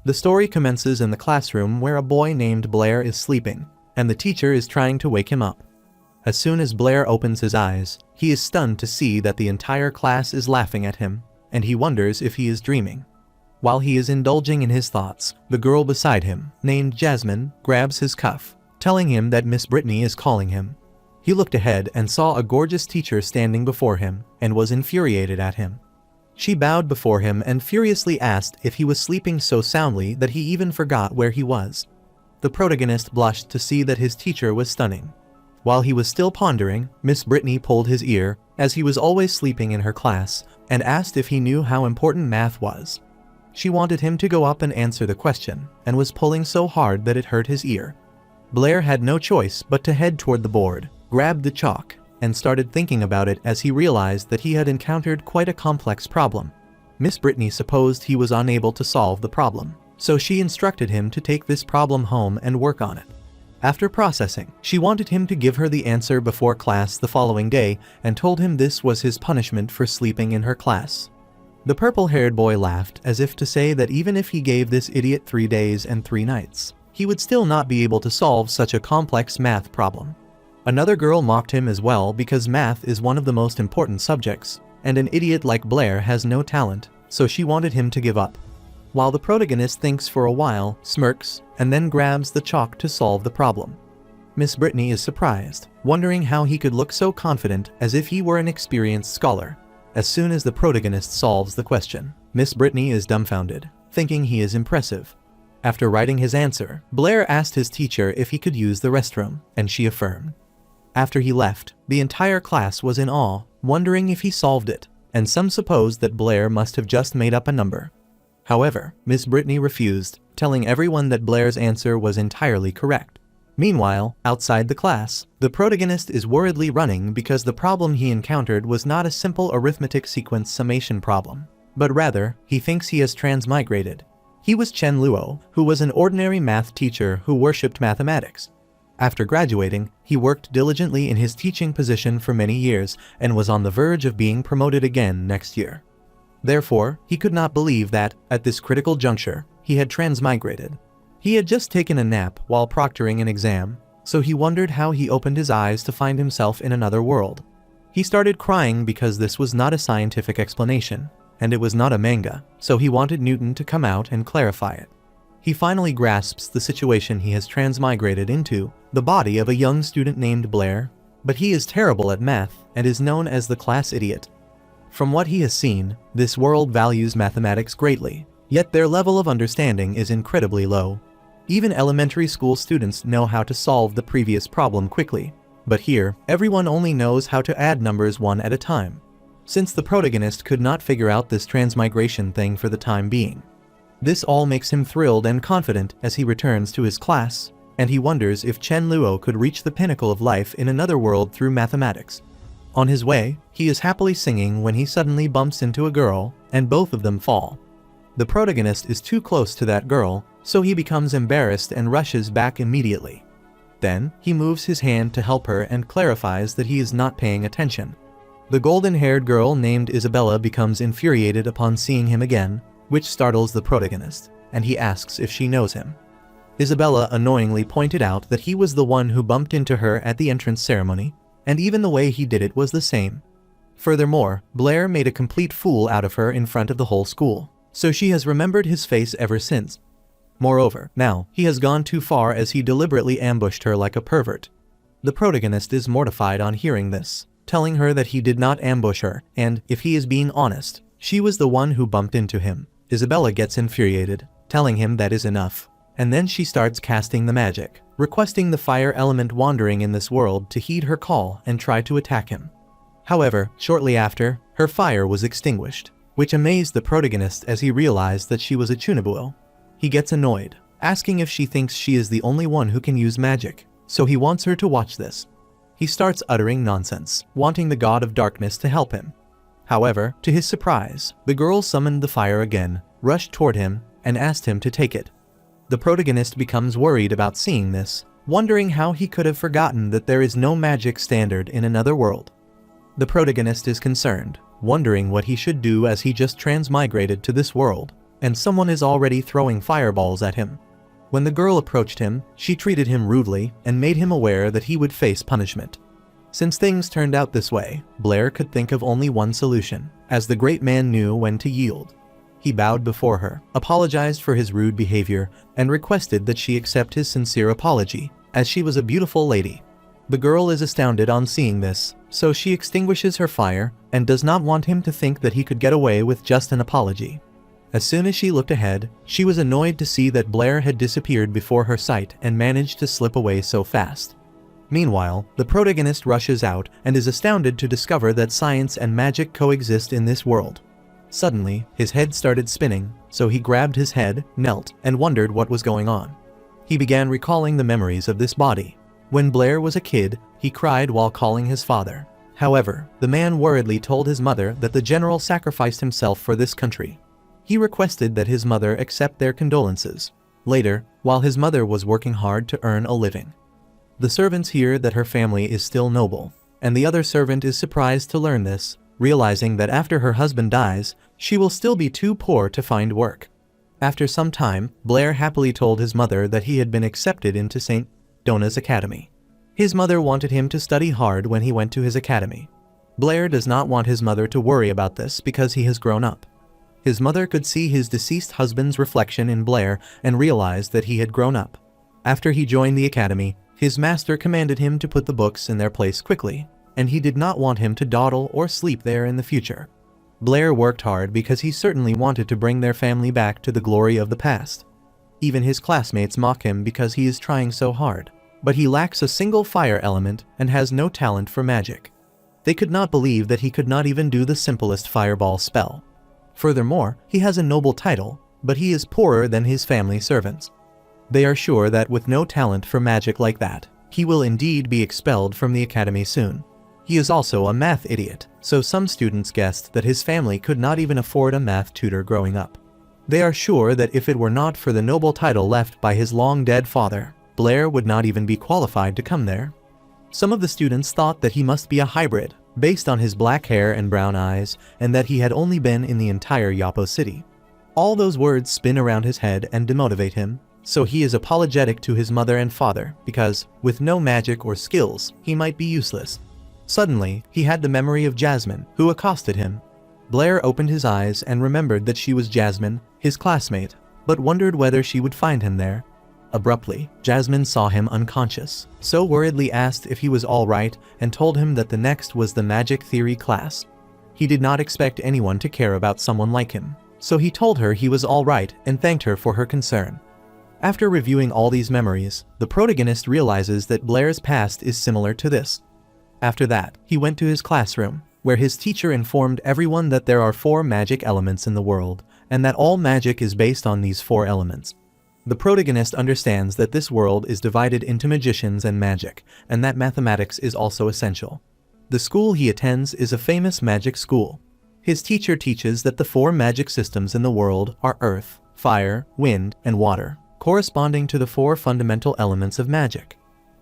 The story commences in the classroom where a boy named Blair is sleeping, and the teacher is trying to wake him up. As soon as Blair opens his eyes, he is stunned to see that the entire class is laughing at him, and he wonders if he is dreaming. While he is indulging in his thoughts, the girl beside him, named Jasmine, grabs his cuff, telling him that Miss Britney is calling him. He looked ahead and saw a gorgeous teacher standing before him, and was infuriated at him. She bowed before him and furiously asked if he was sleeping so soundly that he even forgot where he was. The protagonist blushed to see that his teacher was stunning. While he was still pondering, Miss Britney pulled his ear, as he was always sleeping in her class, and asked if he knew how important math was. She wanted him to go up and answer the question, and was pulling so hard that it hurt his ear. Blair had no choice but to head toward the board, grabbed the chalk, and started thinking about it as he realized that he had encountered quite a complex problem. Miss Britney supposed he was unable to solve the problem, so she instructed him to take this problem home and work on it. After processing, she wanted him to give her the answer before class the following day and told him this was his punishment for sleeping in her class. The purple-haired boy laughed as if to say that even if he gave this idiot 3 days and 3 nights, he would still not be able to solve such a complex math problem. Another girl mocked him as well because math is one of the most important subjects, and an idiot like Blair has no talent, so she wanted him to give up. While the protagonist thinks for a while, smirks, and then grabs the chalk to solve the problem. Miss Britney is surprised, wondering how he could look so confident as if he were an experienced scholar. As soon as the protagonist solves the question, Miss Britney is dumbfounded, thinking he is impressive. After writing his answer, Blair asked his teacher if he could use the restroom, and she affirmed. After he left, the entire class was in awe, wondering if he solved it, and some supposed that Blair must have just made up a number. However, Miss Britney refused, telling everyone that Blair's answer was entirely correct. Meanwhile, outside the class, the protagonist is worriedly running because the problem he encountered was not a simple arithmetic sequence summation problem, but rather, he thinks he has transmigrated. He was Chenluo, who was an ordinary math teacher who worshipped mathematics. After graduating, he worked diligently in his teaching position for many years and was on the verge of being promoted again next year. Therefore, he could not believe that, at this critical juncture, he had transmigrated. He had just taken a nap while proctoring an exam, so he wondered how he opened his eyes to find himself in another world. He started crying because this was not a scientific explanation, and it was not a manga, so he wanted Newton to come out and clarify it. He finally grasps the situation he has transmigrated into, the body of a young student named Blair, but he is terrible at math and is known as the class idiot. From what he has seen, this world values mathematics greatly, yet their level of understanding is incredibly low. Even elementary school students know how to solve the previous problem quickly, but here, everyone only knows how to add numbers one at a time. Since the protagonist could not figure out this transmigration thing for the time being. This all makes him thrilled and confident as he returns to his class, and he wonders if Chenluo could reach the pinnacle of life in another world through mathematics. On his way, he is happily singing when he suddenly bumps into a girl, and both of them fall. The protagonist is too close to that girl, so he becomes embarrassed and rushes back immediately. Then, he moves his hand to help her and clarifies that he is not paying attention. The golden-haired girl named Isabella becomes infuriated upon seeing him again, which startles the protagonist, and he asks if she knows him. Isabella annoyingly pointed out that he was the one who bumped into her at the entrance ceremony, and even the way he did it was the same. Furthermore, Blair made a complete fool out of her in front of the whole school, so she has remembered his face ever since. Moreover, now, he has gone too far as he deliberately ambushed her like a pervert. The protagonist is mortified on hearing this, telling her that he did not ambush her, and, if he is being honest, she was the one who bumped into him. Isabella gets infuriated, telling him that is enough, and then she starts casting the magic, requesting the fire element wandering in this world to heed her call and try to attack him. However, shortly after, her fire was extinguished, which amazed the protagonist as he realized that she was a Chunibouil. He gets annoyed, asking if she thinks she is the only one who can use magic, so he wants her to watch this. He starts uttering nonsense, wanting the god of darkness to help him. However, to his surprise, the girl summoned the fire again, rushed toward him, and asked him to take it. The protagonist becomes worried about seeing this, wondering how he could have forgotten that there is no magic standard in another world. The protagonist is concerned, wondering what he should do as he just transmigrated to this world. and someone is already throwing fireballs at him. When the girl approached him, she treated him rudely and made him aware that he would face punishment. Since things turned out this way, Blair could think of only one solution, as the great man knew when to yield. He bowed before her, apologized for his rude behavior, and requested that she accept his sincere apology, as she was a beautiful lady. The girl is astounded on seeing this, so she extinguishes her fire and does not want him to think that he could get away with just an apology. As soon as she looked ahead, she was annoyed to see that Blair had disappeared before her sight and managed to slip away so fast. Meanwhile, the protagonist rushes out and is astounded to discover that science and magic coexist in this world. Suddenly, his head started spinning, so he grabbed his head, knelt, and wondered what was going on. He began recalling the memories of this body. When Blair was a kid, he cried while calling his father. However, the man worriedly told his mother that the general sacrificed himself for this country. He requested that his mother accept their condolences. Later, while his mother was working hard to earn a living, the servants hear that her family is still noble, and the other servant is surprised to learn this, realizing that after her husband dies, she will still be too poor to find work. After some time, Blair happily told his mother that he had been accepted into St. Donna's Academy. His mother wanted him to study hard when he went to his academy. Blair does not want his mother to worry about this because he has grown up. His mother could see his deceased husband's reflection in Blair and realized that he had grown up. After he joined the academy, his master commanded him to put the books in their place quickly, and he did not want him to dawdle or sleep there in the future. Blair worked hard because he certainly wanted to bring their family back to the glory of the past. Even his classmates mock him because he is trying so hard, but he lacks a single fire element and has no talent for magic. They could not believe that he could not even do the simplest fireball spell. Furthermore, he has a noble title, but he is poorer than his family servants. They are sure that with no talent for magic like that, he will indeed be expelled from the academy soon. He is also a math idiot, so some students guessed that his family could not even afford a math tutor growing up. They are sure that if it were not for the noble title left by his long-dead father, Blair would not even be qualified to come there. Some of the students thought that he must be a hybrid, based on his black hair and brown eyes, and that he had only been in the entire Yapo city. All those words spin around his head and demotivate him, so he is apologetic to his mother and father because, with no magic or skills, he might be useless. Suddenly, he had the memory of Jasmine, who accosted him. Blair opened his eyes and remembered that she was Jasmine, his classmate, but wondered whether she would find him there. Abruptly, Jasmine saw him unconscious, so worriedly asked if he was all right and told him that the next was the magic theory class. He did not expect anyone to care about someone like him, so he told her he was all right and thanked her for her concern. After reviewing all these memories, the protagonist realizes that Blair's past is similar to this. After that, he went to his classroom, where his teacher informed everyone that there are 4 magic elements in the world, and that all magic is based on these 4 elements. The protagonist understands that this world is divided into magicians and magic, and that mathematics is also essential. The school he attends is a famous magic school. His teacher teaches that the 4 magic systems in the world are earth, fire, wind, and water, corresponding to the 4 fundamental elements of magic.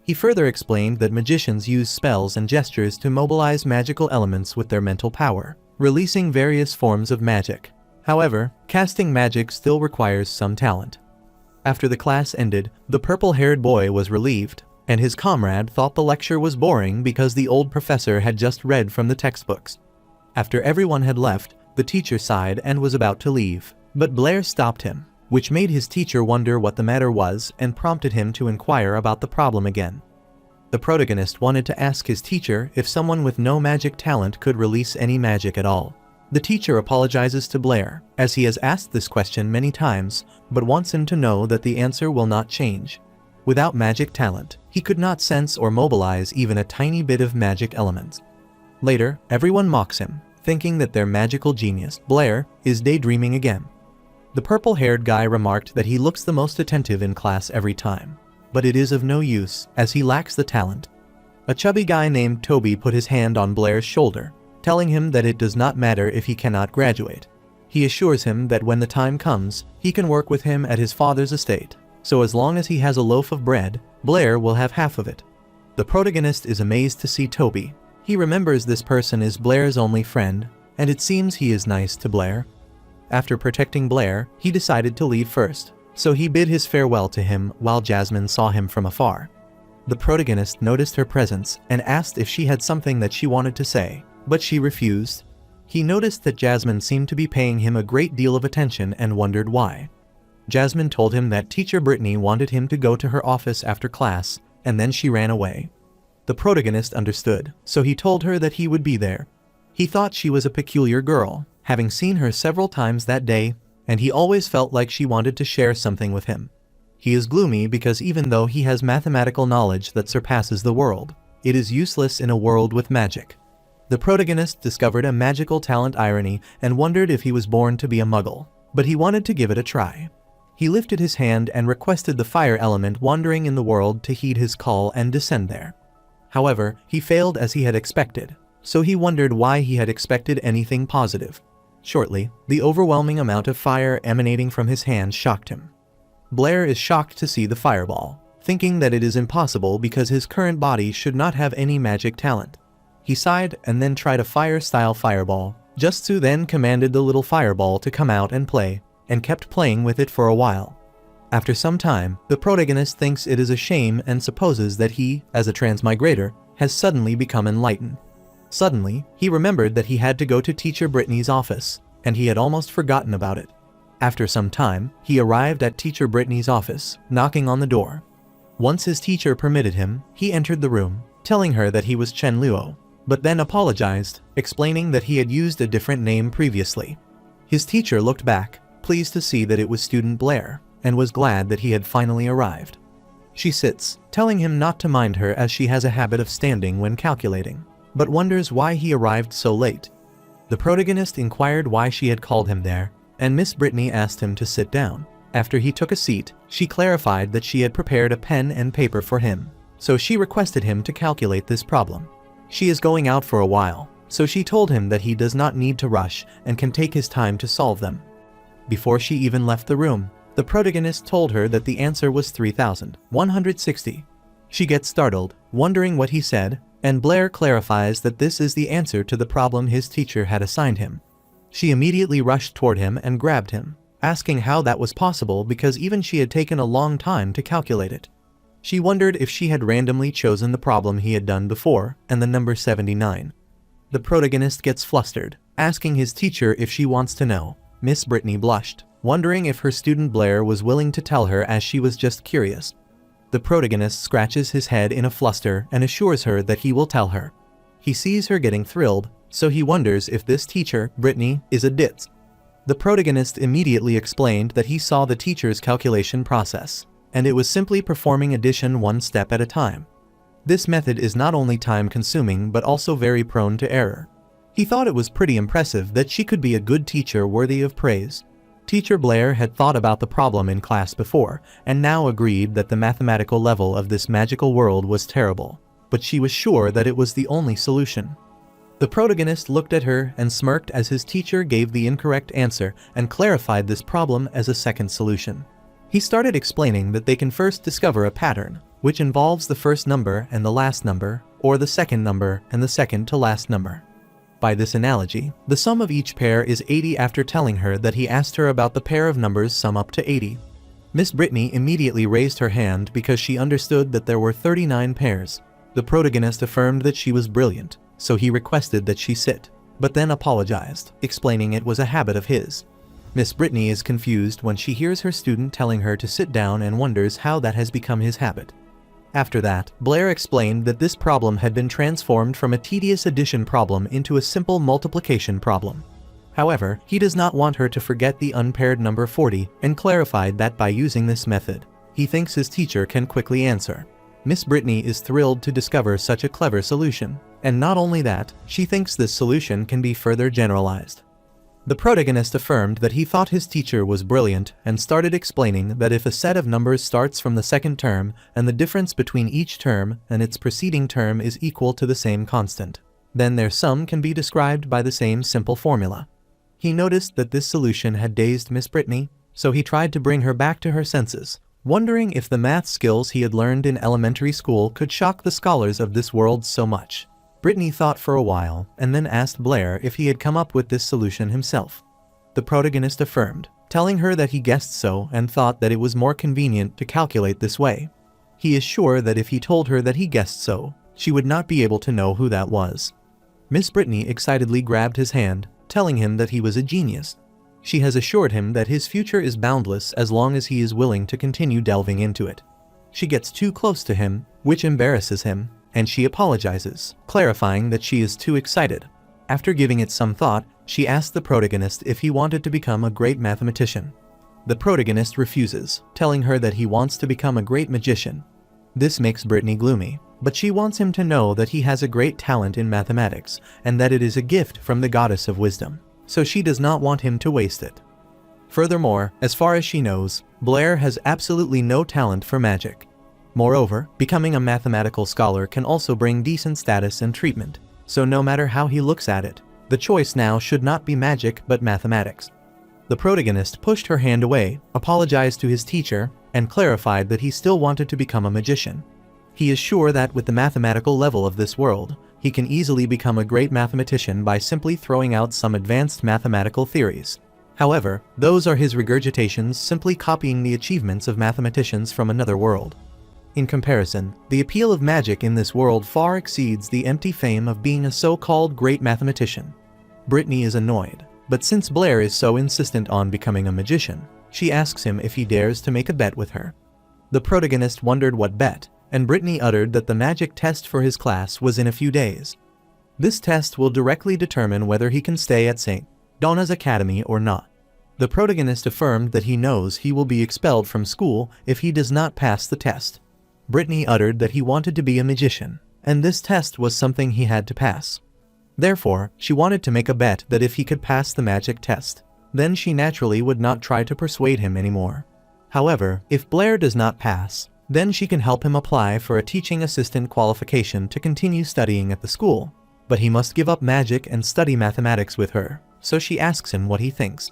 He further explained that magicians use spells and gestures to mobilize magical elements with their mental power, releasing various forms of magic. However, casting magic still requires some talent. After the class ended, the purple-haired boy was relieved, and his comrade thought the lecture was boring because the old professor had just read from the textbooks. After everyone had left, the teacher sighed and was about to leave, but Blair stopped him, which made his teacher wonder what the matter was and prompted him to inquire about the problem again. The protagonist wanted to ask his teacher if someone with no magic talent could release any magic at all. The teacher apologizes to Blair, as he has asked this question many times, but wants him to know that the answer will not change. Without magic talent, he could not sense or mobilize even a tiny bit of magic elements. Later, everyone mocks him, thinking that their magical genius, Blair, is daydreaming again. The purple-haired guy remarked that he looks the most attentive in class every time, but it is of no use, as he lacks the talent. A chubby guy named Toby put his hand on Blair's shoulder, telling him that it does not matter if he cannot graduate. He assures him that when the time comes, he can work with him at his father's estate, so as long as he has a loaf of bread, Blair will have half of it. The protagonist is amazed to see Toby. He remembers this person is Blair's only friend, and it seems he is nice to Blair. After protecting Blair, he decided to leave first, so he bid his farewell to him while Jasmine saw him from afar. The protagonist noticed her presence and asked if she had something that she wanted to say, but she refused. He noticed that Jasmine seemed to be paying him a great deal of attention and wondered why. Jasmine told him that teacher Britney wanted him to go to her office after class, and then she ran away. The protagonist understood, so he told her that he would be there. He thought she was a peculiar girl, having seen her several times that day, and he always felt like she wanted to share something with him. He is gloomy because even though he has mathematical knowledge that surpasses the world, it is useless in a world with magic. The protagonist discovered a magical talent, irony, and wondered if he was born to be a muggle, but he wanted to give it a try. He lifted his hand and requested the fire element wandering in the world to heed his call and descend there. However, he failed as he had expected, so he wondered why he had expected anything positive. Shortly, the overwhelming amount of fire emanating from his hand shocked him. Blair is shocked to see the fireball, thinking that it is impossible because his current body should not have any magic talent. He sighed and then tried a fire-style fireball. Justsu then commanded the little fireball to come out and play, and kept playing with it for a while. After some time, the protagonist thinks it is a shame and supposes that he, as a transmigrator, has suddenly become enlightened. Suddenly, he remembered that he had to go to teacher Britney's office, and he had almost forgotten about it. After some time, he arrived at teacher Britney's office, knocking on the door. Once his teacher permitted him, he entered the room, telling her that he was Chenluo, but then apologized, explaining that he had used a different name previously. His teacher looked back, pleased to see that it was student Blair, and was glad that he had finally arrived. She sits, telling him not to mind her as she has a habit of standing when calculating, but wonders why he arrived so late. The protagonist inquired why she had called him there, and Miss Britney asked him to sit down. After he took a seat, she clarified that she had prepared a pen and paper for him, so she requested him to calculate this problem. She is going out for a while, so she told him that he does not need to rush and can take his time to solve them. Before she even left the room, the protagonist told her that the answer was 3,160. She gets startled, wondering what he said, and Blair clarifies that this is the answer to the problem his teacher had assigned him. She immediately rushed toward him and grabbed him, asking how that was possible because even she had taken a long time to calculate it. She wondered if she had randomly chosen the problem he had done before, and the number 79. The protagonist gets flustered, asking his teacher if she wants to know. Miss Britney blushed, wondering if her student Blair was willing to tell her as she was just curious. The protagonist scratches his head in a fluster and assures her that he will tell her. He sees her getting thrilled, so he wonders if this teacher, Britney, is a ditz. The protagonist immediately explained that he saw the teacher's calculation process, and it was simply performing addition one step at a time. This method is not only time-consuming but also very prone to error. He thought it was pretty impressive that she could be a good teacher worthy of praise. Teacher Blair had thought about the problem in class before, and now agreed that the mathematical level of this magical world was terrible, but she was sure that it was the only solution. The protagonist looked at her and smirked as his teacher gave the incorrect answer and clarified this problem as a second solution. He started explaining that they can first discover a pattern, which involves the first number and the last number, or the second number and the second to last number. By this analogy, the sum of each pair is 80. After telling her that he asked her about the pair of numbers sum up to 80. Miss Britney immediately raised her hand because she understood that there were 39 pairs. The protagonist affirmed that she was brilliant, so he requested that she sit, but then apologized, explaining it was a habit of his. Miss Britney is confused when she hears her student telling her to sit down and wonders how that has become his habit. After that, Blair explained that this problem had been transformed from a tedious addition problem into a simple multiplication problem. However, he does not want her to forget the unpaired number 40 and clarified that by using this method, he thinks his teacher can quickly answer. Miss Britney is thrilled to discover such a clever solution, and not only that, she thinks this solution can be further generalized. The protagonist affirmed that he thought his teacher was brilliant and started explaining that if a set of numbers starts from the second term and the difference between each term and its preceding term is equal to the same constant, then their sum can be described by the same simple formula. He noticed that this solution had dazed Miss Britney, so he tried to bring her back to her senses, wondering if the math skills he had learned in elementary school could shock the scholars of this world so much. Britney thought for a while and then asked Blair if he had come up with this solution himself. the protagonist affirmed, telling her that he guessed so and thought that it was more convenient to calculate this way. He is sure that if he told her that he guessed so, she would not be able to know who that was. Miss Britney excitedly grabbed his hand, telling him that he was a genius. She has assured him that his future is boundless as long as he is willing to continue delving into it. She gets too close to him, which embarrasses him, and she apologizes, clarifying that she is too excited. After giving it some thought, she asked the protagonist if he wanted to become a great mathematician. The protagonist refuses, telling her that he wants to become a great magician. This makes Britney gloomy, but she wants him to know that he has a great talent in mathematics and that it is a gift from the goddess of wisdom, so she does not want him to waste it. Furthermore, as far as she knows, Blair has absolutely no talent for magic. Moreover, becoming a mathematical scholar can also bring decent status and treatment, so no matter how he looks at it, the choice now should not be magic but mathematics. The protagonist pushed her hand away, apologized to his teacher, and clarified that he still wanted to become a magician. He is sure that with the mathematical level of this world, he can easily become a great mathematician by simply throwing out some advanced mathematical theories. However, those are his regurgitations, simply copying the achievements of mathematicians from another world. In comparison, the appeal of magic in this world far exceeds the empty fame of being a so-called great mathematician. Britney is annoyed, but since Blair is so insistent on becoming a magician, she asks him if he dares to make a bet with her. The protagonist wondered what bet, and Britney uttered that the magic test for his class was in a few days. This test will directly determine whether he can stay at St. Donna's Academy or not. The protagonist affirmed that he knows he will be expelled from school if he does not pass the test. Britney uttered that he wanted to be a magician, and this test was something he had to pass. Therefore, she wanted to make a bet that if he could pass the magic test, then she naturally would not try to persuade him anymore. However, if Blair does not pass, then she can help him apply for a teaching assistant qualification to continue studying at the school. But he must give up magic and study mathematics with her, so she asks him what he thinks.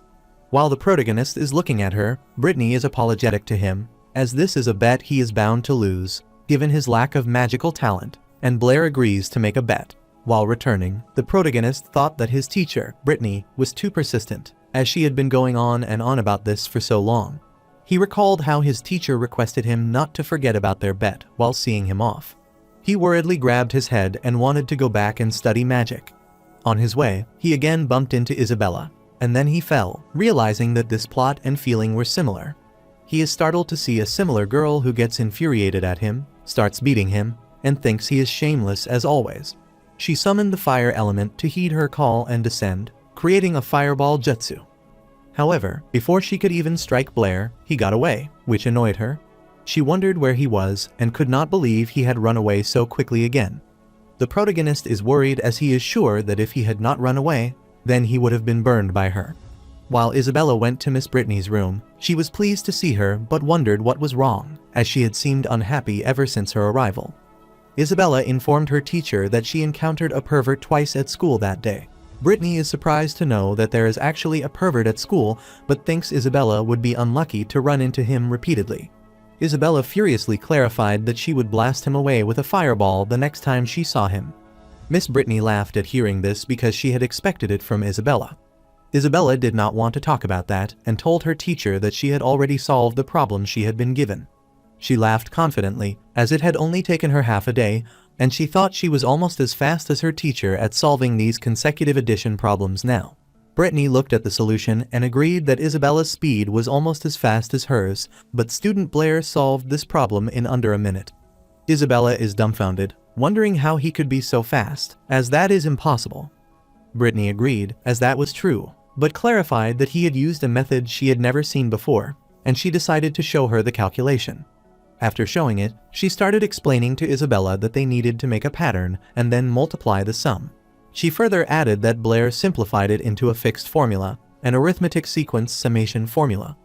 While the protagonist is looking at her, Britney is apologetic to him, as this is a bet he is bound to lose, given his lack of magical talent, and Blair agrees to make a bet. While returning, the protagonist thought that his teacher, Britney, was too persistent, as she had been going on and on about this for so long. He recalled how his teacher requested him not to forget about their bet while seeing him off. He worriedly grabbed his head and wanted to go back and study magic. On his way, he again bumped into Isabella, and then he fell, realizing that this plot and feeling were similar. He is startled to see a similar girl who gets infuriated at him, starts beating him, and thinks he is shameless as always. She summoned the fire element to heed her call and descend, creating a fireball jutsu. However, before she could even strike Blair, he got away, which annoyed her. She wondered where he was and could not believe he had run away so quickly again. The protagonist is worried as he is sure that if he had not run away, then he would have been burned by her. While Isabella went to Miss Britney's room, she was pleased to see her but wondered what was wrong, as she had seemed unhappy ever since her arrival. Isabella informed her teacher that she encountered a pervert twice at school that day. Britney is surprised to know that there is actually a pervert at school, but thinks Isabella would be unlucky to run into him repeatedly. Isabella furiously clarified that she would blast him away with a fireball the next time she saw him. Miss Britney laughed at hearing this because she had expected it from Isabella. Isabella did not want to talk about that and told her teacher that she had already solved the problem she had been given. She laughed confidently, as it had only taken her half a day, and she thought she was almost as fast as her teacher at solving these consecutive addition problems now. Britney looked at the solution and agreed that Isabella's speed was almost as fast as hers, but student Blair solved this problem in under a minute. Isabella is dumbfounded, wondering how he could be so fast, as that is impossible. Britney agreed, as that was true, but clarified that he had used a method she had never seen before, and she decided to show her the calculation. After showing it, she started explaining to Isabella that they needed to make a pattern and then multiply the sum. She further added that Blair simplified it into a fixed formula, an arithmetic sequence summation formula.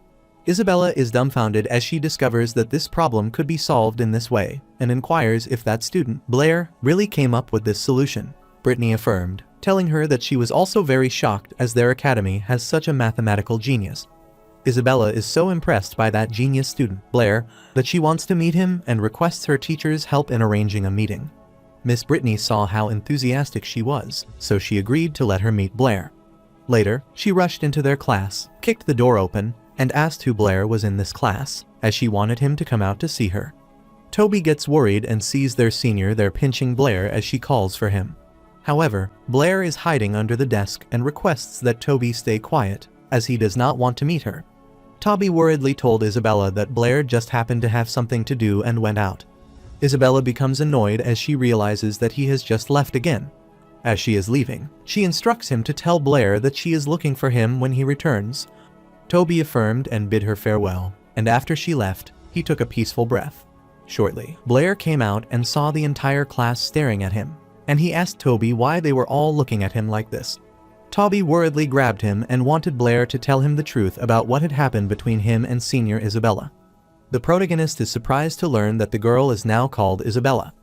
Isabella is dumbfounded as she discovers that this problem could be solved in this way, and inquires if that student, Blair, really came up with this solution. Britney affirmed, telling her that she was also very shocked as their academy has such a mathematical genius. Isabella is so impressed by that genius student, Blair, that she wants to meet him and requests her teacher's help in arranging a meeting. Miss Britney saw how enthusiastic she was, so she agreed to let her meet Blair. Later, she rushed into their class, kicked the door open, and asked who Blair was in this class, as she wanted him to come out to see her. Toby gets worried and sees their senior there pinching Blair as she calls for him. However, Blair is hiding under the desk and requests that Toby stay quiet, as he does not want to meet her. Toby worriedly told Isabella that Blair just happened to have something to do and went out. Isabella becomes annoyed as she realizes that he has just left again. As she is leaving, she instructs him to tell Blair that she is looking for him when he returns. Toby affirmed and bid her farewell, and after she left, he took a peaceful breath. Shortly, Blair came out and saw the entire class staring at him, and he asked Toby why they were all looking at him like this. Toby worriedly grabbed him and wanted Blair to tell him the truth about what had happened between him and senior Isabella. The protagonist is surprised to learn that the girl is now called Isabella.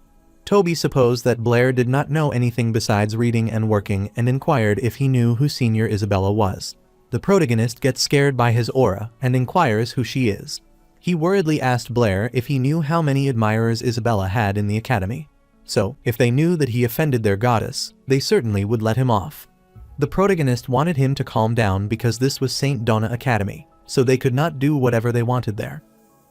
Toby supposed that Blair did not know anything besides reading and working and inquired if he knew who senior Isabella was. The protagonist gets scared by his aura and inquires who she is. He worriedly asked Blair if he knew how many admirers Isabella had in the academy. So, if they knew that he offended their goddess, they certainly would let him off. The protagonist wanted him to calm down because this was St. Donna Academy, so they could not do whatever they wanted there.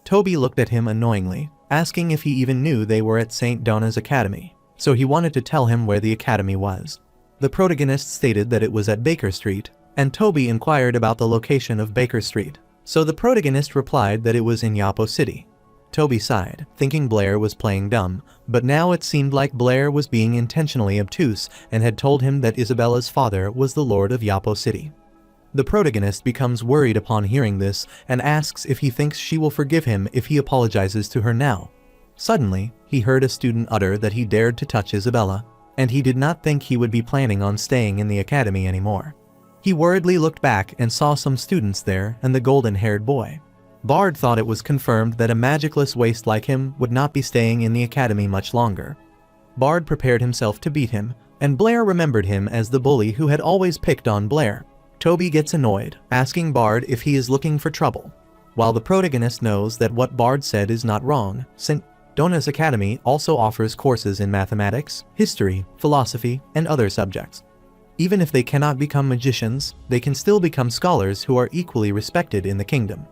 Toby looked at him annoyingly, asking if he even knew they were at St. Donna's Academy, so he wanted to tell him where the academy was. The protagonist stated that it was at Baker Street, and Toby inquired about the location of Baker Street, so the protagonist replied that it was in Yapo City. Toby sighed, thinking Blair was playing dumb, but now it seemed like Blair was being intentionally obtuse and had told him that Isabella's father was the Lord of Yapo City. The protagonist becomes worried upon hearing this and asks if he thinks she will forgive him if he apologizes to her now. Suddenly, he heard a student utter that he dared to touch Isabella, and he did not think he would be planning on staying in the academy anymore. He worriedly looked back and saw some students there and the golden-haired boy. Bard thought it was confirmed that a magicless waste like him would not be staying in the academy much longer. Bard prepared himself to beat him, and Blair remembered him as the bully who had always picked on Blair. Toby gets annoyed, asking Bard if he is looking for trouble. While the protagonist knows that what Bard said is not wrong, St. Donna's Academy also offers courses in mathematics, history, philosophy, and other subjects. Even if they cannot become magicians, they can still become scholars who are equally respected in the kingdom.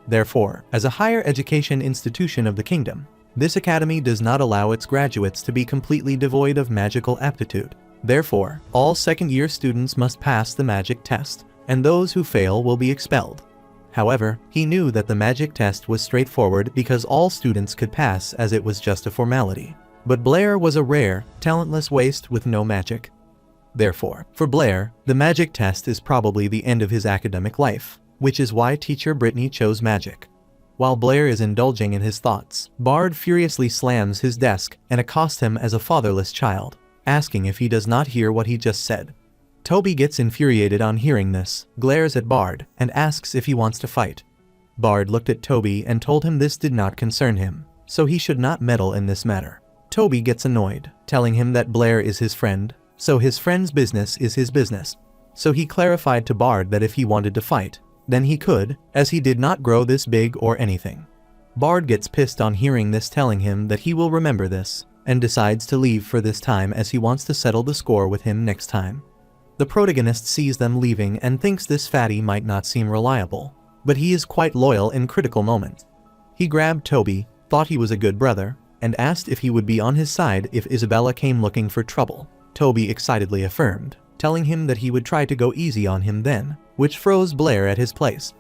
Therefore, as a higher education institution of the kingdom, this academy does not allow its graduates to be completely devoid of magical aptitude. Therefore, all second-year students must pass the magic test, and those who fail will be expelled. However, he knew that the magic test was straightforward because all students could pass as it was just a formality. But Blair was a rare, talentless waste with no magic. Therefore, for Blair, the magic test is probably the end of his academic life, which is why teacher Britney chose magic. While Blair is indulging in his thoughts, Bard furiously slams his desk and accosts him as a fatherless child, asking if he does not hear what he just said. Toby gets infuriated on hearing this, glares at Bard, and asks if he wants to fight. Bard looked at Toby and told him this did not concern him, so he should not meddle in this matter. Toby gets annoyed, telling him that Blair is his friend, so his friend's business is his business. So he clarified to Bard that if he wanted to fight, then he could, as he did not grow this big or anything. Bard gets pissed on hearing this, telling him that he will remember this, and decides to leave for this time as he wants to settle the score with him next time. The protagonist sees them leaving and thinks this fatty might not seem reliable, but he is quite loyal in critical moments. He grabbed Toby, thought he was a good brother, and asked if he would be on his side if Isabella came looking for trouble. Toby excitedly affirmed, telling him that he would try to go easy on him then, which froze Blair at his place.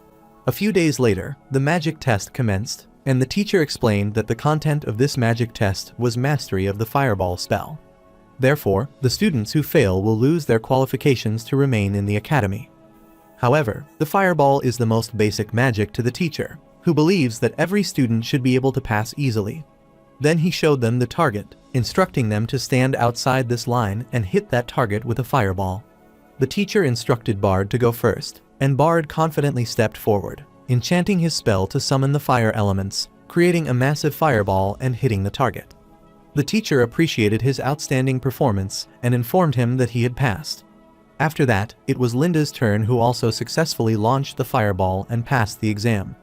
A few days later, the magic test commenced, and the teacher explained that the content of this magic test was mastery of the fireball spell. Therefore, the students who fail will lose their qualifications to remain in the academy. However, the fireball is the most basic magic to the teacher, who believes that every student should be able to pass easily. Then he showed them the target, instructing them to stand outside this line and hit that target with a fireball. The teacher instructed Bard to go first, and Bard confidently stepped forward, enchanting his spell to summon the fire elements, creating a massive fireball and hitting the target. The teacher appreciated his outstanding performance and informed him that he had passed. After that, it was Linda's turn, who also successfully launched the fireball and passed the exam.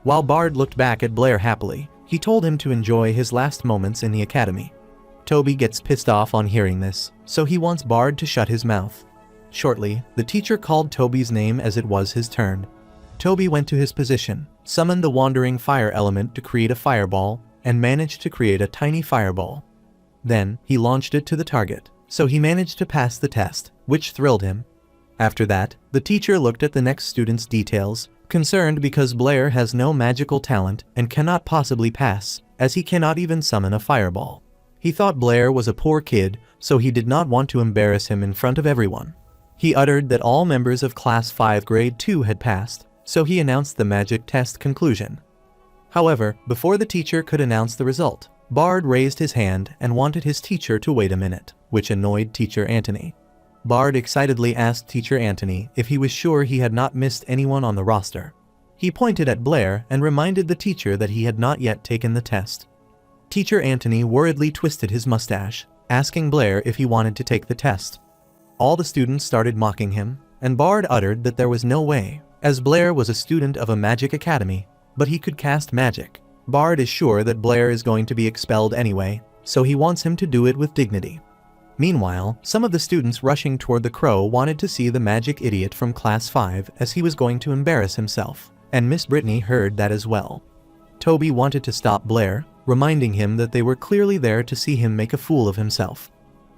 While Bard looked back at Blair happily, he told him to enjoy his last moments in the academy. Toby gets pissed off on hearing this, so he wants Bard to shut his mouth. Shortly, the teacher called Toby's name as it was his turn. Toby went to his position, summoned the wandering fire element to create a fireball, and managed to create a tiny fireball. Then, he launched it to the target, so he managed to pass the test, which thrilled him. After that, the teacher looked at the next student's details, concerned because Blair has no magical talent and cannot possibly pass, as he cannot even summon a fireball. He thought Blair was a poor kid, so he did not want to embarrass him in front of everyone. He uttered that all members of Class 5 Grade 2 had passed, so he announced the magic test conclusion. However, before the teacher could announce the result, Bard raised his hand and wanted his teacher to wait a minute, which annoyed Teacher Anthony. Bard excitedly asked Teacher Anthony if he was sure he had not missed anyone on the roster. He pointed at Blair and reminded the teacher that he had not yet taken the test. Teacher Anthony worriedly twisted his mustache, asking Blair if he wanted to take the test. All the students started mocking him, and Bard uttered that there was no way, as Blair was a student of a magic academy, but he could cast magic. Bard is sure that Blair is going to be expelled anyway, so he wants him to do it with dignity. Meanwhile, some of the students rushing toward the crow wanted to see the magic idiot from Class 5 as he was going to embarrass himself, and Miss Britney heard that as well. Toby wanted to stop Blair, reminding him that they were clearly there to see him make a fool of himself.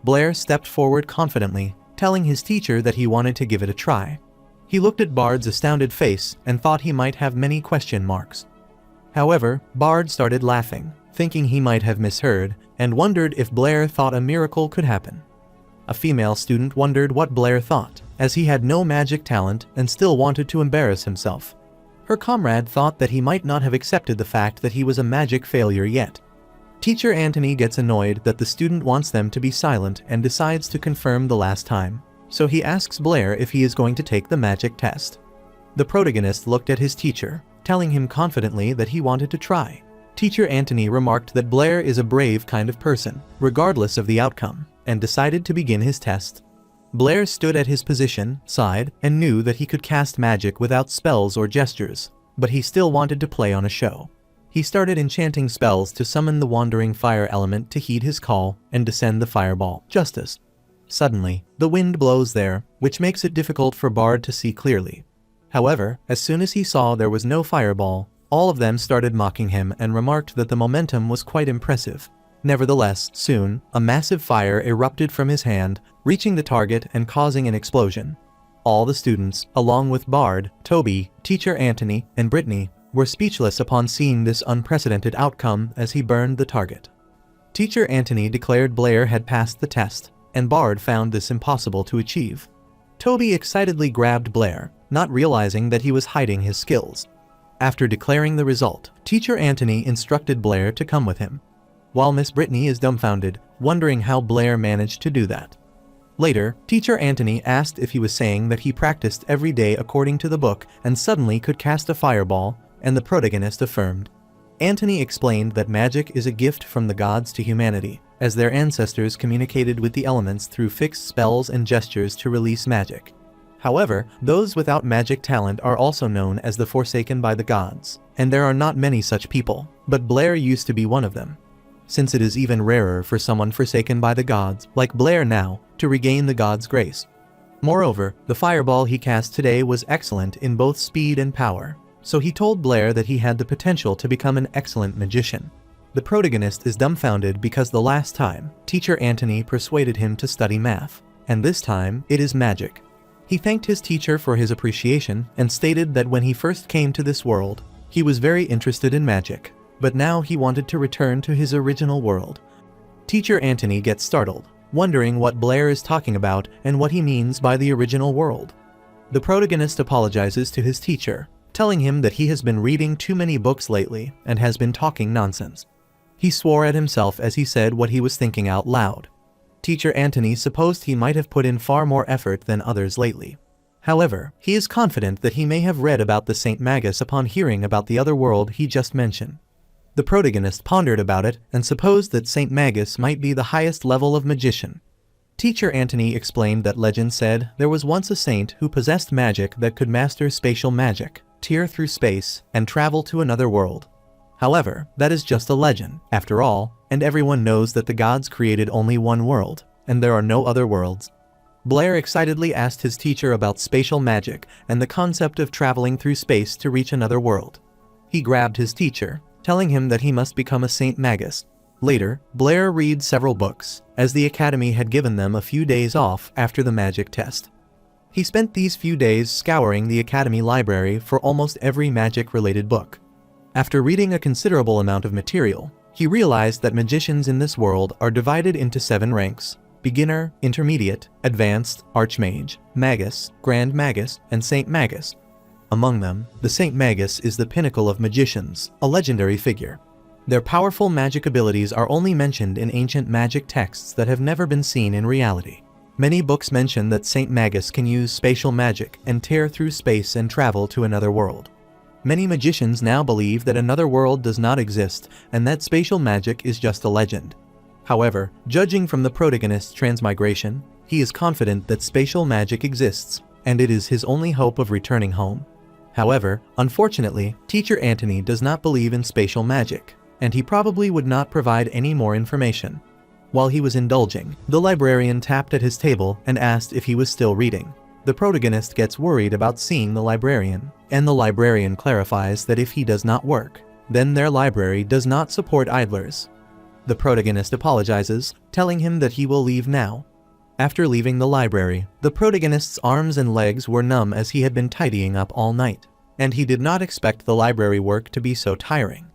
Blair stepped forward confidently, telling his teacher that he wanted to give it a try. He looked at Bard's astounded face and thought he might have many question marks. However, Bard started laughing, thinking he might have misheard, and wondered if Blair thought a miracle could happen. A female student wondered what Blair thought, as he had no magic talent and still wanted to embarrass himself. Her comrade thought that he might not have accepted the fact that he was a magic failure yet. Teacher Anthony gets annoyed that the student wants them to be silent and decides to confirm the last time, so he asks Blair if he is going to take the magic test. The protagonist looked at his teacher, telling him confidently that he wanted to try. Teacher Anthony remarked that Blair is a brave kind of person, regardless of the outcome, and decided to begin his test. Blair stood at his position, sighed, and knew that he could cast magic without spells or gestures, but he still wanted to play on a show. He started enchanting spells to summon the wandering fire element to heed his call and descend the fireball. Justice. Suddenly, the wind blows there, which makes it difficult for Bard to see clearly. However, as soon as he saw there was no fireball, all of them started mocking him and remarked that the momentum was quite impressive. Nevertheless, soon, a massive fire erupted from his hand, reaching the target and causing an explosion. All the students, along with Bard, Toby, Teacher Anthony, and Britney, were speechless upon seeing this unprecedented outcome as he burned the target. Teacher Anthony declared Blair had passed the test, and Bard found this impossible to achieve. Toby excitedly grabbed Blair, not realizing that he was hiding his skills. After declaring the result, Teacher Anthony instructed Blair to come with him, while Miss Britney is dumbfounded, wondering how Blair managed to do that. Later, Teacher Anthony asked if he was saying that he practiced every day according to the book and suddenly could cast a fireball, and the protagonist affirmed. Anthony explained that magic is a gift from the gods to humanity, as their ancestors communicated with the elements through fixed spells and gestures to release magic. However, those without magic talent are also known as the Forsaken by the gods, and there are not many such people, but Blair used to be one of them. Since it is even rarer for someone forsaken by the gods, like Blair now, to regain the gods' grace. Moreover, the fireball he cast today was excellent in both speed and power, so he told Blair that he had the potential to become an excellent magician. The protagonist is dumbfounded because the last time, Teacher Anthony persuaded him to study math, and this time, it is magic. He thanked his teacher for his appreciation and stated that when he first came to this world, he was very interested in magic, but now he wanted to return to his original world. Teacher Anthony gets startled, wondering what Blair is talking about and what he means by the original world. The protagonist apologizes to his teacher, telling him that he has been reading too many books lately and has been talking nonsense. He swore at himself as he said what he was thinking out loud. Teacher Anthony supposed he might have put in far more effort than others lately. However, he is confident that he may have read about the Saint Magus upon hearing about the other world he just mentioned. The protagonist pondered about it and supposed that Saint Magus might be the highest level of magician. Teacher Anthony explained that legend said there was once a saint who possessed magic that could master spatial magic, tear through space, and travel to another world. However, that is just a legend, after all, and everyone knows that the gods created only one world, and there are no other worlds. Blair excitedly asked his teacher about spatial magic and the concept of traveling through space to reach another world. He grabbed his teacher, telling him that he must become a Saint Magus. Later, Blair reads several books, as the academy had given them a few days off after the magic test. He spent these few days scouring the academy library for almost every magic-related book. After reading a considerable amount of material, he realized that magicians in this world are divided into 7 ranks: beginner, intermediate, advanced, archmage, magus, grand magus, and Saint Magus. Among them, the Saint Magus is the pinnacle of magicians, a legendary figure. Their powerful magic abilities are only mentioned in ancient magic texts that have never been seen in reality. Many books mention that Saint Magus can use spatial magic and tear through space and travel to another world. Many magicians now believe that another world does not exist and that spatial magic is just a legend. However, judging from the protagonist's transmigration, he is confident that spatial magic exists, and it is his only hope of returning home. However, unfortunately, Teacher Antony does not believe in spatial magic, and he probably would not provide any more information. While he was indulging, the librarian tapped at his table and asked if he was still reading. The protagonist gets worried about seeing the librarian, and the librarian clarifies that if he does not work, then their library does not support idlers. The protagonist apologizes, telling him that he will leave now. After leaving the library, the protagonist's arms and legs were numb as he had been tidying up all night, and he did not expect the library work to be so tiring.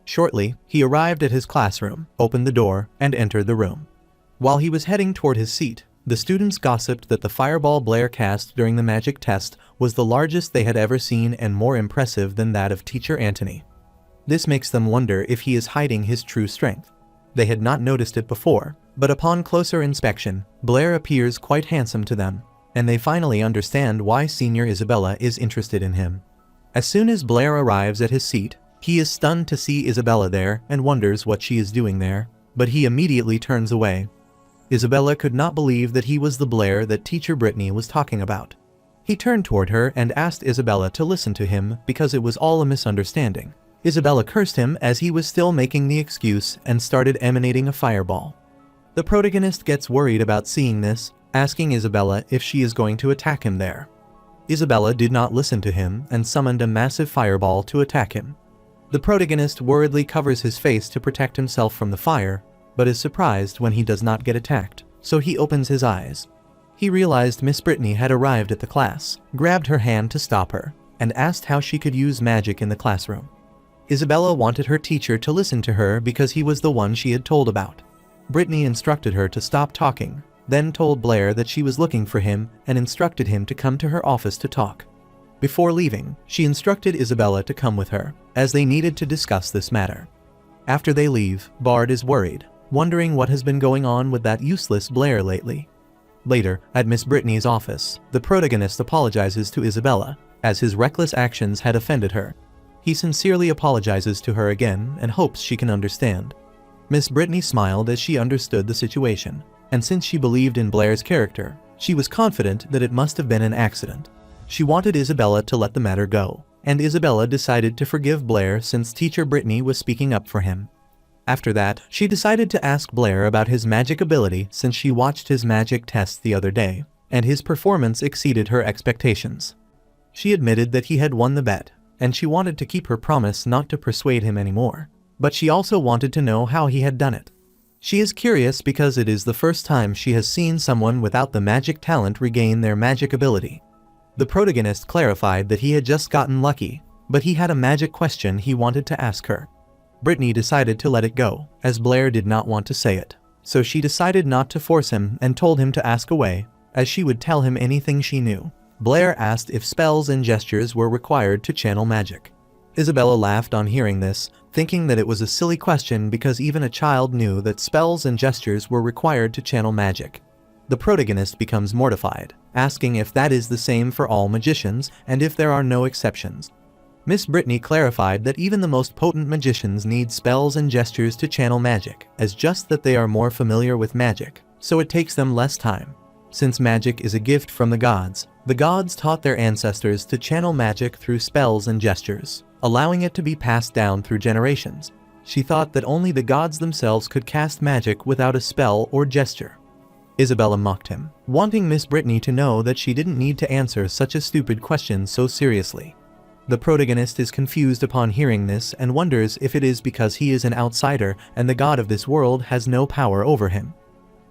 Shortly, he arrived at his classroom, opened the door, and entered the room. While he was heading toward his seat, the students gossiped that the fireball Blair cast during the magic test was the largest they had ever seen and more impressive than that of Teacher Antony. This makes them wonder if he is hiding his true strength. They had not noticed it before, but upon closer inspection, Blair appears quite handsome to them, and they finally understand why Senior Isabella is interested in him. As soon as Blair arrives at his seat, he is stunned to see Isabella there and wonders what she is doing there, but he immediately turns away. Isabella could not believe that he was the Blair that Teacher Britney was talking about. He turned toward her and asked Isabella to listen to him because it was all a misunderstanding. Isabella cursed him as he was still making the excuse and started emanating a fireball. The protagonist gets worried about seeing this, asking Isabella if she is going to attack him there. Isabella did not listen to him and summoned a massive fireball to attack him. The protagonist worriedly covers his face to protect himself from the fire, but is surprised when he does not get attacked, so he opens his eyes. He realized Miss Britney had arrived at the class, grabbed her hand to stop her, and asked how she could use magic in the classroom. Isabella wanted her teacher to listen to her because he was the one she had told about. Britney instructed her to stop talking, then told Blair that she was looking for him and instructed him to come to her office to talk. Before leaving, she instructed Isabella to come with her, as they needed to discuss this matter. After they leave, Bard is worried, wondering what has been going on with that useless Blair lately. Later, at Miss Britney's office, the protagonist apologizes to Isabella, as his reckless actions had offended her. He sincerely apologizes to her again and hopes she can understand. Miss Britney smiled as she understood the situation, and since she believed in Blair's character, she was confident that it must have been an accident. She wanted Isabella to let the matter go, and Isabella decided to forgive Blair since Teacher Britney was speaking up for him. After that, she decided to ask Blair about his magic ability since she watched his magic test the other day, and his performance exceeded her expectations. She admitted that he had won the bet, and she wanted to keep her promise not to persuade him anymore, but she also wanted to know how he had done it. She is curious because it is the first time she has seen someone without the magic talent regain their magic ability. The protagonist clarified that he had just gotten lucky, but he had a magic question he wanted to ask her. Britney decided to let it go, as Blair did not want to say it, so she decided not to force him and told him to ask away, as she would tell him anything she knew. Blair asked if spells and gestures were required to channel magic. Isabella laughed on hearing this, thinking that it was a silly question because even a child knew that spells and gestures were required to channel magic. The protagonist becomes mortified, asking if that is the same for all magicians and if there are no exceptions. Miss Britney clarified that even the most potent magicians need spells and gestures to channel magic, as just that they are more familiar with magic, so it takes them less time. Since magic is a gift from the gods taught their ancestors to channel magic through spells and gestures, allowing it to be passed down through generations. She thought that only the gods themselves could cast magic without a spell or gesture. Isabella mocked him, wanting Miss Britney to know that she didn't need to answer such a stupid question so seriously. The protagonist is confused upon hearing this and wonders if it is because he is an outsider and the god of this world has no power over him.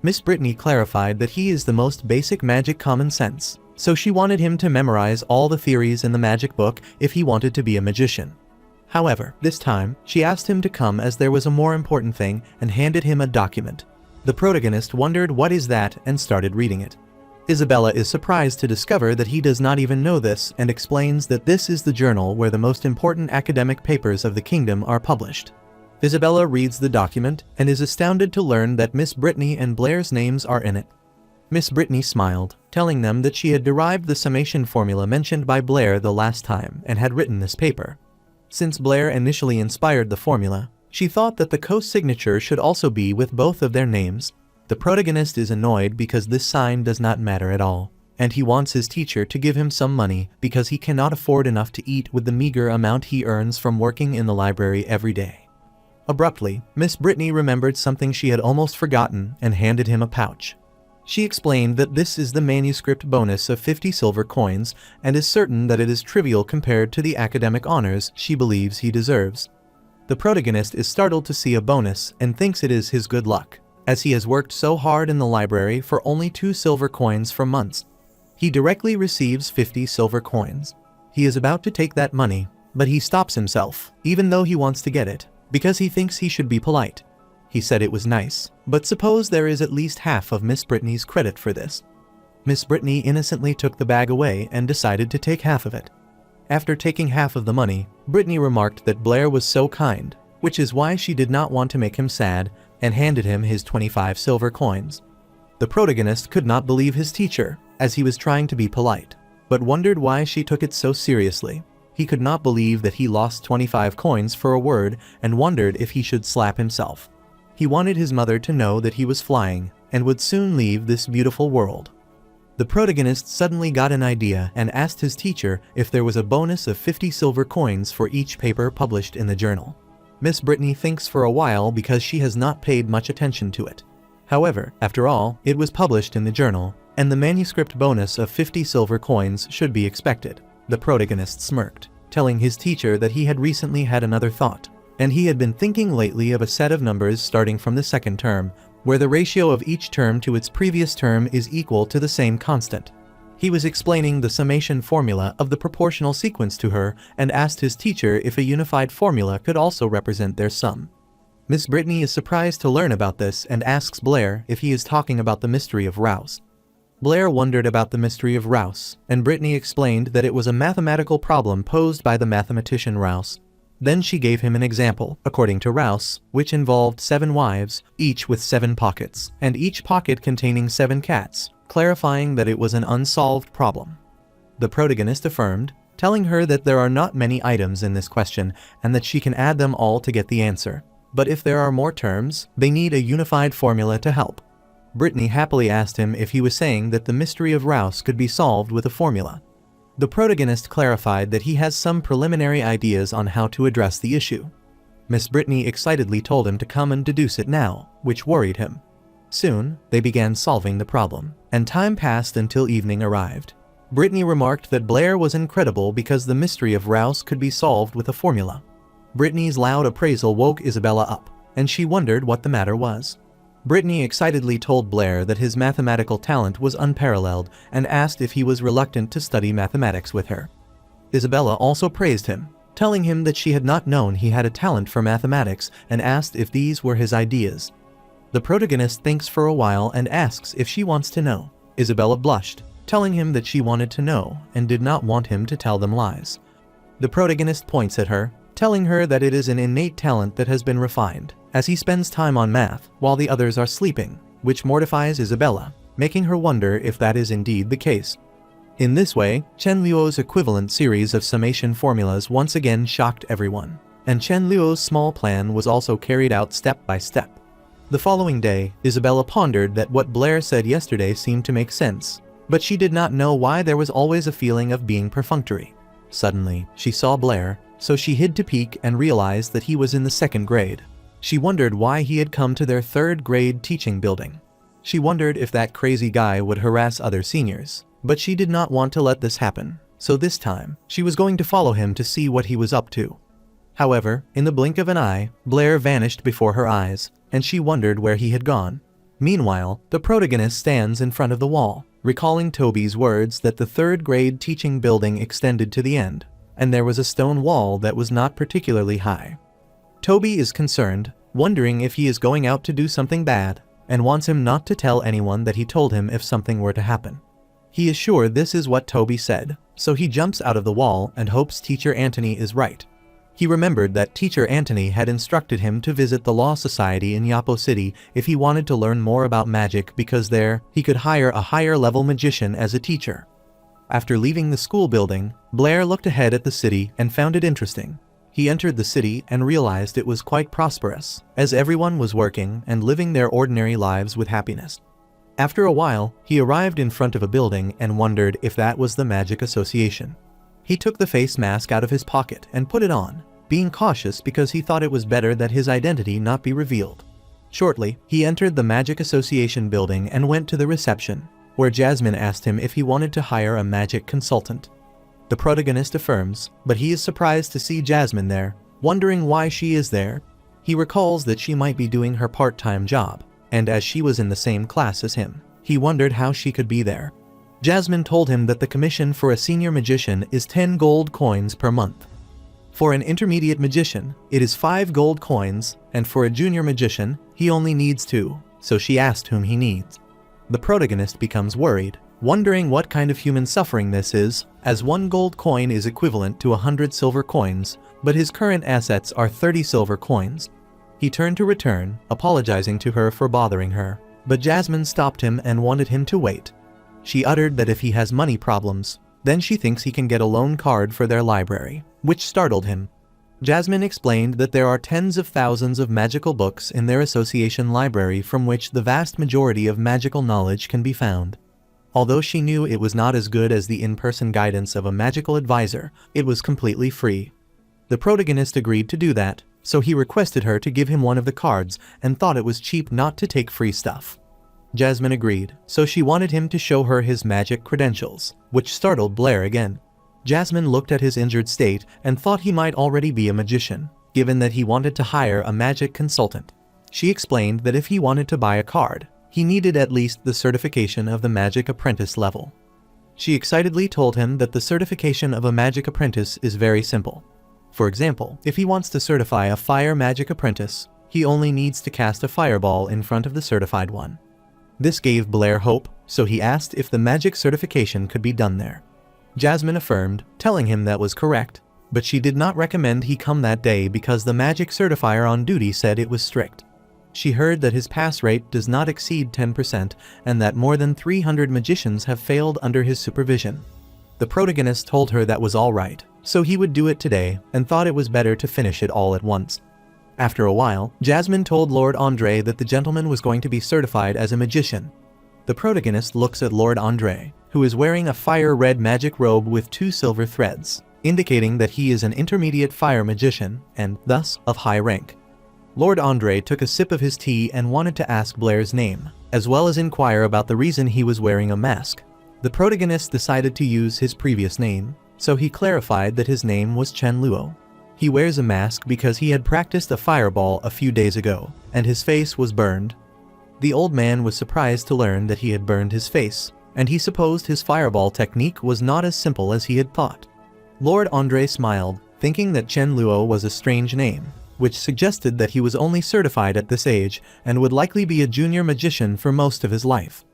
Miss Britney clarified that he is the most basic magic common sense, so she wanted him to memorize all the theories in the magic book if he wanted to be a magician. However, this time, she asked him to come as there was a more important thing and handed him a document. The protagonist wondered what is that and started reading it. Isabella is surprised to discover that he does not even know this and explains that this is the journal where the most important academic papers of the kingdom are published. Isabella reads the document and is astounded to learn that Miss Britney and Blair's names are in it. Miss Britney smiled, telling them that she had derived the summation formula mentioned by Blair the last time and had written this paper. Since Blair initially inspired the formula, she thought that the co-signature should also be with both of their names. The protagonist is annoyed because this sign does not matter at all, and he wants his teacher to give him some money because he cannot afford enough to eat with the meager amount he earns from working in the library every day. Abruptly, Miss Britney remembered something she had almost forgotten and handed him a pouch. She explained that this is the manuscript bonus of 50 silver coins and is certain that it is trivial compared to the academic honors she believes he deserves. The protagonist is startled to see a bonus and thinks it is his good luck, as he has worked so hard in the library for only 2 silver coins for months. He directly receives 50 silver coins. He is about to take that money, but he stops himself, even though he wants to get it, because he thinks he should be polite. He said it was nice, but suppose there is at least half of Miss Britney's credit for this. Miss Britney innocently took the bag away and decided to take half of it. After taking half of the money, Britney remarked that Blair was so kind, which is why she did not want to make him sad, and handed him his 25 silver coins. The protagonist could not believe his teacher, as he was trying to be polite, but wondered why she took it so seriously. He could not believe that he lost 25 coins for a word and wondered if he should slap himself. He wanted his mother to know that he was flying and would soon leave this beautiful world. The protagonist suddenly got an idea and asked his teacher if there was a bonus of 50 silver coins for each paper published in the journal. Miss Britney thinks for a while because she has not paid much attention to it. However, after all, it was published in the journal, and the manuscript bonus of 50 silver coins should be expected. The protagonist smirked, telling his teacher that he had recently had another thought, and he had been thinking lately of a set of numbers starting from the second term, where the ratio of each term to its previous term is equal to the same constant. He was explaining the summation formula of the proportional sequence to her and asked his teacher if a unified formula could also represent their sum. Miss Britney is surprised to learn about this and asks Blair if he is talking about the mystery of Rouse. Blair wondered about the mystery of Rouse, and Britney explained that it was a mathematical problem posed by the mathematician Rouse. Then she gave him an example, according to Rouse, which involved 7 wives, each with 7 pockets, and each pocket containing 7 cats, clarifying that it was an unsolved problem. The protagonist affirmed, telling her that there are not many items in this question and that she can add them all to get the answer. But if there are more terms, they need a unified formula to help. Britney happily asked him if he was saying that the mystery of Rouse could be solved with a formula. The protagonist clarified that he has some preliminary ideas on how to address the issue. Miss Britney excitedly told him to come and deduce it now, which worried him. Soon, they began solving the problem, and time passed until evening arrived. Britney remarked that Blair was incredible because the mystery of Rouse could be solved with a formula. Britney's loud appraisal woke Isabella up, and she wondered what the matter was. Britney excitedly told Blair that his mathematical talent was unparalleled and asked if he was reluctant to study mathematics with her. Isabella also praised him, telling him that she had not known he had a talent for mathematics and asked if these were his ideas. The protagonist thinks for a while and asks if she wants to know. Isabella blushed, telling him that she wanted to know and did not want him to tell them lies. The protagonist points at her, telling her that it is an innate talent that has been refined, as he spends time on math while the others are sleeping, which mortifies Isabella, making her wonder if that is indeed the case. In this way, Chenluo's equivalent series of summation formulas once again shocked everyone, and Chenluo's small plan was also carried out step by step. The following day, Isabella pondered that what Blair said yesterday seemed to make sense, but she did not know why there was always a feeling of being perfunctory. Suddenly, she saw Blair, so she hid to peek and realized that he was in the 2nd grade. She wondered why he had come to their 3rd grade teaching building. She wondered if that crazy guy would harass other seniors, but she did not want to let this happen, so this time, she was going to follow him to see what he was up to. However, in the blink of an eye, Blair vanished before her eyes, and she wondered where he had gone. Meanwhile, the protagonist stands in front of the wall, recalling Toby's words that the third-grade teaching building extended to the end, and there was a stone wall that was not particularly high. Toby is concerned, wondering if he is going out to do something bad, and wants him not to tell anyone that he told him if something were to happen. He is sure this is what Toby said, so he jumps out of the wall and hopes Teacher Antony is right. He remembered that Teacher Antony had instructed him to visit the Law Society in Yapo City if he wanted to learn more about magic because there, he could hire a higher-level magician as a teacher. After leaving the school building, Blair looked ahead at the city and found it interesting. He entered the city and realized it was quite prosperous, as everyone was working and living their ordinary lives with happiness. After a while, he arrived in front of a building and wondered if that was the Magic Association. He took the face mask out of his pocket and put it on, being cautious because he thought it was better that his identity not be revealed. Shortly, he entered the Magic Association building and went to the reception, where Jasmine asked him if he wanted to hire a magic consultant. The protagonist affirms, but he is surprised to see Jasmine there, wondering why she is there. He recalls that she might be doing her part-time job, and as she was in the same class as him, he wondered how she could be there. Jasmine told him that the commission for a senior magician is 10 gold coins per month. For an intermediate magician, it is 5 gold coins, and for a junior magician, he only needs 2, so she asked whom he needs. The protagonist becomes worried, wondering what kind of human suffering this is, as 1 gold coin is equivalent to 100 silver coins, but his current assets are 30 silver coins. He turned to return, apologizing to her for bothering her, but Jasmine stopped him and wanted him to wait. She uttered that if he has money problems, then she thinks he can get a loan card for their library, which startled him. Jasmine explained that there are tens of thousands of magical books in their association library from which the vast majority of magical knowledge can be found. Although she knew it was not as good as the in-person guidance of a magical advisor, it was completely free. The protagonist agreed to do that, so he requested her to give him one of the cards and thought it was cheap not to take free stuff. Jasmine agreed, so she wanted him to show her his magic credentials, which startled Blair again. Jasmine looked at his injured state and thought he might already be a magician, given that he wanted to hire a magic consultant. She explained that if he wanted to buy a card, he needed at least the certification of the magic apprentice level. She excitedly told him that the certification of a magic apprentice is very simple. For example, if he wants to certify a fire magic apprentice, he only needs to cast a fireball in front of the certified one. This gave Blair hope, so he asked if the magic certification could be done there. Jasmine affirmed, telling him that was correct, but she did not recommend he come that day because the magic certifier on duty said it was strict. She heard that his pass rate does not exceed 10% and that more than 300 magicians have failed under his supervision. The protagonist told her that was all right, so he would do it today and thought it was better to finish it all at once. After a while, Jasmine told Lord Andre that the gentleman was going to be certified as a magician. The protagonist looks at Lord Andre, who is wearing a fire-red magic robe with 2 silver threads, indicating that he is an intermediate fire magician and, thus, of high rank. Lord Andre took a sip of his tea and wanted to ask Blair's name, as well as inquire about the reason he was wearing a mask. The protagonist decided to use his previous name, so he clarified that his name was Chenluo. He wears a mask because he had practiced a fireball a few days ago, and his face was burned. The old man was surprised to learn that he had burned his face, and he supposed his fireball technique was not as simple as he had thought. Lord Andre smiled, thinking that Chenluo was a strange name, which suggested that he was only certified at this age and would likely be a junior magician for most of his life.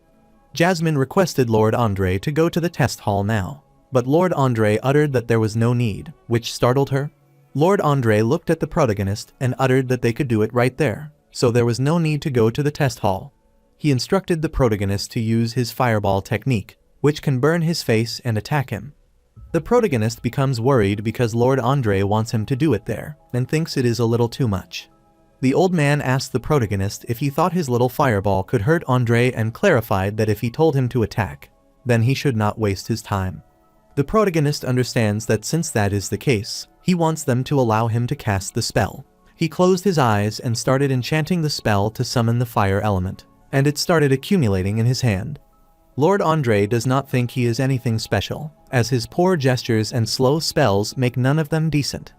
Jasmine requested Lord Andre to go to the test hall now, but Lord Andre uttered that there was no need, which startled her. Lord Andre looked at the protagonist and uttered that they could do it right there, so there was no need to go to the test hall. He instructed the protagonist to use his fireball technique, which can burn his face and attack him. The protagonist becomes worried because Lord Andre wants him to do it there, and thinks it is a little too much. The old man asked the protagonist if he thought his little fireball could hurt Andre and clarified that if he told him to attack, then he should not waste his time. The protagonist understands that since that is the case, he wants them to allow him to cast the spell. He closed his eyes and started enchanting the spell to summon the fire element, and it started accumulating in his hand. Lord Andre does not think he is anything special, as his poor gestures and slow spells make none of them decent.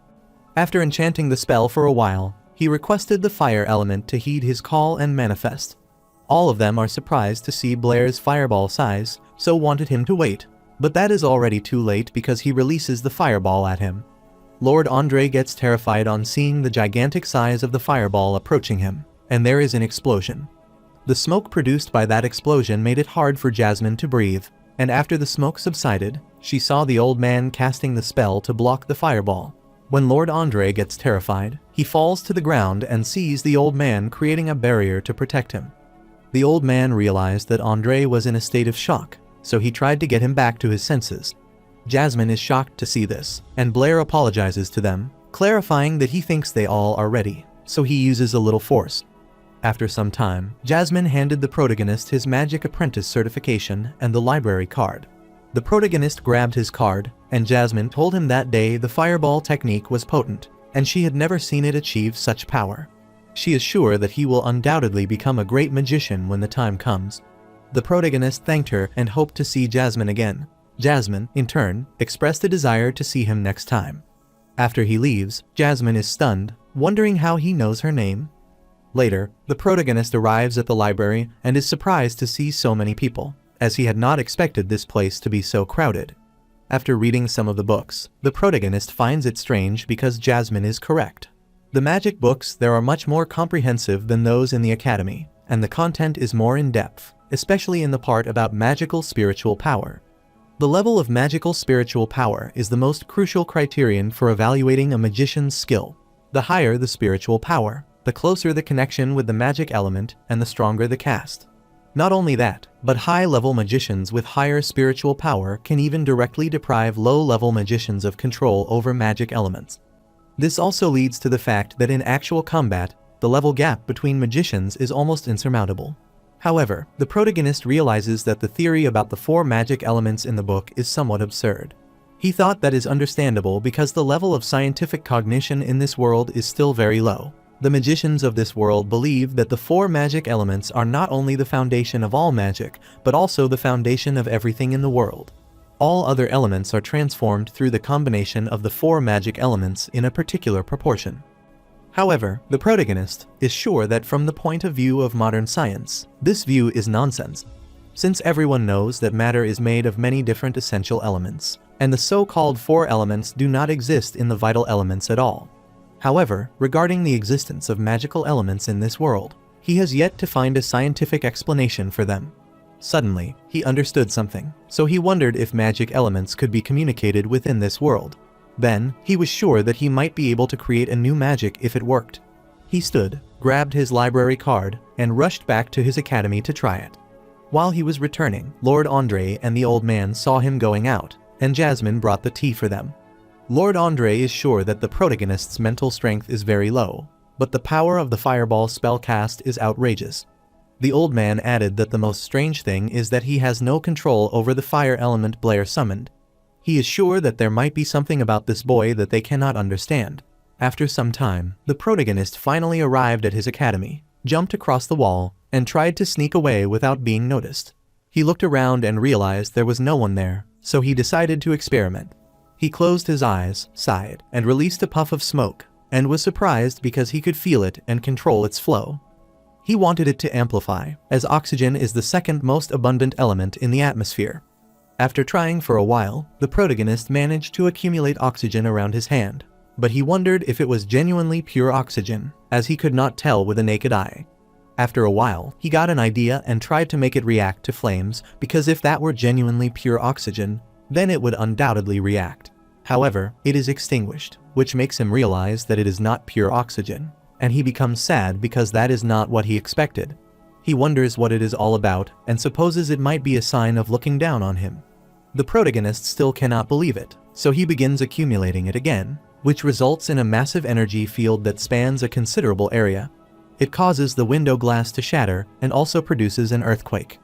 After enchanting the spell for a while, he requested the fire element to heed his call and manifest. All of them are surprised to see Blair's fireball size, so wanted him to wait, but that is already too late because he releases the fireball at him. Lord Andre gets terrified on seeing the gigantic size of the fireball approaching him, and there is an explosion. The smoke produced by that explosion made it hard for Jasmine to breathe, and after the smoke subsided, she saw the old man casting the spell to block the fireball. When Lord Andre gets terrified, he falls to the ground and sees the old man creating a barrier to protect him. The old man realized that Andre was in a state of shock, so he tried to get him back to his senses. Jasmine is shocked to see this, and Blair apologizes to them, clarifying that he thinks they all are ready, so he uses a little force. After some time, Jasmine handed the protagonist his magic apprentice certification and the library card. The protagonist grabbed his card, and Jasmine told him that day the fireball technique was potent, and she had never seen it achieve such power. She is sure that he will undoubtedly become a great magician when the time comes. The protagonist thanked her and hoped to see Jasmine again. Jasmine, in turn, expressed a desire to see him next time. After he leaves, Jasmine is stunned, wondering how he knows her name. Later, the protagonist arrives at the library and is surprised to see so many people, as he had not expected this place to be so crowded. After reading some of the books, the protagonist finds it strange because Jasmine is correct. The magic books there are much more comprehensive than those in the academy, and the content is more in-depth, especially in the part about magical spiritual power. The level of magical spiritual power is the most crucial criterion for evaluating a magician's skill. The higher the spiritual power, the closer the connection with the magic element and the stronger the cast. Not only that, but high-level magicians with higher spiritual power can even directly deprive low-level magicians of control over magic elements. This also leads to the fact that in actual combat, the level gap between magicians is almost insurmountable. However, the protagonist realizes that the theory about the 4 magic elements in the book is somewhat absurd. He thought that is understandable because the level of scientific cognition in this world is still very low. The magicians of this world believe that the 4 magic elements are not only the foundation of all magic, but also the foundation of everything in the world. All other elements are transformed through the combination of the 4 magic elements in a particular proportion. However, the protagonist is sure that from the point of view of modern science, this view is nonsense. Since everyone knows that matter is made of many different essential elements, and the so-called 4 elements do not exist in the vital elements at all. However, regarding the existence of magical elements in this world, he has yet to find a scientific explanation for them. Suddenly, he understood something, so he wondered if magic elements could be communicated within this world. Then, he was sure that he might be able to create a new magic if it worked. He stood, grabbed his library card, and rushed back to his academy to try it. While he was returning, Lord Andre and the old man saw him going out, and Jasmine brought the tea for them. Lord Andre is sure that the protagonist's mental strength is very low, but the power of the fireball spell cast is outrageous. The old man added that the most strange thing is that he has no control over the fire element Blair summoned. He is sure that there might be something about this boy that they cannot understand. After some time, the protagonist finally arrived at his academy, jumped across the wall, and tried to sneak away without being noticed. He looked around and realized there was no one there, so he decided to experiment. He closed his eyes, sighed, and released a puff of smoke, and was surprised because he could feel it and control its flow. He wanted it to amplify, as oxygen is the second most abundant element in the atmosphere. After trying for a while, the protagonist managed to accumulate oxygen around his hand, but he wondered if it was genuinely pure oxygen, as he could not tell with a naked eye. After a while, he got an idea and tried to make it react to flames, because if that were genuinely pure oxygen, then it would undoubtedly react. However, it is extinguished, which makes him realize that it is not pure oxygen, and he becomes sad because that is not what he expected. He wonders what it is all about and supposes it might be a sign of looking down on him. The protagonist still cannot believe it, so he begins accumulating it again, which results in a massive energy field that spans a considerable area. It causes the window glass to shatter and also produces an earthquake.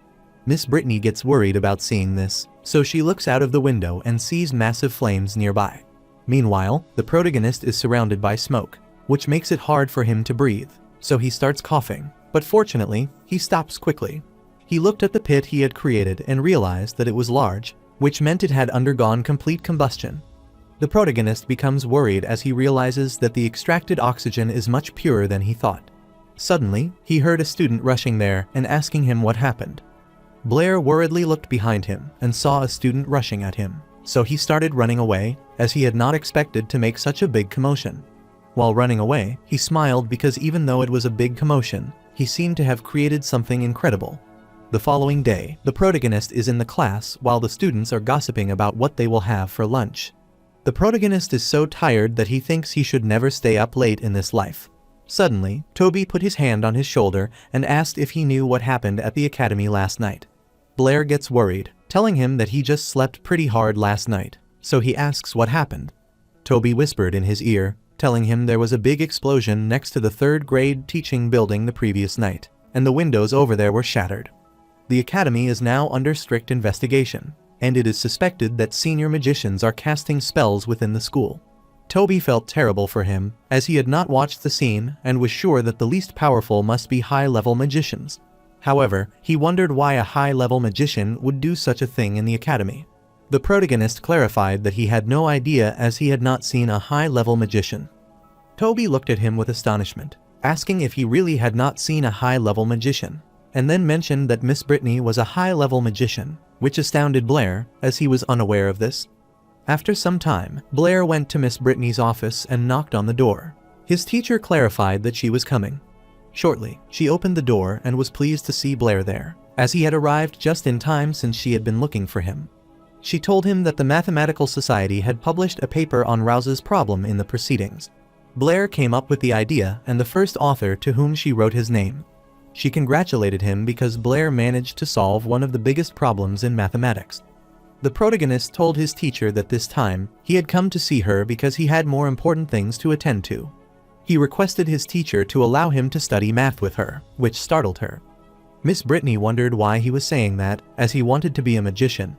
Miss Britney gets worried about seeing this, so she looks out of the window and sees massive flames nearby. Meanwhile, the protagonist is surrounded by smoke, which makes it hard for him to breathe, so he starts coughing. But fortunately, he stops quickly. He looked at the pit he had created and realized that it was large, which meant it had undergone complete combustion. The protagonist becomes worried as he realizes that the extracted oxygen is much purer than he thought. Suddenly, he heard a student rushing there and asking him what happened. Blair worriedly looked behind him and saw a student rushing at him, so he started running away, as he had not expected to make such a big commotion. While running away, he smiled because even though it was a big commotion, he seemed to have created something incredible. The following day, the protagonist is in the class while the students are gossiping about what they will have for lunch. The protagonist is so tired that he thinks he should never stay up late in this life. Suddenly, Toby put his hand on his shoulder and asked if he knew what happened at the academy last night. Blair gets worried, telling him that he just slept pretty hard last night, so he asks what happened. Toby whispered in his ear, telling him there was a big explosion next to the third-grade teaching building the previous night, and the windows over there were shattered. The academy is now under strict investigation, and it is suspected that senior magicians are casting spells within the school. Toby felt terrible for him, as he had not watched the scene and was sure that the least powerful must be high-level magicians. However, he wondered why a high-level magician would do such a thing in the academy. The protagonist clarified that he had no idea as he had not seen a high-level magician. Toby looked at him with astonishment, asking if he really had not seen a high-level magician, and then mentioned that Miss Britney was a high-level magician, which astounded Blair, as he was unaware of this. After some time, Blair went to Miss Britney's office and knocked on the door. His teacher clarified that she was coming. Shortly, she opened the door and was pleased to see Blair there, as he had arrived just in time since she had been looking for him. She told him that the Mathematical Society had published a paper on Rouse's problem in the proceedings. Blair came up with the idea and the first author to whom she wrote his name. She congratulated him because Blair managed to solve one of the biggest problems in mathematics. The protagonist told his teacher that this time, he had come to see her because he had more important things to attend to. He requested his teacher to allow him to study math with her, which startled her. Miss Britney wondered why he was saying that, as he wanted to be a magician.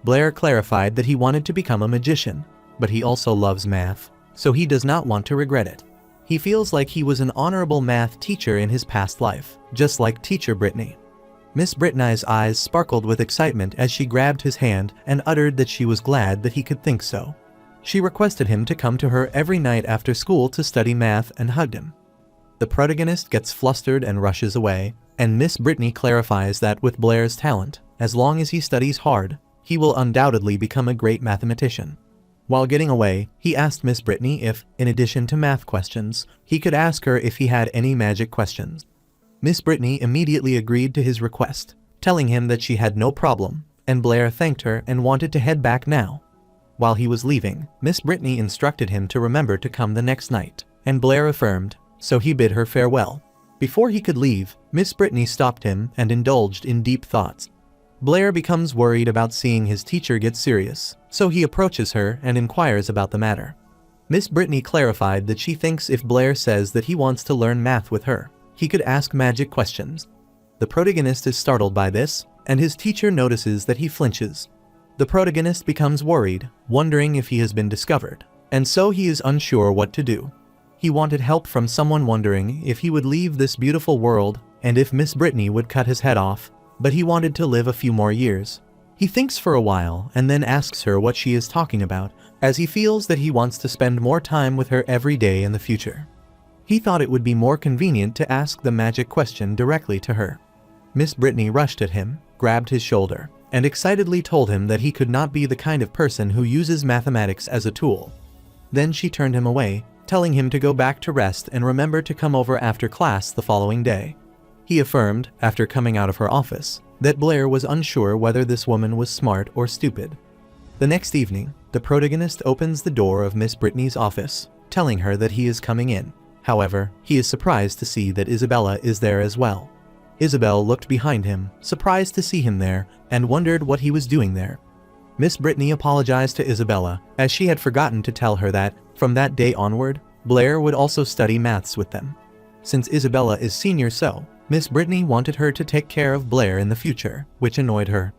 Blair clarified that he wanted to become a magician, but he also loves math, so he does not want to regret it. He feels like he was an honorable math teacher in his past life, just like Teacher Britney. Miss Britney's eyes sparkled with excitement as she grabbed his hand and uttered that she was glad that he could think so. She requested him to come to her every night after school to study math and hugged him. The protagonist gets flustered and rushes away, and Miss Britney clarifies that with Blair's talent, as long as he studies hard, he will undoubtedly become a great mathematician. While getting away, he asked Miss Britney if, in addition to math questions, he could ask her if he had any magic questions. Miss Britney immediately agreed to his request, telling him that she had no problem, and Blair thanked her and wanted to head back now. While he was leaving, Miss Britney instructed him to remember to come the next night, and Blair affirmed, so he bid her farewell. Before he could leave, Miss Britney stopped him and indulged in deep thoughts. Blair becomes worried about seeing his teacher get serious, so he approaches her and inquires about the matter. Miss Britney clarified that she thinks if Blair says that he wants to learn math with her, he could ask magic questions. The protagonist is startled by this, and his teacher notices that he flinches. The protagonist becomes worried, wondering if he has been discovered, and so he is unsure what to do. He wanted help from someone wondering if he would leave this beautiful world and if Miss Britney would cut his head off, but he wanted to live a few more years. He thinks for a while and then asks her what she is talking about, as he feels that he wants to spend more time with her every day in the future. He thought it would be more convenient to ask the magic question directly to her. Miss Britney rushed at him, grabbed his shoulder, and excitedly told him that he could not be the kind of person who uses mathematics as a tool. Then she turned him away, telling him to go back to rest and remember to come over after class the following day. He affirmed, after coming out of her office, that Blair was unsure whether this woman was smart or stupid. The next evening, the protagonist opens the door of Miss Britney's office, telling her that he is coming in. However, he is surprised to see that Isabella is there as well. Isabel looked behind him, surprised to see him there, and wondered what he was doing there. Miss Britney apologized to Isabella, as she had forgotten to tell her that, from that day onward, Blair would also study maths with them. Since Isabella is senior, so Miss Britney wanted her to take care of Blair in the future, which annoyed her.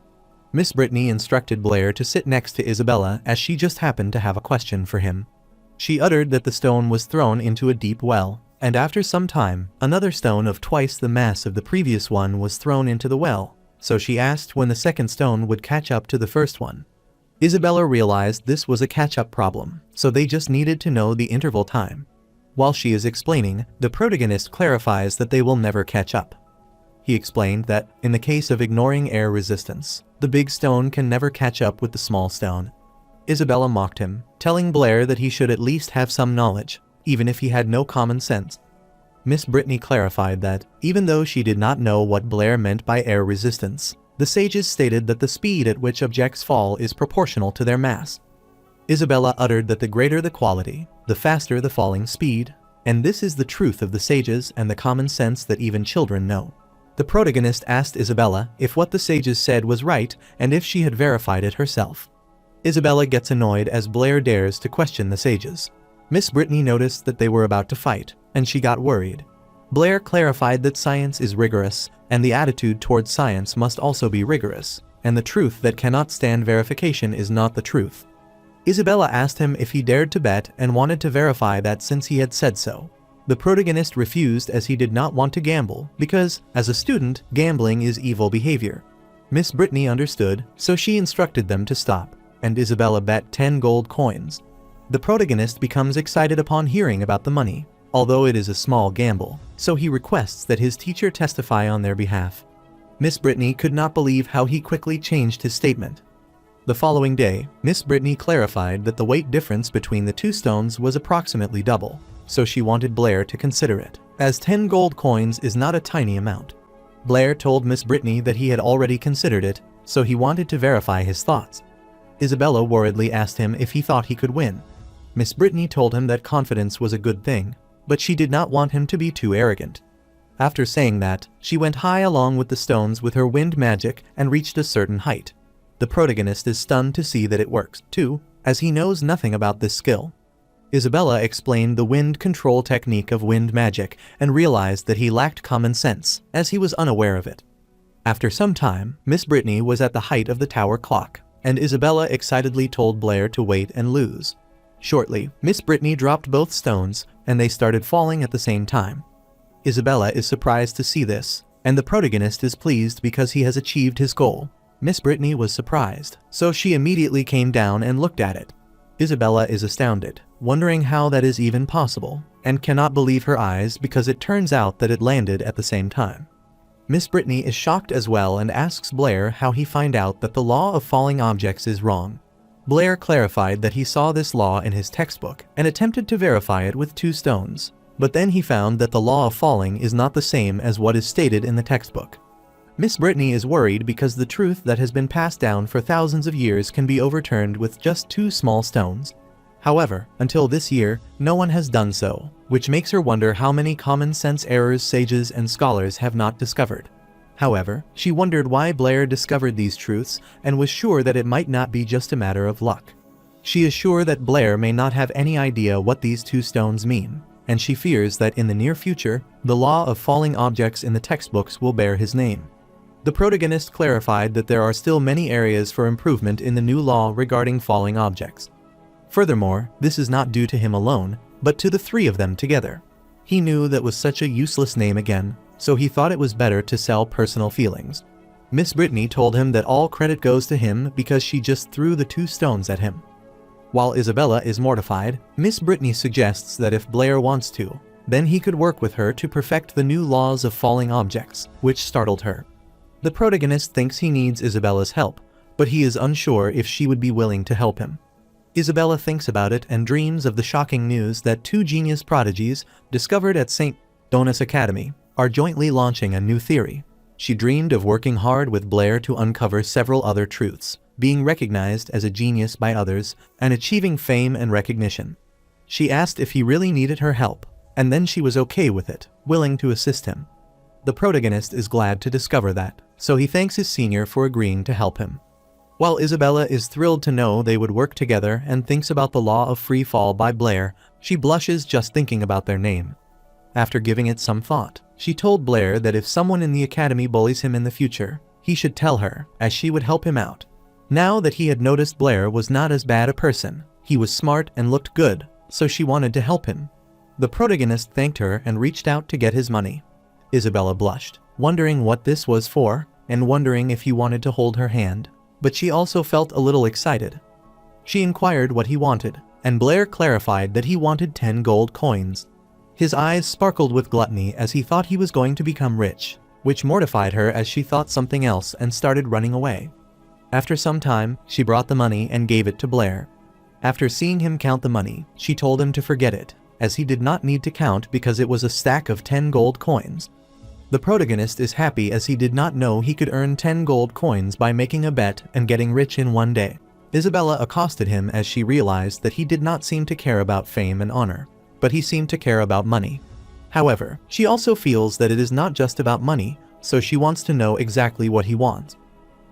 Miss Britney instructed Blair to sit next to Isabella as she just happened to have a question for him. She uttered that the stone was thrown into a deep well, And after some time, another stone of twice the mass of the previous one was thrown into the well, so she asked when the second stone would catch up to the first one. Isabella realized this was a catch-up problem, so they just needed to know the interval time. While she is explaining, the protagonist clarifies that they will never catch up. He explained that, in the case of ignoring air resistance, the big stone can never catch up with the small stone. Isabella mocked him, telling Blair that he should at least have some knowledge, even if he had no common sense. Miss Britney clarified that, even though she did not know what Blair meant by air resistance, the sages stated that the speed at which objects fall is proportional to their mass. Isabella uttered that the greater the quality, the faster the falling speed, and this is the truth of the sages and the common sense that even children know. The protagonist asked Isabella if what the sages said was right and if she had verified it herself. Isabella gets annoyed as Blair dares to question the sages. Miss Britney noticed that they were about to fight, and she got worried. Blair clarified that science is rigorous, and the attitude towards science must also be rigorous, and the truth that cannot stand verification is not the truth. Isabella asked him if he dared to bet and wanted to verify that since he had said so. The protagonist refused as he did not want to gamble because, as a student, gambling is evil behavior. Miss Britney understood, so she instructed them to stop, and Isabella bet 10 gold coins. The protagonist becomes excited upon hearing about the money, although it is a small gamble, so he requests that his teacher testify on their behalf. Miss Britney could not believe how he quickly changed his statement. The following day, Miss Britney clarified that the weight difference between the two stones was approximately double, so she wanted Blair to consider it, as 10 gold coins is not a tiny amount. Blair told Miss Britney that he had already considered it, so he wanted to verify his thoughts. Isabella worriedly asked him if he thought he could win. Miss Britney told him that confidence was a good thing, but she did not want him to be too arrogant. After saying that, she went high along with the stones with her wind magic and reached a certain height. The protagonist is stunned to see that it works, too, as he knows nothing about this skill. Isabella explained the wind control technique of wind magic and realized that he lacked common sense, as he was unaware of it. After some time, Miss Britney was at the height of the tower clock, and Isabella excitedly told Blair to wait and lose. Shortly, Miss Britney dropped both stones, and they started falling at the same time. Isabella is surprised to see this, and the protagonist is pleased because he has achieved his goal. Miss Britney was surprised, so she immediately came down and looked at it. Isabella is astounded, wondering how that is even possible, and cannot believe her eyes because it turns out that it landed at the same time. Miss Britney is shocked as well and asks Blair how he found out that the law of falling objects is wrong. Blair clarified that he saw this law in his textbook and attempted to verify it with 2 stones, but then he found that the law of falling is not the same as what is stated in the textbook. Miss Britney is worried because the truth that has been passed down for thousands of years can be overturned with just 2 small stones. However, until this year, no one has done so, which makes her wonder how many common sense errors sages and scholars have not discovered. However, she wondered why Blair discovered these truths and was sure that it might not be just a matter of luck. She is sure that Blair may not have any idea what these 2 stones mean, and she fears that in the near future, the law of falling objects in the textbooks will bear his name. The protagonist clarified that there are still many areas for improvement in the new law regarding falling objects. Furthermore, this is not due to him alone, but to the 3 of them together. He knew that was such a useless name again, so he thought it was better to sell personal feelings. Miss Britney told him that all credit goes to him because she just threw the 2 stones at him. While Isabella is mortified, Miss Britney suggests that if Blair wants to, then he could work with her to perfect the new laws of falling objects, which startled her. The protagonist thinks he needs Isabella's help, but he is unsure if she would be willing to help him. Isabella thinks about it and dreams of the shocking news that 2 genius prodigies, discovered at St. Dona's Academy, are jointly launching a new theory. She dreamed of working hard with Blair to uncover several other truths, being recognized as a genius by others, and achieving fame and recognition. She asked if he really needed her help, and then she was okay with it, willing to assist him. The protagonist is glad to discover that, so he thanks his senior for agreeing to help him. While Isabella is thrilled to know they would work together and thinks about the law of free fall by Blair, she blushes just thinking about their name. After giving it some thought, she told Blair that if someone in the academy bullies him in the future, he should tell her, as she would help him out. Now that he had noticed Blair was not as bad a person, he was smart and looked good, so she wanted to help him. The protagonist thanked her and reached out to get his money. Isabella blushed, wondering what this was for, and wondering if he wanted to hold her hand, but she also felt a little excited. She inquired what he wanted, and Blair clarified that he wanted 10 gold coins. His eyes sparkled with gluttony as he thought he was going to become rich, which mortified her as she thought something else and started running away. After some time, she brought the money and gave it to Blair. After seeing him count the money, she told him to forget it, as he did not need to count because it was a stack of 10 gold coins. The protagonist is happy as he did not know he could earn 10 gold coins by making a bet and getting rich in one day. Isabella accosted him as she realized that he did not seem to care about fame and honor, but he seemed to care about money. However, she also feels that it is not just about money, so she wants to know exactly what he wants.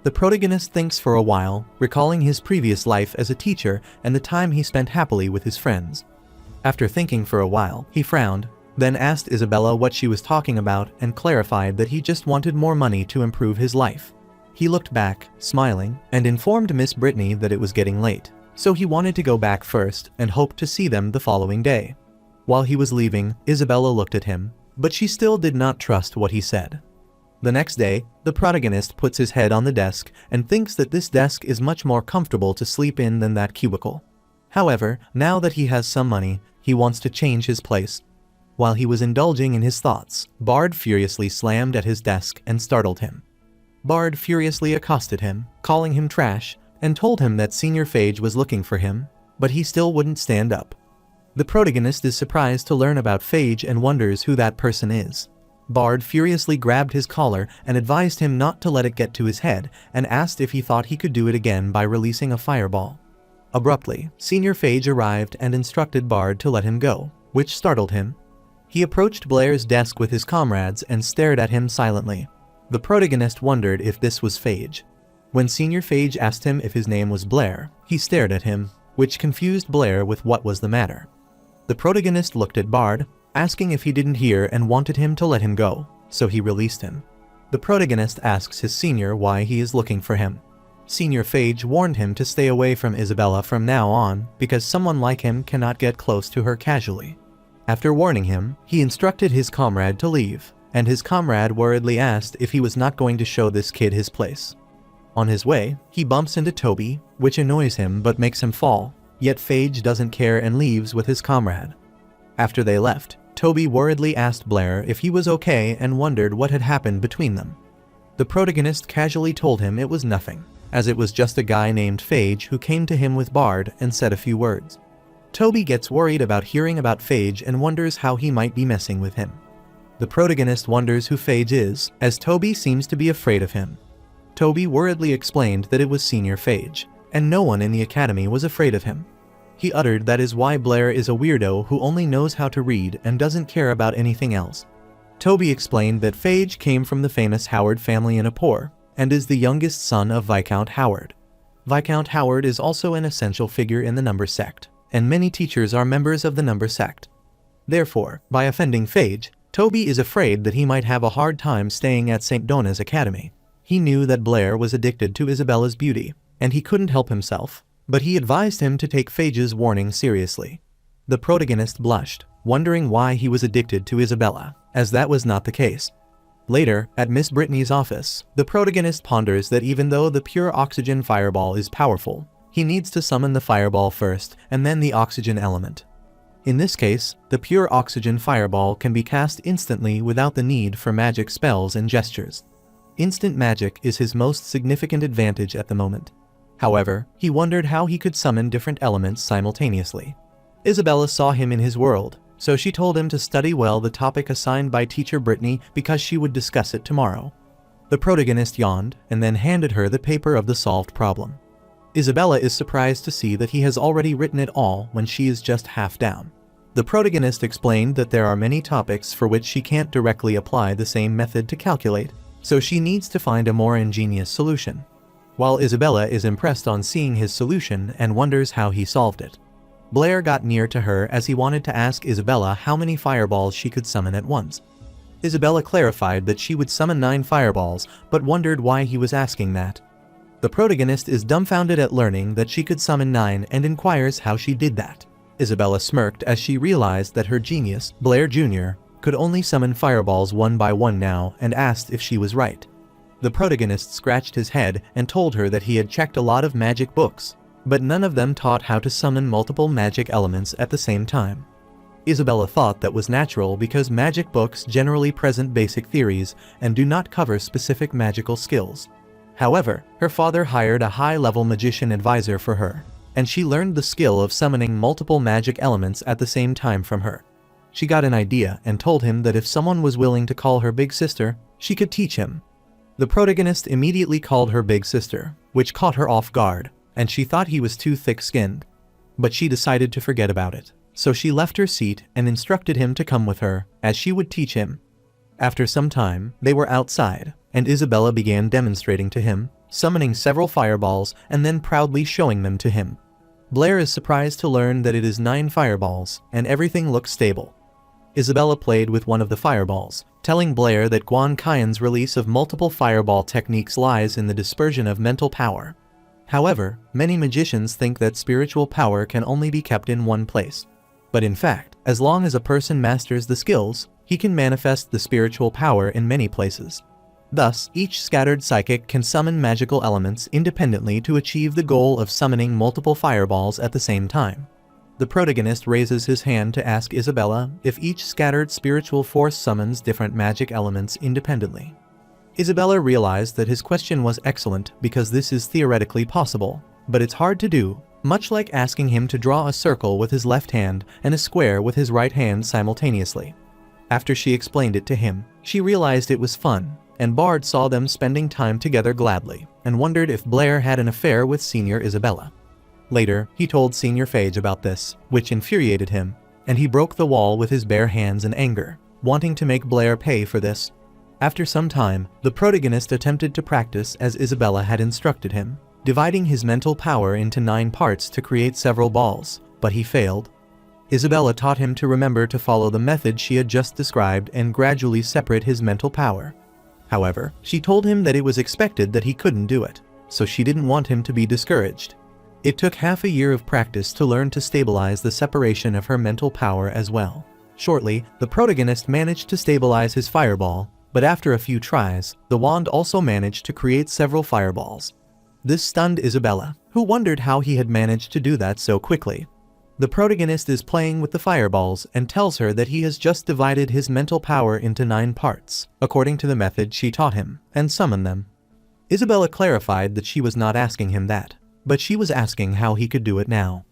The protagonist thinks for a while, recalling his previous life as a teacher and the time he spent happily with his friends. After thinking for a while, he frowned, then asked Isabella what she was talking about and clarified that he just wanted more money to improve his life. He looked back, smiling, and informed Miss Britney that it was getting late, so he wanted to go back first and hoped to see them the following day. While he was leaving, Isabella looked at him, but she still did not trust what he said. The next day, the protagonist puts his head on the desk and thinks that this desk is much more comfortable to sleep in than that cubicle. However, now that he has some money, he wants to change his place. While he was indulging in his thoughts, Bard furiously slammed at his desk and startled him. Bard furiously accosted him, calling him trash, and told him that Senior Fage was looking for him, but he still wouldn't stand up. The protagonist is surprised to learn about Fage and wonders who that person is. Bard furiously grabbed his collar and advised him not to let it get to his head and asked if he thought he could do it again by releasing a fireball. Abruptly, Senior Fage arrived and instructed Bard to let him go, which startled him. He approached Blair's desk with his comrades and stared at him silently. The protagonist wondered if this was Fage. When Senior Fage asked him if his name was Blair, he stared at him, which confused Blair with what was the matter. The protagonist looked at Bard, asking if he didn't hear and wanted him to let him go, so he released him. The protagonist asks his senior why he is looking for him. Senior Fage warned him to stay away from Isabella from now on because someone like him cannot get close to her casually. After warning him, he instructed his comrade to leave, and his comrade worriedly asked if he was not going to show this kid his place. On his way, he bumps into Toby, which annoys him but makes him fall, yet Fage doesn't care and leaves with his comrade. After they left, Toby worriedly asked Blair if he was okay and wondered what had happened between them. The protagonist casually told him it was nothing, as it was just a guy named Fage who came to him with Bard and said a few words. Toby gets worried about hearing about Fage and wonders how he might be messing with him. The protagonist wonders who Fage is, as Toby seems to be afraid of him. Toby worriedly explained that it was Senior Fage, and no one in the academy was afraid of him. He uttered that is why Blair is a weirdo who only knows how to read and doesn't care about anything else. Toby explained that Fage came from the famous Howard family in Appor, and is the youngest son of Viscount Howard. Viscount Howard is also an essential figure in the number sect, and many teachers are members of the number sect. Therefore, by offending Fage, Toby is afraid that he might have a hard time staying at St. Donna's Academy. He knew that Blair was addicted to Isabella's beauty, and he couldn't help himself, but he advised him to take Fage's warning seriously. The protagonist blushed, wondering why he was addicted to Isabella, as that was not the case. Later, at Miss Britney's office, the protagonist ponders that even though the pure oxygen fireball is powerful, he needs to summon the fireball first and then the oxygen element. In this case, the pure oxygen fireball can be cast instantly without the need for magic spells and gestures. Instant magic is his most significant advantage at the moment. However, he wondered how he could summon different elements simultaneously. Isabella saw him in his world, so she told him to study well the topic assigned by teacher Britney because she would discuss it tomorrow. The protagonist yawned and then handed her the paper of the solved problem. Isabella is surprised to see that he has already written it all when she is just half down. The protagonist explained that there are many topics for which she can't directly apply the same method to calculate, so she needs to find a more ingenious solution. While Isabella is impressed on seeing his solution and wonders how he solved it. Blair got near to her as he wanted to ask Isabella how many fireballs she could summon at once. Isabella clarified that she would summon 9 fireballs, but wondered why he was asking that. The protagonist is dumbfounded at learning that she could summon 9 and inquires how she did that. Isabella smirked as she realized that her genius, Blair Jr., could only summon fireballs one by one now and asked if she was right. The protagonist scratched his head and told her that he had checked a lot of magic books, but none of them taught how to summon multiple magic elements at the same time. Isabella thought that was natural because magic books generally present basic theories and do not cover specific magical skills. However, her father hired a high-level magician advisor for her, and she learned the skill of summoning multiple magic elements at the same time from her. She got an idea and told him that if someone was willing to call her big sister, she could teach him. The protagonist immediately called her big sister, which caught her off guard, and she thought he was too thick-skinned. But she decided to forget about it, so she left her seat and instructed him to come with her, as she would teach him. After some time, they were outside, and Isabella began demonstrating to him, summoning several fireballs and then proudly showing them to him. Blair is surprised to learn that it is 9 fireballs, and everything looks stable. Isabella played with one of the fireballs, telling Blair that Guan Qian's release of multiple fireball techniques lies in the dispersion of mental power. However, many magicians think that spiritual power can only be kept in one place. But in fact, as long as a person masters the skills, he can manifest the spiritual power in many places. Thus, each scattered psychic can summon magical elements independently to achieve the goal of summoning multiple fireballs at the same time. The protagonist raises his hand to ask Isabella if each scattered spiritual force summons different magic elements independently. Isabella realized that his question was excellent because this is theoretically possible, but it's hard to do, much like asking him to draw a circle with his left hand and a square with his right hand simultaneously. After she explained it to him, she realized it was fun, and Bard saw them spending time together gladly, and wondered if Blair had an affair with Senior Isabella. Later, he told Senior Fage about this, which infuriated him, and he broke the wall with his bare hands in anger, wanting to make Blair pay for this. After some time, the protagonist attempted to practice as Isabella had instructed him, dividing his mental power into 9 parts to create several balls, but he failed. Isabella taught him to remember to follow the method she had just described and gradually separate his mental power. However, she told him that it was expected that he couldn't do it, so she didn't want him to be discouraged. It took half a year of practice to learn to stabilize the separation of her mental power as well. Shortly, the protagonist managed to stabilize his fireball, but after a few tries, the wand also managed to create several fireballs. This stunned Isabella, who wondered how he had managed to do that so quickly. The protagonist is playing with the fireballs and tells her that he has just divided his mental power into 9 parts, according to the method she taught him, and summoned them. Isabella clarified that she was not asking him that, but she was asking how he could do it now.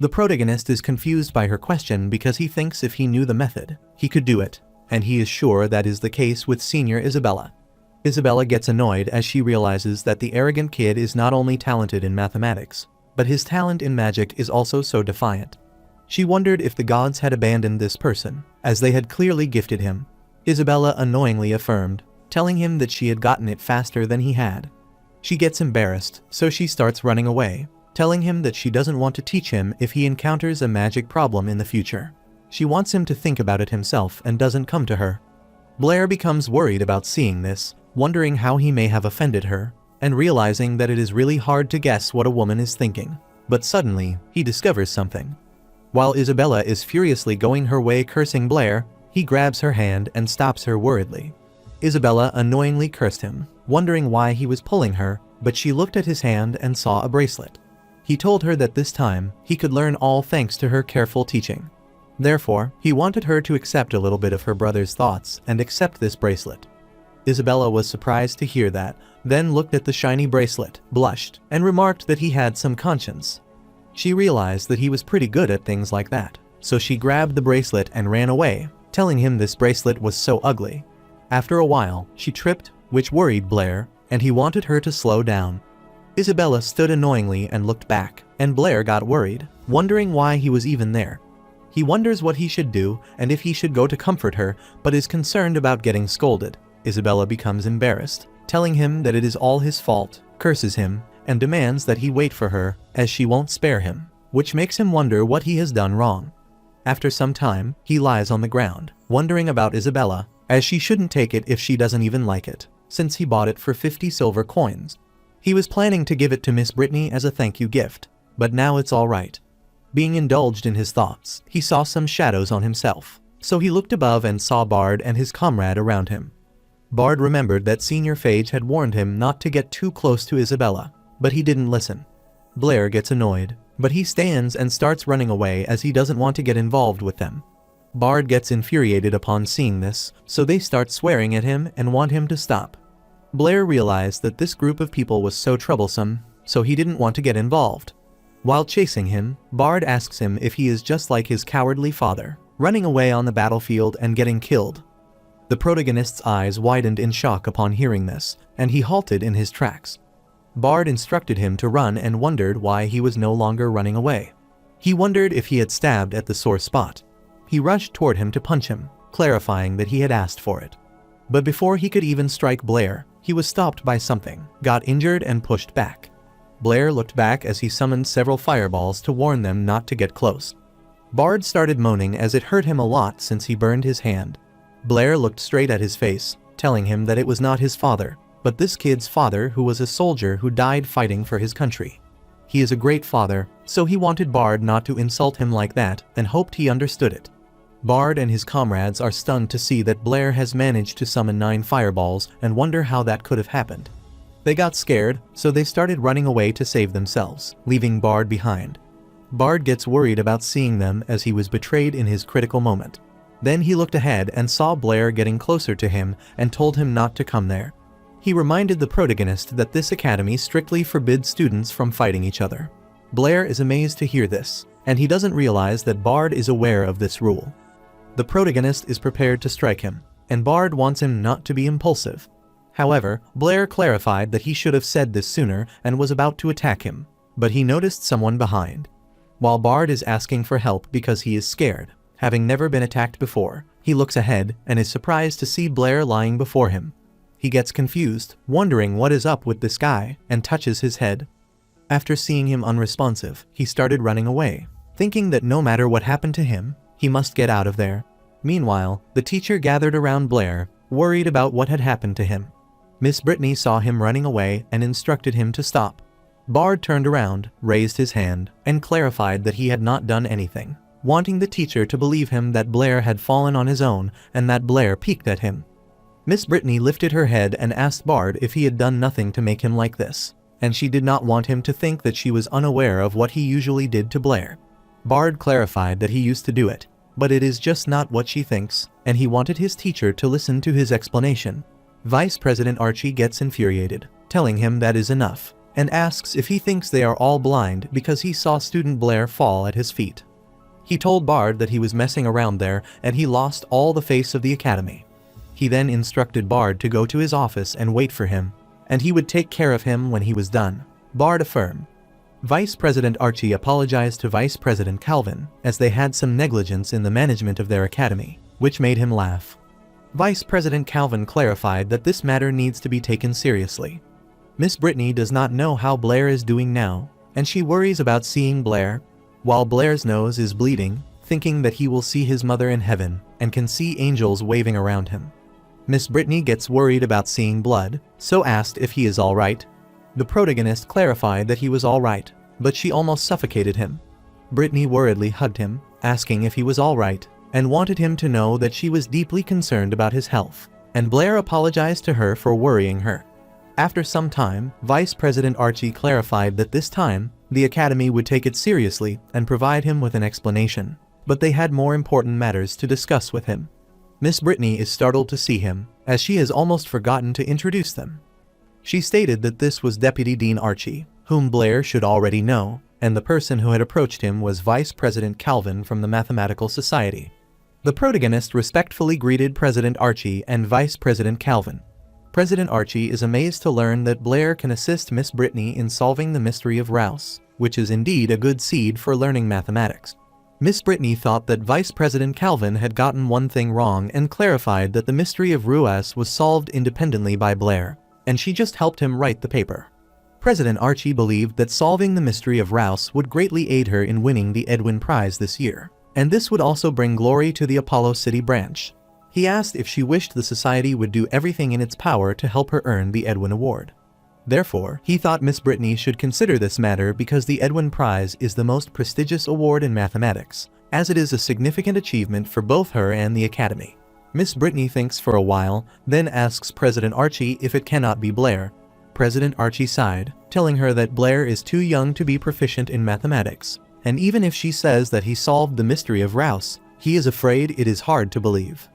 The protagonist is confused by her question because he thinks if he knew the method, he could do it, and he is sure that is the case with Senior Isabella. Isabella gets annoyed as she realizes that the arrogant kid is not only talented in mathematics, but his talent in magic is also so defiant. She wondered if the gods had abandoned this person, as they had clearly gifted him. Isabella annoyingly affirmed, telling him that she had gotten it faster than he had. She gets embarrassed, so she starts running away, telling him that she doesn't want to teach him if he encounters a magic problem in the future. She wants him to think about it himself and doesn't come to her. Blair becomes worried about seeing this, wondering how he may have offended her, and realizing that it is really hard to guess what a woman is thinking. But suddenly, he discovers something. While Isabella is furiously going her way cursing Blair, he grabs her hand and stops her worriedly. Isabella annoyingly cursed him, wondering why he was pulling her, but she looked at his hand and saw a bracelet. He told her that this time, he could learn all thanks to her careful teaching. Therefore, he wanted her to accept a little bit of her brother's thoughts and accept this bracelet. Isabella was surprised to hear that, then looked at the shiny bracelet, blushed, and remarked that he had some conscience. She realized that he was pretty good at things like that, so she grabbed the bracelet and ran away, telling him this bracelet was so ugly. After a while, she tripped, which worried Blair, and he wanted her to slow down. Isabella stood annoyingly and looked back, and Blair got worried, wondering why he was even there. He wonders what he should do and if he should go to comfort her, but is concerned about getting scolded. Isabella becomes embarrassed, telling him that it is all his fault, curses him, and demands that he wait for her, as she won't spare him, which makes him wonder what he has done wrong. After some time, he lies on the ground, wondering about Isabella, as she shouldn't take it if she doesn't even like it, since he bought it for 50 silver coins. He was planning to give it to Miss Britney as a thank you gift, but now it's all right. Being indulged in his thoughts, he saw some shadows on himself. So he looked above and saw Bard and his comrade around him. Bard remembered that Senior Fage had warned him not to get too close to Isabella, but he didn't listen. Blair gets annoyed, but he stands and starts running away as he doesn't want to get involved with them. Bard gets infuriated upon seeing this, so they start swearing at him and want him to stop. Blair realized that this group of people was so troublesome, so he didn't want to get involved. While chasing him, Bard asks him if he is just like his cowardly father, running away on the battlefield and getting killed. The protagonist's eyes widened in shock upon hearing this, and he halted in his tracks. Bard instructed him to run and wondered why he was no longer running away. He wondered if he had stabbed at the sore spot. He rushed toward him to punch him, clarifying that he had asked for it. But before he could even strike Blair, he was stopped by something, got injured and pushed back. Blair looked back as he summoned several fireballs to warn them not to get close. Bard started moaning as it hurt him a lot since he burned his hand. Blair looked straight at his face, telling him that it was not his father, but this kid's father who was a soldier who died fighting for his country. He is a great father, so he wanted Bard not to insult him like that and hoped he understood it. Bard and his comrades are stunned to see that Blair has managed to summon 9 fireballs and wonder how that could have happened. They got scared, so they started running away to save themselves, leaving Bard behind. Bard gets worried about seeing them as he was betrayed in his critical moment. Then he looked ahead and saw Blair getting closer to him and told him not to come there. He reminded the protagonist that this academy strictly forbids students from fighting each other. Blair is amazed to hear this, and he doesn't realize that Bard is aware of this rule. The protagonist is prepared to strike him, and Bard wants him not to be impulsive. However, Blair clarified that he should have said this sooner and was about to attack him, but he noticed someone behind. While Bard is asking for help because he is scared, having never been attacked before, he looks ahead and is surprised to see Blair lying before him. He gets confused, wondering what is up with this guy, and touches his head. After seeing him unresponsive, he started running away, thinking that no matter what happened to him, he must get out of there. Meanwhile, the teacher gathered around Blair, worried about what had happened to him. Miss Britney saw him running away and instructed him to stop. Bard turned around, raised his hand, and clarified that he had not done anything, wanting the teacher to believe him that Blair had fallen on his own and that Blair peeked at him. Miss Britney lifted her head and asked Bard if he had done nothing to make him like this, and she did not want him to think that she was unaware of what he usually did to Blair. Bard clarified that he used to do it, but it is just not what she thinks, and he wanted his teacher to listen to his explanation. Vice President Archie gets infuriated, telling him that is enough, and asks if he thinks they are all blind because he saw student Blair fall at his feet. He told Bard that he was messing around there and he lost all the face of the academy. He then instructed Bard to go to his office and wait for him, and he would take care of him when he was done. Bard affirmed. Vice President Archie apologized to Vice President Calvin as they had some negligence in the management of their academy, which made him laugh. Vice President Calvin clarified that this matter needs to be taken seriously. Miss Britney does not know how Blair is doing now, and she worries about seeing Blair, while Blair's nose is bleeding, thinking that he will see his mother in heaven and can see angels waving around him. Miss Britney gets worried about seeing blood, so asked if he is all right. The protagonist clarified that he was all right, but she almost suffocated him. Britney worriedly hugged him, asking if he was all right, and wanted him to know that she was deeply concerned about his health, and Blair apologized to her for worrying her. After some time, Vice President Archie clarified that this time, the academy would take it seriously and provide him with an explanation, but they had more important matters to discuss with him. Miss Britney is startled to see him, as she has almost forgotten to introduce them. She stated that this was Deputy Dean Archie, whom Blair should already know, and the person who had approached him was Vice President Calvin from the Mathematical Society. The protagonist respectfully greeted President Archie and Vice President Calvin. President Archie is amazed to learn that Blair can assist Miss Britney in solving the mystery of Rouse, which is indeed a good seed for learning mathematics. Miss Britney thought that Vice President Calvin had gotten one thing wrong and clarified that the mystery of Rouse was solved independently by Blair, and she just helped him write the paper. President Archie believed that solving the mystery of Rouse would greatly aid her in winning the Edwin Prize this year, and this would also bring glory to the Apollo City branch. He asked if she wished the society would do everything in its power to help her earn the Edwin Award. Therefore, he thought Miss Britney should consider this matter because the Edwin Prize is the most prestigious award in mathematics, as it is a significant achievement for both her and the Academy. Miss Britney thinks for a while, then asks President Archie if it cannot be Blair. President Archie sighed, telling her that Blair is too young to be proficient in mathematics, and even if she says that he solved the mystery of Rouse, he is afraid it is hard to believe.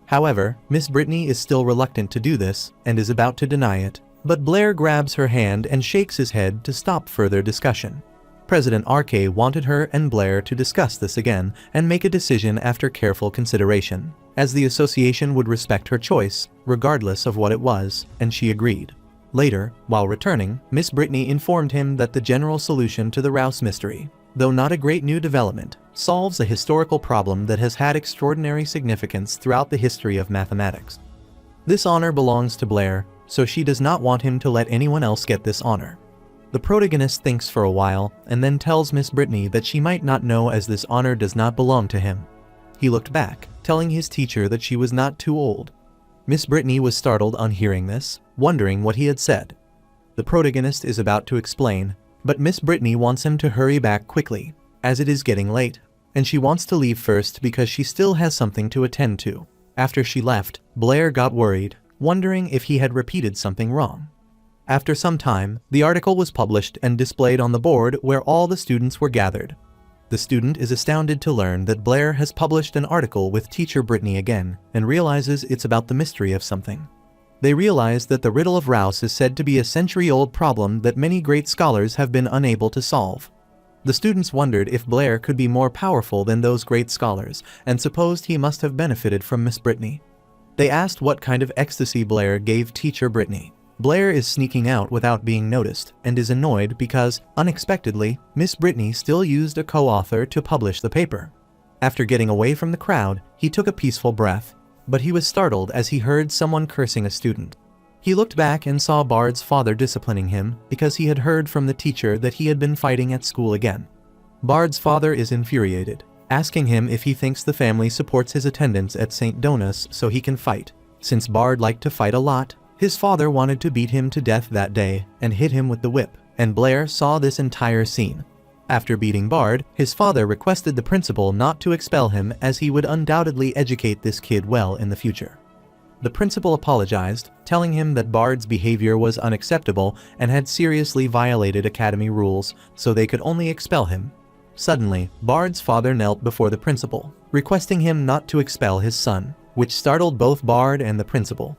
However, Miss Britney is still reluctant to do this, and is about to deny it, but Blair grabs her hand and shakes his head to stop further discussion. President Archie wanted her and Blair to discuss this again and make a decision after careful consideration, as the association would respect her choice, regardless of what it was, and she agreed. Later, while returning, Miss Britney informed him that the general solution to the Rouse mystery, though not a great new development, solves a historical problem that has had extraordinary significance throughout the history of mathematics. This honor belongs to Blair, so she does not want him to let anyone else get this honor. The protagonist thinks for a while, and then tells Miss Britney that she might not know as this honor does not belong to him. He looked back, telling his teacher that she was not too old. Miss Britney was startled on hearing this, wondering what he had said. The protagonist is about to explain, but Miss Britney wants him to hurry back quickly, as it is getting late, and she wants to leave first because she still has something to attend to. After she left, Blair got worried, wondering if he had repeated something wrong. After some time, the article was published and displayed on the board where all the students were gathered. The student is astounded to learn that Blair has published an article with teacher Britney again, and realizes it's about the mystery of something. They realize that the riddle of Rouse is said to be a century-old problem that many great scholars have been unable to solve. The students wondered if Blair could be more powerful than those great scholars, and supposed he must have benefited from Miss Britney. They asked what kind of ecstasy Blair gave teacher Britney. Blair is sneaking out without being noticed, and is annoyed because, unexpectedly, Miss Britney still used a co-author to publish the paper. After getting away from the crowd, he took a peaceful breath, but he was startled as he heard someone cursing a student. He looked back and saw Bard's father disciplining him because he had heard from the teacher that he had been fighting at school again. Bard's father is infuriated, asking him if he thinks the family supports his attendance at St. Donus so he can fight. Since Bard liked to fight a lot, his father wanted to beat him to death that day and hit him with the whip, and Blair saw this entire scene. After beating Bard, his father requested the principal not to expel him as he would undoubtedly educate this kid well in the future. The principal apologized, telling him that Bard's behavior was unacceptable and had seriously violated academy rules, so they could only expel him. Suddenly, Bard's father knelt before the principal, requesting him not to expel his son, which startled both Bard and the principal.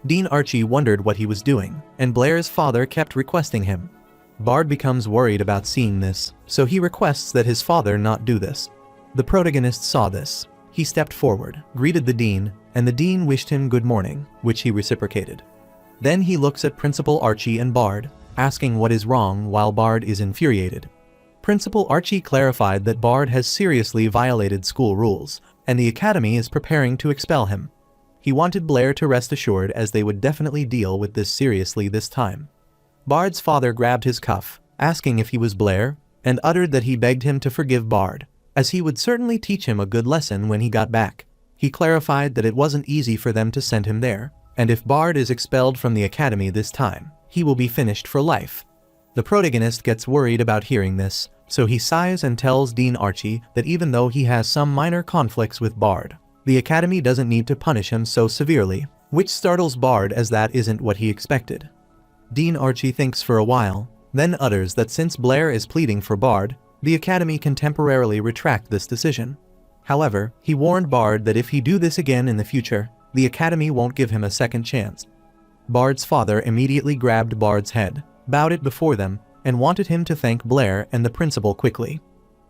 Dean Archie wondered what he was doing, and Blair's father kept requesting him. Bard becomes worried about seeing this, so he requests that his father not do this. The protagonist saw this. He stepped forward, greeted the dean, and the dean wished him good morning, which he reciprocated. Then he looks at Principal Archie and Bard, asking what is wrong while Bard is infuriated. Principal Archie clarified that Bard has seriously violated school rules, and the academy is preparing to expel him. He wanted Blair to rest assured as they would definitely deal with this seriously this time. Bard's father grabbed his cuff, asking if he was Blair, and uttered that he begged him to forgive Bard, as he would certainly teach him a good lesson when he got back. He clarified that it wasn't easy for them to send him there, and if Bard is expelled from the academy this time, he will be finished for life. The protagonist gets worried about hearing this, so he sighs and tells Dean Archie that even though he has some minor conflicts with Bard, the academy doesn't need to punish him so severely, which startles Bard as that isn't what he expected. Dean Archie thinks for a while, then utters that since Blair is pleading for Bard, the academy can temporarily retract this decision. However, he warned Bard that if he do this again in the future, the academy won't give him a second chance. Bard's father immediately grabbed Bard's head, bowed it before them, and wanted him to thank Blair and the principal quickly.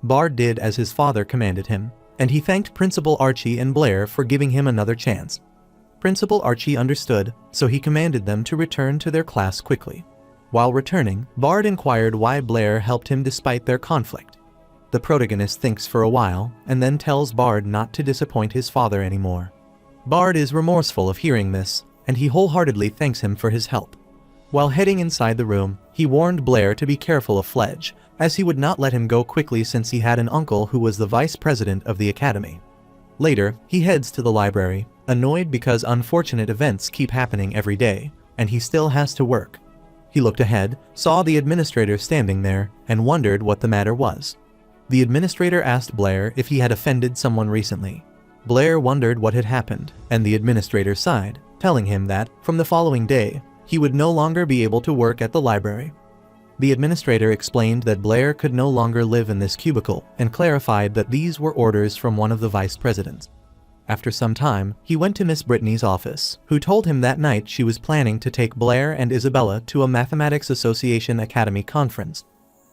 Bard did as his father commanded him, and he thanked Principal Archie and Blair for giving him another chance. Principal Archie understood, so he commanded them to return to their class quickly. While returning, Bard inquired why Blair helped him despite their conflict. The protagonist thinks for a while, and then tells Bard not to disappoint his father anymore. Bard is remorseful of hearing this, and he wholeheartedly thanks him for his help. While heading inside the room, he warned Blair to be careful of Fage, as he would not let him go quickly since he had an uncle who was the vice president of the academy. Later, he heads to the library, annoyed because unfortunate events keep happening every day, and he still has to work. He looked ahead, saw the administrator standing there, and wondered what the matter was. The administrator asked Blair if he had offended someone recently. Blair wondered what had happened, and the administrator sighed, telling him that, from the following day, he would no longer be able to work at the library. The administrator explained that Blair could no longer live in this cubicle, and clarified that these were orders from one of the vice presidents. After some time, he went to Miss Britney's office, who told him that night she was planning to take Blair and Isabella to a Mathematics Association Academy conference.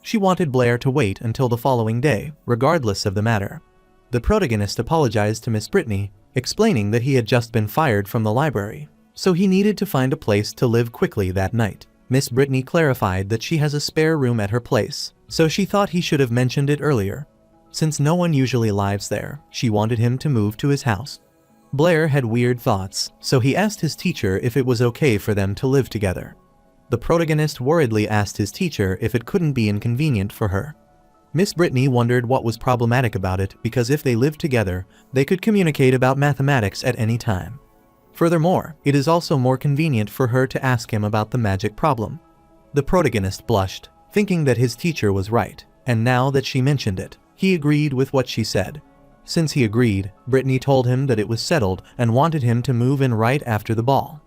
She wanted Blair to wait until the following day, regardless of the matter. The protagonist apologized to Miss Britney, explaining that he had just been fired from the library, so he needed to find a place to live quickly that night. Miss Britney clarified that she has a spare room at her place, so she thought he should have mentioned it earlier. Since no one usually lives there, she wanted him to move to his house. Blair had weird thoughts, so he asked his teacher if it was okay for them to live together. The protagonist worriedly asked his teacher if it couldn't be inconvenient for her. Miss Britney wondered what was problematic about it because if they lived together, they could communicate about mathematics at any time. Furthermore, it is also more convenient for her to ask him about the magic problem. The protagonist blushed, thinking that his teacher was right, and now that she mentioned it, he agreed with what she said. Since he agreed, Britney told him that it was settled and wanted him to move in right after the ball.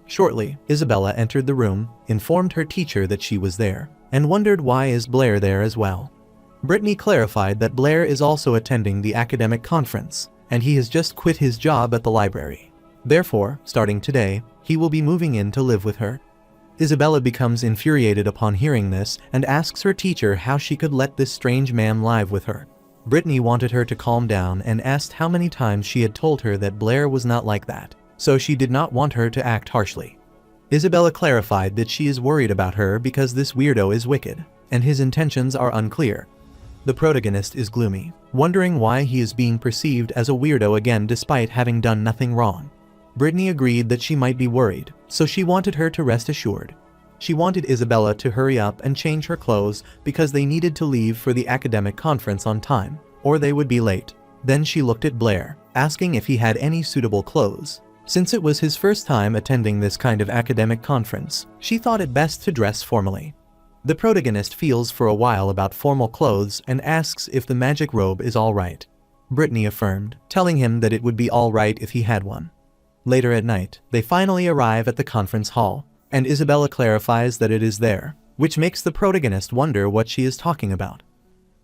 Shortly, Isabella entered the room, informed her teacher that she was there, and wondered why is Blair there as well. Britney clarified that Blair is also attending the academic conference, and he has just quit his job at the library. Therefore, starting today, he will be moving in to live with her. Isabella becomes infuriated upon hearing this and asks her teacher how she could let this strange man live with her. Britney wanted her to calm down and asked how many times she had told her that Blair was not like that, so she did not want her to act harshly. Isabella clarified that she is worried about her because this weirdo is wicked, and his intentions are unclear. The protagonist is gloomy, wondering why he is being perceived as a weirdo again despite having done nothing wrong. Britney agreed that she might be worried, so she wanted her to rest assured. She wanted Isabella to hurry up and change her clothes because they needed to leave for the academic conference on time, or they would be late. Then she looked at Blair, asking if he had any suitable clothes. Since it was his first time attending this kind of academic conference, she thought it best to dress formally. The protagonist feels for a while about formal clothes and asks if the magic robe is all right. Britney affirmed, telling him that it would be all right if he had one. Later at night, they finally arrive at the conference hall, and Isabella clarifies that it is there, which makes the protagonist wonder what she is talking about.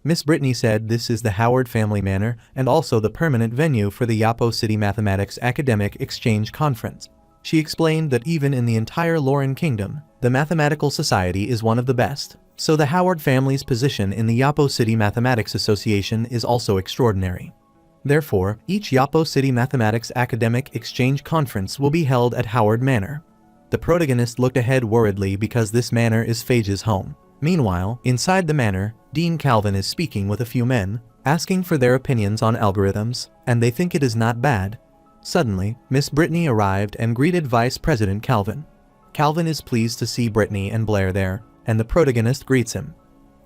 Miss Britney said this is the Howard family manor and also the permanent venue for the Yapo City Mathematics Academic Exchange Conference. She explained that even in the entire Lauren Kingdom, the Mathematical Society is one of the best, so the Howard family's position in the Yapo City Mathematics Association is also extraordinary. Therefore, each Yapo City Mathematics Academic Exchange Conference will be held at Howard Manor. The protagonist looked ahead worriedly because this manor is Fage's home. Meanwhile, inside the manor, Dean Calvin is speaking with a few men, asking for their opinions on algorithms, and they think it is not bad. Suddenly, Miss Britney arrived and greeted Vice President Calvin. Calvin is pleased to see Britney and Blair there, and the protagonist greets him.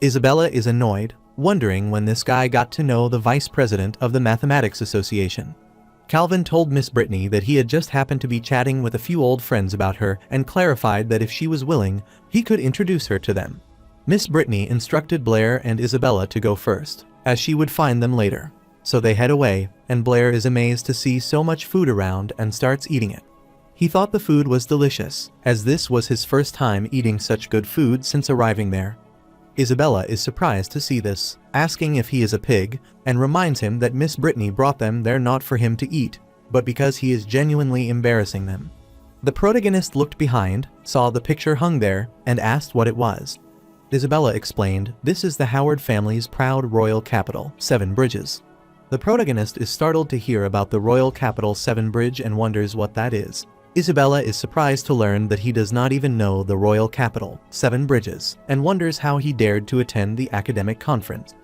Isabella is annoyed, wondering when this guy got to know the vice president of the Mathematics Association. Calvin told Miss Britney that he had just happened to be chatting with a few old friends about her and clarified that if she was willing, he could introduce her to them. Miss Britney instructed Blair and Isabella to go first, as she would find them later. So they head away, and Blair is amazed to see so much food around and starts eating it. He thought the food was delicious, as this was his first time eating such good food since arriving there. Isabella is surprised to see this, asking if he is a pig, and reminds him that Miss Britney brought them there not for him to eat, but because he is genuinely embarrassing them. The protagonist looked behind, saw the picture hung there, and asked what it was. Isabella explained, this is the Howard family's proud royal capital, Seven Bridges. The protagonist is startled to hear about the royal capital Seven Bridge and wonders what that is. Isabella is surprised to learn that he does not even know the royal capital, Seven Bridges, and wonders how he dared to attend the academic conference.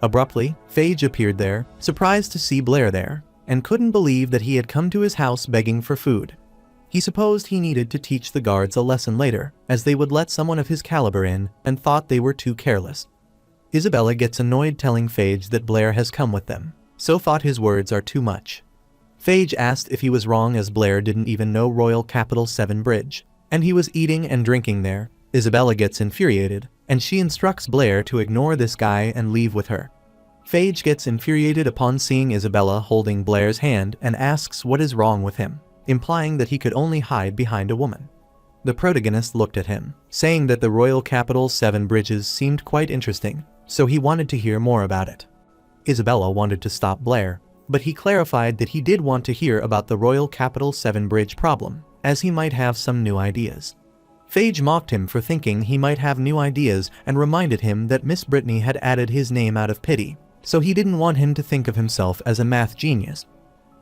Abruptly, Fage appeared there, surprised to see Blair there, and couldn't believe that he had come to his house begging for food. He supposed he needed to teach the guards a lesson later, as they would let someone of his caliber in, and thought they were too careless. Isabella gets annoyed telling Fage that Blair has come with them, so thought his words are too much. Fage asked if he was wrong as Blair didn't even know Royal Capital Seven Bridge, and he was eating and drinking there, Isabella gets infuriated, and she instructs Blair to ignore this guy and leave with her. Fage gets infuriated upon seeing Isabella holding Blair's hand and asks what is wrong with him, implying that he could only hide behind a woman. The protagonist looked at him, saying that the royal capital's 7 bridges seemed quite interesting, so he wanted to hear more about it. Isabella wanted to stop Blair, but he clarified that he did want to hear about the royal capital's 7 bridge problem, as he might have some new ideas. Fage mocked him for thinking he might have new ideas and reminded him that Miss Britney had added his name out of pity, so he didn't want him to think of himself as a math genius.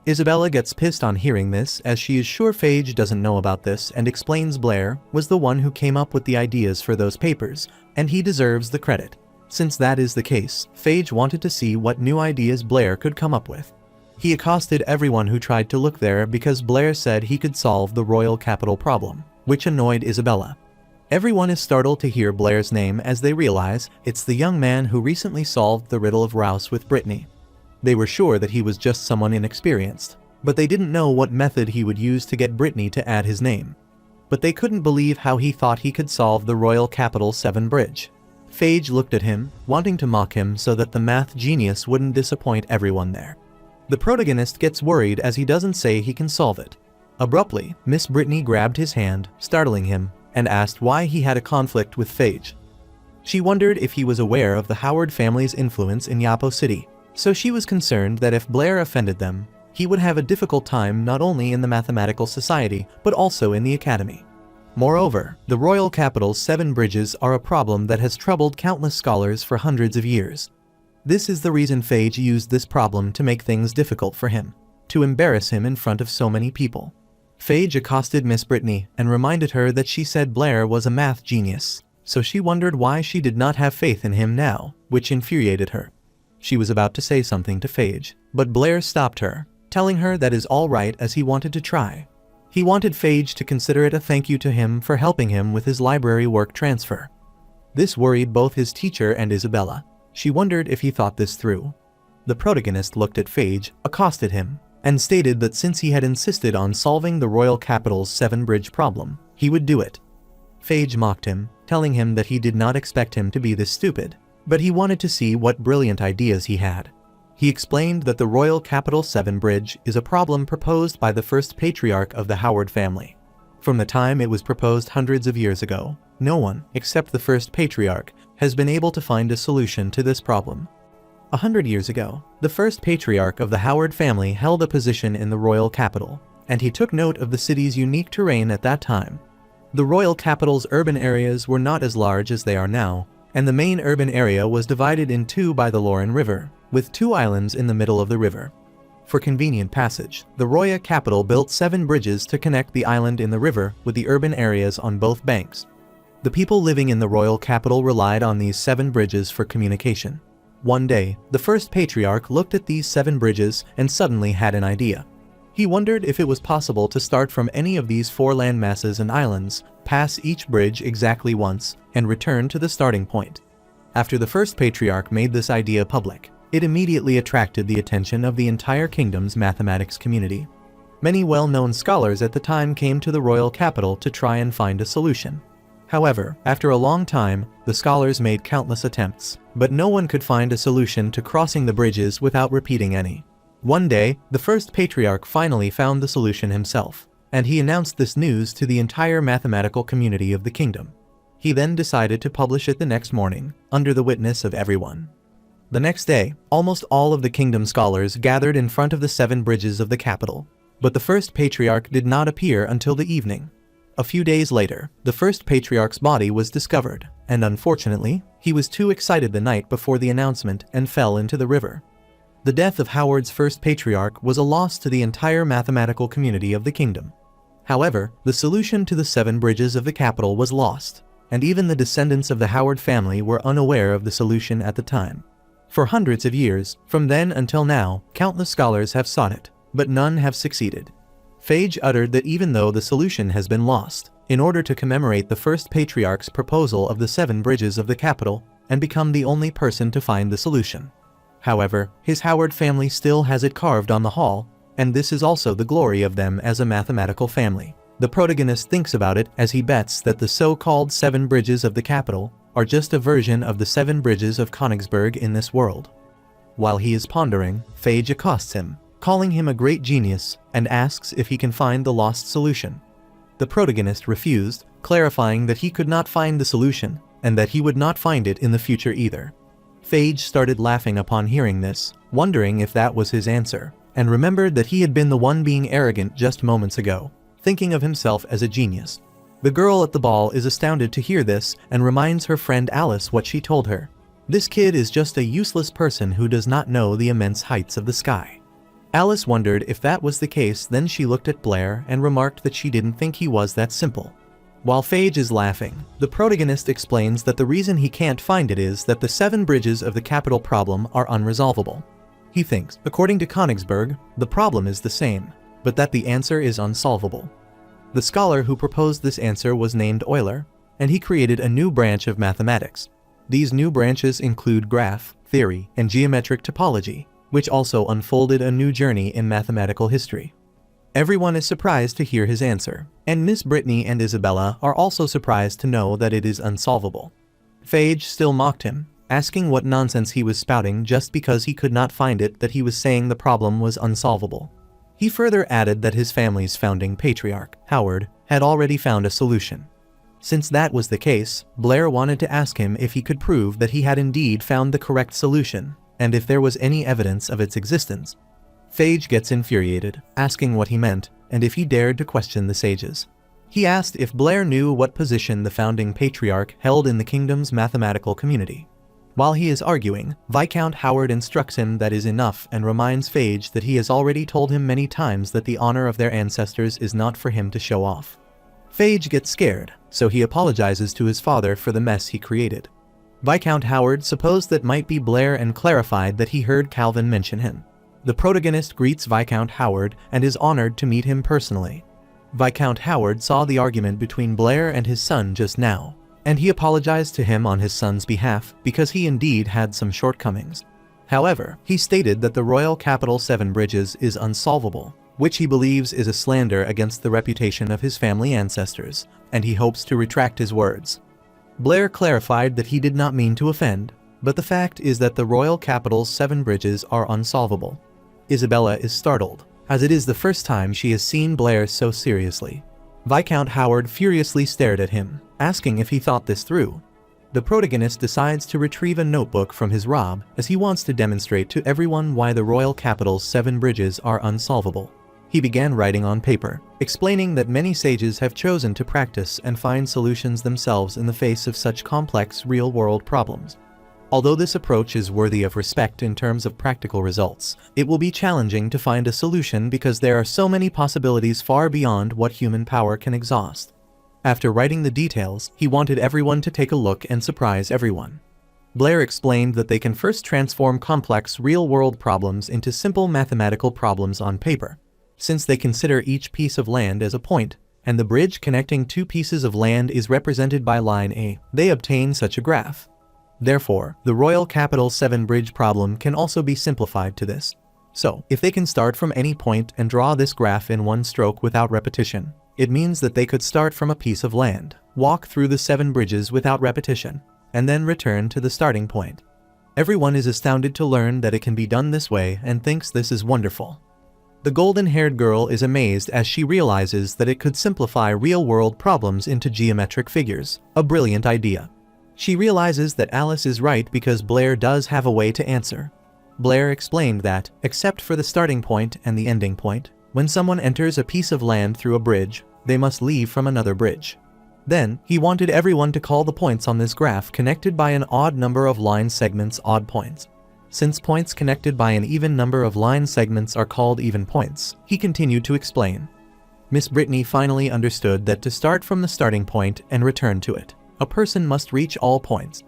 Isabella gets pissed on hearing this, as she is sure Fage doesn't know about this, and explains Blair was the one who came up with the ideas for those papers, and he deserves the credit. Since that is the case, Fage wanted to see what new ideas Blair could come up with. He accosted everyone who tried to look there because Blair said he could solve the royal capital problem, which annoyed Isabella. Everyone is startled to hear Blair's name as they realize it's the young man who recently solved the riddle of Rouse with Britney. They were sure that he was just someone inexperienced, but they didn't know what method he would use to get Britney to add his name. But they couldn't believe how he thought he could solve the royal capital 7 bridge. Fage looked at him, wanting to mock him so that the math genius wouldn't disappoint everyone there. The protagonist gets worried as he doesn't say he can solve it. Abruptly, Miss Britney grabbed his hand, startling him, and asked why he had a conflict with Fage. She wondered if he was aware of the Howard family's influence in Yapo City, so she was concerned that if Blair offended them, he would have a difficult time not only in the mathematical society, but also in the academy. Moreover, the royal capital's 7 bridges are a problem that has troubled countless scholars for hundreds of years. This is the reason Fage used this problem to make things difficult for him, to embarrass him in front of so many people. Fage accosted Miss Britney and reminded her that she said Blair was a math genius, so she wondered why she did not have faith in him now, which infuriated her. She was about to say something to Fage, but Blair stopped her, telling her that is all right as he wanted to try. He wanted Fage to consider it a thank you to him for helping him with his library work transfer. This worried both his teacher and Isabella. She wondered if he thought this through. The protagonist looked at Fage, accosted him, and stated that since he had insisted on solving the royal capital's 7 bridge problem, he would do it. Fage mocked him, telling him that he did not expect him to be this stupid, but he wanted to see what brilliant ideas he had. He explained that the royal capital 7 bridge is a problem proposed by the first patriarch of the Howard family. From the time it was proposed hundreds of years ago, no one, except the first patriarch, has been able to find a solution to this problem. 100 years ago, the first patriarch of the Howard family held a position in the royal capital, and he took note of the city's unique terrain at that time. The royal capital's urban areas were not as large as they are now, and the main urban area was divided in two by the Lauren River, with 2 islands in the middle of the river. For convenient passage, the royal capital built 7 bridges to connect the island in the river with the urban areas on both banks. The people living in the royal capital relied on these 7 bridges for communication. One day, the first patriarch looked at these 7 bridges and suddenly had an idea. He wondered if it was possible to start from any of these 4 landmasses and islands, pass each bridge exactly once, and return to the starting point. After the first patriarch made this idea public, it immediately attracted the attention of the entire kingdom's mathematics community. Many well-known scholars at the time came to the royal capital to try and find a solution. However, after a long time, the scholars made countless attempts, but no one could find a solution to crossing the bridges without repeating any. One day, the first patriarch finally found the solution himself, and he announced this news to the entire mathematical community of the kingdom. He then decided to publish it the next morning, under the witness of everyone. The next day, almost all of the kingdom scholars gathered in front of the 7 bridges of the capital, but the first patriarch did not appear until the evening. A few days later, the first patriarch's body was discovered, and unfortunately, he was too excited the night before the announcement and fell into the river. The death of Howard's first patriarch was a loss to the entire mathematical community of the kingdom. However, the solution to the 7 bridges of the capital was lost, and even the descendants of the Howard family were unaware of the solution at the time. For hundreds of years, from then until now, countless scholars have sought it, but none have succeeded. Fage uttered that even though the solution has been lost, in order to commemorate the first patriarch's proposal of the 7 bridges of the capital, and become the only person to find the solution. However, his Howard family still has it carved on the hall, and this is also the glory of them as a mathematical family. The protagonist thinks about it as he bets that the so-called 7 bridges of the capital are just a version of the 7 bridges of Königsberg in this world. While he is pondering, Fage accosts him, calling him a great genius, and asks if he can find the lost solution. The protagonist refused, clarifying that he could not find the solution, and that he would not find it in the future either. Fage started laughing upon hearing this, wondering if that was his answer, and remembered that he had been the one being arrogant just moments ago, thinking of himself as a genius. The girl at the ball is astounded to hear this and reminds her friend Alice what she told her. This kid is just a useless person who does not know the immense heights of the sky. Alice wondered if that was the case, then she looked at Blair and remarked that she didn't think he was that simple. While Fage is laughing, the protagonist explains that the reason he can't find it is that the 7 bridges of the capital problem are unresolvable. He thinks, according to Königsberg, the problem is the same, but that the answer is unsolvable. The scholar who proposed this answer was named Euler, and he created a new branch of mathematics. These new branches include graph, theory, and geometric topology, which also unfolded a new journey in mathematical history. Everyone is surprised to hear his answer, and Miss Britney and Isabella are also surprised to know that it is unsolvable. Fage still mocked him, asking what nonsense he was spouting just because he could not find it, that he was saying the problem was unsolvable. He further added that his family's founding patriarch, Howard, had already found a solution. Since that was the case, Blair wanted to ask him if he could prove that he had indeed found the correct solution, and if there was any evidence of its existence. Fage gets infuriated, asking what he meant, and if he dared to question the sages. He asked if Blair knew what position the founding patriarch held in the kingdom's mathematical community. While he is arguing, Viscount Howard instructs him that is enough and reminds Fage that he has already told him many times that the honor of their ancestors is not for him to show off. Fage gets scared, so he apologizes to his father for the mess he created. Viscount Howard supposed that might be Blair and clarified that he heard Calvin mention him. The protagonist greets Viscount Howard and is honored to meet him personally. Viscount Howard saw the argument between Blair and his son just now, and he apologized to him on his son's behalf because he indeed had some shortcomings. However, he stated that the royal capital 7 bridges is unsolvable, which he believes is a slander against the reputation of his family ancestors, and he hopes to retract his words. Blair clarified that he did not mean to offend, but the fact is that the royal capital's 7 bridges are unsolvable. Isabella is startled, as it is the first time she has seen Blair so seriously. Viscount Howard furiously stared at him, asking if he thought this through. The protagonist decides to retrieve a notebook from his robe as he wants to demonstrate to everyone why the royal capital's 7 bridges are unsolvable. He began writing on paper, explaining that many sages have chosen to practice and find solutions themselves in the face of such complex real-world problems. Although this approach is worthy of respect in terms of practical results, it will be challenging to find a solution because there are so many possibilities far beyond what human power can exhaust. After writing the details, he wanted everyone to take a look and surprise everyone. Blair explained that they can first transform complex real-world problems into simple mathematical problems on paper. Since they consider each piece of land as a point, and the bridge connecting 2 pieces of land is represented by line A, they obtain such a graph. Therefore, the royal capital 7 bridge problem can also be simplified to this. So, if they can start from any point and draw this graph in one stroke without repetition, it means that they could start from a piece of land, walk through the 7 bridges without repetition, and then return to the starting point. Everyone is astounded to learn that it can be done this way and thinks this is wonderful. The golden-haired girl is amazed as she realizes that it could simplify real-world problems into geometric figures, a brilliant idea. She realizes that Alice is right because Blair does have a way to answer. Blair explained that, except for the starting point and the ending point, when someone enters a piece of land through a bridge, they must leave from another bridge. Then, he wanted everyone to call the points on this graph connected by an odd number of line segments odd points. Since points connected by an even number of line segments are called even points, he continued to explain. Miss Britney finally understood that to start from the starting point and return to it, a person must reach all points.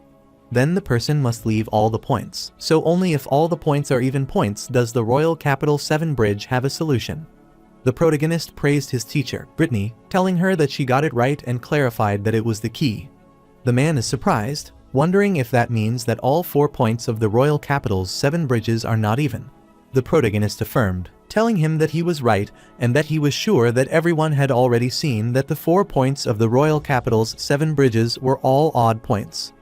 Then the person must leave all the points, so only if all the points are even points does the royal capital 7 bridge have a solution. The protagonist praised his teacher, Britney, telling her that she got it right and clarified that it was the key. The man is surprised, wondering if that means that all 4 points of the royal capital's 7 bridges are not even. The protagonist affirmed, telling him that he was right and that he was sure that everyone had already seen that the 4 points of the royal capital's 7 bridges were all odd points.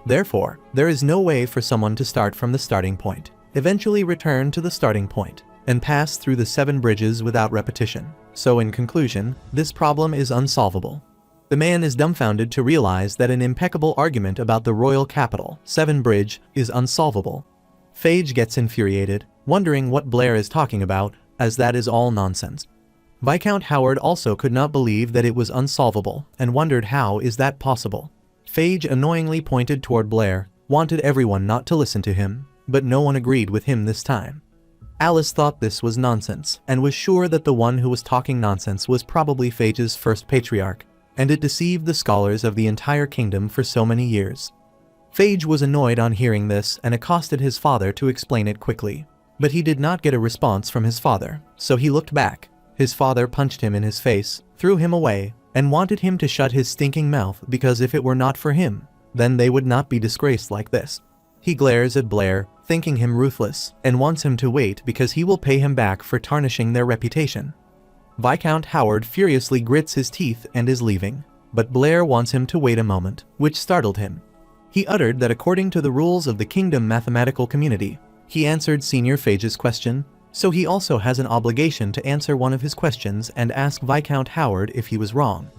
Therefore, there is no way for someone to start from the starting point, eventually return to the starting point, and pass through the 7 bridges without repetition. So in conclusion, this problem is unsolvable. The man is dumbfounded to realize that an impeccable argument about the royal capital, 7 bridge, is unsolvable. Fage gets infuriated, wondering what Blair is talking about, as that is all nonsense. Viscount Howard also could not believe that it was unsolvable, and wondered how is that possible. Fage annoyingly pointed toward Blair, wanted everyone not to listen to him, but no one agreed with him this time. Alice thought this was nonsense, and was sure that the one who was talking nonsense was probably Fage's first patriarch, and it deceived the scholars of the entire kingdom for so many years. Fage was annoyed on hearing this and accosted his father to explain it quickly. But he did not get a response from his father, so he looked back. His father punched him in his face, threw him away, and wanted him to shut his stinking mouth because if it were not for him, then they would not be disgraced like this. He glares at Blair, thinking him ruthless, and wants him to wait because he will pay him back for tarnishing their reputation. Viscount Howard furiously grits his teeth and is leaving, but Blair wants him to wait a moment, which startled him. He uttered that according to the rules of the kingdom mathematical community, he answered Senior Fage's question, so he also has an obligation to answer one of his questions and ask Viscount Howard if he was wrong.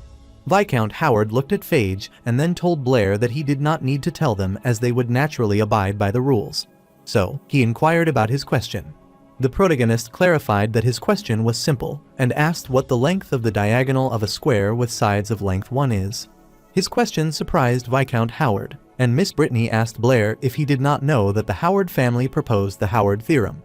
Viscount Howard looked at Fage and then told Blair that he did not need to tell them as they would naturally abide by the rules. So, he inquired about his question. The protagonist clarified that his question was simple and asked what the length of the diagonal of a square with sides of length 1 is. His question surprised Viscount Howard, and Miss Britney asked Blair if he did not know that the Howard family proposed the Howard theorem.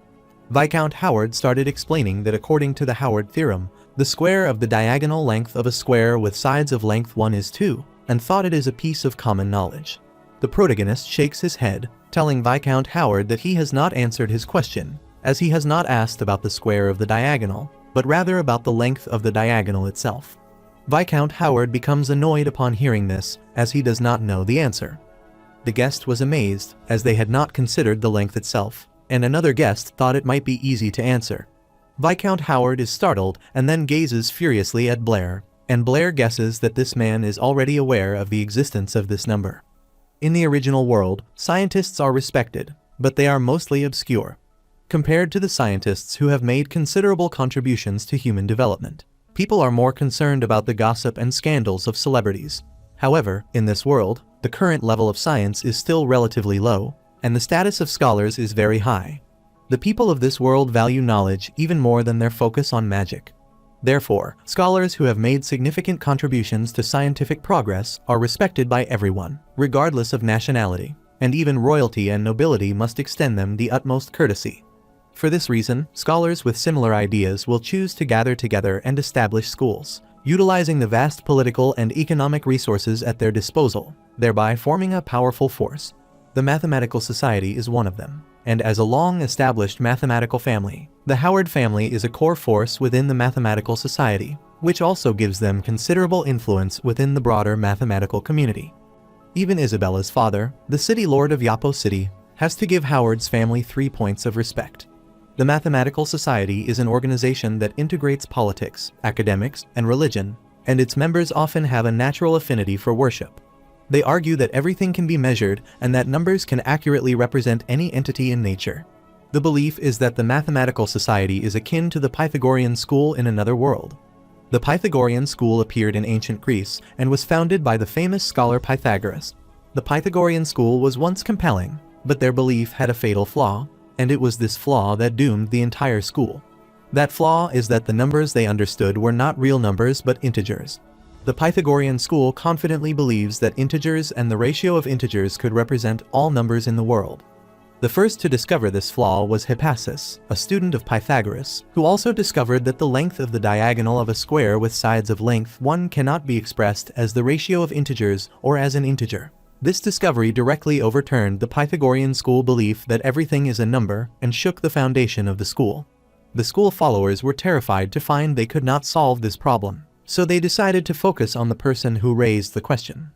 Viscount Howard started explaining that according to the Howard theorem, the square of the diagonal length of a square with sides of length 1 is 2, and thought it is a piece of common knowledge. The protagonist shakes his head, telling Viscount Howard that he has not answered his question, as he has not asked about the square of the diagonal, but rather about the length of the diagonal itself. Viscount Howard becomes annoyed upon hearing this, as he does not know the answer. The guest was amazed, as they had not considered the length itself, and another guest thought it might be easy to answer. Viscount Howard is startled and then gazes furiously at Blair, and Blair guesses that this man is already aware of the existence of this number. In the original world, scientists are respected, but they are mostly obscure, compared to the scientists who have made considerable contributions to human development. People are more concerned about the gossip and scandals of celebrities. However, in this world, the current level of science is still relatively low, and the status of scholars is very high. The people of this world value knowledge even more than their focus on magic. Therefore, scholars who have made significant contributions to scientific progress are respected by everyone, regardless of nationality, and even royalty and nobility must extend them the utmost courtesy. For this reason, scholars with similar ideas will choose to gather together and establish schools, utilizing the vast political and economic resources at their disposal, thereby forming a powerful force. The Mathematical Society is one of them, and as a long-established mathematical family, the Howard family is a core force within the Mathematical Society, which also gives them considerable influence within the broader mathematical community. Even Isabella's father, the city lord of Yapo City, has to give Howard's family 3 points of respect. The Mathematical Society is an organization that integrates politics, academics, and religion, and its members often have a natural affinity for worship. They argue that everything can be measured and that numbers can accurately represent any entity in nature. The belief is that the Mathematical Society is akin to the Pythagorean school in another world. The Pythagorean school appeared in ancient Greece and was founded by the famous scholar Pythagoras. The Pythagorean school was once compelling, but their belief had a fatal flaw, and it was this flaw that doomed the entire school. That flaw is that the numbers they understood were not real numbers but integers. The Pythagorean school confidently believes that integers and the ratio of integers could represent all numbers in the world. The first to discover this flaw was Hippasus, a student of Pythagoras, who also discovered that the length of the diagonal of a square with sides of length 1 cannot be expressed as the ratio of integers or as an integer. This discovery directly overturned the Pythagorean school belief that everything is a number and shook the foundation of the school. The school followers were terrified to find they could not solve this problem, so they decided to focus on the person who raised the question.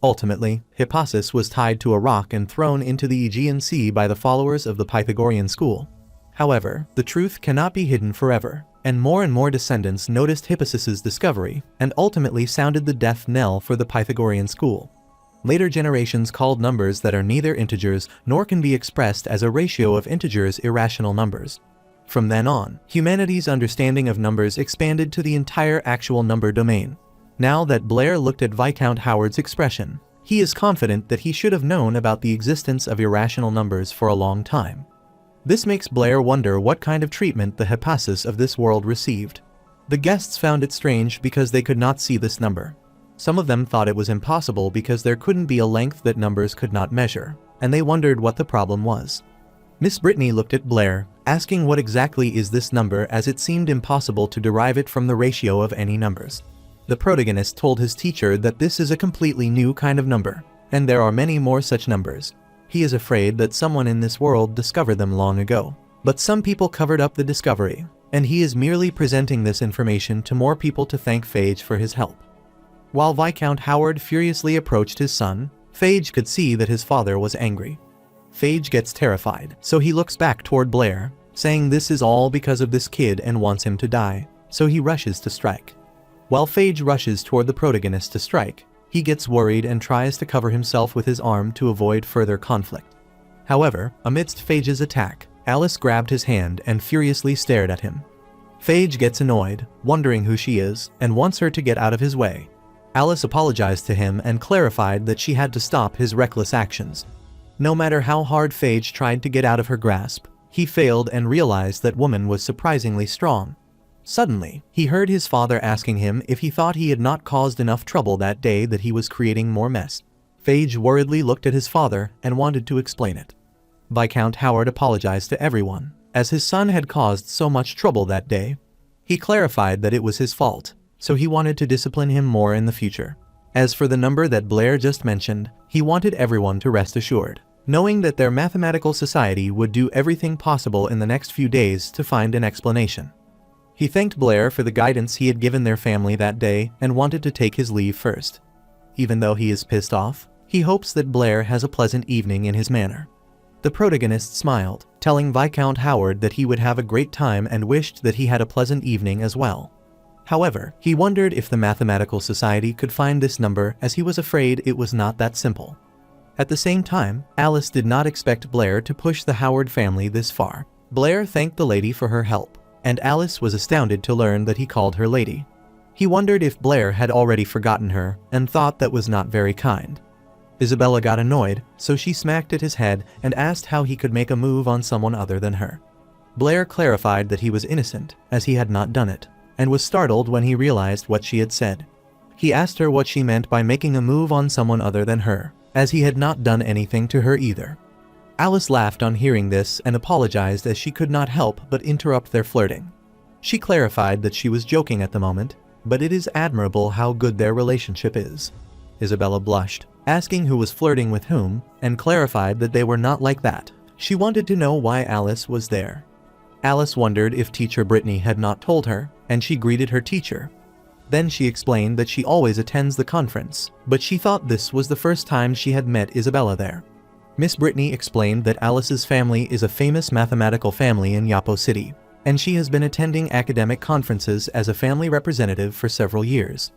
Ultimately, Hippasus was tied to a rock and thrown into the Aegean Sea by the followers of the Pythagorean school. However, the truth cannot be hidden forever, and more descendants noticed Hippasus's discovery and ultimately sounded the death knell for the Pythagorean school. Later generations called numbers that are neither integers nor can be expressed as a ratio of integers irrational numbers. From then on, humanity's understanding of numbers expanded to the entire actual number domain. Now that Blair looked at Viscount Howard's expression, he is confident that he should have known about the existence of irrational numbers for a long time. This makes Blair wonder what kind of treatment the Hippasus of this world received. The guests found it strange because they could not see this number. Some of them thought it was impossible because there couldn't be a length that numbers could not measure, and they wondered what the problem was. Miss Britney looked at Blair, asking what exactly is this number, as it seemed impossible to derive it from the ratio of any numbers. The protagonist told his teacher that this is a completely new kind of number, and there are many more such numbers. He is afraid that someone in this world discovered them long ago, but some people covered up the discovery, and he is merely presenting this information to more people to thank Fage for his help. While Viscount Howard furiously approached his son, Fage could see that his father was angry. Fage gets terrified, so he looks back toward Blair, saying this is all because of this kid and wants him to die, so he rushes to strike. While Fage rushes toward the protagonist to strike, he gets worried and tries to cover himself with his arm to avoid further conflict. However, amidst Fage's attack, Alice grabbed his hand and furiously stared at him. Fage gets annoyed, wondering who she is, and wants her to get out of his way. Alice apologized to him and clarified that she had to stop his reckless actions. No matter how hard Fage tried to get out of her grasp, he failed and realized that woman was surprisingly strong. Suddenly, he heard his father asking him if he thought he had not caused enough trouble that day, that he was creating more mess. Fage worriedly looked at his father and wanted to explain it. Viscount Howard apologized to everyone, as his son had caused so much trouble that day. He clarified that it was his fault, so he wanted to discipline him more in the future. As for the number that Blair just mentioned, he wanted everyone to rest assured, knowing that their mathematical society would do everything possible in the next few days to find an explanation. He thanked Blair for the guidance he had given their family that day and wanted to take his leave first. Even though he is pissed off, he hopes that Blair has a pleasant evening in his manor. The protagonist smiled, telling Viscount Howard that he would have a great time and wished that he had a pleasant evening as well. However, he wondered if the mathematical society could find this number, as he was afraid it was not that simple. At the same time, Alice did not expect Blair to push the Howard family this far. Blair thanked the lady for her help, and Alice was astounded to learn that he called her lady. He wondered if Blair had already forgotten her and thought that was not very kind. Isabella got annoyed, so she smacked at his head and asked how he could make a move on someone other than her. Blair clarified that he was innocent, as he had not done it, and was startled when he realized what she had said. He asked her what she meant by making a move on someone other than her, as he had not done anything to her either. Alice laughed on hearing this and apologized, as she could not help but interrupt their flirting. She clarified that she was joking at the moment, but it is admirable how good their relationship is. Isabella blushed, asking who was flirting with whom, and clarified that they were not like that. She wanted to know why Alice was there. Alice wondered if teacher Britney had not told her, and she greeted her teacher. Then she explained that she always attends the conference, but she thought this was the first time she had met Isabella there. Miss Britney explained that Alice's family is a famous mathematical family in Yapo City, and she has been attending academic conferences as a family representative for several years.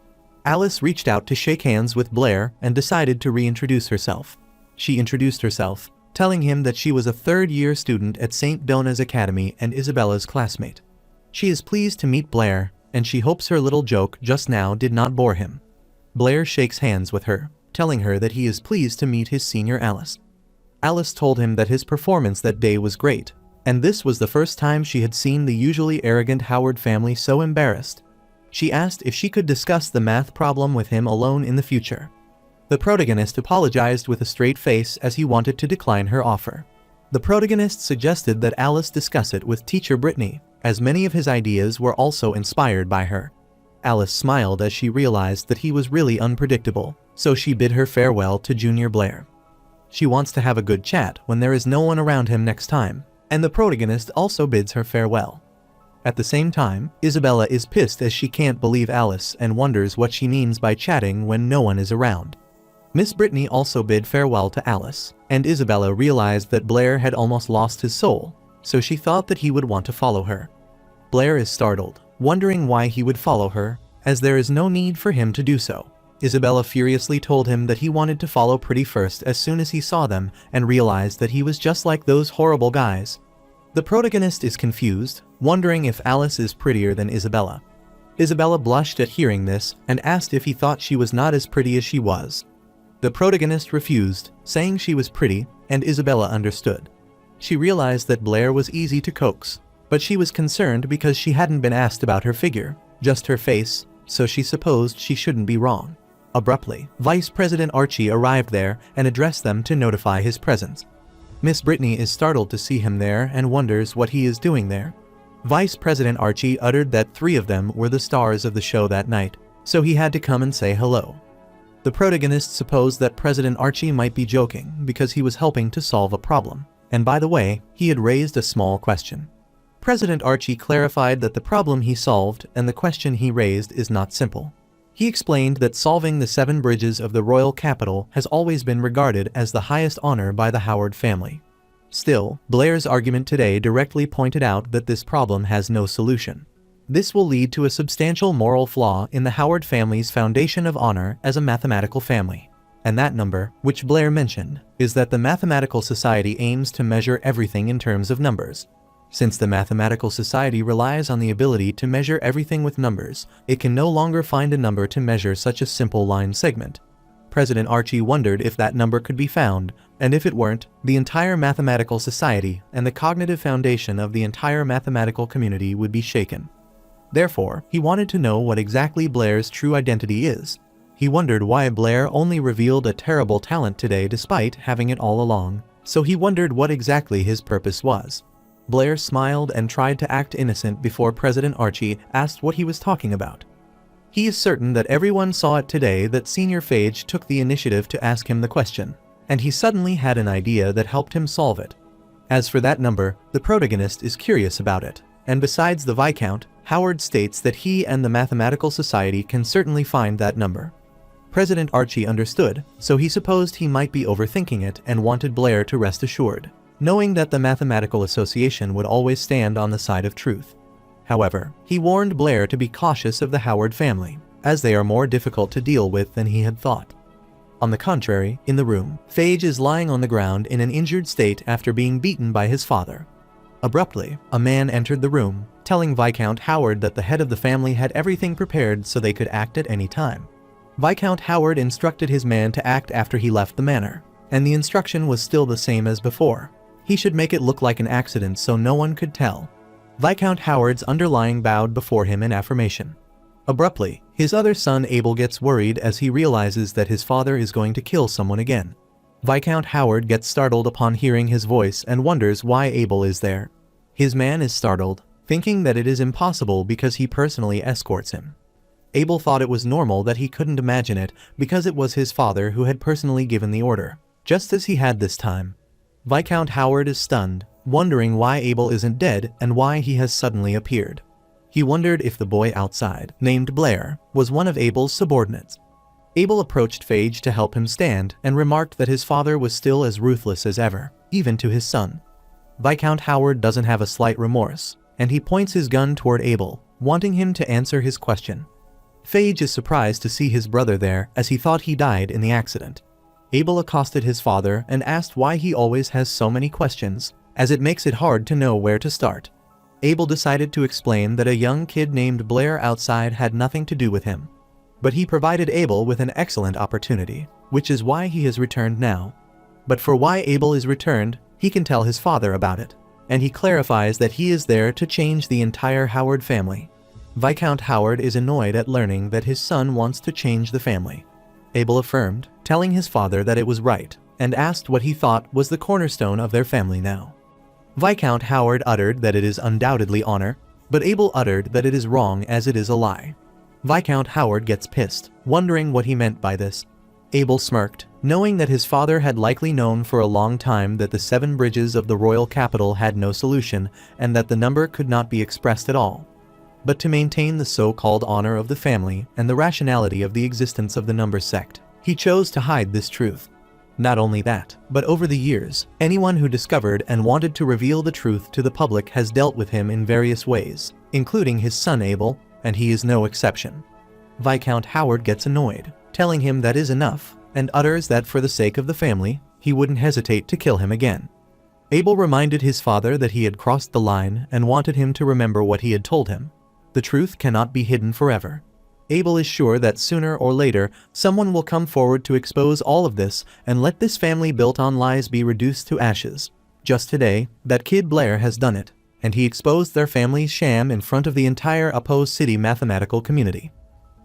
Alice reached out to shake hands with Blair and decided to reintroduce herself. She introduced herself, telling him that she was a third-year student at St. Donna's Academy and Isabella's classmate. She is pleased to meet Blair, and she hopes her little joke just now did not bore him. Blair shakes hands with her, telling her that he is pleased to meet his senior Alice. Alice told him that his performance that day was great, and this was the first time she had seen the usually arrogant Howard family so embarrassed. She asked if she could discuss the math problem with him alone in the future. The protagonist apologized with a straight face, as he wanted to decline her offer. The protagonist suggested that Alice discuss it with teacher Britney, as many of his ideas were also inspired by her. Alice smiled as she realized that he was really unpredictable, so she bid her farewell to Junior Blair. She wants to have a good chat when there is no one around him next time, and the protagonist also bids her farewell. At the same time, Isabella is pissed as she can't believe Alice and wonders what she means by chatting when no one is around. Miss Britney also bid farewell to Alice, and Isabella realized that Blair had almost lost his soul, so she thought that he would want to follow her. Blair is startled, wondering why he would follow her, as there is no need for him to do so. Isabella furiously told him that he wanted to follow Pretty first as soon as he saw them and realized that he was just like those horrible guys. The protagonist is confused, wondering if Alice is prettier than Isabella. Isabella blushed at hearing this and asked if he thought she was not as pretty as she was. The protagonist refused, saying she was pretty, and Isabella understood. She realized that Blair was easy to coax, but she was concerned because she hadn't been asked about her figure, just her face, so she supposed she shouldn't be wrong. Abruptly, Vice President Archie arrived there and addressed them to notify his presence. Miss Britney is startled to see him there and wonders what he is doing there. Vice President Archie uttered that 3 of them were the stars of the show that night, so he had to come and say hello. The protagonist supposed that President Archie might be joking because he was helping to solve a problem, and by the way, he had raised a small question. President Archie clarified that the problem he solved and the question he raised is not simple. He explained that solving the 7 bridges of the royal capital has always been regarded as the highest honor by the Howard family. Still, Blair's argument today directly pointed out that this problem has no solution. This will lead to a substantial moral flaw in the Howard family's foundation of honor as a mathematical family. And that number, which Blair mentioned, is that the Mathematical Society aims to measure everything in terms of numbers. Since the Mathematical Society relies on the ability to measure everything with numbers, it can no longer find a number to measure such a simple line segment. President Archie wondered if that number could be found, and if it weren't, the entire Mathematical Society and the cognitive foundation of the entire mathematical community would be shaken. Therefore, he wanted to know what exactly Blair's true identity is. He wondered why Blair only revealed a terrible talent today despite having it all along, so he wondered what exactly his purpose was. Blair smiled and tried to act innocent before President Archie asked what he was talking about. He is certain that everyone saw it today that Senior Fage took the initiative to ask him the question, and he suddenly had an idea that helped him solve it. As for that number, the protagonist is curious about it, and besides the Viscount, Howard states that he and the Mathematical Society can certainly find that number. President Archie understood, so he supposed he might be overthinking it and wanted Blair to rest assured, knowing that the Mathematical Association would always stand on the side of truth. However, he warned Blair to be cautious of the Howard family, as they are more difficult to deal with than he had thought. On the contrary, in the room, Fage is lying on the ground in an injured state after being beaten by his father. Abruptly, a man entered the room, telling Viscount Howard that the head of the family had everything prepared so they could act at any time. Viscount Howard instructed his man to act after he left the manor, and the instruction was still the same as before. He should make it look like an accident so no one could tell. Viscount Howard's underlying bowed before him in affirmation. Abruptly, his other son Abel gets worried as he realizes that his father is going to kill someone again. Viscount Howard gets startled upon hearing his voice and wonders why Abel is there. His man is startled, thinking that it is impossible because he personally escorts him. Abel thought it was normal that he couldn't imagine it because it was his father who had personally given the order, just as he had this time. Viscount Howard is stunned, wondering why Abel isn't dead and why he has suddenly appeared. He wondered if the boy outside, named Blair, was one of Abel's subordinates. Abel approached Fage to help him stand and remarked that his father was still as ruthless as ever, even to his son. Viscount Howard doesn't have a slight remorse, and he points his gun toward Abel, wanting him to answer his question. Fage is surprised to see his brother there as he thought he died in the accident. Abel accosted his father and asked why he always has so many questions, as it makes it hard to know where to start. Abel decided to explain that a young kid named Blair outside had nothing to do with him. But he provided Abel with an excellent opportunity, which is why he has returned now. But for why Abel is returned, he can tell his father about it, and he clarifies that he is there to change the entire Howard family. Viscount Howard is annoyed at learning that his son wants to change the family. Abel affirmed, telling his father that it was right, and asked what he thought was the cornerstone of their family now. Viscount Howard uttered that it is undoubtedly honor, but Abel uttered that it is wrong as it is a lie. Viscount Howard gets pissed, wondering what he meant by this. Abel smirked, knowing that his father had likely known for a long time that the 7 bridges of the royal capital had no solution and that the number could not be expressed at all. But to maintain the so-called honor of the family and the rationality of the existence of the number sect, he chose to hide this truth. Not only that, but over the years, anyone who discovered and wanted to reveal the truth to the public has dealt with him in various ways, including his son Abel, and he is no exception. Viscount Howard gets annoyed, telling him that is enough, and utters that for the sake of the family, he wouldn't hesitate to kill him again. Abel reminded his father that he had crossed the line and wanted him to remember what he had told him. The truth cannot be hidden forever. Abel is sure that sooner or later, someone will come forward to expose all of this and let this family built on lies be reduced to ashes. Just today, that kid Blair has done it, and he exposed their family's sham in front of the entire opposed city mathematical community.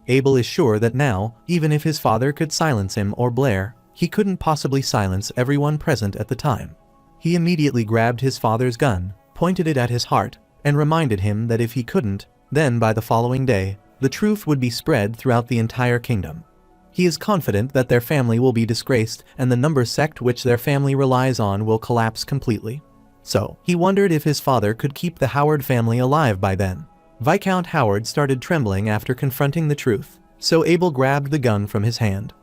Abel is sure that now, even if his father could silence him or Blair, he couldn't possibly silence everyone present at the time. He immediately grabbed his father's gun, pointed it at his heart, and reminded him that if he couldn't, then by the following day, the truth would be spread throughout the entire kingdom. He is confident that their family will be disgraced and the number sect which their family relies on will collapse completely. So, he wondered if his father could keep the Howard family alive by then. Viscount Howard started trembling after confronting the truth, so Abel grabbed the gun from his hand.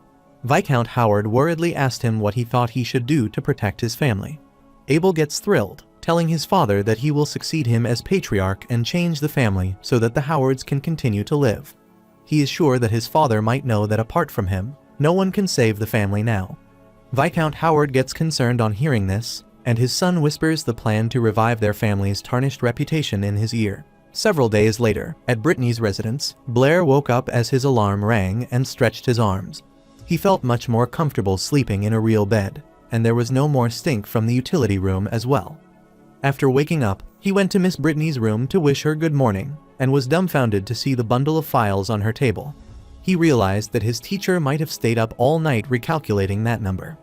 Viscount Howard worriedly asked him what he thought he should do to protect his family. Abel gets thrilled, telling his father that he will succeed him as patriarch and change the family so that the Howards can continue to live. He is sure that his father might know that apart from him, no one can save the family now. Viscount Howard gets concerned on hearing this, and his son whispers the plan to revive their family's tarnished reputation in his ear. Several days later, at Britney's residence, Blair woke up as his alarm rang and stretched his arms. He felt much more comfortable sleeping in a real bed, and there was no more stink from the utility room as well. After waking up, he went to Miss Britney's room to wish her good morning, and was dumbfounded to see the bundle of files on her table. He realized that his teacher might have stayed up all night recalculating that number.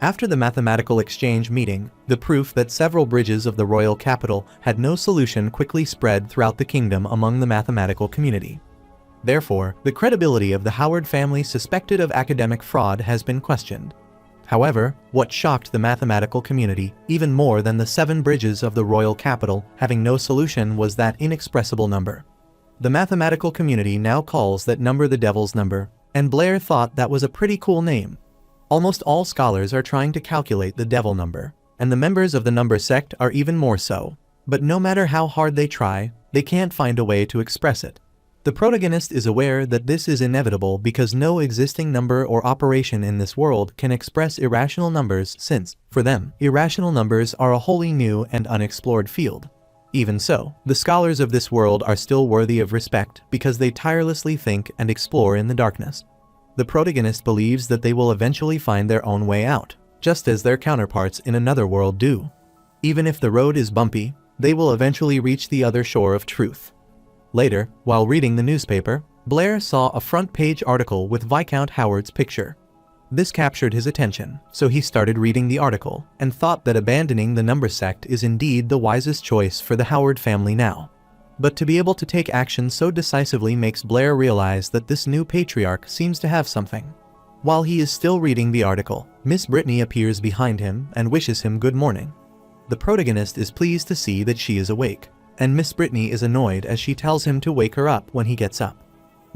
After the mathematical exchange meeting, the proof that several bridges of the royal capital had no solution quickly spread throughout the kingdom among the mathematical community. Therefore, the credibility of the Howard family suspected of academic fraud has been questioned. However, what shocked the mathematical community even more than the 7 bridges of the royal capital having no solution was that inexpressible number. The mathematical community now calls that number the devil's number, and Blair thought that was a pretty cool name. Almost all scholars are trying to calculate the devil number, and the members of the number sect are even more so. But no matter how hard they try, they can't find a way to express it. The protagonist is aware that this is inevitable because no existing number or operation in this world can express irrational numbers since, for them, irrational numbers are a wholly new and unexplored field. Even so, the scholars of this world are still worthy of respect because they tirelessly think and explore in the darkness. The protagonist believes that they will eventually find their own way out, just as their counterparts in another world do. Even if the road is bumpy, they will eventually reach the other shore of truth. Later, while reading the newspaper, Blair saw a front-page article with Viscount Howard's picture. This captured his attention, so he started reading the article and thought that abandoning the number sect is indeed the wisest choice for the Howard family now. But to be able to take action so decisively makes Blair realize that this new patriarch seems to have something. While he is still reading the article, Miss Britney appears behind him and wishes him good morning. The protagonist is pleased to see that she is awake, and Miss Britney is annoyed as she tells him to wake her up when he gets up.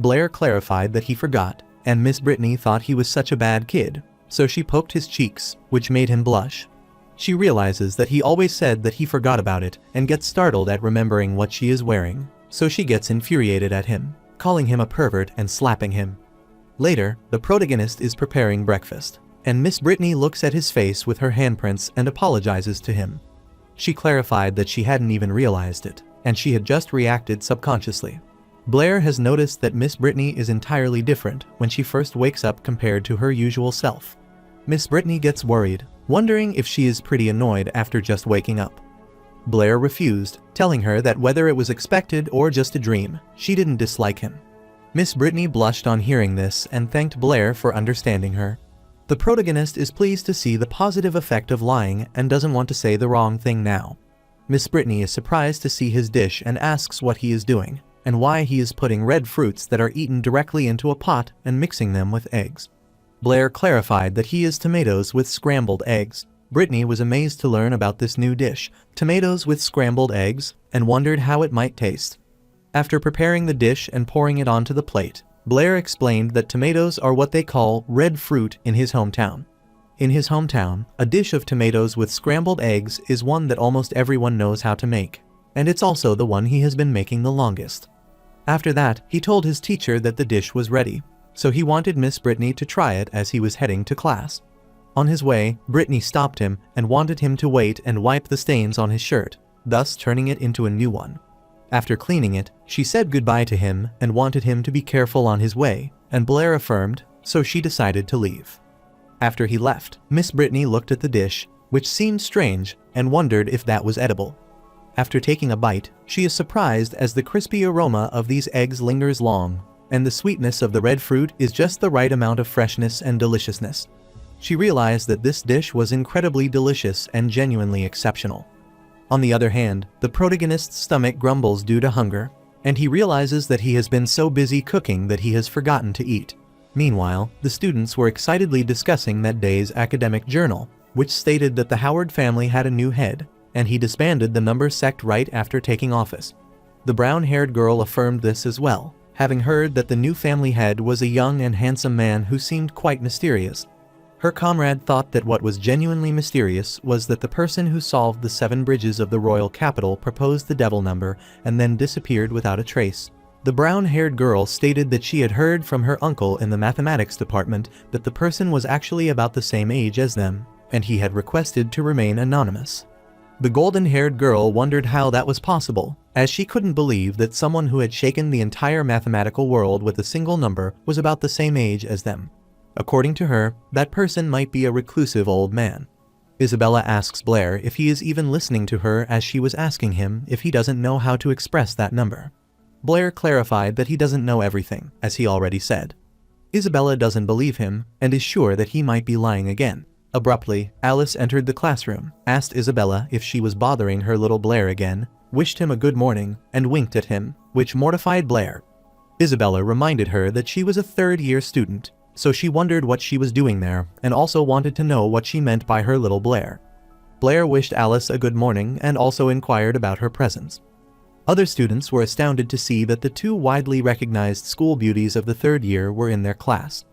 Blair clarified that he forgot, and Miss Britney thought he was such a bad kid, so she poked his cheeks, which made him blush. She realizes that he always said that he forgot about it and gets startled at remembering what she is wearing, so she gets infuriated at him, calling him a pervert and slapping him. Later, the protagonist is preparing breakfast, and Miss Britney looks at his face with her handprints and apologizes to him. She clarified that she hadn't even realized it, and she had just reacted subconsciously. Blair has noticed that Miss Britney is entirely different when she first wakes up compared to her usual self. Miss Britney gets worried, wondering if she is pretty annoyed after just waking up. Blair refused, telling her that whether it was expected or just a dream, she didn't dislike him. Miss Britney blushed on hearing this and thanked Blair for understanding her. The protagonist is pleased to see the positive effect of lying and doesn't want to say the wrong thing now. Miss Britney is surprised to see his dish and asks what he is doing, and why he is putting red fruits that are eaten directly into a pot and mixing them with eggs. Blair clarified that he is tomatoes with scrambled eggs. Britney was amazed to learn about this new dish, tomatoes with scrambled eggs, and wondered how it might taste. After preparing the dish and pouring it onto the plate, Blair explained that tomatoes are what they call red fruit in his hometown. In his hometown, a dish of tomatoes with scrambled eggs is one that almost everyone knows how to make, and it's also the one he has been making the longest. After that, he told his teacher that the dish was ready, so he wanted Miss Britney to try it as he was heading to class. On his way, Britney stopped him and wanted him to wait and wipe the stains on his shirt, thus turning it into a new one. After cleaning it, she said goodbye to him and wanted him to be careful on his way, and Blair affirmed, so she decided to leave. After he left, Miss Britney looked at the dish, which seemed strange, and wondered if that was edible. After taking a bite, she is surprised as the crispy aroma of these eggs lingers long, and the sweetness of the red fruit is just the right amount of freshness and deliciousness. She realized that this dish was incredibly delicious and genuinely exceptional. On the other hand, the protagonist's stomach grumbles due to hunger, and he realizes that he has been so busy cooking that he has forgotten to eat. Meanwhile, the students were excitedly discussing that day's academic journal, which stated that the Howard family had a new head, and he disbanded the number sect right after taking office. The brown-haired girl affirmed this as well, having heard that the new family head was a young and handsome man who seemed quite mysterious. Her comrade thought that what was genuinely mysterious was that the person who solved the 7 bridges of the royal capital proposed the devil number and then disappeared without a trace. The brown-haired girl stated that she had heard from her uncle in the mathematics department that the person was actually about the same age as them, and he had requested to remain anonymous. The golden-haired girl wondered how that was possible, as she couldn't believe that someone who had shaken the entire mathematical world with a single number was about the same age as them. According to her, that person might be a reclusive old man. Isabella asks Blair if he is even listening to her as she was asking him if he doesn't know how to express that number. Blair clarified that he doesn't know everything, as he already said. Isabella doesn't believe him, and is sure that he might be lying again. Abruptly, Alice entered the classroom, asked Isabella if she was bothering her little Blair again, wished him a good morning, and winked at him, which mortified Blair. Isabella reminded her that she was a third-year student, so she wondered what she was doing there, and also wanted to know what she meant by her little Blair. Blair wished Alice a good morning and also inquired about her presence. Other students were astounded to see that the 2 widely recognized school beauties of the 3rd year were in their class.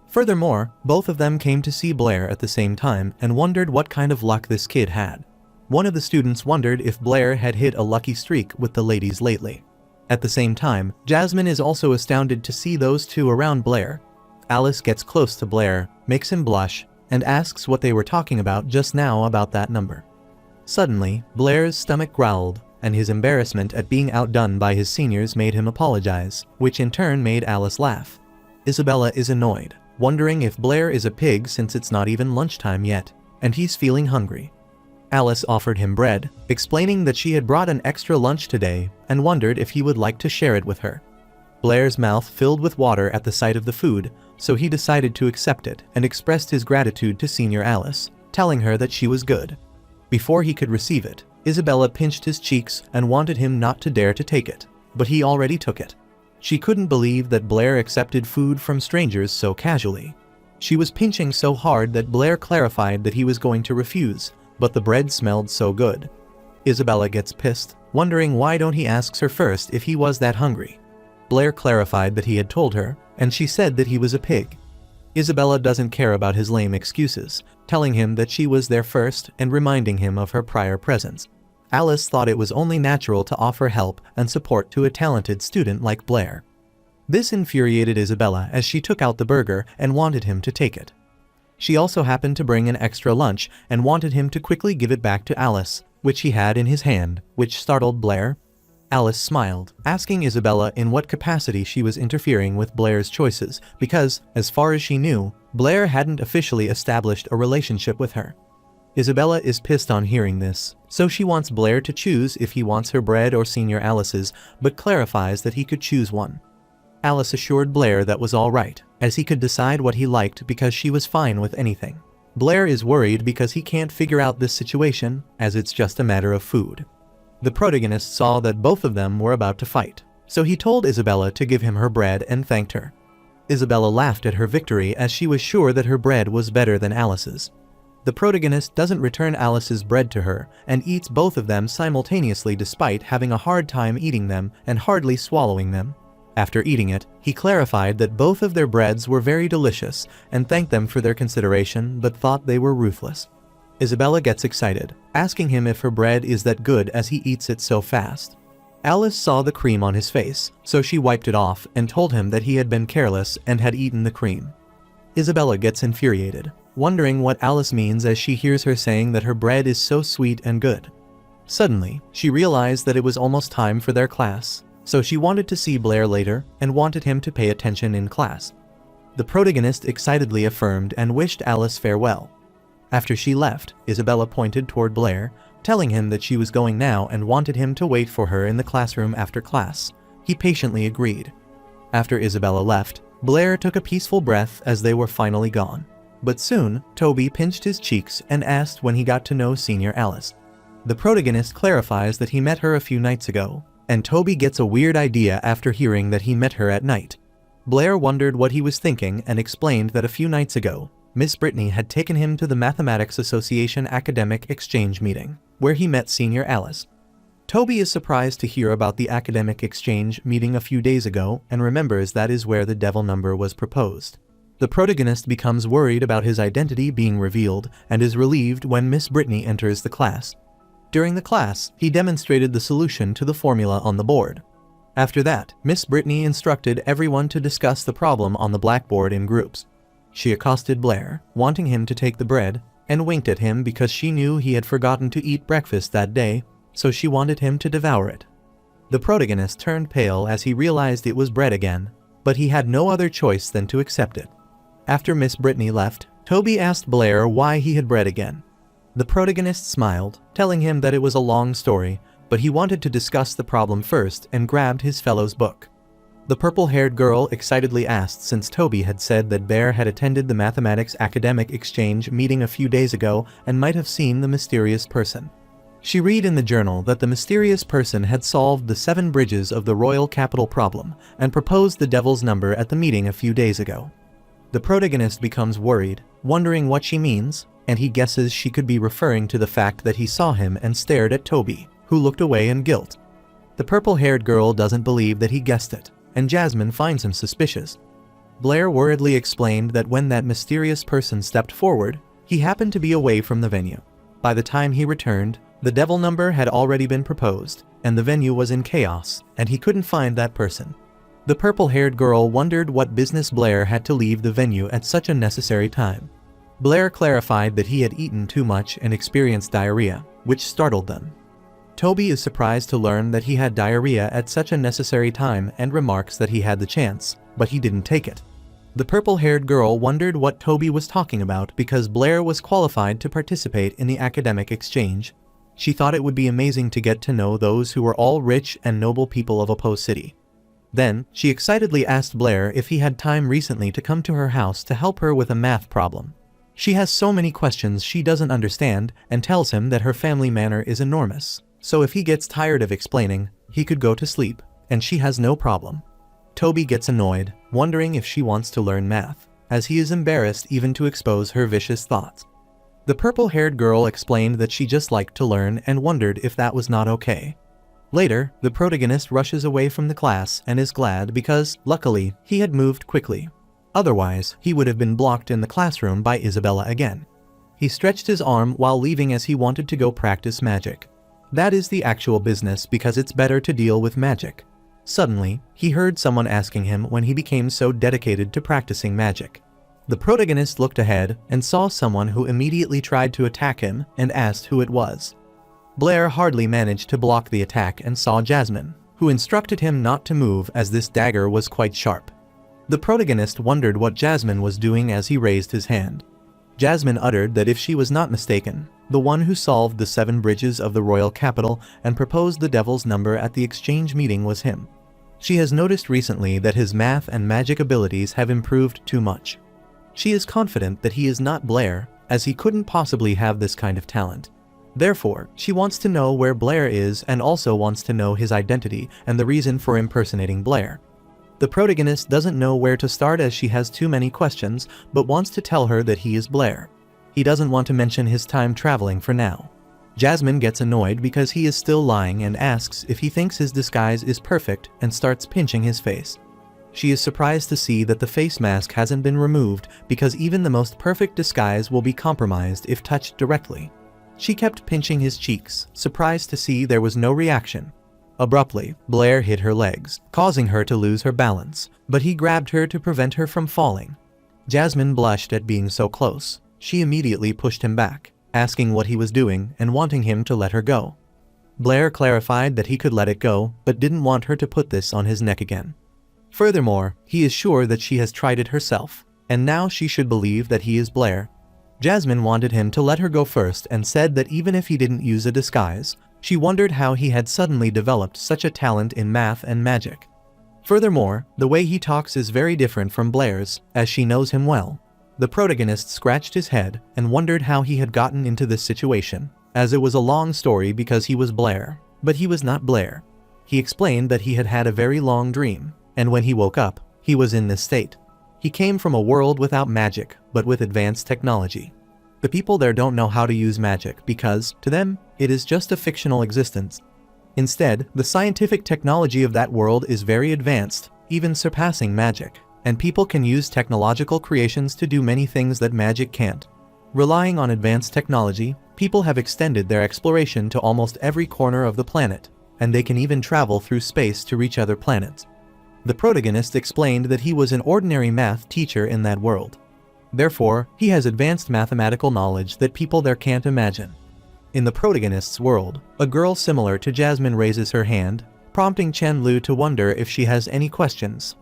Furthermore, both of them came to see Blair at the same time and wondered what kind of luck this kid had. One of the students wondered if Blair had hit a lucky streak with the ladies lately. At the same time, Jasmine is also astounded to see those 2 around Blair. Alice gets close to Blair, makes him blush, and asks what they were talking about just now about that number. Suddenly, Blair's stomach growled, and his embarrassment at being outdone by his seniors made him apologize, which in turn made Alice laugh. Isabella is annoyed, wondering if Blair is a pig since it's not even lunchtime yet, and he's feeling hungry. Alice offered him bread, explaining that she had brought an extra lunch today and wondered if he would like to share it with her. Blair's mouth filled with water at the sight of the food, so he decided to accept it and expressed his gratitude to Senior Alice, telling her that she was good. Before he could receive it, Isabella pinched his cheeks and wanted him not to dare to take it, but he already took it. She couldn't believe that Blair accepted food from strangers so casually. She was pinching so hard that Blair clarified that he was going to refuse, but the bread smelled so good. Isabella gets pissed, wondering why don't he ask her first if he was that hungry. Blair clarified that he had told her, and she said that he was a pig. Isabella doesn't care about his lame excuses, telling him that she was there first and reminding him of her prior presence. Alice thought it was only natural to offer help and support to a talented student like Blair. This infuriated Isabella as she took out the burger and wanted him to take it. She also happened to bring an extra lunch and wanted him to quickly give it back to Alice, which he had in his hand, which startled Blair. Alice smiled, asking Isabella in what capacity she was interfering with Blair's choices because, as far as she knew, Blair hadn't officially established a relationship with her. Isabella is pissed on hearing this, so she wants Blair to choose if he wants her bread or Senior Alice's, but clarifies that he could choose one. Alice assured Blair that was all right, as he could decide what he liked because she was fine with anything. Blair is worried because he can't figure out this situation, as it's just a matter of food. The protagonist saw that both of them were about to fight, so he told Isabella to give him her bread and thanked her. Isabella laughed at her victory as she was sure that her bread was better than Alice's. The protagonist doesn't return Alice's bread to her and eats both of them simultaneously despite having a hard time eating them and hardly swallowing them. After eating it, he clarified that both of their breads were very delicious and thanked them for their consideration but thought they were ruthless. Isabella gets excited, asking him if her bread is that good as he eats it so fast. Alice saw the cream on his face, so she wiped it off and told him that he had been careless and had eaten the cream. Isabella gets infuriated, wondering what Alice means as she hears her saying that her bread is so sweet and good. Suddenly, she realized that it was almost time for their class, so she wanted to see Blair later and wanted him to pay attention in class. The protagonist excitedly affirmed and wished Alice farewell. After she left, Isabella pointed toward Blair, telling him that she was going now and wanted him to wait for her in the classroom after class. He patiently agreed. After Isabella left, Blair took a peaceful breath as they were finally gone. But soon, Toby pinched his cheeks and asked when he got to know Senior Alice. The protagonist clarifies that he met her a few nights ago, and Toby gets a weird idea after hearing that he met her at night. Blair wondered what he was thinking and explained that a few nights ago, Miss Britney had taken him to the Mathematics Association academic exchange meeting, where he met Senior Alice. Toby is surprised to hear about the academic exchange meeting a few days ago and remembers that is where the devil number was proposed. The protagonist becomes worried about his identity being revealed and is relieved when Miss Britney enters the class. During the class, he demonstrated the solution to the formula on the board. After that, Miss Britney instructed everyone to discuss the problem on the blackboard in groups. She accosted Blair, wanting him to take the bread, and winked at him because she knew he had forgotten to eat breakfast that day, so she wanted him to devour it. The protagonist turned pale as he realized it was bread again, but he had no other choice than to accept it. After Miss Britney left, Toby asked Blair why he had bread again. The protagonist smiled, telling him that it was a long story, but he wanted to discuss the problem first and grabbed his fellow's book. The purple-haired girl excitedly asked since Toby had said that Blair had attended the mathematics academic exchange meeting a few days ago and might have seen the mysterious person. She read in the journal that the mysterious person had solved the 7 bridges of the royal capital problem and proposed the devil's number at the meeting a few days ago. The protagonist becomes worried, wondering what she means, and he guesses she could be referring to the fact that he saw him and stared at Toby, who looked away in guilt. The purple-haired girl doesn't believe that he guessed it, and Jasmine finds him suspicious. Blair worriedly explained that when that mysterious person stepped forward, he happened to be away from the venue. By the time he returned, the devil number had already been proposed, and the venue was in chaos, and he couldn't find that person. The purple-haired girl wondered what business Blair had to leave the venue at such a necessary time. Blair clarified that he had eaten too much and experienced diarrhea, which startled them. Toby is surprised to learn that he had diarrhea at such a necessary time and remarks that he had the chance, but he didn't take it. The purple-haired girl wondered what Toby was talking about because Blair was qualified to participate in the academic exchange. She thought it would be amazing to get to know those who were all rich and noble people of Oppo City. Then, she excitedly asked Blair if he had time recently to come to her house to help her with a math problem. She has so many questions she doesn't understand and tells him that her family manor is enormous. So if he gets tired of explaining, he could go to sleep, and she has no problem. Toby gets annoyed, wondering if she wants to learn math, as he is embarrassed even to expose her vicious thoughts. The purple-haired girl explained that she just liked to learn and wondered if that was not okay. Later, the protagonist rushes away from the class and is glad because, luckily, he had moved quickly. Otherwise, he would have been blocked in the classroom by Isabella again. He stretched his arm while leaving as he wanted to go practice magic. That is the actual business because it's better to deal with magic. Suddenly, he heard someone asking him when he became so dedicated to practicing magic. The protagonist looked ahead and saw someone who immediately tried to attack him and asked who it was. Blair hardly managed to block the attack and saw Jasmine, who instructed him not to move as this dagger was quite sharp. The protagonist wondered what Jasmine was doing as he raised his hand. Jasmine uttered that if she was not mistaken, the one who solved the 7 bridges of the royal capital and proposed the devil's number at the exchange meeting was him. She has noticed recently that his math and magic abilities have improved too much. She is confident that he is not Blair, as he couldn't possibly have this kind of talent. Therefore, she wants to know where Blair is and also wants to know his identity and the reason for impersonating Blair. The protagonist doesn't know where to start as she has too many questions, but wants to tell her that he is Blair. He doesn't want to mention his time traveling for now. Jasmine gets annoyed because he is still lying and asks if he thinks his disguise is perfect and starts pinching his face. She is surprised to see that the face mask hasn't been removed because even the most perfect disguise will be compromised if touched directly. She kept pinching his cheeks, surprised to see there was no reaction. Abruptly, Blair hit her legs, causing her to lose her balance, but he grabbed her to prevent her from falling. Jasmine blushed at being so close. She immediately pushed him back, asking what he was doing and wanting him to let her go. Blair clarified that he could let it go, but didn't want her to put this on his neck again. Furthermore, he is sure that she has tried it herself, and now she should believe that he is Blair. Jasmine wanted him to let her go first and said that even if he didn't use a disguise, she wondered how he had suddenly developed such a talent in math and magic. Furthermore, the way he talks is very different from Blair's, as she knows him well. The protagonist scratched his head and wondered how he had gotten into this situation, as it was a long story because he was Blair, but he was not Blair. He explained that he had had a very long dream, and when he woke up, he was in this state. He came from a world without magic, but with advanced technology. The people there don't know how to use magic because, to them, it is just a fictional existence. Instead, the scientific technology of that world is very advanced, even surpassing magic, and people can use technological creations to do many things that magic can't. Relying on advanced technology, people have extended their exploration to almost every corner of the planet, and they can even travel through space to reach other planets. The protagonist explained that he was an ordinary math teacher in that world. Therefore, he has advanced mathematical knowledge that people there can't imagine. In the protagonist's world, a girl similar to Jasmine raises her hand, prompting Chenluo to wonder if she has any questions.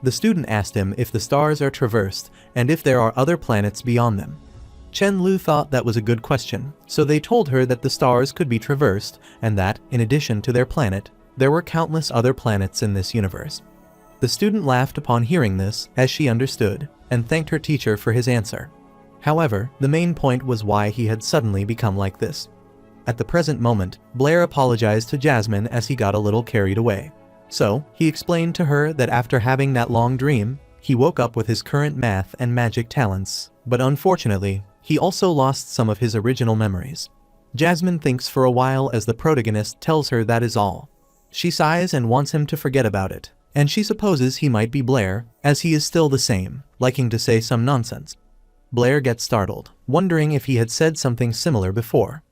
The student asked him if the stars are traversed and if there are other planets beyond them. Chenluo thought that was a good question, so they told her that the stars could be traversed and that, in addition to their planet, there were countless other planets in this universe. The student laughed upon hearing this, as she understood, and thanked her teacher for his answer. However, the main point was why he had suddenly become like this. At the present moment, Blair apologized to Jasmine as he got a little carried away. So, he explained to her that after having that long dream, he woke up with his current math and magic talents, but unfortunately, he also lost some of his original memories. Jasmine thinks for a while as the protagonist tells her that is all. She sighs and wants him to forget about it, and she supposes he might be Blair, as he is still the same, liking to say some nonsense. Blair gets startled, wondering if he had said something similar before.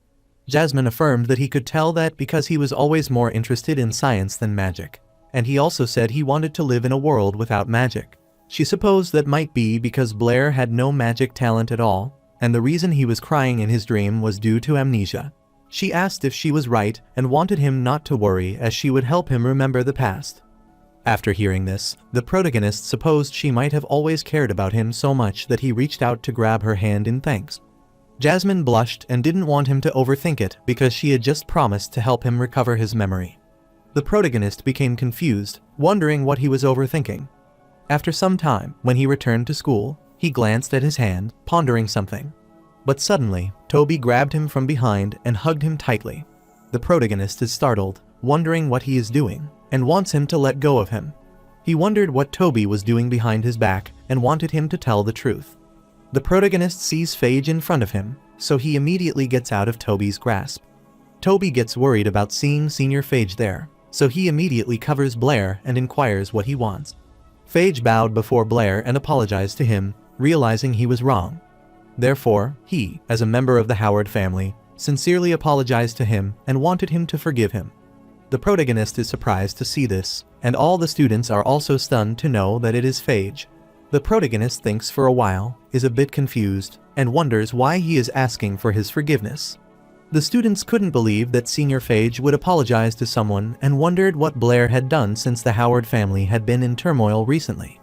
Jasmine affirmed that he could tell that because he was always more interested in science than magic, and he also said he wanted to live in a world without magic. She supposed that might be because Blair had no magic talent at all, and the reason he was crying in his dream was due to amnesia. She asked if she was right and wanted him not to worry as she would help him remember the past. After hearing this, the protagonist supposed she might have always cared about him so much that he reached out to grab her hand in thanks. Jasmine blushed and didn't want him to overthink it because she had just promised to help him recover his memory. The protagonist became confused, wondering what he was overthinking. After some time, when he returned to school, he glanced at his hand, pondering something. But suddenly, Toby grabbed him from behind and hugged him tightly. The protagonist is startled, wondering what he is doing, and wants him to let go of him. He wondered what Toby was doing behind his back and wanted him to tell the truth. The protagonist sees Fage in front of him, so he immediately gets out of Toby's grasp. Toby gets worried about seeing Senior Fage there, so he immediately covers Blair and inquires what he wants. Fage bowed before Blair and apologized to him, realizing he was wrong. Therefore, he, as a member of the Howard family, sincerely apologized to him and wanted him to forgive him. The protagonist is surprised to see this, and all the students are also stunned to know that it is Fage. The protagonist thinks for a while, is a bit confused, and wonders why he is asking for his forgiveness. The students couldn't believe that Senior Fage would apologize to someone and wondered what Blair had done since the Howard family had been in turmoil recently.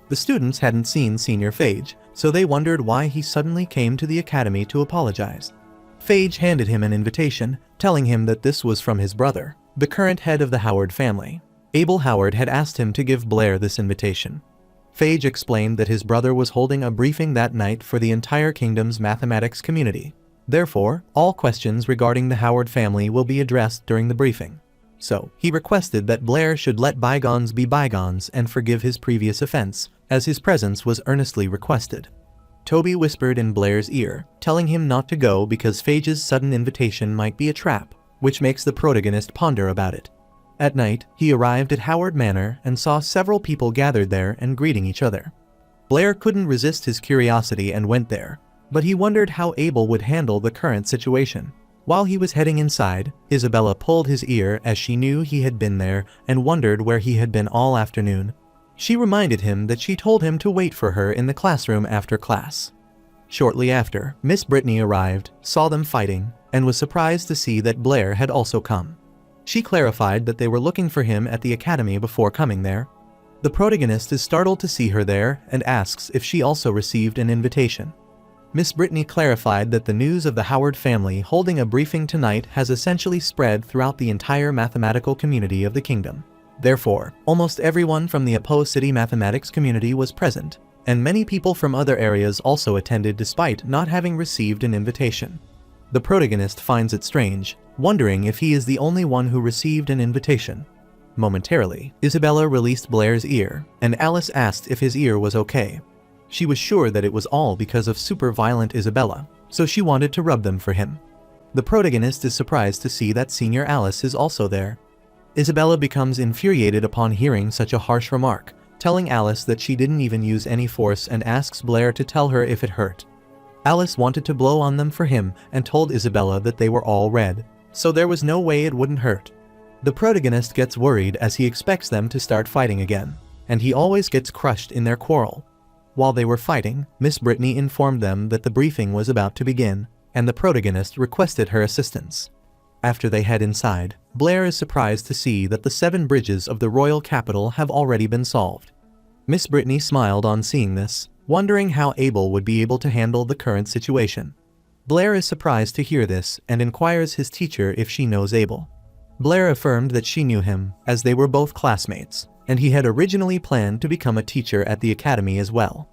The students hadn't seen Senior Fage, so they wondered why he suddenly came to the academy to apologize. Fage handed him an invitation, telling him that this was from his brother, the current head of the Howard family. Abel Howard had asked him to give Blair this invitation. Fage explained that his brother was holding a briefing that night for the entire kingdom's mathematics community. Therefore, all questions regarding the Howard family will be addressed during the briefing. So, he requested that Blair should let bygones be bygones and forgive his previous offense, as his presence was earnestly requested. Toby whispered in Blair's ear, telling him not to go because Fage's sudden invitation might be a trap, which makes the protagonist ponder about it. At night, he arrived at Howard Manor and saw several people gathered there and greeting each other. Blair couldn't resist his curiosity and went there, but he wondered how Abel would handle the current situation. While he was heading inside, Isabella pulled his ear as she knew he had been there and wondered where he had been all afternoon. She reminded him that she told him to wait for her in the classroom after class. Shortly after, Miss Britney arrived, saw them fighting, and was surprised to see that Blair had also come. She clarified that they were looking for him at the academy before coming there. The protagonist is startled to see her there and asks if she also received an invitation. Miss Britney clarified that the news of the Howard family holding a briefing tonight has essentially spread throughout the entire mathematical community of the kingdom. Therefore, almost everyone from the Apo City mathematics community was present, and many people from other areas also attended despite not having received an invitation. The protagonist finds it strange, wondering if he is the only one who received an invitation. Momentarily, Isabella released Blair's ear, and Alice asked if his ear was okay. She was sure that it was all because of super violent Isabella, so she wanted to rub them for him. The protagonist is surprised to see that Senior Alice is also there. Isabella becomes infuriated upon hearing such a harsh remark, telling Alice that she didn't even use any force and asks Blair to tell her if it hurt. Alice wanted to blow on them for him and told Isabella that they were all red, so there was no way it wouldn't hurt. The protagonist gets worried as he expects them to start fighting again, and he always gets crushed in their quarrel. While they were fighting, Miss Britney informed them that the briefing was about to begin, and the protagonist requested her assistance. After they head inside, Blair is surprised to see that the 7 bridges of the royal capital have already been solved. Miss Britney smiled on seeing this, wondering how Abel would be able to handle the current situation. Blair is surprised to hear this and inquires his teacher if she knows Abel. Blair affirmed that she knew him, as they were both classmates, and he had originally planned to become a teacher at the academy as well.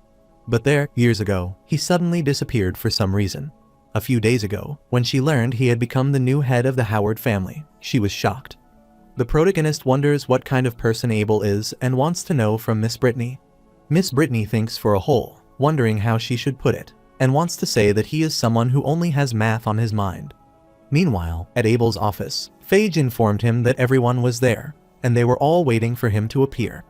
But there, years ago, he suddenly disappeared for some reason. A few days ago, when she learned he had become the new head of the Howard family, she was shocked. The protagonist wonders what kind of person Abel is and wants to know from Miss Britney. Miss Britney thinks for a whole, wondering how she should put it, and wants to say that he is someone who only has math on his mind. Meanwhile, at Abel's office, Fage informed him that everyone was there, and they were all waiting for him to appear.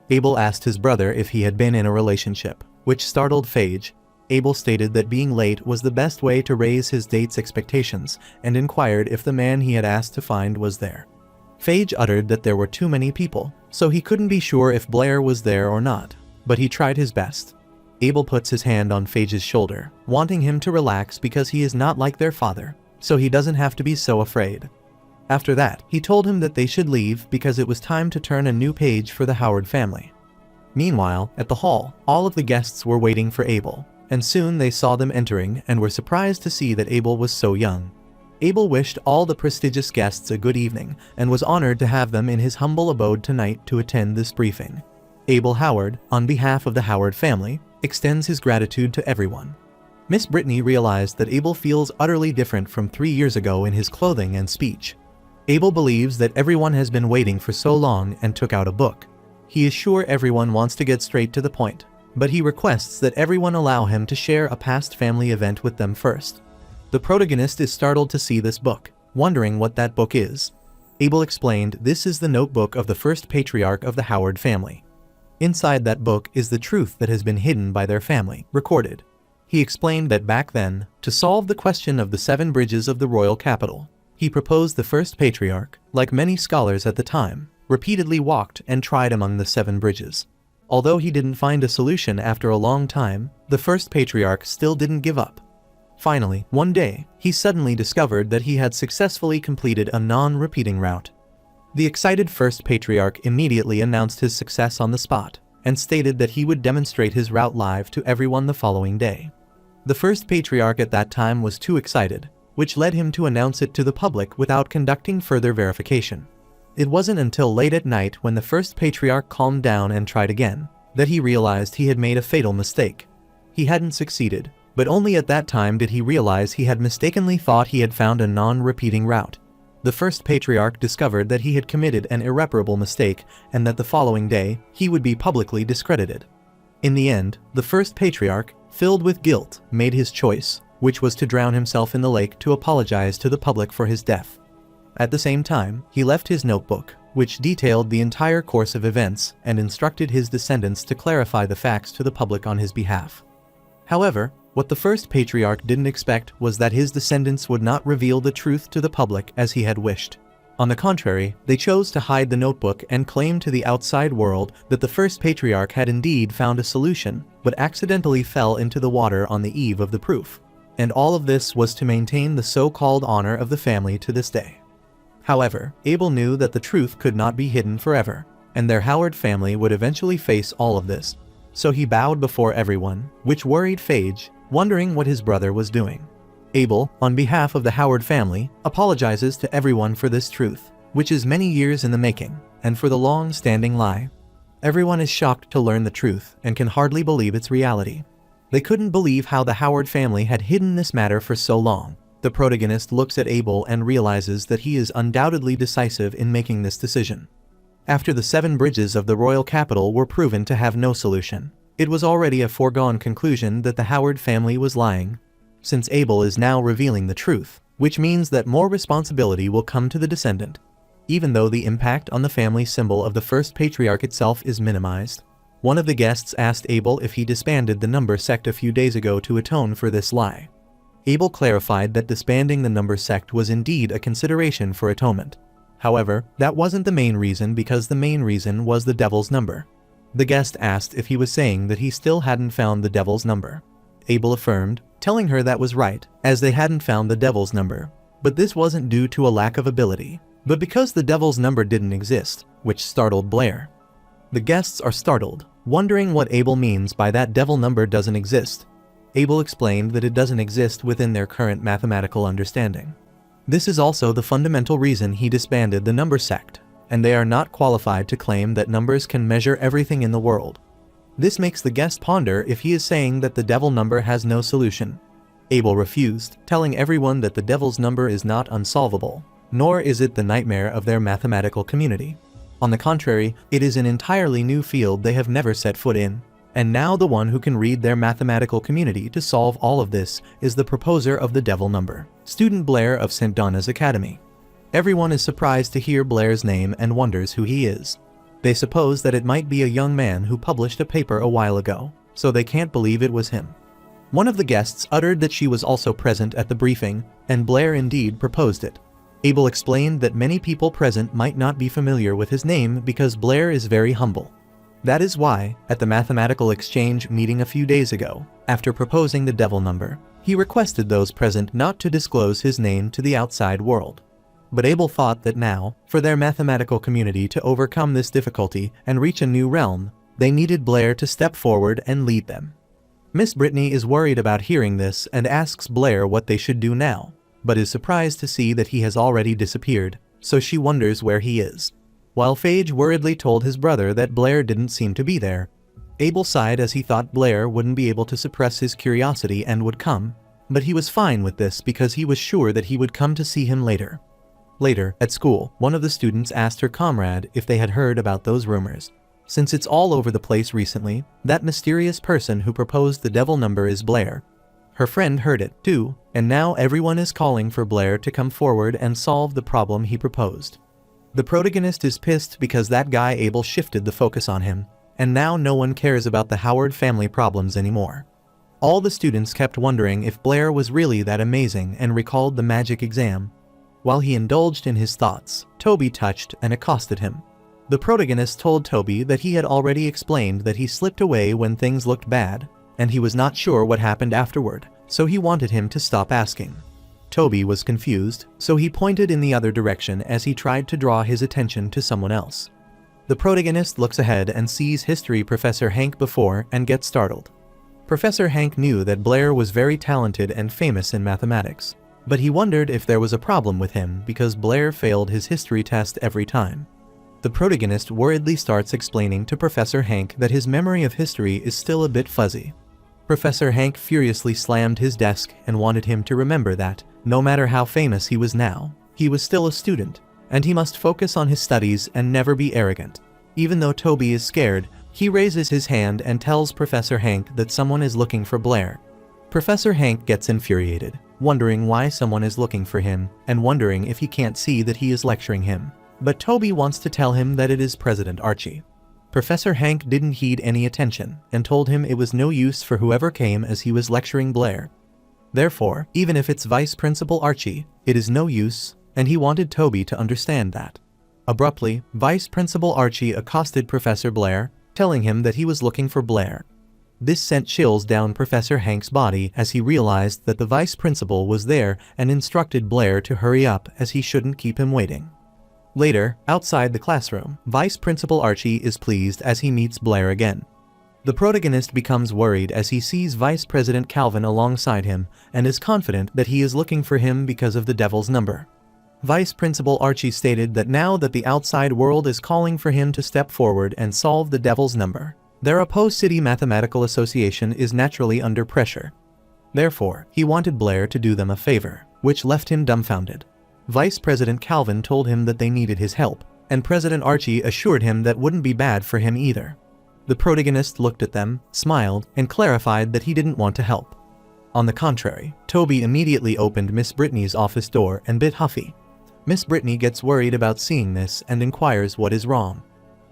Abel asked his brother if he had been in a relationship, which startled Fage. Abel stated that being late was the best way to raise his date's expectations and inquired if the man he had asked to find was there. Fage uttered that there were too many people, so he couldn't be sure if Blair was there or not, but he tried his best. Abel puts his hand on Fage's shoulder, wanting him to relax because he is not like their father, so he doesn't have to be so afraid. After that, he told him that they should leave because it was time to turn a new page for the Howard family. Meanwhile, at the hall, all of the guests were waiting for Abel, and soon they saw them entering and were surprised to see that Abel was so young. Abel wished all the prestigious guests a good evening and was honored to have them in his humble abode tonight to attend this briefing. Abel Howard, on behalf of the Howard family, extends his gratitude to everyone. Miss Britney realized that Abel feels utterly different from 3 years ago in his clothing and speech. Abel believes that everyone has been waiting for so long and took out a book. He is sure everyone wants to get straight to the point, but he requests that everyone allow him to share a past family event with them first. The protagonist is startled to see this book, wondering what that book is. Abel explained this is the notebook of the first patriarch of the Howard family. Inside that book is the truth that has been hidden by their family, recorded. He explained that back then, to solve the question of the 7 bridges of the royal capital, he proposed the first patriarch, like many scholars at the time, repeatedly walked and tried among the 7 bridges. Although he didn't find a solution after a long time, the first patriarch still didn't give up. Finally, one day, he suddenly discovered that he had successfully completed a non-repeating route. The excited first patriarch immediately announced his success on the spot, and stated that he would demonstrate his route live to everyone the following day. The first patriarch at that time was too excited, which led him to announce it to the public without conducting further verification. It wasn't until late at night when the first patriarch calmed down and tried again, that he realized he had made a fatal mistake. He hadn't succeeded, but only at that time did he realize he had mistakenly thought he had found a non-repeating route. The first patriarch discovered that he had committed an irreparable mistake and that the following day, he would be publicly discredited. In the end, the first patriarch, filled with guilt, made his choice, which was to drown himself in the lake to apologize to the public for his death. At the same time, he left his notebook, which detailed the entire course of events and instructed his descendants to clarify the facts to the public on his behalf. However, what the first patriarch didn't expect was that his descendants would not reveal the truth to the public as he had wished. On the contrary, they chose to hide the notebook and claim to the outside world that the first patriarch had indeed found a solution, but accidentally fell into the water on the eve of the proof. And all of this was to maintain the so-called honor of the family to this day. However, Abel knew that the truth could not be hidden forever, and their Howard family would eventually face all of this. So he bowed before everyone, which worried Fage, wondering what his brother was doing. Abel, on behalf of the Howard family, apologizes to everyone for this truth, which is many years in the making, and for the long-standing lie. Everyone is shocked to learn the truth and can hardly believe its reality. They couldn't believe how the Howard family had hidden this matter for so long. The protagonist looks at Abel and realizes that he is undoubtedly decisive in making this decision. After the 7 bridges of the royal capital were proven to have no solution, it was already a foregone conclusion that the Howard family was lying. Since Abel is now revealing the truth, which means that more responsibility will come to the descendant, even though the impact on the family symbol of the first patriarch itself is minimized. One of the guests asked Abel if he disbanded the number sect a few days ago to atone for this lie. Abel clarified that disbanding the number sect was indeed a consideration for atonement. However, that wasn't the main reason, because the main reason was the devil's number. The guest asked if he was saying that he still hadn't found the devil's number. Abel affirmed, telling her that was right, as they hadn't found the devil's number. But this wasn't due to a lack of ability, but because the devil's number didn't exist, which startled Blair. The guests are startled, wondering what Abel means by that devil number doesn't exist. Abel explained that it doesn't exist within their current mathematical understanding. This is also the fundamental reason he disbanded the number sect, and they are not qualified to claim that numbers can measure everything in the world. This makes the guest ponder if he is saying that the devil number has no solution. Abel refused, telling everyone that the devil's number is not unsolvable, nor is it the nightmare of their mathematical community. On the contrary, it is an entirely new field they have never set foot in. And now the one who can read their mathematical community to solve all of this is the proposer of the devil number, student Blair of St. Donna's Academy. Everyone is surprised to hear Blair's name and wonders who he is. They suppose that it might be a young man who published a paper a while ago, so they can't believe it was him. One of the guests uttered that she was also present at the briefing, and Blair indeed proposed it. Abel explained that many people present might not be familiar with his name because Blair is very humble. That is why, at the mathematical exchange meeting a few days ago, after proposing the devil number, he requested those present not to disclose his name to the outside world. But Abel thought that now, for their mathematical community to overcome this difficulty and reach a new realm, they needed Blair to step forward and lead them. Miss Britney is worried about hearing this and asks Blair what they should do now, but is surprised to see that he has already disappeared, so she wonders where he is. While Fage worriedly told his brother that Blair didn't seem to be there, Abel sighed as he thought Blair wouldn't be able to suppress his curiosity and would come, but he was fine with this because he was sure that he would come to see him later. Later, at school, one of the students asked her comrade if they had heard about those rumors. Since it's all over the place recently, that mysterious person who proposed the devil number is Blair. Her friend heard it, too, and now everyone is calling for Blair to come forward and solve the problem he proposed. The protagonist is pissed because that guy Abel shifted the focus on him, and now no one cares about the Howard family problems anymore. All the students kept wondering if Blair was really that amazing and recalled the magic exam. While he indulged in his thoughts, Toby touched and accosted him. The protagonist told Toby that he had already explained that he slipped away when things looked bad, and he was not sure what happened afterward, so he wanted him to stop asking. Toby was confused, so he pointed in the other direction as he tried to draw his attention to someone else. The protagonist looks ahead and sees history professor Hank before and gets startled. Professor Hank knew that Blair was very talented and famous in mathematics, but he wondered if there was a problem with him because Blair failed his history test every time. The protagonist worriedly starts explaining to Professor Hank that his memory of history is still a bit fuzzy. Professor Hank furiously slammed his desk and wanted him to remember that, no matter how famous he was now, he was still a student, and he must focus on his studies and never be arrogant. Even though Toby is scared, he raises his hand and tells Professor Hank that someone is looking for Blair. Professor Hank gets infuriated, wondering why someone is looking for him, and wondering if he can't see that he is lecturing him. but Toby wants to tell him that it is President Archie. Professor Hank didn't heed any attention and told him it was no use for whoever came as he was lecturing Blair. Therefore, even if it's Vice Principal Archie, it is no use, and he wanted Toby to understand that. Abruptly, Vice Principal Archie accosted Professor Blair, telling him that he was looking for Blair. This sent chills down Professor Hank's body as he realized that the Vice Principal was there and instructed Blair to hurry up as he shouldn't keep him waiting. Later, outside the classroom, Vice Principal Archie is pleased as he meets Blair again. The protagonist becomes worried as he sees Vice President Calvin alongside him and is confident that he is looking for him because of the devil's number. Vice Principal Archie stated that now that the outside world is calling for him to step forward and solve the devil's number, their opposed city mathematical association is naturally under pressure. Therefore, he wanted Blair to do them a favor, which left him dumbfounded. Vice President Calvin told him that they needed his help, and President Archie assured him that wouldn't be bad for him either. The protagonist looked at them, smiled, and clarified that he didn't want to help. On the contrary, Toby immediately opened Miss Britney's office door and bit Huffy. Miss Britney gets worried about seeing this and inquires what is wrong.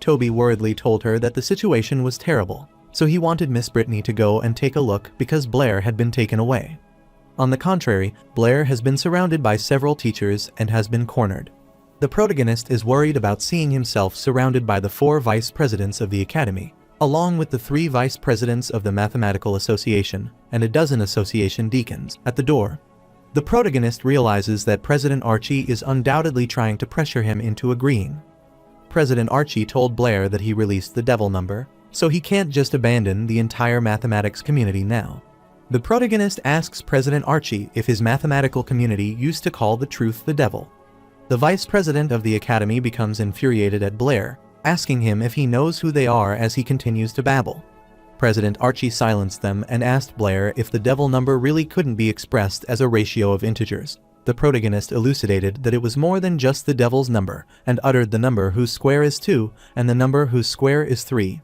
Toby worriedly told her that the situation was terrible, so he wanted Miss Britney to go and take a look because Blair had been taken away. On the contrary, Blair has been surrounded by several teachers and has been cornered. The protagonist is worried about seeing himself surrounded by the 4 vice presidents of the academy, along with the 3 vice presidents of the Mathematical Association and a dozen association deacons at the door. The protagonist realizes that President Archie is undoubtedly trying to pressure him into agreeing. President Archie told Blair that he released the devil number, so he can't just abandon the entire mathematics community now. The protagonist asks President Archie if his mathematical community used to call the truth the devil. The vice president of the academy becomes infuriated at Blair, asking him if he knows who they are as he continues to babble. President Archie silenced them and asked Blair if the devil number really couldn't be expressed as a ratio of integers. The protagonist elucidated that it was more than just the devil's number and uttered the number whose square is 2 and the number whose square is 3.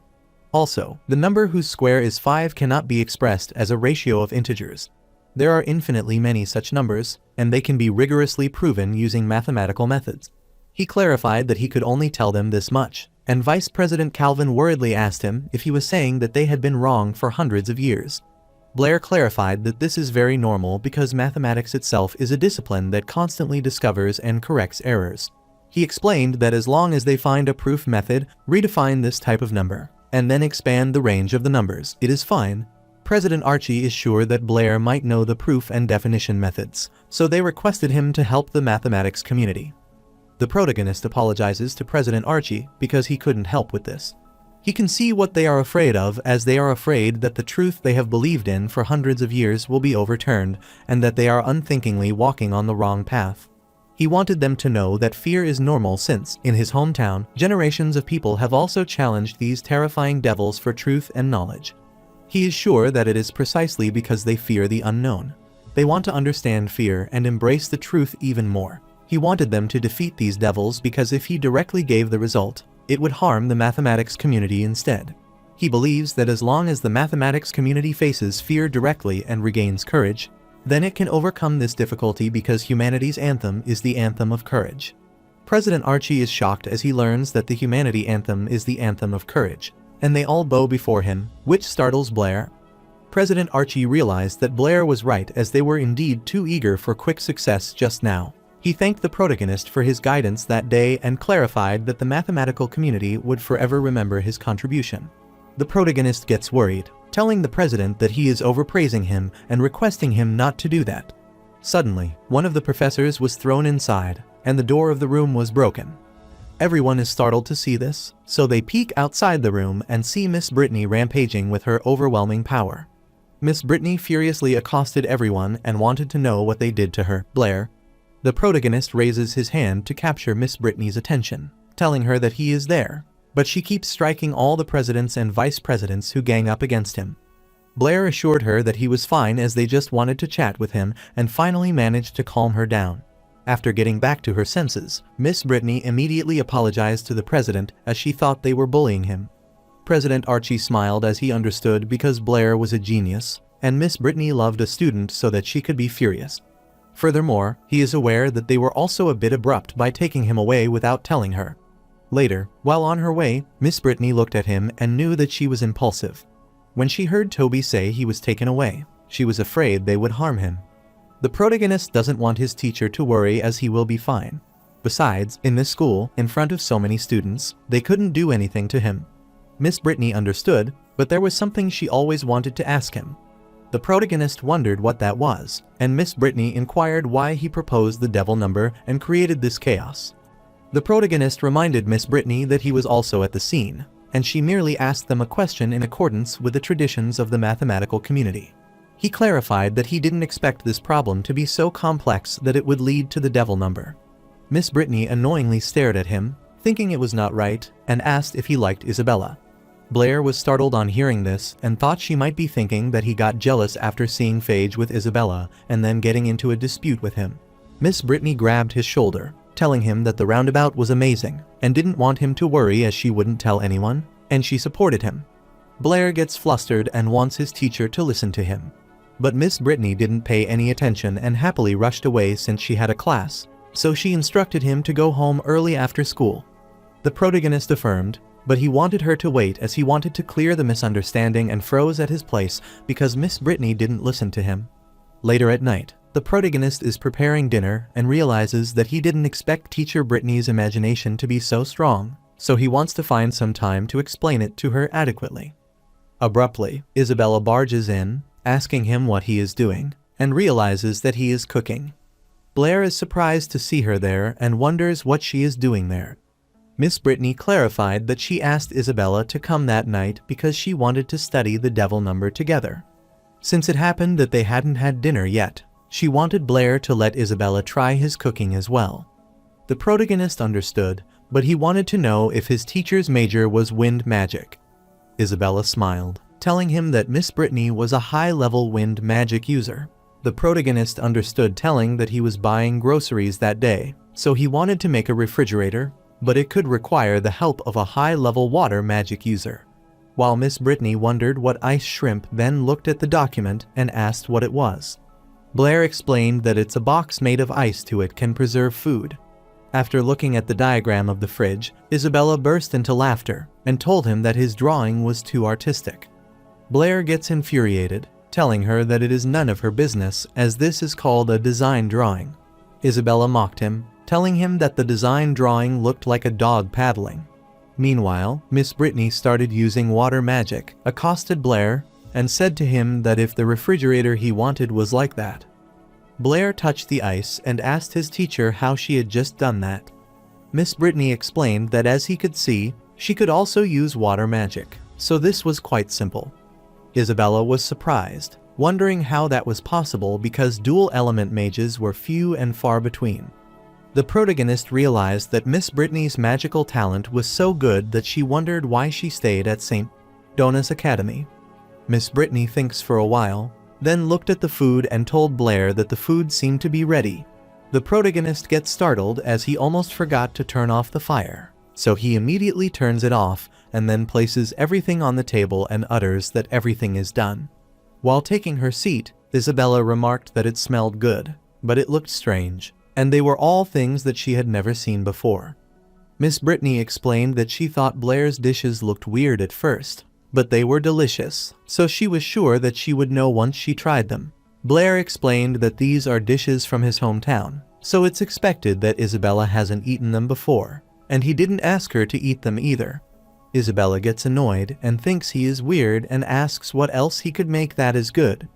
Also, the number whose square is 5 cannot be expressed as a ratio of integers. There are infinitely many such numbers, and they can be rigorously proven using mathematical methods. He clarified that he could only tell them this much, and Vice President Calvin worriedly asked him if he was saying that they had been wrong for hundreds of years. Blair clarified that this is very normal because mathematics itself is a discipline that constantly discovers and corrects errors. He explained that as long as they find a proof method, redefine this type of number, and then expand the range of the numbers, it is fine. President Archie is sure that Blair might know the proof and definition methods, so they requested him to help the mathematics community. The protagonist apologizes to President Archie because he couldn't help with this. He can see what they are afraid of, as they are afraid that the truth they have believed in for hundreds of years will be overturned and that they are unthinkingly walking on the wrong path. He wanted them to know that fear is normal since, in his hometown, generations of people have also challenged these terrifying devils for truth and knowledge. He is sure that it is precisely because they fear the unknown. They want to understand fear and embrace the truth even more. He wanted them to defeat these devils because if he directly gave the result, it would harm the mathematics community instead. He believes that as long as the mathematics community faces fear directly and regains courage, then it can overcome this difficulty because humanity's anthem is the anthem of courage. President Archie is shocked as he learns that the humanity anthem is the anthem of courage, and they all bow before him, which startles Blair. President Archie realized that Blair was right as they were indeed too eager for quick success just now. He thanked the protagonist for his guidance that day and clarified that the mathematical community would forever remember his contribution. The protagonist gets worried, telling the president that he is overpraising him and requesting him not to do that. Suddenly, one of the professors was thrown inside, and the door of the room was broken. Everyone is startled to see this, so they peek outside the room and see Miss Britney rampaging with her overwhelming power. Miss Britney furiously accosted everyone and wanted to know what they did to her. Blair. The protagonist raises his hand to capture Miss Britney's attention, telling her that he is there, but she keeps striking all the presidents and vice presidents who gang up against him. Blair assured her that he was fine as they just wanted to chat with him and finally managed to calm her down. After getting back to her senses, Miss Britney immediately apologized to the president as she thought they were bullying him. President Archie smiled as he understood because Blair was a genius, and Miss Britney loved a student so that she could be furious. Furthermore, he is aware that they were also a bit abrupt by taking him away without telling her. Later, while on her way, Miss Britney looked at him and knew that she was impulsive. When she heard Toby say he was taken away, she was afraid they would harm him. The protagonist doesn't want his teacher to worry as he will be fine. Besides, in this school, in front of so many students, they couldn't do anything to him. Miss Britney understood, but there was something she always wanted to ask him. The protagonist wondered what that was, and Miss Britney inquired why he proposed the devil number and created this chaos. The protagonist reminded Miss Britney that he was also at the scene, and she merely asked them a question in accordance with the traditions of the mathematical community. He clarified that he didn't expect this problem to be so complex that it would lead to the devil number. Miss Britney annoyingly stared at him, thinking it was not right, and asked if he liked Isabella. Blair was startled on hearing this and thought she might be thinking that he got jealous after seeing Fage with Isabella and then getting into a dispute with him. Miss Britney grabbed his shoulder, telling him that the roundabout was amazing and didn't want him to worry as she wouldn't tell anyone, and she supported him. Blair gets flustered and wants his teacher to listen to him. But Miss Britney didn't pay any attention and happily rushed away since she had a class, so she instructed him to go home early after school. The protagonist affirmed, but he wanted her to wait as he wanted to clear the misunderstanding and froze at his place because Miss Britney didn't listen to him. Later at night, the protagonist is preparing dinner and realizes that he didn't expect teacher Britney's imagination to be so strong, so he wants to find some time to explain it to her adequately. Abruptly, Isabella barges in, asking him what he is doing, and realizes that he is cooking. Blair is surprised to see her there and wonders what she is doing there. Miss Britney clarified that she asked Isabella to come that night because she wanted to study the devil number together. Since it happened that they hadn't had dinner yet, she wanted Blair to let Isabella try his cooking as well. The protagonist understood, but he wanted to know if his teacher's major was wind magic. Isabella smiled, telling him that Miss Britney was a high-level wind magic user. The protagonist understood, telling that he was buying groceries that day, so he wanted to make a refrigerator, but it could require the help of a high-level water magic user. While Miss Britney wondered what ice shrimp, then looked at the document and asked what it was. Blair explained that it's a box made of ice to it can preserve food. After looking at the diagram of the fridge, Isabella burst into laughter and told him that his drawing was too artistic. Blair gets infuriated, telling her that it is none of her business as this is called a design drawing. Isabella mocked him, telling him that the design drawing looked like a dog paddling. Meanwhile, Miss Britney started using water magic, accosted Blair, and said to him that if the refrigerator he wanted was like that. Blair touched the ice and asked his teacher how she had just done that. Miss Britney explained that as he could see, she could also use water magic, so this was quite simple. Isabella was surprised, wondering how that was possible because dual element mages were few and far between. The protagonist realized that Miss Britney's magical talent was so good that she wondered why she stayed at St. Donna's Academy. Miss Britney thinks for a while, then looked at the food and told Blair that the food seemed to be ready. The protagonist gets startled as he almost forgot to turn off the fire, so he immediately turns it off and then places everything on the table and utters that everything is done. While taking her seat, Isabella remarked that it smelled good, but it looked strange, and they were all things that she had never seen before. Miss Britney explained that she thought Blair's dishes looked weird at first, but they were delicious, so she was sure that she would know once she tried them. Blair explained that these are dishes from his hometown, so it's expected that Isabella hasn't eaten them before, and he didn't ask her to eat them either. Isabella gets annoyed and thinks he is weird and asks what else he could make that is good.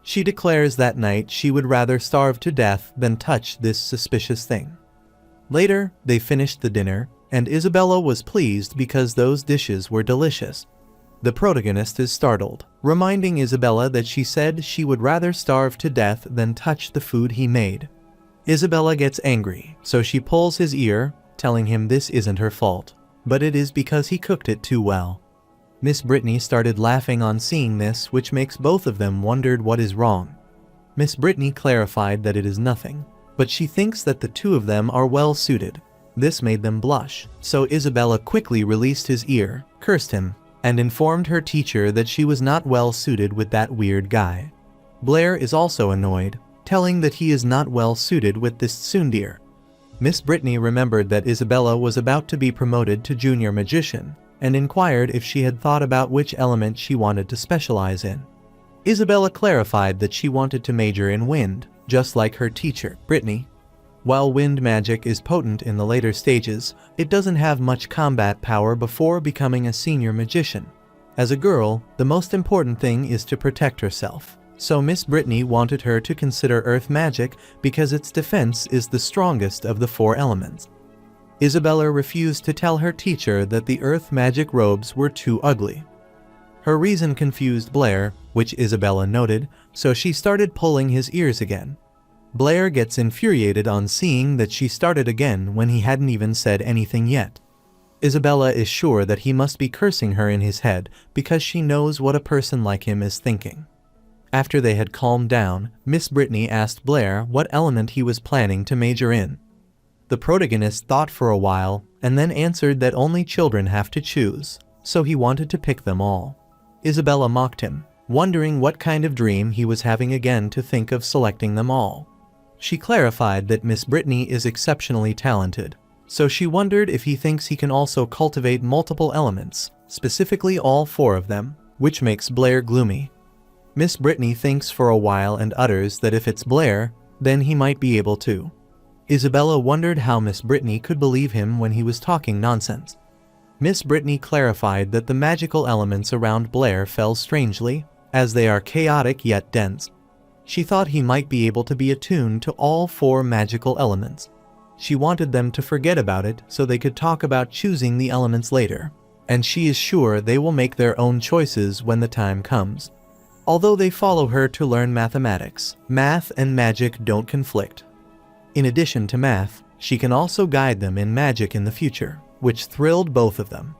She declares that night she would rather starve to death than touch this suspicious thing. Later, they finished the dinner, and Isabella was pleased because those dishes were delicious. The protagonist is startled, reminding Isabella that she said she would rather starve to death than touch the food he made. Isabella gets angry, so she pulls his ear, telling him this isn't her fault, but it is because he cooked it too well. Miss Britney started laughing on seeing this, which makes both of them wondered what is wrong. Miss Britney clarified that it is nothing, but she thinks that the two of them are well suited. This made them blush, so Isabella quickly released his ear, cursed him, and informed her teacher that she was not well suited with that weird guy. Blair is also annoyed, telling that he is not well suited with this tsundere. Miss Britney remembered that Isabella was about to be promoted to junior magician, and inquired if she had thought about which element she wanted to specialize in. Isabella clarified that she wanted to major in wind, just like her teacher, Britney. While wind magic is potent in the later stages, it doesn't have much combat power before becoming a senior magician. As a girl, the most important thing is to protect herself. So Miss Britney wanted her to consider earth magic because its defense is the strongest of the 4 elements. Isabella refused to tell her teacher that the earth magic robes were too ugly. Her reason confused Blair, which Isabella noted, so she started pulling his ears again. Blair gets infuriated on seeing that she started again when he hadn't even said anything yet. Isabella is sure that he must be cursing her in his head because she knows what a person like him is thinking. After they had calmed down, Miss Britney asked Blair what element he was planning to major in. The protagonist thought for a while, and then answered that only children have to choose, so he wanted to pick them all. Isabella mocked him, wondering what kind of dream he was having again to think of selecting them all. She clarified that Miss Britney is exceptionally talented, so she wondered if he thinks he can also cultivate multiple elements, specifically all 4 of them, which makes Blair gloomy. Miss Britney thinks for a while and utters that if it's Blair, then he might be able to. Isabella wondered how Miss Britney could believe him when he was talking nonsense. Miss Britney clarified that the magical elements around Blair fell strangely, as they are chaotic yet dense. She thought he might be able to be attuned to all 4 magical elements. She wanted them to forget about it so they could talk about choosing the elements later, and she is sure they will make their own choices when the time comes. Although they follow her to learn mathematics, math and magic don't conflict. In addition to math, she can also guide them in magic in the future, which thrilled both of them.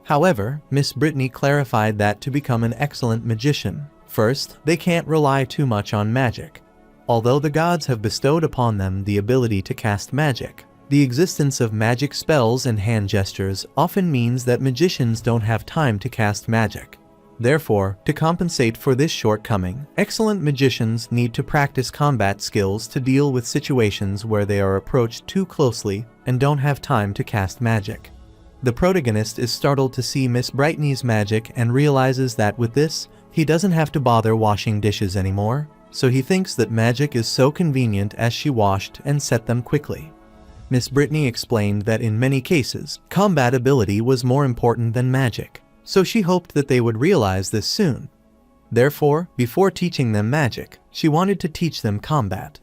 However, Miss Britney clarified that to become an excellent magician, first, they can't rely too much on magic. Although the gods have bestowed upon them the ability to cast magic, the existence of magic spells and hand gestures often means that magicians don't have time to cast magic. Therefore, to compensate for this shortcoming, excellent magicians need to practice combat skills to deal with situations where they are approached too closely and don't have time to cast magic. The protagonist is startled to see Miss Britney's magic and realizes that with this, he doesn't have to bother washing dishes anymore, so he thinks that magic is so convenient as she washed and set them quickly. Miss Britney explained that in many cases, combat ability was more important than magic, so she hoped that they would realize this soon. Therefore, before teaching them magic, she wanted to teach them combat.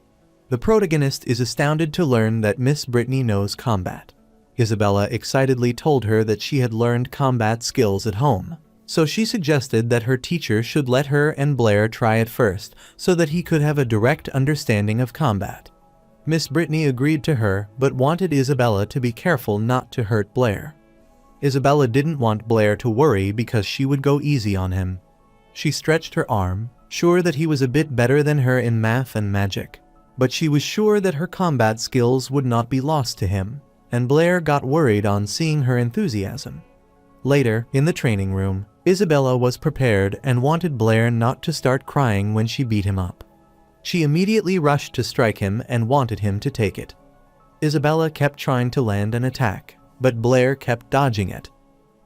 The protagonist is astounded to learn that Miss Britney knows combat. Isabella excitedly told her that she had learned combat skills at home, so she suggested that her teacher should let her and Blair try it first so that he could have a direct understanding of combat. Miss Britney agreed to her but wanted Isabella to be careful not to hurt Blair. Isabella didn't want Blair to worry because she would go easy on him. She stretched her arm, sure that he was a bit better than her in math and magic, but she was sure that her combat skills would not be lost to him, and Blair got worried on seeing her enthusiasm. Later, in the training room, Isabella was prepared and wanted Blair not to start crying when she beat him up. She immediately rushed to strike him and wanted him to take it. Isabella kept trying to land an attack, but Blair kept dodging it.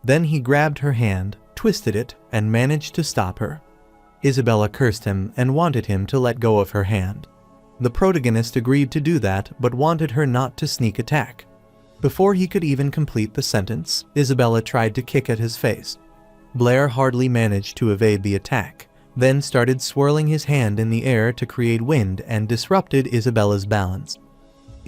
Then he grabbed her hand, twisted it, and managed to stop her. Isabella cursed him and wanted him to let go of her hand. The protagonist agreed to do that but wanted her not to sneak attack. Before he could even complete the sentence, Isabella tried to kick at his face. Blair hardly managed to evade the attack, then started swirling his hand in the air to create wind and disrupted Isabella's balance.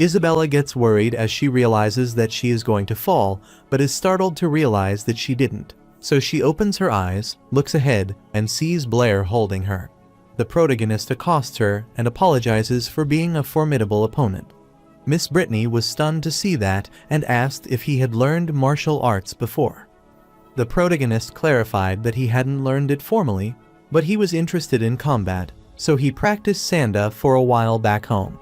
Isabella gets worried as she realizes that she is going to fall, but is startled to realize that she didn't. So she opens her eyes, looks ahead, and sees Blair holding her. The protagonist accosts her and apologizes for being a formidable opponent. Miss Britney was stunned to see that and asked if he had learned martial arts before. The protagonist clarified that he hadn't learned it formally, but he was interested in combat, so he practiced Sanda for a while back home.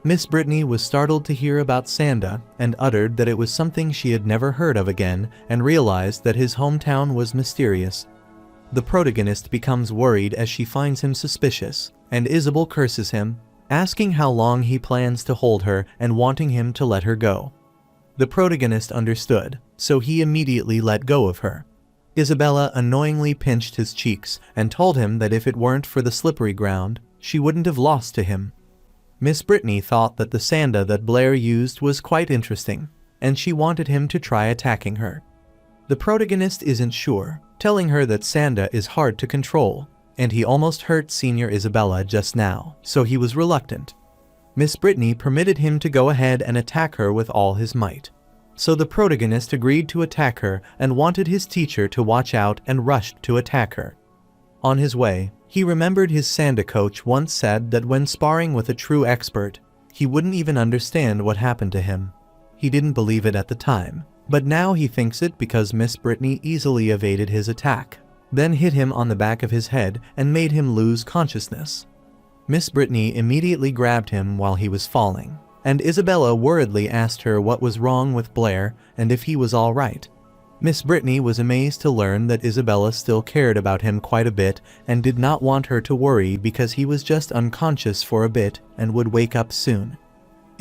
Miss Britney was startled to hear about Sanda and uttered that it was something she had never heard of again and realized that his hometown was mysterious. The protagonist becomes worried as she finds him suspicious, and Isabel curses him, asking how long he plans to hold her and wanting him to let her go. The protagonist understood, so he immediately let go of her. Isabella annoyingly pinched his cheeks and told him that if it weren't for the slippery ground, she wouldn't have lost to him. Miss Britney thought that the sanda that Blair used was quite interesting, and she wanted him to try attacking her. The protagonist isn't sure, telling her that sanda is hard to control, and he almost hurt Senior Isabella just now, so he was reluctant. Miss Britney permitted him to go ahead and attack her with all his might. So the protagonist agreed to attack her and wanted his teacher to watch out and rushed to attack her. On his way, he remembered his sanda coach once said that when sparring with a true expert, he wouldn't even understand what happened to him. He didn't believe it at the time, but now he thinks it because Miss Britney easily evaded his attack, then hit him on the back of his head and made him lose consciousness. Miss Britney immediately grabbed him while he was falling, and Isabella worriedly asked her what was wrong with Blair and if he was all right. Miss Britney was amazed to learn that Isabella still cared about him quite a bit and did not want her to worry because he was just unconscious for a bit and would wake up soon.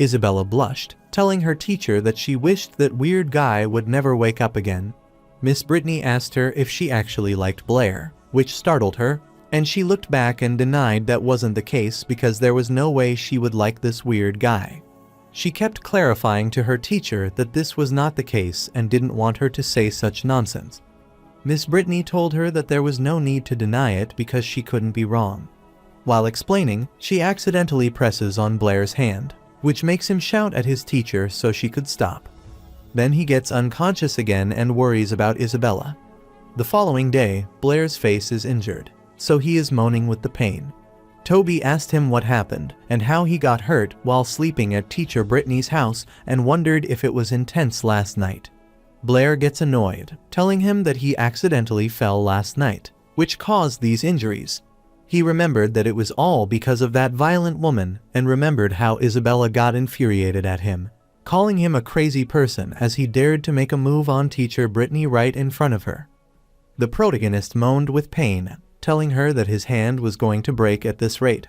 Isabella blushed, telling her teacher that she wished that weird guy would never wake up again. Miss Britney asked her if she actually liked Blair, which startled her, and she looked back and denied that wasn't the case because there was no way she would like this weird guy. She kept clarifying to her teacher that this was not the case and didn't want her to say such nonsense. Miss Britney told her that there was no need to deny it because she couldn't be wrong. While explaining, she accidentally presses on Blair's hand, which makes him shout at his teacher so she could stop. Then he gets unconscious again and worries about Isabella. The following day, Blair's face is injured, so he is moaning with the pain. Toby asked him what happened and how he got hurt while sleeping at teacher Britney's house and wondered if it was intense last night. Blair gets annoyed, telling him that he accidentally fell last night, which caused these injuries. He remembered that it was all because of that violent woman and remembered how Isabella got infuriated at him, calling him a crazy person as he dared to make a move on teacher Britney right in front of her. The protagonist moaned with pain, telling her that his hand was going to break at this rate.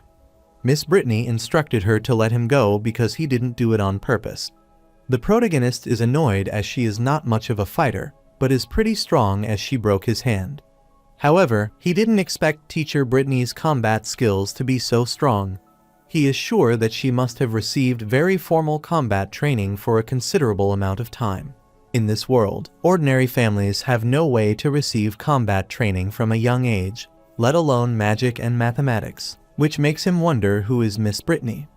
Miss Britney instructed her to let him go because he didn't do it on purpose. The protagonist is annoyed as she is not much of a fighter, but is pretty strong as she broke his hand. However, he didn't expect teacher Britney's combat skills to be so strong. He is sure that she must have received very formal combat training for a considerable amount of time. In this world, ordinary families have no way to receive combat training from a young age, let alone magic and mathematics, which makes him wonder who is Miss Britney.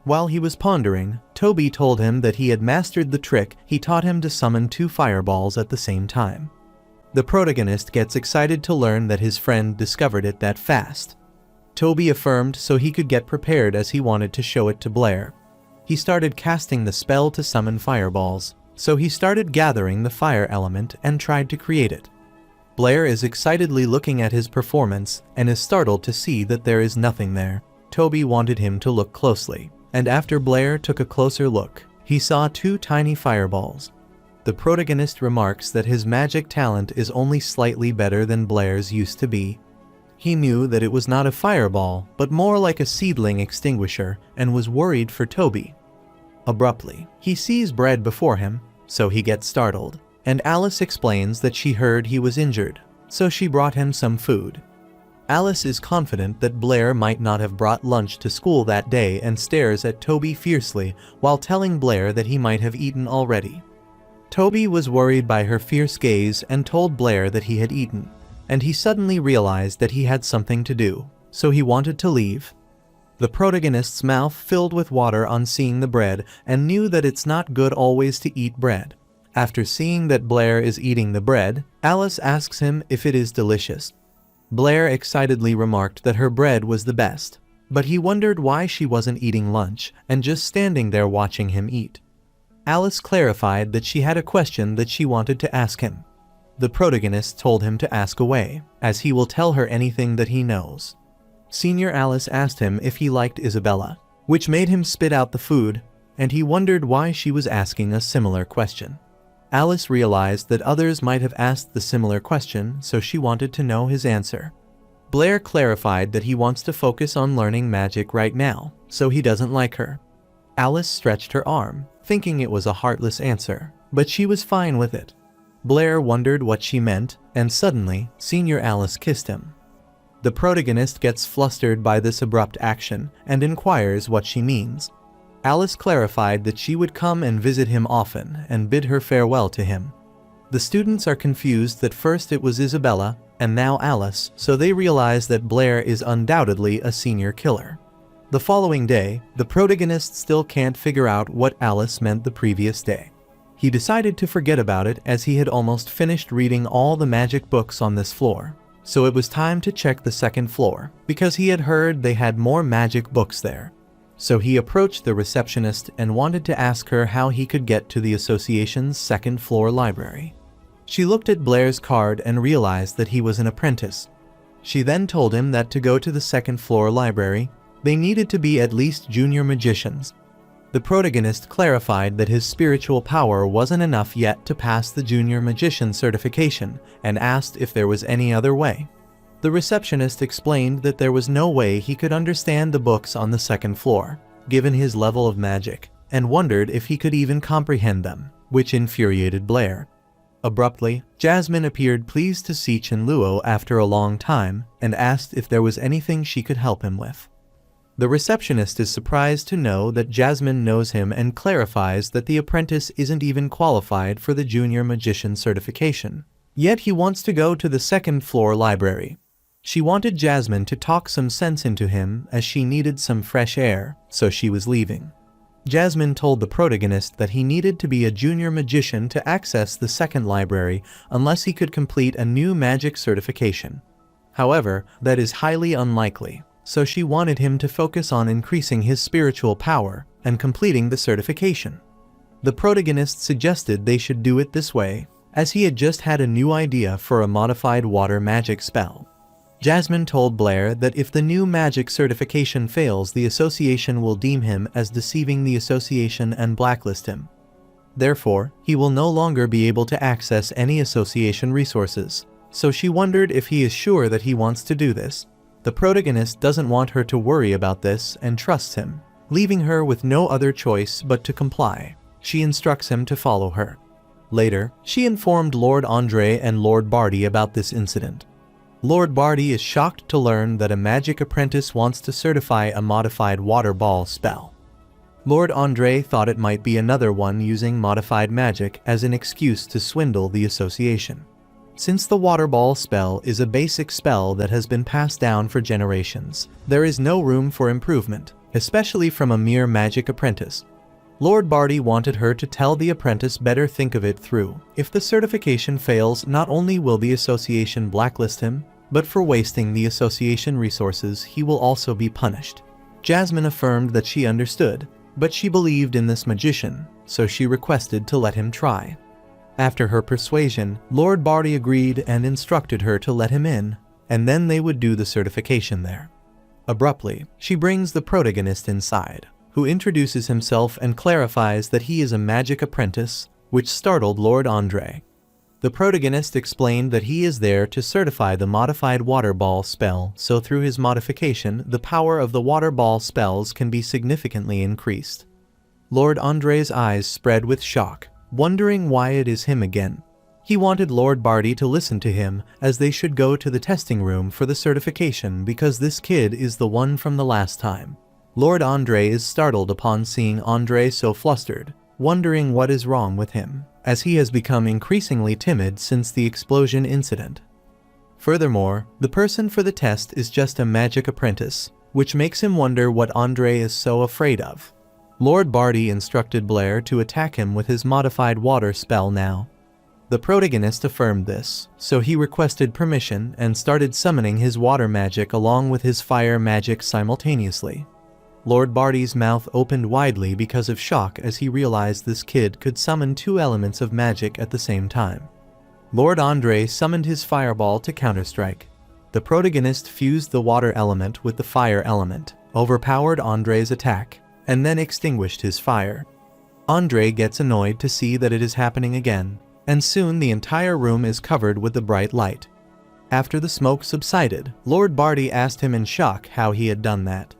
While he was pondering, Toby told him that he had mastered the trick he taught him to summon 2 fireballs at the same time. The protagonist gets excited to learn that his friend discovered it that fast. Toby affirmed so he could get prepared as he wanted to show it to Blair. He started casting the spell to summon fireballs, so he started gathering the fire element and tried to create it. Blair is excitedly looking at his performance and is startled to see that there is nothing there. Toby wanted him to look closely, and after Blair took a closer look, he saw 2 tiny fireballs. The protagonist remarks that his magic talent is only slightly better than Blair's used to be. He knew that it was not a fireball, but more like a seedling extinguisher, and was worried for Toby. Abruptly, he sees bread before him, so he gets startled, and Alice explains that she heard he was injured, so she brought him some food. Alice is confident that Blair might not have brought lunch to school that day and stares at Toby fiercely while telling Blair that he might have eaten already. Toby was worried by her fierce gaze and told Blair that he had eaten, and he suddenly realized that he had something to do, so he wanted to leave. The protagonist's mouth filled with water on seeing the bread and knew that it's not good always to eat bread. After seeing that Blair is eating the bread, Alice asks him if it is delicious. Blair excitedly remarked that her bread was the best, but he wondered why she wasn't eating lunch and just standing there watching him eat. Alice clarified that she had a question that she wanted to ask him. The protagonist told him to ask away, as he will tell her anything that he knows. Senior Alice asked him if he liked Isabella, which made him spit out the food, and he wondered why she was asking a similar question. Alice realized that others might have asked the similar question, so she wanted to know his answer. Blair clarified that he wants to focus on learning magic right now, so he doesn't like her. Alice stretched her arm, thinking it was a heartless answer, but she was fine with it. Blair wondered what she meant, and suddenly, Senior Alice kissed him. The protagonist gets flustered by this abrupt action and inquires what she means. Alice clarified that she would come and visit him often and bid her farewell to him. The students are confused that first it was Isabella and now Alice, so they realize that Blair is undoubtedly a senior killer. The following day, the protagonist still can't figure out what Alice meant the previous day. He decided to forget about it as he had almost finished reading all the magic books on this floor. So it was time to check the second floor, because he had heard they had more magic books there. So he approached the receptionist and wanted to ask her how he could get to the association's second floor library. She looked at Blair's card and realized that he was an apprentice. She then told him that to go to the second floor library, they needed to be at least junior magicians. The protagonist clarified that his spiritual power wasn't enough yet to pass the junior magician certification and asked if there was any other way. The receptionist explained that there was no way he could understand the books on the second floor, given his level of magic, and wondered if he could even comprehend them, which infuriated Blair. Abruptly, Jasmine appeared pleased to see Chenluo after a long time and asked if there was anything she could help him with. The receptionist is surprised to know that Jasmine knows him and clarifies that the apprentice isn't even qualified for the junior magician certification. Yet he wants to go to the second floor library. She wanted Jasmine to talk some sense into him as she needed some fresh air, so she was leaving. Jasmine told the protagonist that he needed to be a junior magician to access the second library unless he could complete a new magic certification. However, that is highly unlikely, so she wanted him to focus on increasing his spiritual power and completing the certification. The protagonist suggested they should do it this way, as he had just had a new idea for a modified water magic spell. Jasmine told Blair that if the new magic certification fails, the association will deem him as deceiving the association and blacklist him. Therefore, he will no longer be able to access any association resources, so she wondered if he is sure that he wants to do this. The protagonist doesn't want her to worry about this and trusts him, leaving her with no other choice but to comply. She instructs him to follow her. Later, she informed Lord Andre and Lord Barty about this incident. Lord Barty is shocked to learn that a magic apprentice wants to certify a modified water ball spell. Lord Andre thought it might be another one using modified magic as an excuse to swindle the association. Since the water ball spell is a basic spell that has been passed down for generations, there is no room for improvement, especially from a mere magic apprentice. Lord Barty wanted her to tell the apprentice better think of it through. If the certification fails, not only will the association blacklist him, but for wasting the association resources, he will also be punished. Jasmine affirmed that she understood, but she believed in this magician, so she requested to let him try. After her persuasion, Lord Barty agreed and instructed her to let him in, and then they would do the certification there. Abruptly, she brings the protagonist inside, who introduces himself and clarifies that he is a magic apprentice, which startled Lord Andre. The protagonist explained that he is there to certify the modified water ball spell, so through his modification, the power of the water ball spells can be significantly increased. Lord Andre's eyes spread with shock, wondering why it is him again. He wanted Lord Barty to listen to him, as they should go to the testing room for the certification because this kid is the one from the last time. Lord Andre is startled upon seeing Andre so flustered, wondering what is wrong with him, as he has become increasingly timid since the explosion incident. Furthermore, the person for the test is just a magic apprentice, which makes him wonder what Andre is so afraid of. Lord Barty instructed Blair to attack him with his modified water spell now. The protagonist affirmed this, so he requested permission and started summoning his water magic along with his fire magic simultaneously. Lord Barty's mouth opened widely because of shock as he realized this kid could summon two elements of magic at the same time. Lord Andre summoned his fireball to counterstrike. The protagonist fused the water element with the fire element, overpowered Andre's attack, and then extinguished his fire. Andre gets annoyed to see that it is happening again, and soon the entire room is covered with the bright light. After the smoke subsided, Lord Barty asked him in shock how he had done that.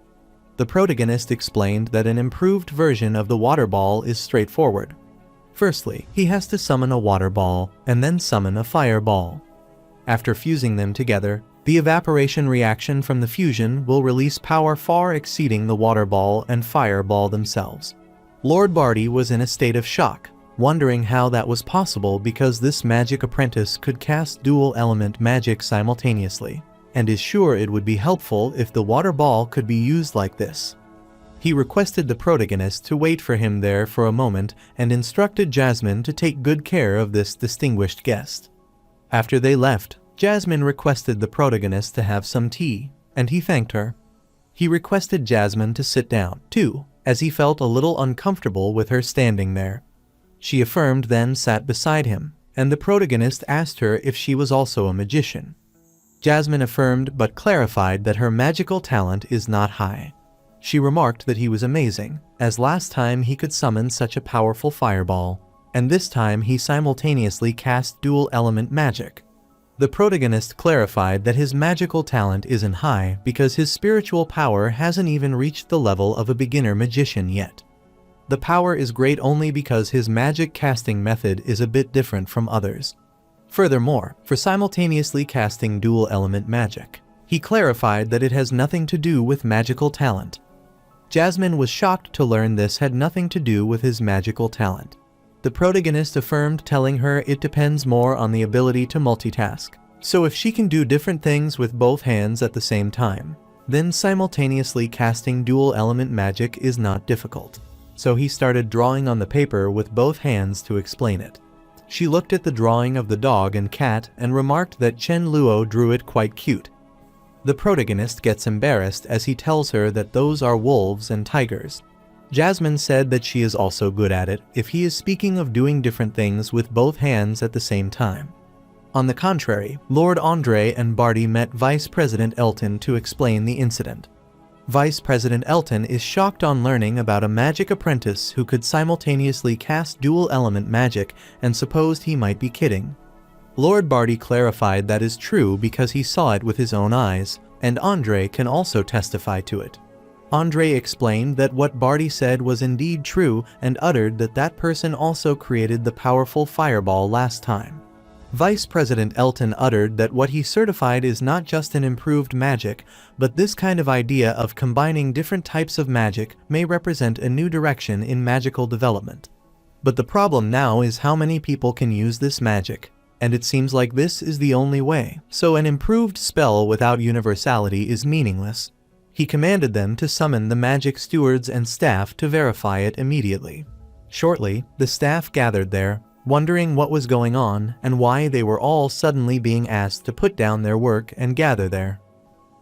The protagonist explained that an improved version of the water ball is straightforward. Firstly, he has to summon a water ball and then summon a fire ball. After fusing them together, the evaporation reaction from the fusion will release power far exceeding the water ball and fire ball themselves. Lord Barty was in a state of shock, wondering how that was possible because this magic apprentice could cast dual element magic simultaneously, and is sure it would be helpful if the water ball could be used like this. He requested the protagonist to wait for him there for a moment and instructed Jasmine to take good care of this distinguished guest. After they left, Jasmine requested the protagonist to have some tea, and he thanked her. He requested Jasmine to sit down, too, as he felt a little uncomfortable with her standing there. She affirmed, then sat beside him, and the protagonist asked her if she was also a magician. Jasmine affirmed but clarified that her magical talent is not high. She remarked that he was amazing, as last time he could summon such a powerful fireball, and this time he simultaneously cast dual element magic. The protagonist clarified that his magical talent isn't high because his spiritual power hasn't even reached the level of a beginner magician yet. The power is great only because his magic casting method is a bit different from others. Furthermore, for simultaneously casting dual element magic, he clarified that it has nothing to do with magical talent. Jasmine was shocked to learn this had nothing to do with his magical talent. The protagonist affirmed, telling her it depends more on the ability to multitask. So if she can do different things with both hands at the same time, then simultaneously casting dual element magic is not difficult. So he started drawing on the paper with both hands to explain it. She looked at the drawing of the dog and cat and remarked that Chenluo drew it quite cute. The protagonist gets embarrassed as he tells her that those are wolves and tigers. Jasmine said that she is also good at it if he is speaking of doing different things with both hands at the same time. On the contrary, Lord Andre and Barty met Vice President Elton to explain the incident. Vice President Elton is shocked on learning about a magic apprentice who could simultaneously cast dual element magic and supposed he might be kidding. Lord Barty clarified that is true because he saw it with his own eyes, and Andre can also testify to it. Andre explained that what Barty said was indeed true and uttered that that person also created the powerful fireball last time. Vice President Elton uttered that what he certified is not just an improved magic, but this kind of idea of combining different types of magic may represent a new direction in magical development. But the problem now is how many people can use this magic, and it seems like this is the only way, so an improved spell without universality is meaningless. He commanded them to summon the magic stewards and staff to verify it immediately. Shortly, the staff gathered there, wondering what was going on and why they were all suddenly being asked to put down their work and gather there.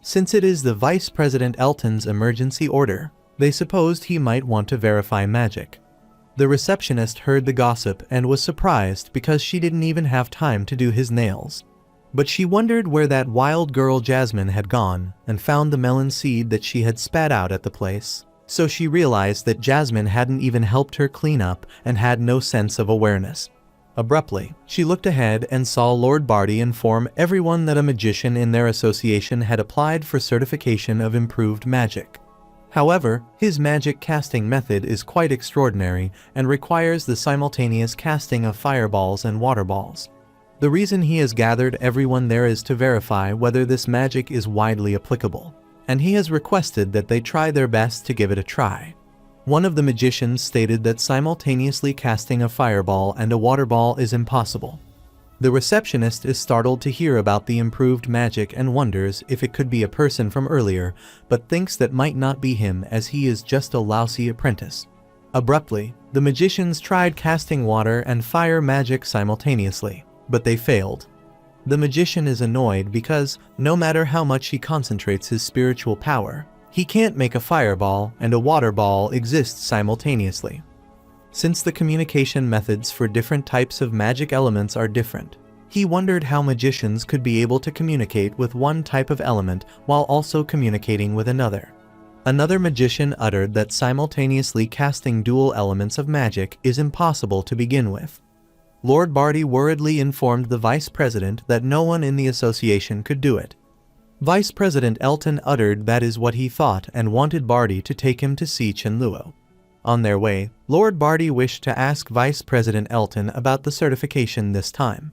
Since it is the Vice President Elton's emergency order, they supposed he might want to verify magic. The receptionist heard the gossip and was surprised because she didn't even have time to do his nails. But she wondered where that wild girl Jasmine had gone and found the melon seed that she had spat out at the place. So she realized that Jasmine hadn't even helped her clean up and had no sense of awareness. Abruptly, she looked ahead and saw Lord Barty inform everyone that a magician in their association had applied for certification of improved magic. However, his magic casting method is quite extraordinary and requires the simultaneous casting of fireballs and water balls. The reason he has gathered everyone there is to verify whether this magic is widely applicable, and he has requested that they try their best to give it a try. One of the magicians stated that simultaneously casting a fireball and a water ball is impossible. The receptionist is startled to hear about the improved magic and wonders if it could be a person from earlier, but thinks that might not be him as he is just a lousy apprentice. Abruptly, the magicians tried casting water and fire magic simultaneously, but they failed. The magician is annoyed because, no matter how much he concentrates his spiritual power, he can't make a fireball and a water ball exist simultaneously. Since the communication methods for different types of magic elements are different, he wondered how magicians could be able to communicate with one type of element while also communicating with another. Another magician uttered that simultaneously casting dual elements of magic is impossible to begin with. Lord Barty worriedly informed the vice president that no one in the association could do it. Vice President Elton uttered that is what he thought and wanted Barty to take him to see Chenluo. On their way, Lord Barty wished to ask Vice President Elton about the certification this time.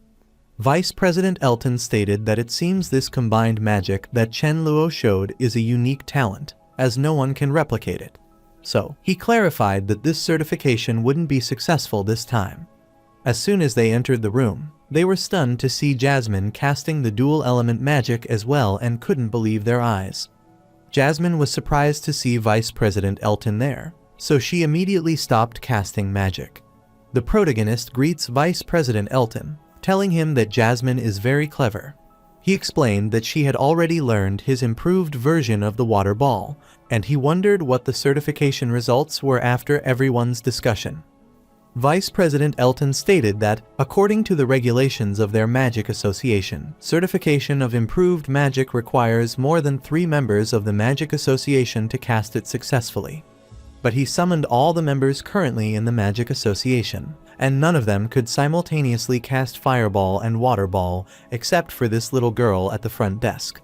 Vice President Elton stated that it seems this combined magic that Chenluo showed is a unique talent, as no one can replicate it. So, he clarified that this certification wouldn't be successful this time. As soon as they entered the room, they were stunned to see Jasmine casting the dual element magic as well and couldn't believe their eyes. Jasmine was surprised to see Vice President Elton there, so she immediately stopped casting magic. The protagonist greets Vice President Elton, telling him that Jasmine is very clever. He explained that she had already learned his improved version of the water ball, and he wondered what the certification results were after everyone's discussion. Vice President Elton stated that, according to the regulations of their magic association, certification of improved magic requires more than 3 members of the magic association to cast it successfully. But he summoned all the members currently in the magic association, and none of them could simultaneously cast fireball and water ball except for this little girl at the front desk.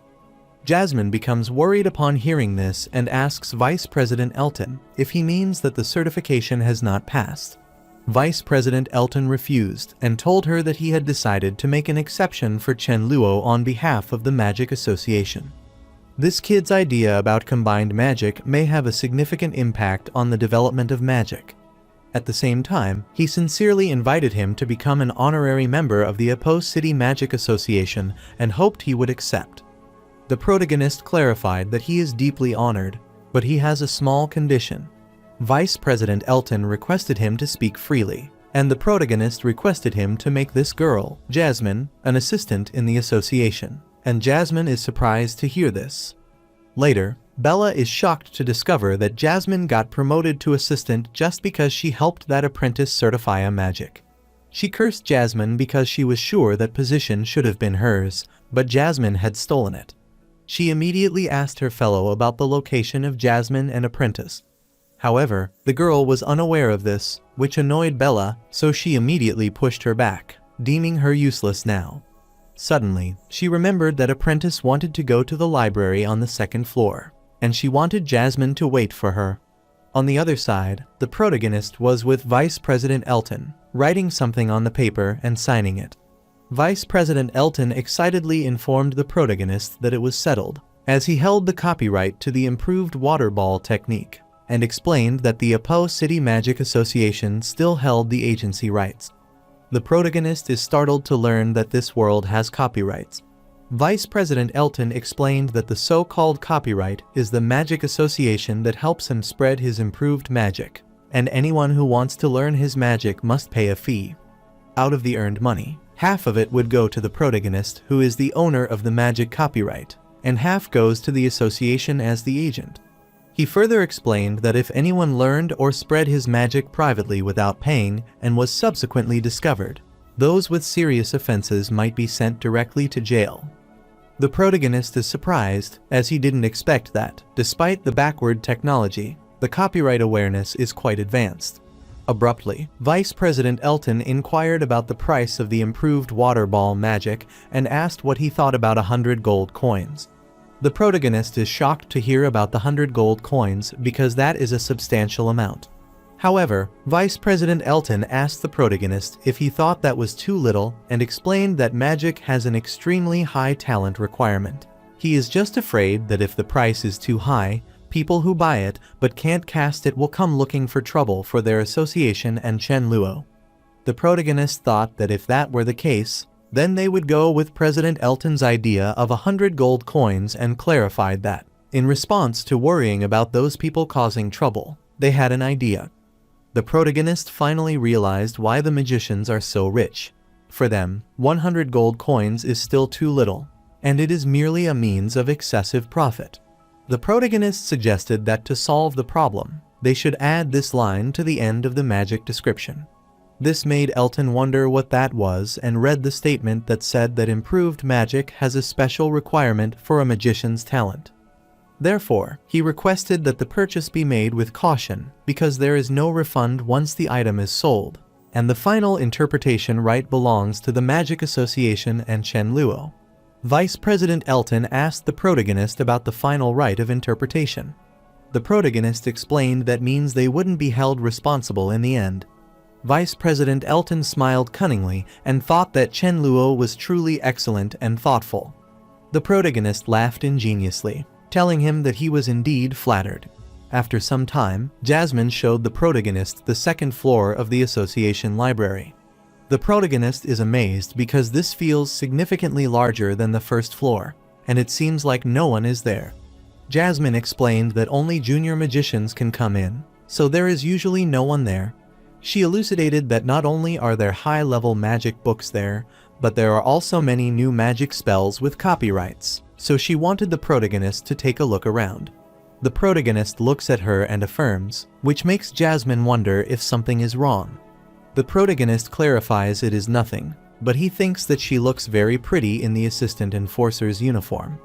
Jasmine becomes worried upon hearing this and asks Vice President Elton if he means that the certification has not passed. Vice President Elton refused and told her that he had decided to make an exception for Chenluo on behalf of the Magic Association. This kid's idea about combined magic may have a significant impact on the development of magic. At the same time, he sincerely invited him to become an honorary member of the Apo City Magic Association and hoped he would accept. The protagonist clarified that he is deeply honored, but he has a small condition. Vice President Elton requested him to speak freely, and the protagonist requested him to make this girl, Jasmine, an assistant in the association, and Jasmine is surprised to hear this. Later, Bella is shocked to discover that Jasmine got promoted to assistant just because she helped that apprentice certify a magic. She cursed Jasmine because she was sure that position should have been hers, but Jasmine had stolen it. She immediately asked her fellow about the location of Jasmine and apprentice. However, the girl was unaware of this, which annoyed Bella, so she immediately pushed her back, deeming her useless now. Suddenly, she remembered that apprentice wanted to go to the library on the 2nd floor, and she wanted Jasmine to wait for her. On the other side, the protagonist was with Vice President Elton, writing something on the paper and signing it. Vice President Elton excitedly informed the protagonist that it was settled, as he held the copyright to the improved water ball technique, and explained that the Apo City Magic Association still held the agency rights. The protagonist is startled to learn that this world has copyrights. Vice President Elton explained that the so-called copyright is the magic association that helps him spread his improved magic, and anyone who wants to learn his magic must pay a fee. Out of the earned money, half of it would go to the protagonist, who is the owner of the magic copyright, and half goes to the association as the agent. He further explained that if anyone learned or spread his magic privately without paying and was subsequently discovered, those with serious offenses might be sent directly to jail. The protagonist is surprised, as he didn't expect that, despite the backward technology, the copyright awareness is quite advanced. Abruptly, Vice President Elton inquired about the price of the improved water ball magic and asked what he thought about 100 gold coins. The protagonist is shocked to hear about the 100 gold coins because that is a substantial amount. However, Vice President Elton asked the protagonist if he thought that was too little and explained that magic has an extremely high talent requirement. He is just afraid that if the price is too high, people who buy it but can't cast it will come looking for trouble for their association and Chenluo. The protagonist thought that if that were the case, then they would go with President Elton's idea of 100 gold coins and clarified that, in response to worrying about those people causing trouble, they had an idea. The protagonist finally realized why the magicians are so rich. For them, 100 gold coins is still too little, and it is merely a means of excessive profit. The protagonist suggested that to solve the problem, they should add this line to the end of the magic description. This made Elton wonder what that was and read the statement that said that improved magic has a special requirement for a magician's talent. Therefore, he requested that the purchase be made with caution because there is no refund once the item is sold, and the final interpretation right belongs to the Magic Association and Chenluo. Vice President Elton asked the protagonist about the final right of interpretation. The protagonist explained that means they wouldn't be held responsible in the end. Vice President Elton smiled cunningly and thought that Chenluo was truly excellent and thoughtful. The protagonist laughed ingeniously, telling him that he was indeed flattered. After some time, Jasmine showed the protagonist the second floor of the association library. The protagonist is amazed because this feels significantly larger than the first floor, and it seems like no one is there. Jasmine explained that only junior magicians can come in, so there is usually no one there. She elucidated that not only are there high-level magic books there, but there are also many new magic spells with copyrights, so she wanted the protagonist to take a look around. The protagonist looks at her and affirms, which makes Jasmine wonder if something is wrong. The protagonist clarifies it is nothing, but he thinks that she looks very pretty in the assistant enforcer's uniform.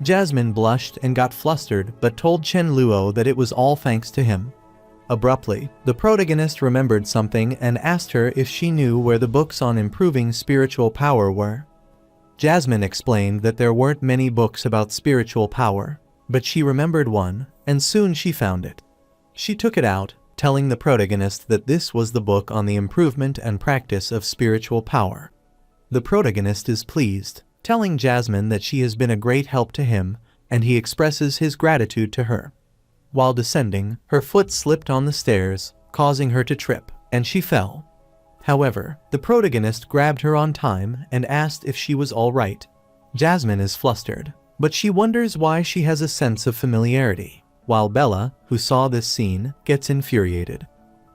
Jasmine blushed and got flustered but told Chenluo that it was all thanks to him. Abruptly, the protagonist remembered something and asked her if she knew where the books on improving spiritual power were. Jasmine explained that there weren't many books about spiritual power, but she remembered one, and soon she found it. She took it out, telling the protagonist that this was the book on the improvement and practice of spiritual power. The protagonist is pleased, telling Jasmine that she has been a great help to him, and he expresses his gratitude to her. While descending, her foot slipped on the stairs, causing her to trip, and she fell. However, the protagonist grabbed her on time and asked if she was all right. Jasmine is flustered, but she wonders why she has a sense of familiarity, while Bella, who saw this scene, gets infuriated.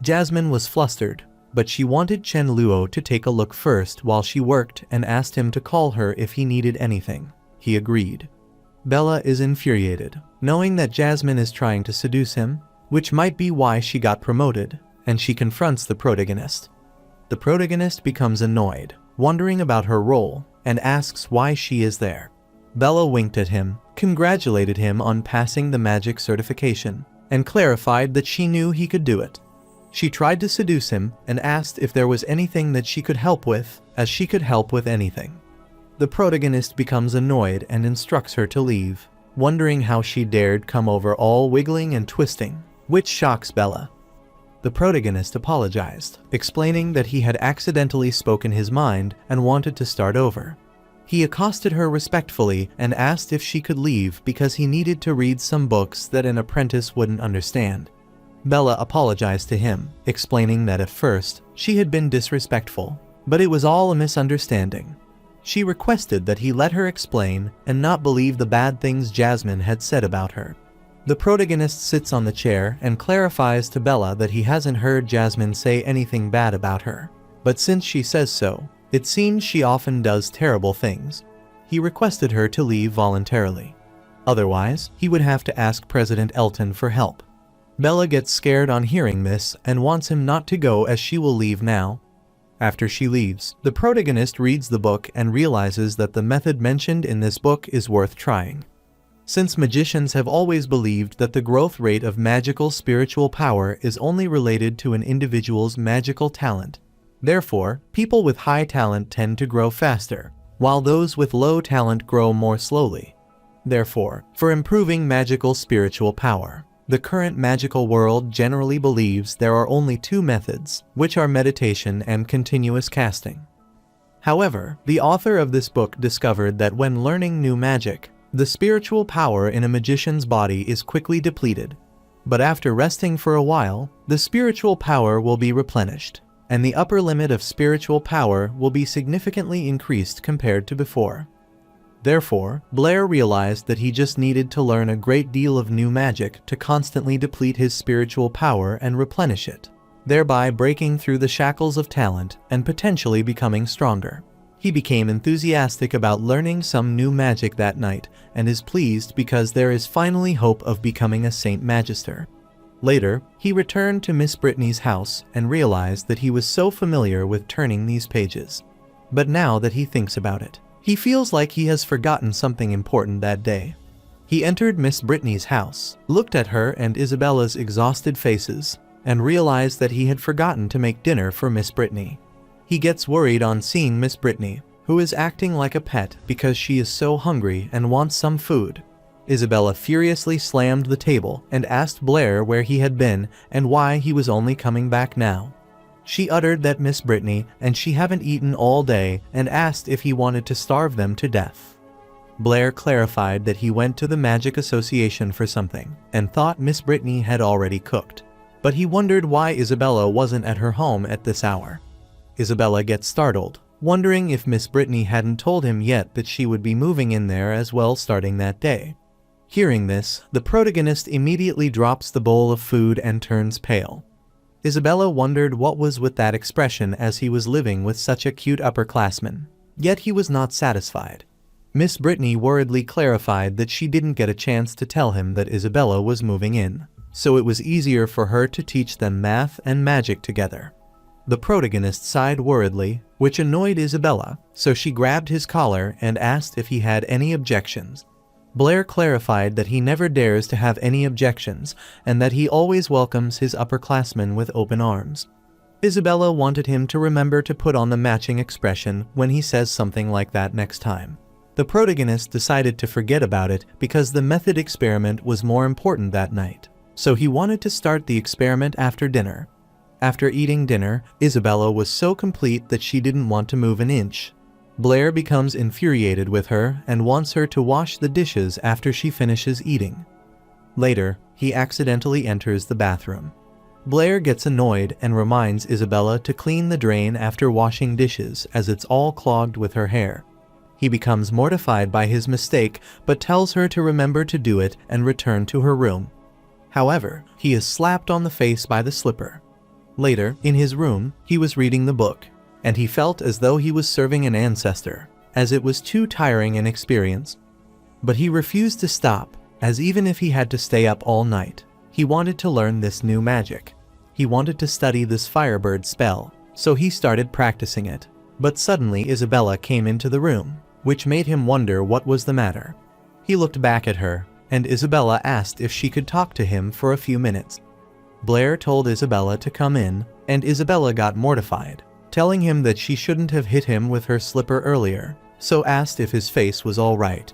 Jasmine was flustered, but she wanted Chenluo to take a look first while she worked and asked him to call her if he needed anything. He agreed. Bella is infuriated, knowing that Jasmine is trying to seduce him, which might be why she got promoted, and she confronts the protagonist. The protagonist becomes annoyed, wondering about her role, and asks why she is there. Bella winked at him, congratulated him on passing the magic certification, and clarified that she knew he could do it. She tried to seduce him and asked if there was anything that she could help with, as she could help with anything. The protagonist becomes annoyed and instructs her to leave, wondering how she dared come over all wiggling and twisting, which shocks Bella. The protagonist apologized, explaining that he had accidentally spoken his mind and wanted to start over. He accosted her respectfully and asked if she could leave because he needed to read some books that an apprentice wouldn't understand. Bella apologized to him, explaining that at first, she had been disrespectful, but it was all a misunderstanding. She requested that he let her explain and not believe the bad things Jasmine had said about her. The protagonist sits on the chair and clarifies to Bella that he hasn't heard Jasmine say anything bad about her, but since she says so, it seems she often does terrible things. He requested her to leave voluntarily. Otherwise, he would have to ask President Elton for help. Bella gets scared on hearing this and wants him not to go as she will leave now. After she leaves, the protagonist reads the book and realizes that the method mentioned in this book is worth trying. Since magicians have always believed that the growth rate of magical spiritual power is only related to an individual's magical talent. Therefore, people with high talent tend to grow faster, while those with low talent grow more slowly. Therefore, for improving magical spiritual power, the current magical world generally believes there are only two methods, which are meditation and continuous casting. However, the author of this book discovered that when learning new magic, the spiritual power in a magician's body is quickly depleted. But after resting for a while, the spiritual power will be replenished, and the upper limit of spiritual power will be significantly increased compared to before. Therefore, Blair realized that he just needed to learn a great deal of new magic to constantly deplete his spiritual power and replenish it, thereby breaking through the shackles of talent and potentially becoming stronger. He became enthusiastic about learning some new magic that night and is pleased because there is finally hope of becoming a Saint Magister. Later, he returned to Miss Britney's house and realized that he was so familiar with turning these pages. But now that he thinks about it, he feels like he has forgotten something important that day. He entered Miss Britney's house, looked at her and Isabella's exhausted faces, and realized that he had forgotten to make dinner for Miss Britney. He gets worried on seeing Miss Britney, who is acting like a pet because she is so hungry and wants some food. Isabella furiously slammed the table and asked Blair where he had been and why he was only coming back now. She uttered that Miss Britney and she haven't eaten all day and asked if he wanted to starve them to death. Blair clarified that he went to the Magic Association for something and thought Miss Britney had already cooked, but he wondered why Isabella wasn't at her home at this hour. Isabella gets startled, wondering if Miss Britney hadn't told him yet that she would be moving in there as well starting that day. Hearing this, the protagonist immediately drops the bowl of food and turns pale. Isabella wondered what was with that expression as he was living with such a cute upperclassman. Yet he was not satisfied. Miss Britney worriedly clarified that she didn't get a chance to tell him that Isabella was moving in, so it was easier for her to teach them math and magic together. The protagonist sighed worriedly, which annoyed Isabella, so she grabbed his collar and asked if he had any objections. Blair clarified that he never dares to have any objections and that he always welcomes his upperclassmen with open arms. Isabella wanted him to remember to put on the matching expression when he says something like that next time. The protagonist decided to forget about it because the method experiment was more important that night, so he wanted to start the experiment after dinner. After eating dinner, Isabella was so complete that she didn't want to move an inch. Blair becomes infuriated with her and wants her to wash the dishes after she finishes eating. Later, he accidentally enters the bathroom. Blair gets annoyed and reminds Isabella to clean the drain after washing dishes as it's all clogged with her hair. He becomes mortified by his mistake but tells her to remember to do it and return to her room. However, he is slapped on the face by the slipper. Later, in his room, he was reading the book, and he felt as though he was serving an ancestor, as it was too tiring an experience. But he refused to stop, as even if he had to stay up all night, he wanted to learn this new magic. He wanted to study this firebird spell, so he started practicing it. But suddenly Isabella came into the room, which made him wonder what was the matter. He looked back at her, and Isabella asked if she could talk to him for a few minutes. Blair told Isabella to come in, and Isabella got mortified, telling him that she shouldn't have hit him with her slipper earlier, so asked if his face was all right.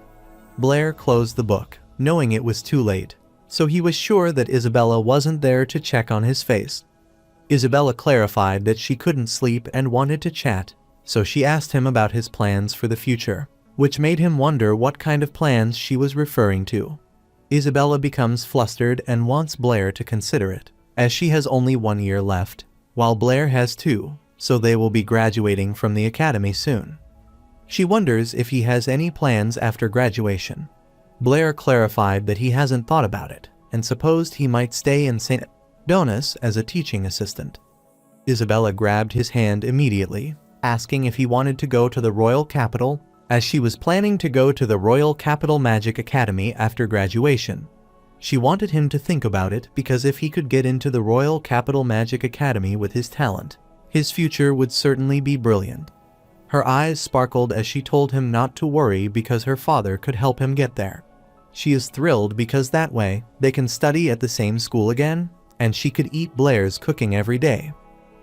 Blair closed the book, knowing it was too late, so he was sure that Isabella wasn't there to check on his face. Isabella clarified that she couldn't sleep and wanted to chat, so she asked him about his plans for the future, which made him wonder what kind of plans she was referring to. Isabella becomes flustered and wants Blair to consider it, as she has only 1 year left, while Blair has 2, so they will be graduating from the academy soon. She wonders if he has any plans after graduation. Blair clarified that he hasn't thought about it, and supposed he might stay in St. Donis as a teaching assistant. Isabella grabbed his hand immediately, asking if he wanted to go to the Royal Capital, as she was planning to go to the Royal Capital Magic Academy after graduation. She wanted him to think about it because if he could get into the Royal Capital Magic Academy with his talent, his future would certainly be brilliant. Her eyes sparkled as she told him not to worry because her father could help him get there. She is thrilled because that way, they can study at the same school again, and she could eat Blair's cooking every day.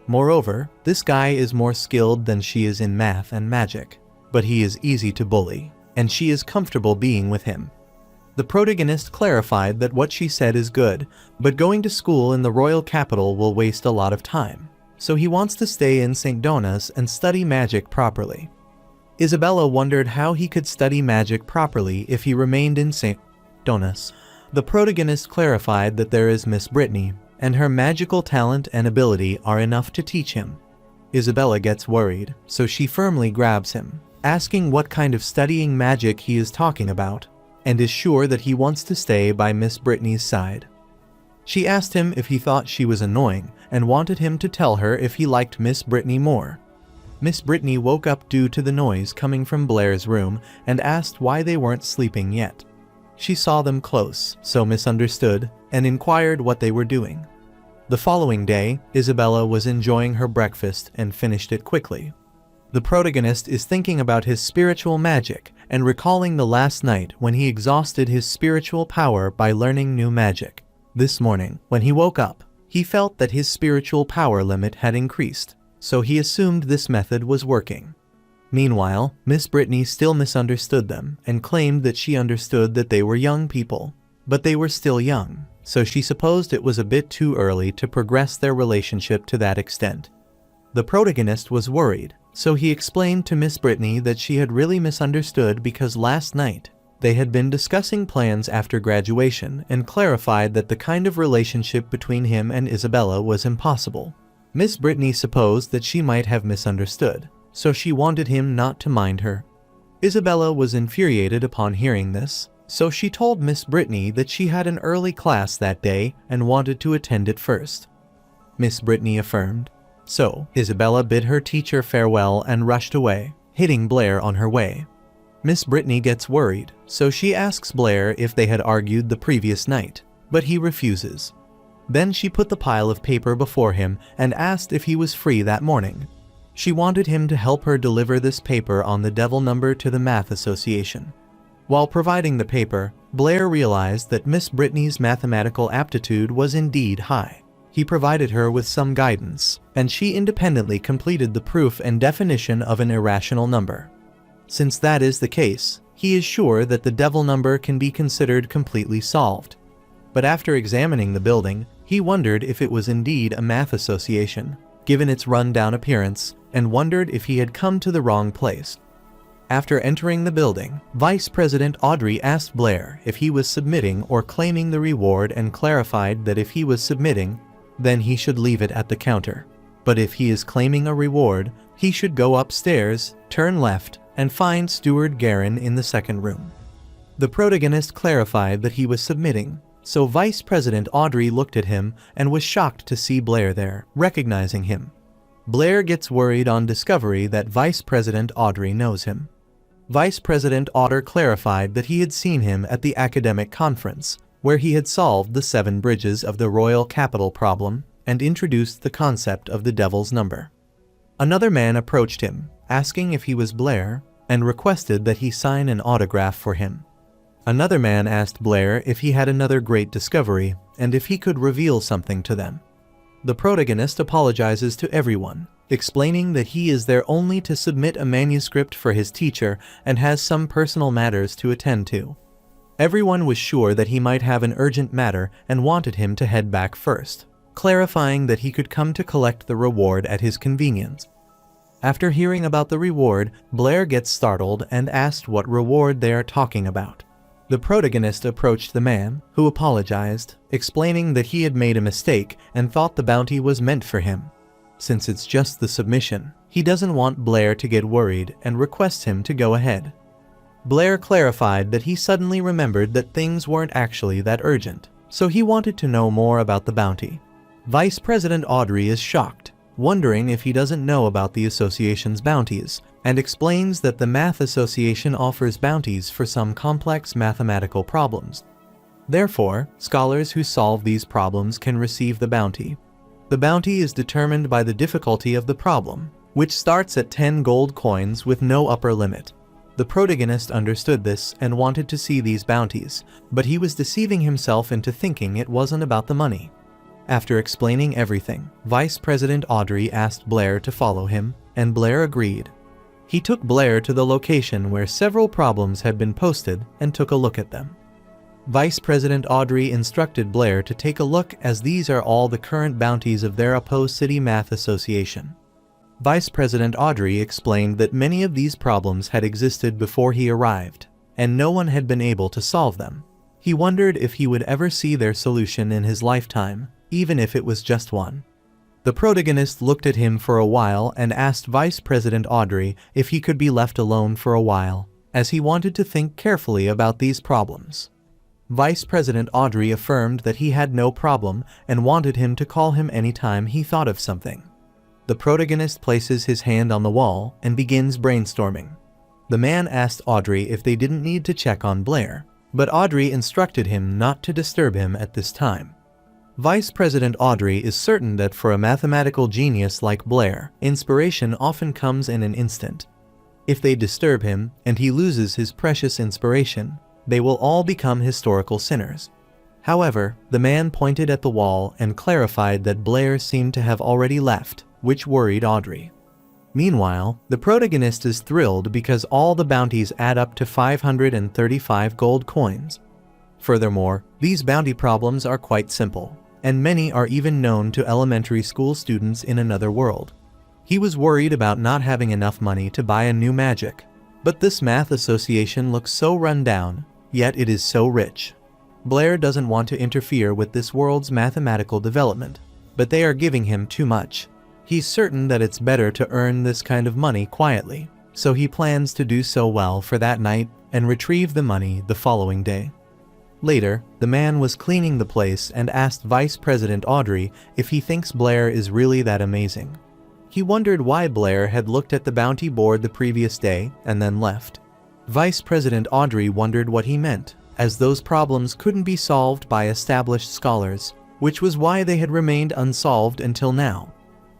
Moreover, this guy is more skilled than she is in math and magic, but he is easy to bully, and she is comfortable being with him. The protagonist clarified that what she said is good, but going to school in the royal capital will waste a lot of time, so he wants to stay in St. Donis and study magic properly. Isabella wondered how he could study magic properly if he remained in St. Donis. The protagonist clarified that there is Miss Britney, and her magical talent and ability are enough to teach him. Isabella gets worried, so she firmly grabs him, asking what kind of studying magic he is talking about, and is sure that he wants to stay by Miss Britney's side. She asked him if he thought she was annoying, and wanted him to tell her if he liked Miss Britney more. Miss Britney woke up due to the noise coming from Blair's room and asked why they weren't sleeping yet. She saw them close, so misunderstood, and inquired what they were doing. The following day, Isabella was enjoying her breakfast and finished it quickly. The protagonist is thinking about his spiritual magic and recalling the last night when he exhausted his spiritual power by learning new magic. This morning, when he woke up, He felt that his spiritual power limit had increased, so he assumed this method was working. Meanwhile, Miss Britney still misunderstood them and claimed that she understood that they were young people, but they were still young, so she supposed it was a bit too early to progress their relationship to that extent. The protagonist was worried, so he explained to Miss Britney that she had really misunderstood because last night, they had been discussing plans after graduation and clarified that the kind of relationship between him and Isabella was impossible. Miss Britney supposed that she might have misunderstood, so she wanted him not to mind her. Isabella was infuriated upon hearing this, so she told Miss Britney that she had an early class that day and wanted to attend it first. Miss Britney affirmed. So, Isabella bid her teacher farewell and rushed away, hitting Blair on her way. Miss Britney gets worried, so she asks Blair if they had argued the previous night, but he refuses. Then she put the pile of paper before him and asked if he was free that morning. She wanted him to help her deliver this paper on the devil number to the math association. While providing the paper, Blair realized that Miss Britney's mathematical aptitude was indeed high. He provided her with some guidance, and she independently completed the proof and definition of an irrational number. Since that is the case, he is sure that the devil number can be considered completely solved. But after examining the building, he wondered if it was indeed a math association, given its run-down appearance, and wondered if he had come to the wrong place. After entering the building, Vice President Audrey asked Blair if he was submitting or claiming the reward and clarified that if he was submitting, then he should leave it at the counter. But if he is claiming a reward, he should go upstairs, turn left, and find Steward Guerin in the second room. The protagonist clarified that he was submitting, so Vice President Audrey looked at him and was shocked to see Blair there, recognizing him. Blair gets worried on discovery that Vice President Audrey knows him. Vice President Audrey clarified that he had seen him at the academic conference, where he had solved the 7 bridges of the royal capital problem and introduced the concept of the devil's number. Another man approached him, asking if he was Blair, and requested that he sign an autograph for him. Another man asked Blair if he had another great discovery and if he could reveal something to them. The protagonist apologizes to everyone, explaining that he is there only to submit a manuscript for his teacher and has some personal matters to attend to. Everyone was sure that he might have an urgent matter and wanted him to head back first, clarifying that he could come to collect the reward at his convenience. After hearing about the reward, Blair gets startled and asked what reward they are talking about. The protagonist approached the man, who apologized, explaining that he had made a mistake and thought the bounty was meant for him. Since it's just the submission, he doesn't want Blair to get worried and requests him to go ahead. Blair clarified that he suddenly remembered that things weren't actually that urgent, so he wanted to know more about the bounty. Vice President Audrey is shocked, wondering if he doesn't know about the association's bounties, and explains that the Math Association offers bounties for some complex mathematical problems. Therefore, scholars who solve these problems can receive the bounty. The bounty is determined by the difficulty of the problem, which starts at 10 gold coins with no upper limit. The protagonist understood this and wanted to see these bounties, but he was deceiving himself into thinking it wasn't about the money. After explaining everything, Vice President Audrey asked Blair to follow him, and Blair agreed. He took Blair to the location where several problems had been posted and took a look at them. Vice President Audrey instructed Blair to take a look as these are all the current bounties of their Apo City Math Association. Vice President Audrey explained that many of these problems had existed before he arrived, and no one had been able to solve them. He wondered if he would ever see their solution in his lifetime, even if it was just one. The protagonist looked at him for a while and asked Vice President Audrey if he could be left alone for a while, as he wanted to think carefully about these problems. Vice President Audrey affirmed that he had no problem and wanted him to call him anytime he thought of something. The protagonist places his hand on the wall and begins brainstorming. The man asked Audrey if they didn't need to check on Blair, but Audrey instructed him not to disturb him at this time. Vice President Audrey is certain that for a mathematical genius like Blair, inspiration often comes in an instant. If they disturb him and he loses his precious inspiration, they will all become historical sinners. However, the man pointed at the wall and clarified that Blair seemed to have already left, which worried Audrey. Meanwhile, the protagonist is thrilled because all the bounties add up to 535 gold coins. Furthermore, these bounty problems are quite simple, and many are even known to elementary school students in another world. He was worried about not having enough money to buy a new magic, but this math association looks so run down, yet it is so rich. Blair doesn't want to interfere with this world's mathematical development, but they are giving him too much. He's certain that it's better to earn this kind of money quietly, so he plans to do so well for that night and retrieve the money the following day. Later, the man was cleaning the place and asked Vice President Audrey if he thinks Blair is really that amazing. He wondered why Blair had looked at the bounty board the previous day and then left. Vice President Audrey wondered what he meant, as those problems couldn't be solved by established scholars, which was why they had remained unsolved until now.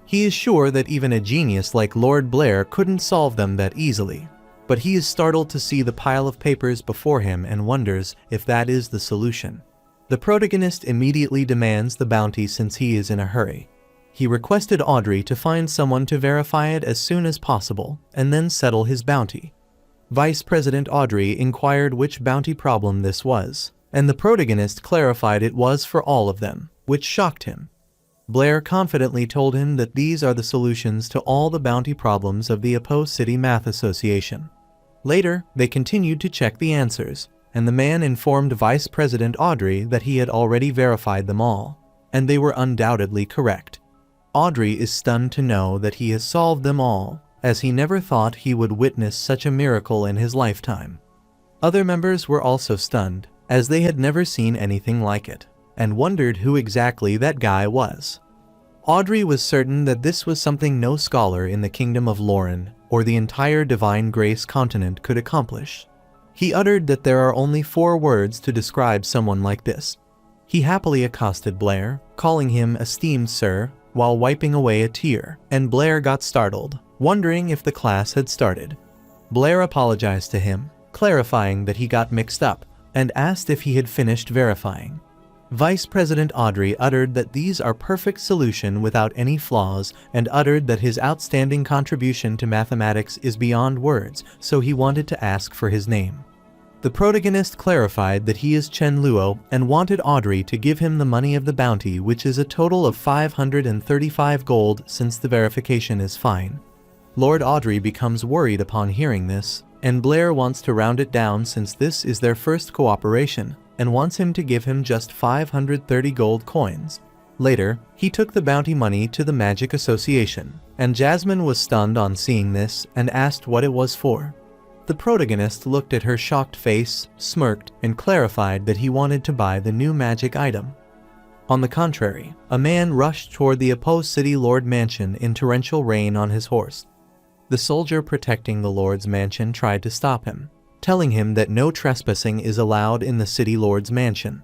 He is sure that even a genius like Lord Blair couldn't solve them that easily, but he is startled to see the pile of papers before him and wonders if that is the solution. The protagonist immediately demands the bounty since he is in a hurry. He requested Audrey to find someone to verify it as soon as possible and then settle his bounty. Vice President Audrey inquired which bounty problem this was, and the protagonist clarified it was for all of them, which shocked him. Blair confidently told him that these are the solutions to all the bounty problems of the Apo City Math Association. Later, they continued to check the answers, and the man informed Vice President Audrey that he had already verified them all, and they were undoubtedly correct. Audrey is stunned to know that he has solved them all, as he never thought he would witness such a miracle in his lifetime. Other members were also stunned, as they had never seen anything like it, and wondered who exactly that guy was. Audrey was certain that this was something no scholar in the kingdom of Lauren or the entire Divine Grace continent could accomplish. He uttered that there are only 4 words to describe someone like this. He happily accosted Blair, calling him esteemed sir, while wiping away a tear, and Blair got startled, wondering if the class had started. Blair apologized to him, clarifying that he got mixed up, and asked if he had finished verifying. Vice President Audrey uttered that these are perfect solution without any flaws and uttered that his outstanding contribution to mathematics is beyond words, so he wanted to ask for his name. The protagonist clarified that he is Chenluo and wanted Audrey to give him the money of the bounty, which is a total of 535 gold since the verification is fine. Lord Audrey becomes worried upon hearing this, and Blair wants to round it down since this is their first cooperation, and wants him to give him just 530 gold coins. Later, he took the bounty money to the Magic Association, and Jasmine was stunned on seeing this and asked what it was for. The protagonist looked at her shocked face, smirked, and clarified that he wanted to buy the new magic item. On the contrary, a man rushed toward the Apo City Lord Mansion in torrential rain on his horse. The soldier protecting the Lord's mansion tried to stop him, telling him that no trespassing is allowed in the City Lord's mansion.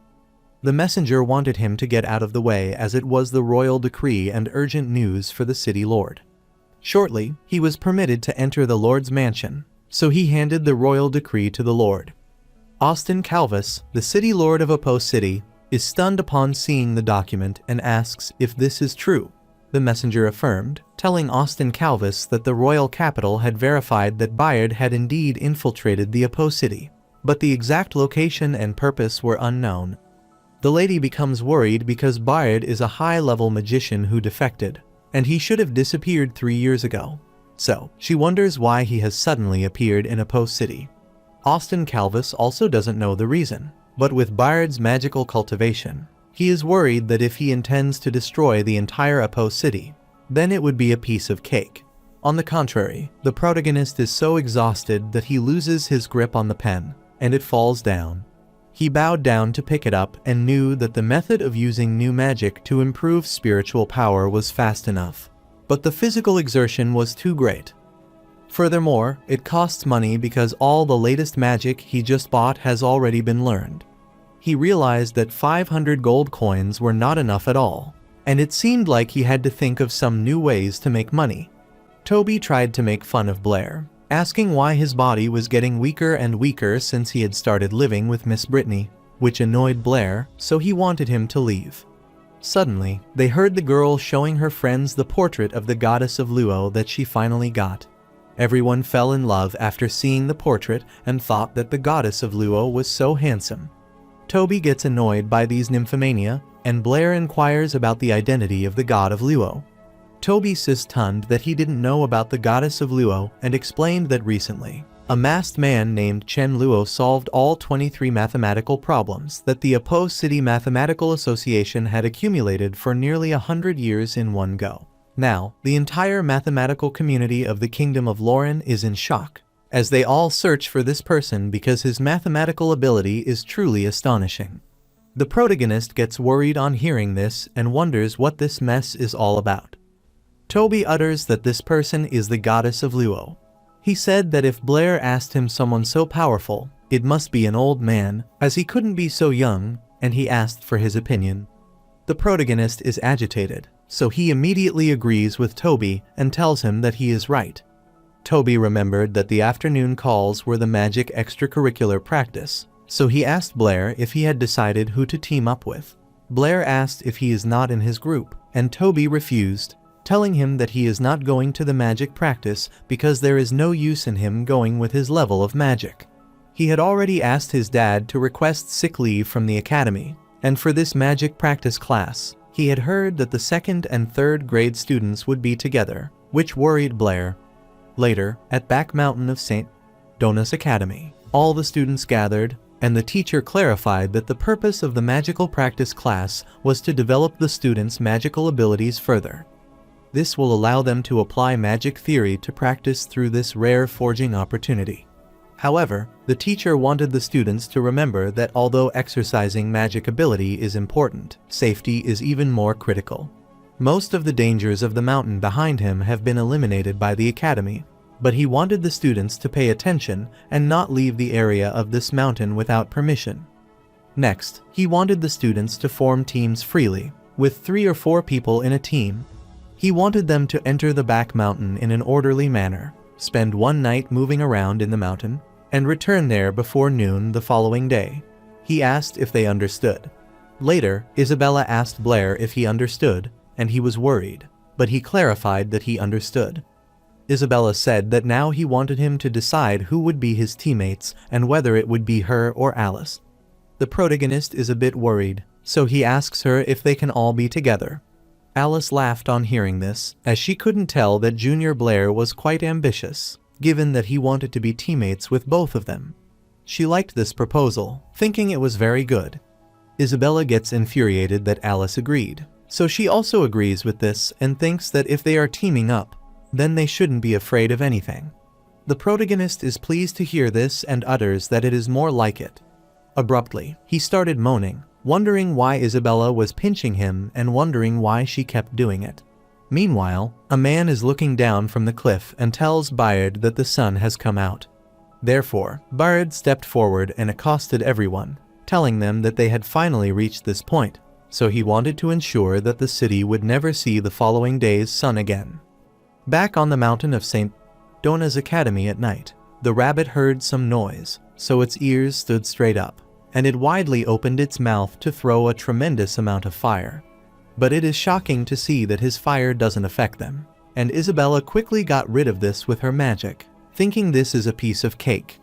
The messenger wanted him to get out of the way as it was the royal decree and urgent news for the City Lord. Shortly, he was permitted to enter the Lord's mansion, so he handed the royal decree to the Lord. Austin Calvis, the City Lord of Apo City, is stunned upon seeing the document and asks if this is true. The messenger affirmed, telling Austin Calvis that the royal capital had verified that Bayard had indeed infiltrated the Apo City, but the exact location and purpose were unknown. The lady becomes worried because Bayard is a high-level magician who defected, and he should have disappeared 3 years ago. So, she wonders why he has suddenly appeared in Apo City. Austin Calvis also doesn't know the reason, but with Bayard's magical cultivation, he is worried that if he intends to destroy the entire Apo City, then it would be a piece of cake. On the contrary, the protagonist is so exhausted that he loses his grip on the pen, and it falls down. He bowed down to pick it up and knew that the method of using new magic to improve spiritual power was fast enough, but the physical exertion was too great. Furthermore, it costs money because all the latest magic he just bought has already been learned. He realized that 500 gold coins were not enough at all, and it seemed like he had to think of some new ways to make money. Toby tried to make fun of Blair, asking why his body was getting weaker and weaker since he had started living with Miss Britney. which annoyed Blair, so he wanted him to leave. Suddenly, they heard the girl showing her friends the portrait of the goddess of Luo that she finally got. Everyone fell in love after seeing the portrait and thought that the goddess of Luo was so handsome. Toby gets annoyed by these nymphomania, and Blair inquires about the identity of the god of Luo. Toby stunned that he didn't know about the goddess of Luo and explained that recently, a masked man named Chenluo solved all 23 mathematical problems that the Apo City Mathematical Association had accumulated for nearly 100 years in one go. Now, the entire mathematical community of the Kingdom of Lauren is in shock, as they all search for this person because his mathematical ability is truly astonishing. The protagonist gets worried on hearing this and wonders what this mess is all about. Toby utters that this person is the goddess of Luo. He said that if Blair asked him someone so powerful, it must be an old man, as he couldn't be so young, and he asked for his opinion. The protagonist is agitated, so he immediately agrees with Toby and tells him that he is right. Toby remembered that the afternoon calls were the magic extracurricular practice, so he asked Blair if he had decided who to team up with. Blair asked if he is not in his group, and Toby refused, telling him that he is not going to the magic practice because there is no use in him going with his level of magic. He had already asked his dad to request sick leave from the academy, and for this magic practice class, he had heard that the 2nd and 3rd grade students would be together, which worried Blair. Later, at Back Mountain of St. Dona's Academy, all the students gathered, and the teacher clarified that the purpose of the magical practice class was to develop the students' magical abilities further. This will allow them to apply magic theory to practice through this rare forging opportunity. However, the teacher wanted the students to remember that although exercising magic ability is important, safety is even more critical. Most of the dangers of the mountain behind him have been eliminated by the academy, but he wanted the students to pay attention and not leave the area of this mountain without permission. Next, he wanted the students to form teams freely, with 3 or 4 people in a team. He wanted them to enter the back mountain in an orderly manner, spend one night moving around in the mountain, and return there before noon the following day. He asked if they understood. Later, Isabella asked Blair if he understood, and he was worried, but he clarified that he understood. Isabella said that now he wanted him to decide who would be his teammates and whether it would be her or Alice. The protagonist is a bit worried, so he asks her if they can all be together. Alice laughed on hearing this, as she couldn't tell that Junior Blair was quite ambitious, given that he wanted to be teammates with both of them. She liked this proposal, thinking it was very good. Isabella gets infuriated that Alice agreed, so she also agrees with this and thinks that if they are teaming up, then they shouldn't be afraid of anything. The protagonist is pleased to hear this and utters that it is more like it. Abruptly, he started moaning, wondering why Isabella was pinching him and wondering why she kept doing it. Meanwhile, a man is looking down from the cliff and tells Bayard that the sun has come out. Therefore, Bayard stepped forward and accosted everyone, telling them that they had finally reached this point, so he wanted to ensure that the city would never see the following day's sun again. Back on the mountain of St. Dona's Academy at night, the rabbit heard some noise, so its ears stood straight up, and it widely opened its mouth to throw a tremendous amount of fire. But it is shocking to see that his fire doesn't affect them, and Isabella quickly got rid of this with her magic, thinking this is a piece of cake.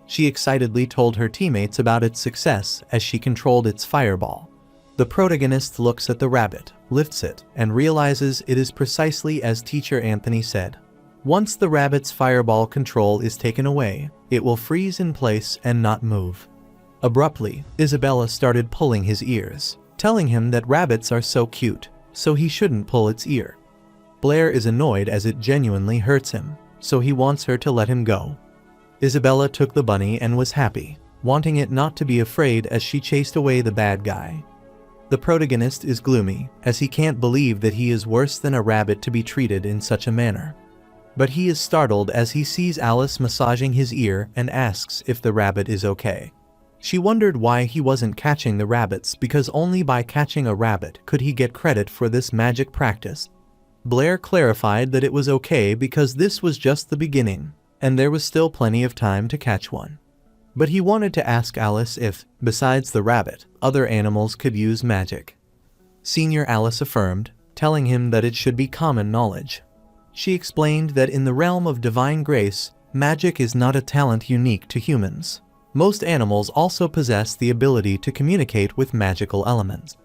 She excitedly told her teammates about its success as she controlled its fireball. The protagonist looks at the rabbit, lifts it, and realizes it is precisely as Teacher Anthony said. Once the rabbit's fireball control is taken away, it will freeze in place and not move. Abruptly, Isabella started pulling his ears, telling him that rabbits are so cute, so he shouldn't pull its ear. Blair is annoyed as it genuinely hurts him, so he wants her to let him go. Isabella took the bunny and was happy, wanting it not to be afraid as she chased away the bad guy. The protagonist is gloomy, as he can't believe that he is worse than a rabbit to be treated in such a manner. But he is startled as he sees Alice massaging his ear and asks if the rabbit is okay. She wondered why he wasn't catching the rabbits because only by catching a rabbit could he get credit for this magic practice. Blair clarified that it was okay because this was just the beginning, and there was still plenty of time to catch one. But he wanted to ask Alice if, besides the rabbit, other animals could use magic. Senior Alice affirmed, telling him that it should be common knowledge. She explained that in the realm of divine grace, magic is not a talent unique to humans. Most animals also possess the ability to communicate with magical elements.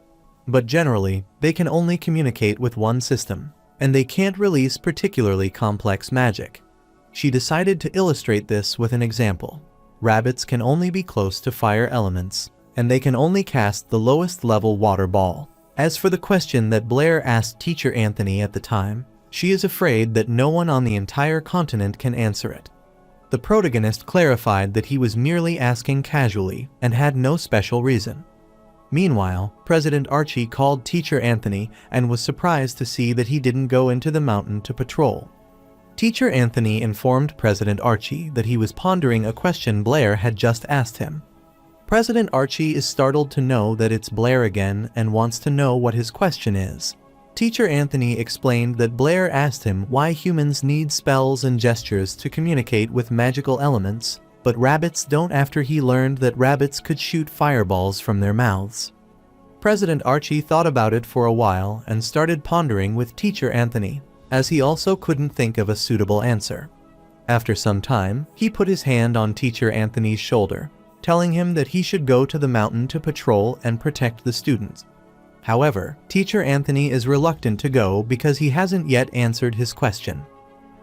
But generally, they can only communicate with one system, and they can't release particularly complex magic. She decided to illustrate this with an example. Rabbits can only be close to fire elements, and they can only cast the lowest level water ball. As for the question that Blair asked Teacher Anthony at the time, she is afraid that no one on the entire continent can answer it. The protagonist clarified that he was merely asking casually and had no special reason. Meanwhile, President Archie called Teacher Anthony and was surprised to see that he didn't go into the mountain to patrol. Teacher Anthony informed President Archie that he was pondering a question Blair had just asked him. President Archie is startled to know that it's Blair again and wants to know what his question is. Teacher Anthony explained that Blair asked him why humans need spells and gestures to communicate with magical elements, but rabbits don't, after he learned that rabbits could shoot fireballs from their mouths. President Archie thought about it for a while and started pondering with Teacher Anthony, as he also couldn't think of a suitable answer. After some time, he put his hand on Teacher Anthony's shoulder, telling him that he should go to the mountain to patrol and protect the students. However, Teacher Anthony is reluctant to go because he hasn't yet answered his question.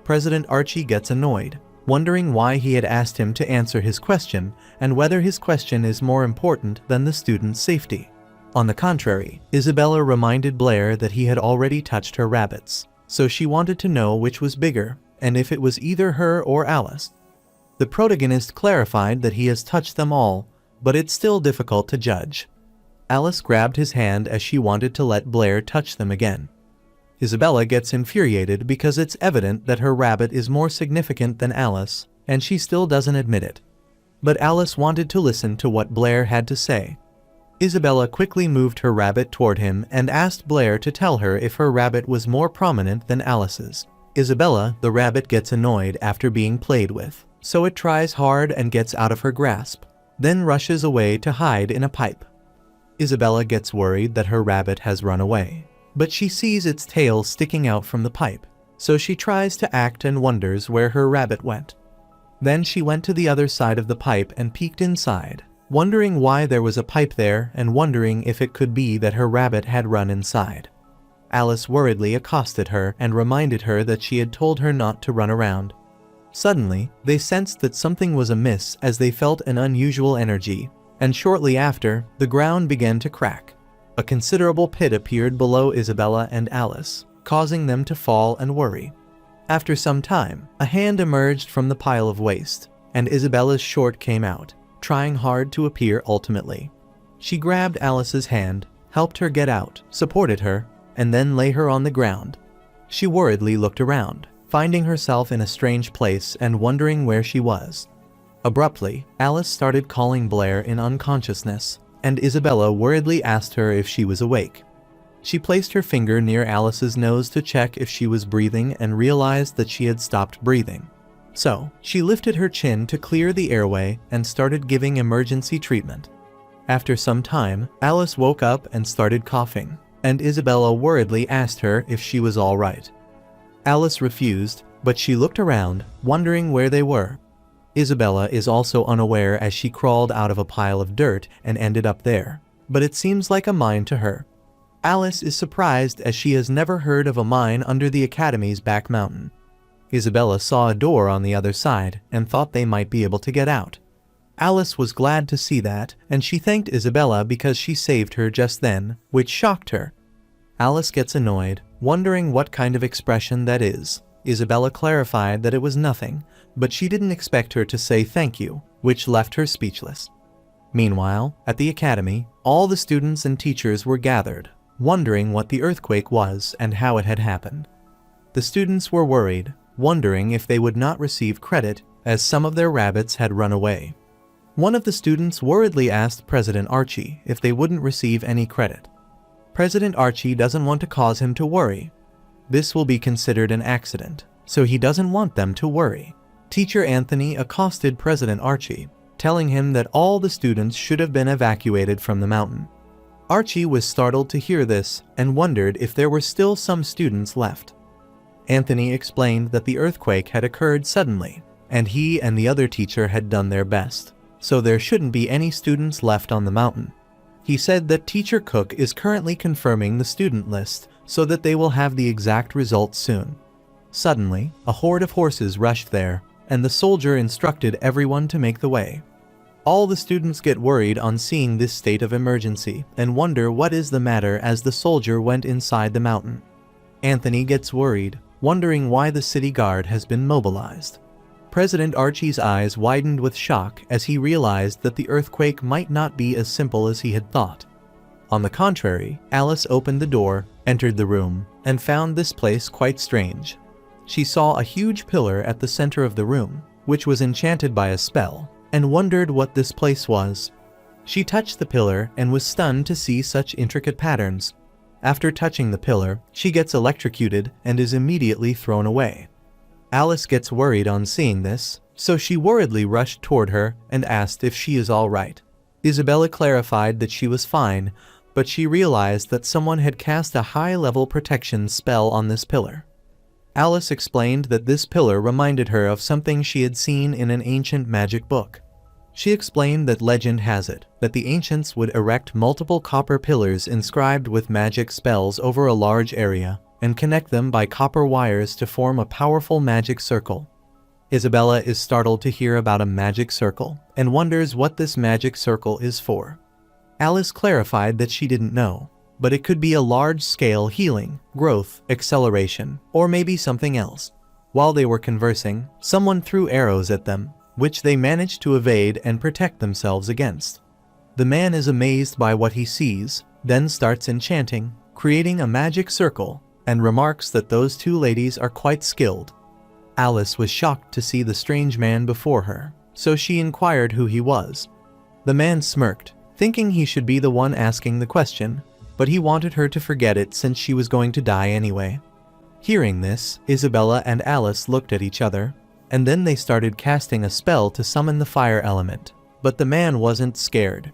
President Archie gets annoyed, wondering why he had asked him to answer his question and whether his question is more important than the student's safety. On the contrary, Isabella reminded Blair that he had already touched her rabbits, so she wanted to know which was bigger and if it was either her or Alice. The protagonist clarified that he has touched them all, but it's still difficult to judge. Alice grabbed his hand as she wanted to let Blair touch them again. Isabella gets infuriated because it's evident that her rabbit is more significant than Alice, and she still doesn't admit it. But Alice wanted to listen to what Blair had to say. Isabella quickly moved her rabbit toward him and asked Blair to tell her if her rabbit was more prominent than Alice's. Isabella, the rabbit, gets annoyed after being played with, so it tries hard and gets out of her grasp, then rushes away to hide in a pipe. Isabella gets worried that her rabbit has run away, but she sees its tail sticking out from the pipe, so she tries to act and wonders where her rabbit went. Then she went to the other side of the pipe and peeked inside, wondering why there was a pipe there and wondering if it could be that her rabbit had run inside. Alice worriedly accosted her and reminded her that she had told her not to run around. Suddenly, they sensed that something was amiss as they felt an unusual energy, and shortly after, the ground began to crack. A considerable pit appeared below Isabella and Alice, causing them to fall and worry. After some time, a hand emerged from the pile of waste, and Isabella's short came out, trying hard to appear ultimately. She grabbed Alice's hand, helped her get out, supported her, and then lay her on the ground. She worriedly looked around, finding herself in a strange place and wondering where she was. Abruptly, Alice started calling Blair in unconsciousness, and Isabella worriedly asked her if she was awake. She placed her finger near Alice's nose to check if she was breathing and realized that she had stopped breathing. So, she lifted her chin to clear the airway and started giving emergency treatment. After some time, Alice woke up and started coughing, and Isabella worriedly asked her if she was all right. Alice refused, but she looked around, wondering where they were. Isabella is also unaware as she crawled out of a pile of dirt and ended up there, but it seems like a mine to her. Alice is surprised as she has never heard of a mine under the Academy's back mountain. Isabella saw a door on the other side and thought they might be able to get out. Alice was glad to see that, and she thanked Isabella because she saved her just then, which shocked her. Alice gets annoyed, wondering what kind of expression that is. Isabella clarified that it was nothing, but she didn't expect her to say thank you, which left her speechless. Meanwhile, at the academy, all the students and teachers were gathered, wondering what the earthquake was and how it had happened. The students were worried, wondering if they would not receive credit, as some of their rabbits had run away. One of the students worriedly asked President Archie if they wouldn't receive any credit. President Archie doesn't want to cause him to worry. This will be considered an accident, so he doesn't want them to worry. Teacher Anthony accosted President Archie, telling him that all the students should have been evacuated from the mountain. Archie was startled to hear this and wondered if there were still some students left. Anthony explained that the earthquake had occurred suddenly, and he and the other teacher had done their best, so there shouldn't be any students left on the mountain. He said that Teacher Cook is currently confirming the student list so that they will have the exact results soon. Suddenly, a horde of horses rushed there, and the soldier instructed everyone to make the way. All the students get worried on seeing this state of emergency and wonder what is the matter as the soldier went inside the mountain. Anthony gets worried, wondering why the city guard has been mobilized. President Archie's eyes widened with shock as he realized that the earthquake might not be as simple as he had thought. On the contrary, Alice opened the door, entered the room, and found this place quite strange. She saw a huge pillar at the center of the room, which was enchanted by a spell, and wondered what this place was. She touched the pillar and was stunned to see such intricate patterns. After touching the pillar, she gets electrocuted and is immediately thrown away. Alice gets worried on seeing this, so she worriedly rushed toward her and asked if she is all right. Isabella clarified that she was fine, but she realized that someone had cast a high-level protection spell on this pillar. Alice explained that this pillar reminded her of something she had seen in an ancient magic book. She explained that legend has it that the ancients would erect multiple copper pillars inscribed with magic spells over a large area and connect them by copper wires to form a powerful magic circle. Isabella is startled to hear about a magic circle and wonders what this magic circle is for. Alice clarified that she didn't know, but it could be a large-scale healing, growth, acceleration, or maybe something else. While they were conversing, someone threw arrows at them, which they managed to evade and protect themselves against. The man is amazed by what he sees, then starts enchanting, creating a magic circle, and remarks that those two ladies are quite skilled. Alice was shocked to see the strange man before her, so she inquired who he was. The man smirked, thinking he should be the one asking the question, but he wanted her to forget it since she was going to die anyway. Hearing this, Isabella and Alice looked at each other, and then they started casting a spell to summon the fire element, but the man wasn't scared.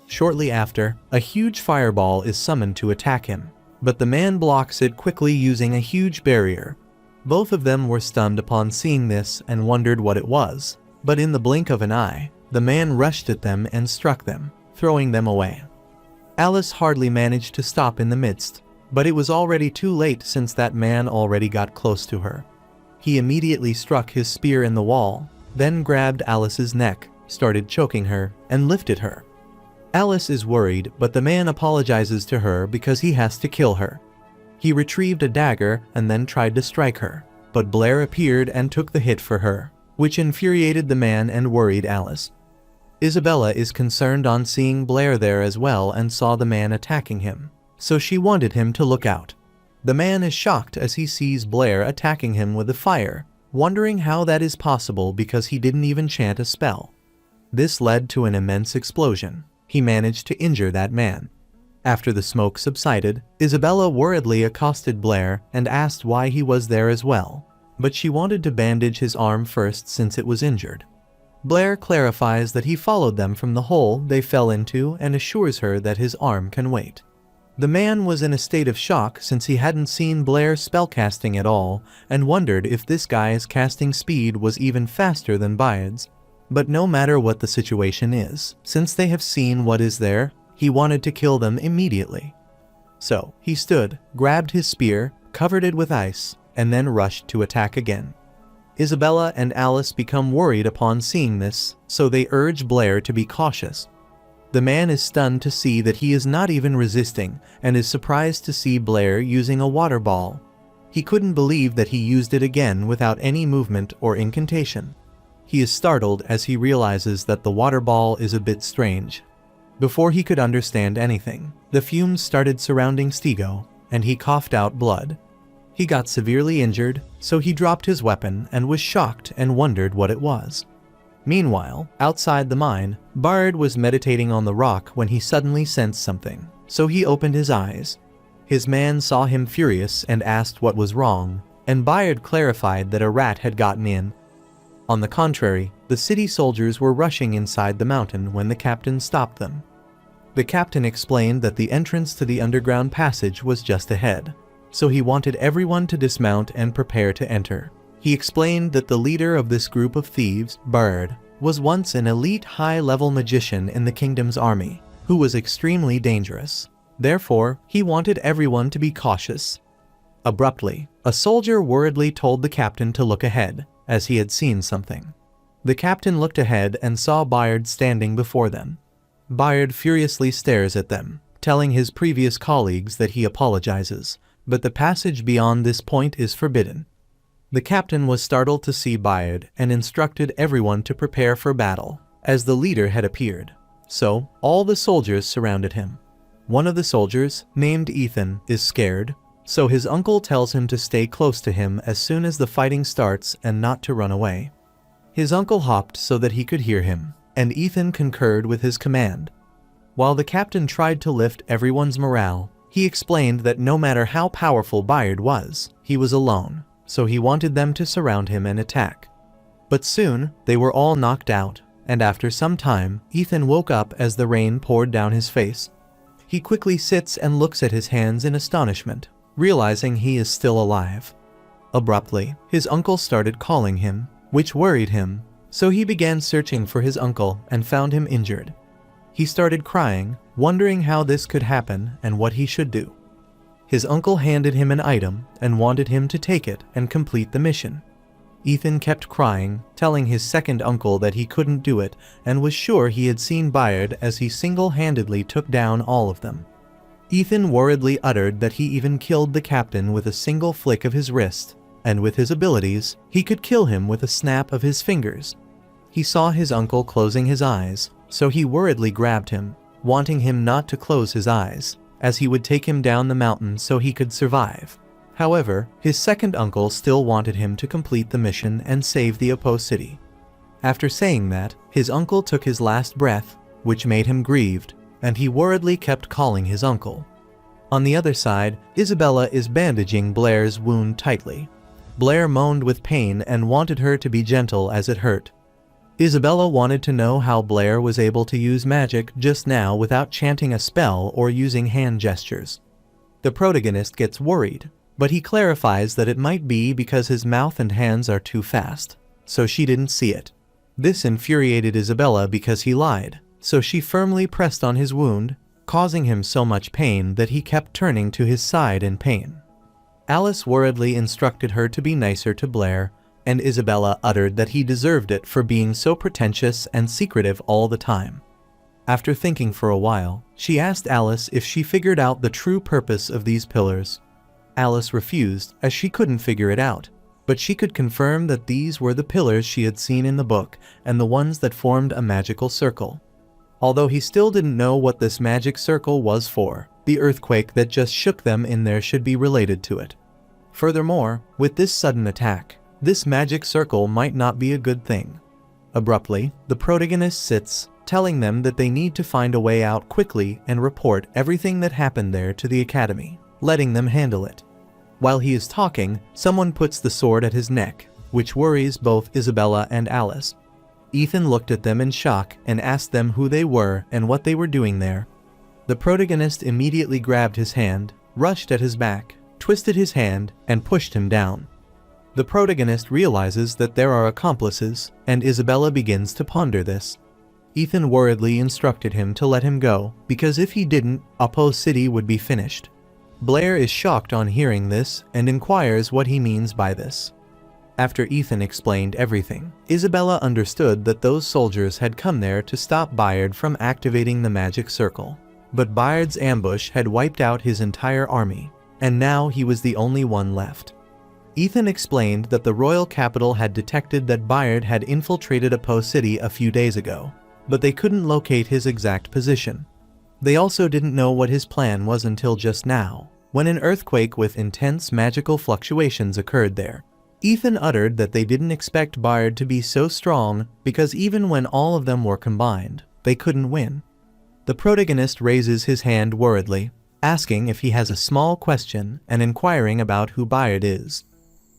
Shortly after, a huge fireball is summoned to attack him, but the man blocks it quickly using a huge barrier. Both of them were stunned upon seeing this and wondered what it was, but in the blink of an eye, the man rushed at them and struck them, throwing them away. Alice hardly managed to stop in the midst, but it was already too late since that man already got close to her. He immediately struck his spear in the wall, then grabbed Alice's neck, started choking her, and lifted her. Alice is worried, but the man apologizes to her because he has to kill her. He retrieved a dagger and then tried to strike her, but Blair appeared and took the hit for her, which infuriated the man and worried Alice. Isabella is concerned on seeing Blair there as well and saw the man attacking him, so she wanted him to look out. The man is shocked as he sees Blair attacking him with a fire, wondering how that is possible because he didn't even chant a spell. This led to an immense explosion. He managed to injure that man. After the smoke subsided, Isabella worriedly accosted Blair and asked why he was there as well, but she wanted to bandage his arm first since it was injured. Blair clarifies that he followed them from the hole they fell into and assures her that his arm can wait. The man was in a state of shock since he hadn't seen Blair spellcasting at all and wondered if this guy's casting speed was even faster than Bayard's. But no matter what the situation is, since they have seen what is there, he wanted to kill them immediately. So, he stood, grabbed his spear, covered it with ice, and then rushed to attack again. Isabella and Alice become worried upon seeing this, so they urge Blair to be cautious. The man is stunned to see that he is not even resisting and is surprised to see Blair using a water ball. He couldn't believe that he used it again without any movement or incantation. He is startled as he realizes that the water ball is a bit strange. Before he could understand anything, the fumes started surrounding Stego, and he coughed out blood. He got severely injured, so he dropped his weapon and was shocked and wondered what it was. Meanwhile, outside the mine, Bayard was meditating on the rock when he suddenly sensed something, so he opened his eyes. His man saw him furious and asked what was wrong, and Bayard clarified that a rat had gotten in. On the contrary, the city soldiers were rushing inside the mountain when the captain stopped them. The captain explained that the entrance to the underground passage was just ahead, so he wanted everyone to dismount and prepare to enter. He explained that the leader of this group of thieves, Bird, was once an elite high-level magician in the kingdom's army, who was extremely dangerous. Therefore, he wanted everyone to be cautious. Abruptly, a soldier worriedly told the captain to look ahead, as he had seen something. The captain looked ahead and saw Bayard standing before them. Bayard furiously stares at them, telling his previous colleagues that he apologizes, but the passage beyond this point is forbidden. The captain was startled to see Bayard and instructed everyone to prepare for battle, as the leader had appeared. So, all the soldiers surrounded him. One of the soldiers, named Ethan, is scared, so his uncle tells him to stay close to him as soon as the fighting starts and not to run away. His uncle hopped so that he could hear him, and Ethan concurred with his command. While the captain tried to lift everyone's morale, he explained that no matter how powerful Bayard was, he was alone, so he wanted them to surround him and attack. But soon, they were all knocked out, and after some time, Ethan woke up as the rain poured down his face. He quickly sits and looks at his hands in astonishment, realizing he is still alive. Abruptly, his uncle started calling him, which worried him, so he began searching for his uncle and found him injured. He started crying, wondering how this could happen and what he should do. His uncle handed him an item and wanted him to take it and complete the mission. Ethan kept crying, telling his second uncle that he couldn't do it and was sure he had seen Bayard as he single-handedly took down all of them. Ethan worriedly uttered that he even killed the captain with a single flick of his wrist, and with his abilities, he could kill him with a snap of his fingers. He saw his uncle closing his eyes, so he worriedly grabbed him, wanting him not to close his eyes, as he would take him down the mountain so he could survive. However, his second uncle still wanted him to complete the mission and save the opposed city. After saying that, his uncle took his last breath, which made him grieved, and he worriedly kept calling his uncle. On the other side, Isabella is bandaging Blair's wound tightly. Blair moaned with pain and wanted her to be gentle as it hurt. Isabella wanted to know how Blair was able to use magic just now without chanting a spell or using hand gestures. The protagonist gets worried, but he clarifies that it might be because his mouth and hands are too fast, so she didn't see it. This infuriated Isabella because he lied, so she firmly pressed on his wound, causing him so much pain that he kept turning to his side in pain. Alice worriedly instructed her to be nicer to Blair, and Isabella uttered that he deserved it for being so pretentious and secretive all the time. After thinking for a while, she asked Alice if she figured out the true purpose of these pillars. Alice refused, as she couldn't figure it out, but she could confirm that these were the pillars she had seen in the book and the ones that formed a magical circle. Although he still didn't know what this magic circle was for, the earthquake that just shook them in there should be related to it. Furthermore, with this sudden attack, this magic circle might not be a good thing. Abruptly, the protagonist sits, telling them that they need to find a way out quickly and report everything that happened there to the academy, letting them handle it. While he is talking, someone puts the sword at his neck, which worries both Isabella and Alice. Ethan looked at them in shock and asked them who they were and what they were doing there. The protagonist immediately grabbed his hand, rushed at his back, twisted his hand, and pushed him down. The protagonist realizes that there are accomplices, and Isabella begins to ponder this. Ethan worriedly instructed him to let him go, because if he didn't, Apo City would be finished. Blair is shocked on hearing this and inquires what he means by this. After Ethan explained everything, Isabella understood that those soldiers had come there to stop Bayard from activating the magic circle. But Bayard's ambush had wiped out his entire army, and now he was the only one left. Ethan explained that the royal capital had detected that Bayard had infiltrated Apo City a few days ago, but they couldn't locate his exact position. They also didn't know what his plan was until just now, when an earthquake with intense magical fluctuations occurred there. Ethan uttered that they didn't expect Bayard to be so strong because even when all of them were combined, they couldn't win. The protagonist raises his hand worriedly, asking if he has a small question and inquiring about who Bayard is.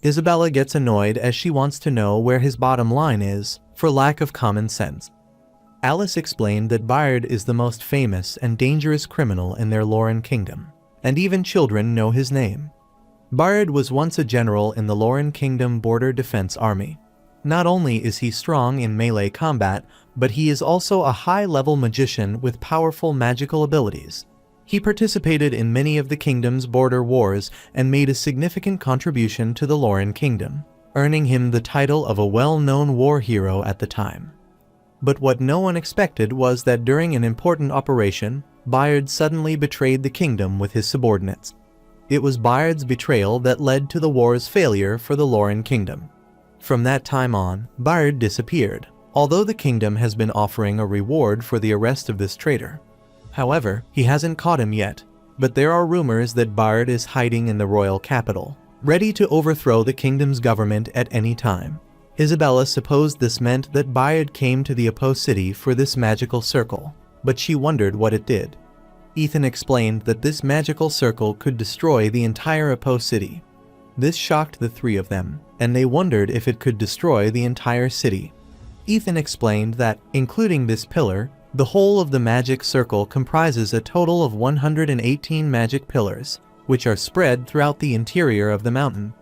Isabella gets annoyed as she wants to know where his bottom line is, for lack of common sense. Alice explained that Bayard is the most famous and dangerous criminal in their Lauren kingdom, and even children know his name. Bayard was once a general in the Lauren Kingdom Border Defense Army. Not only is he strong in melee combat, but he is also a high-level magician with powerful magical abilities. He participated in many of the kingdom's border wars and made a significant contribution to the Lauren Kingdom, earning him the title of a well-known war hero at the time. But what no one expected was that during an important operation, Bayard suddenly betrayed the kingdom with his subordinates. It was Bayard's betrayal that led to the war's failure for the Lauren Kingdom. From that time on, Bayard disappeared, although the kingdom has been offering a reward for the arrest of this traitor. However, he hasn't caught him yet, but there are rumors that Bayard is hiding in the royal capital, ready to overthrow the kingdom's government at any time. Isabella supposed this meant that Bayard came to the Apo city for this magical circle, but she wondered what it did. Ethan explained that this magical circle could destroy the entire Apo city. This shocked the three of them, and they wondered if it could destroy the entire city. Ethan explained that, including this pillar, the whole of the magic circle comprises a total of 118 magic pillars, which are spread throughout the interior of the mountain.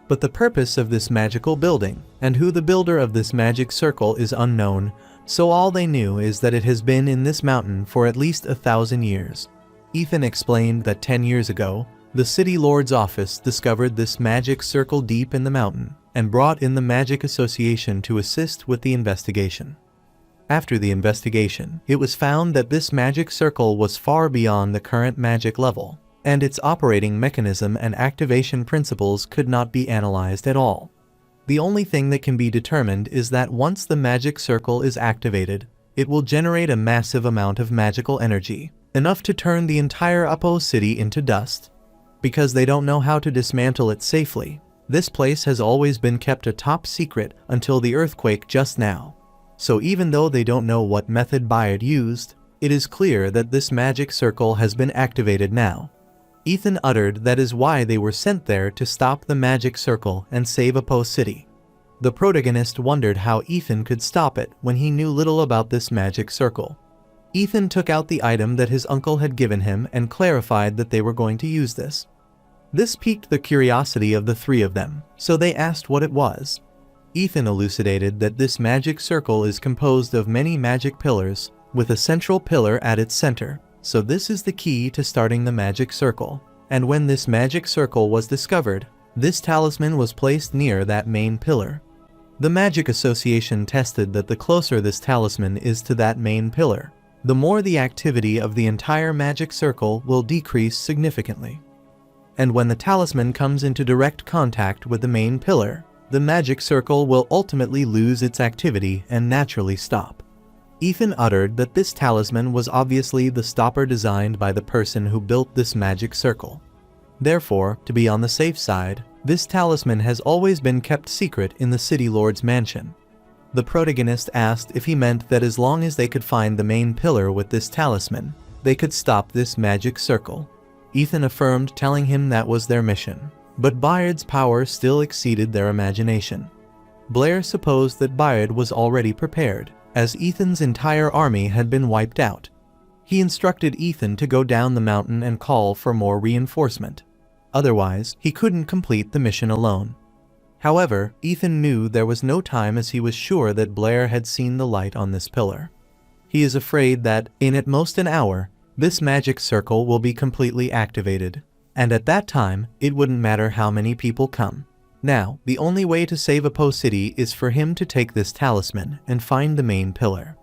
But the purpose of this magical building, and who the builder of this magic circle is unknown, so all they knew is that it has been in this mountain for at least 1,000 years. Ethan explained that 10 years ago, the city lord's office discovered this magic circle deep in the mountain, and brought in the Magic Association to assist with the investigation. After the investigation, it was found that this magic circle was far beyond the current magic level, and its operating mechanism and activation principles could not be analyzed at all. The only thing that can be determined is that once the magic circle is activated, it will generate a massive amount of magical energy, enough to turn the entire Apo city into dust. Because they don't know how to dismantle it safely, this place has always been kept a top secret until the earthquake just now. So even though they don't know what method Bayard used, it is clear that this magic circle has been activated now. Ethan uttered that is why they were sent there to stop the magic circle and save Apo city. The protagonist wondered how Ethan could stop it when he knew little about this magic circle. Ethan took out the item that his uncle had given him and clarified that they were going to use this. This piqued the curiosity of the three of them, so they asked what it was. Ethan elucidated that this magic circle is composed of many magic pillars, with a central pillar at its center, so this is the key to starting the magic circle. And when this magic circle was discovered, this talisman was placed near that main pillar. The Magic Association tested that the closer this talisman is to that main pillar, the more the activity of the entire magic circle will decrease significantly. And when the talisman comes into direct contact with the main pillar, the magic circle will ultimately lose its activity and naturally stop. Ethan uttered that this talisman was obviously the stopper designed by the person who built this magic circle. Therefore, to be on the safe side, this talisman has always been kept secret in the city lord's mansion. The protagonist asked if he meant that as long as they could find the main pillar with this talisman, they could stop this magic circle. Ethan affirmed, telling him that was their mission, but Bayard's power still exceeded their imagination. Blair supposed that Bayard was already prepared, as Ethan's entire army had been wiped out. He instructed Ethan to go down the mountain and call for more reinforcement. Otherwise, he couldn't complete the mission alone. However, Ethan knew there was no time as he was sure that Blair had seen the light on this pillar. He is afraid that, in at most an hour, this magic circle will be completely activated, and at that time, it wouldn't matter how many people come. Now, the only way to save Apo City is for him to take this talisman and find the main pillar.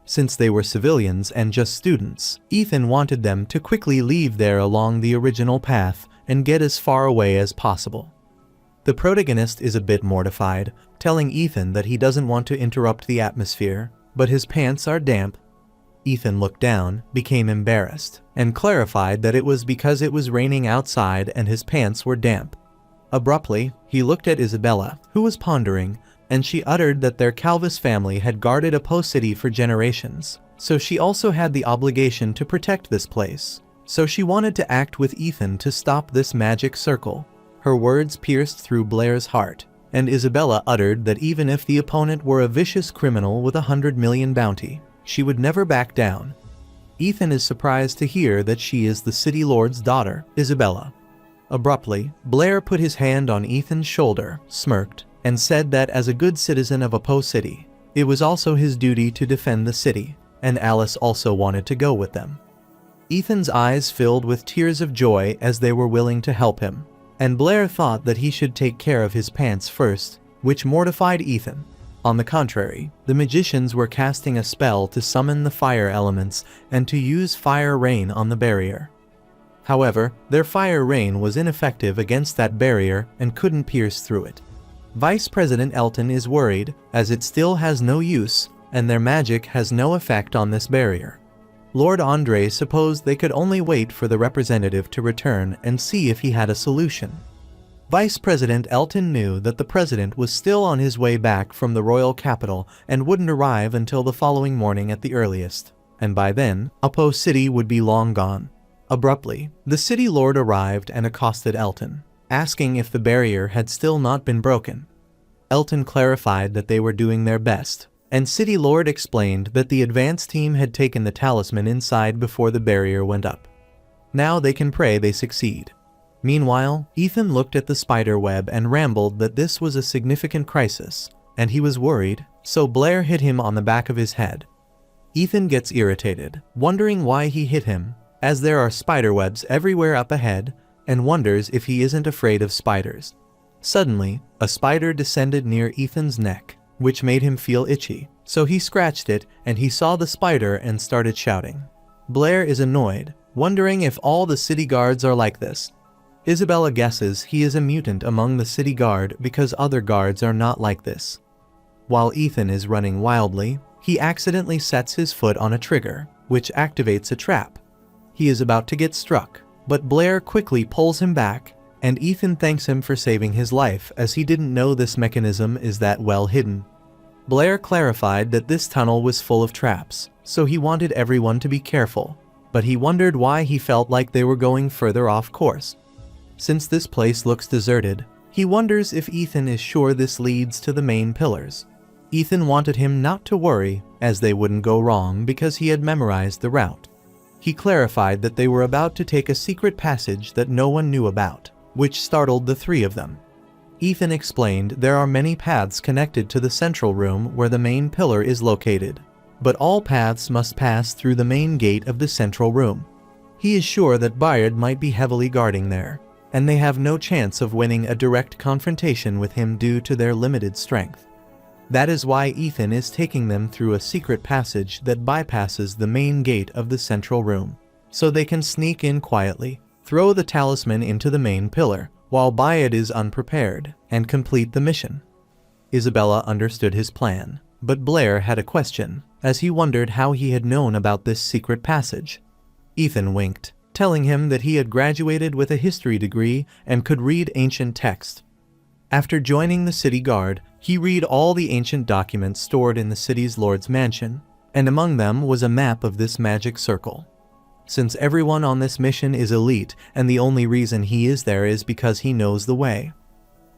Since they were civilians and just students, Ethan wanted them to quickly leave there along the original path and get as far away as possible. The protagonist is a bit mortified, telling Ethan that he doesn't want to interrupt the atmosphere, but his pants are damp. Ethan looked down, became embarrassed, and clarified that it was because it was raining outside and his pants were damp. Abruptly, he looked at Isabella, who was pondering, and she uttered that their Calvis family had guarded Apo City for generations, so she also had the obligation to protect this place. So she wanted to act with Ethan to stop this magic circle. Her words pierced through Blair's heart, and Isabella uttered that even if the opponent were a vicious criminal with 100 million bounty, she would never back down. Ethan is surprised to hear that she is the city lord's daughter, Isabella. Abruptly, Blair put his hand on Ethan's shoulder, smirked, and said that as a good citizen of Apo City, it was also his duty to defend the city, and Alice also wanted to go with them. Ethan's eyes filled with tears of joy as they were willing to help him, and Blair thought that he should take care of his pants first, which mortified Ethan. On the contrary, the magicians were casting a spell to summon the fire elements and to use fire rain on the barrier. However, their fire rain was ineffective against that barrier and couldn't pierce through it. Vice President Elton is worried, as it still has no use, and their magic has no effect on this barrier. Lord Andre supposed they could only wait for the representative to return and see if he had a solution. Vice President Elton knew that the president was still on his way back from the royal capital and wouldn't arrive until the following morning at the earliest, and by then, Apo City would be long gone. Abruptly, the city lord arrived and accosted Elton, asking if the barrier had still not been broken. Elton clarified that they were doing their best, and City Lord explained that the advance team had taken the talisman inside before the barrier went up. Now they can pray they succeed. Meanwhile, Ethan looked at the spider web and rambled that this was a significant crisis, and he was worried, so Blair hit him on the back of his head. Ethan gets irritated, wondering why he hit him, as there are spider webs everywhere up ahead, and wonders if he isn't afraid of spiders. Suddenly, a spider descended near Ethan's neck, which made him feel itchy, so he scratched it and he saw the spider and started shouting. Blair is annoyed, wondering if all the city guards are like this. Isabella guesses he is a mutant among the city guard because other guards are not like this. While Ethan is running wildly, he accidentally sets his foot on a trigger, which activates a trap. He is about to get struck, but Blair quickly pulls him back, and Ethan thanks him for saving his life as he didn't know this mechanism is that well hidden. Blair clarified that this tunnel was full of traps, so he wanted everyone to be careful, but he wondered why he felt like they were going further off course. Since this place looks deserted, he wonders if Ethan is sure this leads to the main pillars. Ethan wanted him not to worry, as they wouldn't go wrong because he had memorized the route. He clarified that they were about to take a secret passage that no one knew about, which startled the three of them. Ethan explained there are many paths connected to the central room where the main pillar is located, but all paths must pass through the main gate of the central room. He is sure that Bayard might be heavily guarding there, and they have no chance of winning a direct confrontation with him due to their limited strength. That is why Ethan is taking them through a secret passage that bypasses the main gate of the central room, so they can sneak in quietly, throw the talisman into the main pillar, while Bayard is unprepared, and complete the mission. Isabella understood his plan, but Blair had a question, as he wondered how he had known about this secret passage. Ethan winked, telling him that he had graduated with a history degree and could read ancient text. After joining the city guard, he read all the ancient documents stored in the city's lord's mansion, and among them was a map of this magic circle. Since everyone on this mission is elite, and the only reason he is there is because he knows the way.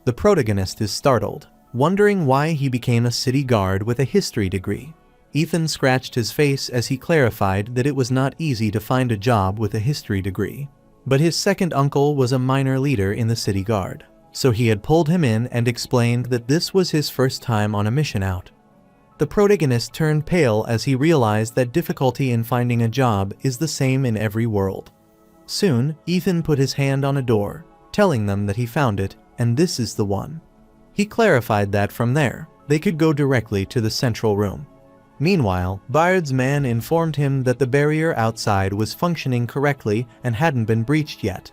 The protagonist is startled, wondering why he became a city guard with a history degree. Ethan scratched his face as he clarified that it was not easy to find a job with a history degree, but his second uncle was a minor leader in the city guard, so he had pulled him in and explained that this was his first time on a mission out. The protagonist turned pale as he realized that difficulty in finding a job is the same in every world. Soon, Ethan put his hand on a door, telling them that he found it, and this is the one. He clarified that from there, they could go directly to the central room. Meanwhile, Bayard's man informed him that the barrier outside was functioning correctly and hadn't been breached yet.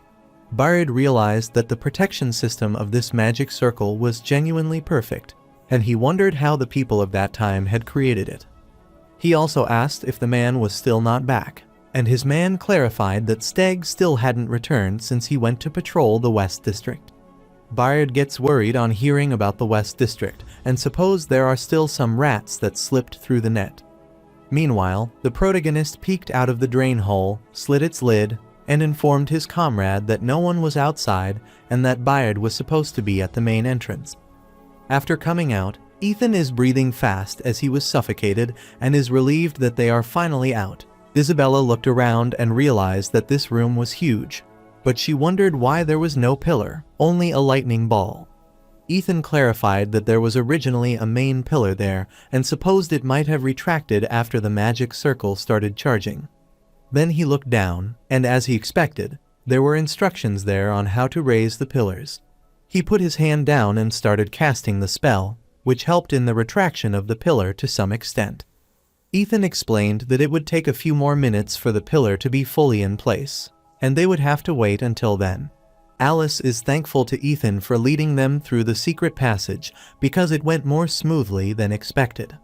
Bayard realized that the protection system of this magic circle was genuinely perfect, and he wondered how the people of that time had created it. He also asked if the man was still not back, and his man clarified that Steg still hadn't returned since he went to patrol the West District. Bayard gets worried on hearing about the West District, and supposed there are still some rats that slipped through the net. Meanwhile, the protagonist peeked out of the drain hole, slit its lid, and informed his comrade that no one was outside and that Bayard was supposed to be at the main entrance. After coming out, Ethan is breathing fast as he was suffocated and is relieved that they are finally out. Isabella looked around and realized that this room was huge, but she wondered why there was no pillar, only a lightning ball. Ethan clarified that there was originally a main pillar there and supposed it might have retracted after the magic circle started charging. Then he looked down, and as he expected, there were instructions there on how to raise the pillars. He put his hand down and started casting the spell, which helped in the retraction of the pillar to some extent. Ethan explained that it would take a few more minutes for the pillar to be fully in place, and they would have to wait until then. Alice is thankful to Ethan for leading them through the secret passage because it went more smoothly than expected.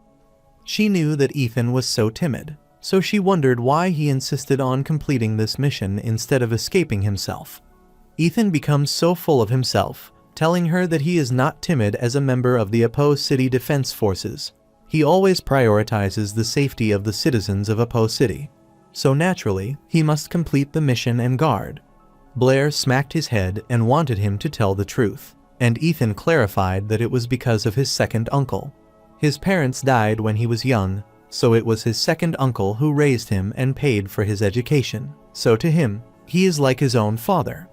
She knew that Ethan was so timid, so she wondered why he insisted on completing this mission instead of escaping himself. Ethan becomes so full of himself, telling her that he is not timid as a member of the Apo City Defense Forces. He always prioritizes the safety of the citizens of Apo City, so naturally, he must complete the mission and guard. Blair smacked his head and wanted him to tell the truth, and Ethan clarified that it was because of his second uncle. His parents died when he was young, so it was his second uncle who raised him and paid for his education, so to him, he is like his own father.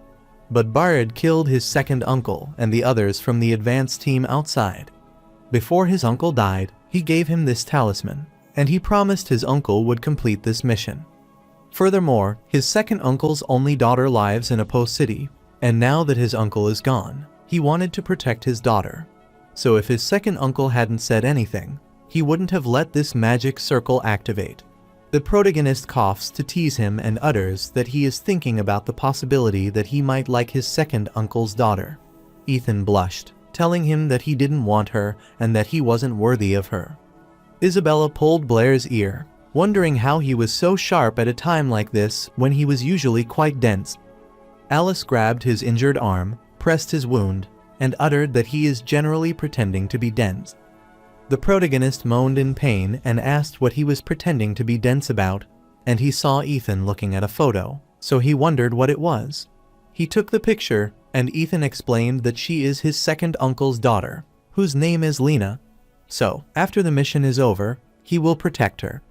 But Bayard killed his second uncle and the others from the advance team outside. Before his uncle died, he gave him this talisman, and he promised his uncle would complete this mission. Furthermore, his second uncle's only daughter lives in Apo City, and now that his uncle is gone, he wanted to protect his daughter. So if his second uncle hadn't said anything, he wouldn't have let this magic circle activate. The protagonist coughs to tease him and utters that he is thinking about the possibility that he might like his second uncle's daughter. Ethan blushed, telling him that he didn't want her and that he wasn't worthy of her. Isabella pulled Blair's ear, wondering how he was so sharp at a time like this when he was usually quite dense. Alice grabbed his injured arm, pressed his wound, and uttered that he is generally pretending to be dense. The protagonist moaned in pain and asked what he was pretending to be dense about, and he saw Ethan looking at a photo, so he wondered what it was. He took the picture, and Ethan explained that she is his second uncle's daughter, whose name is Lena. So, after the mission is over, he will protect her.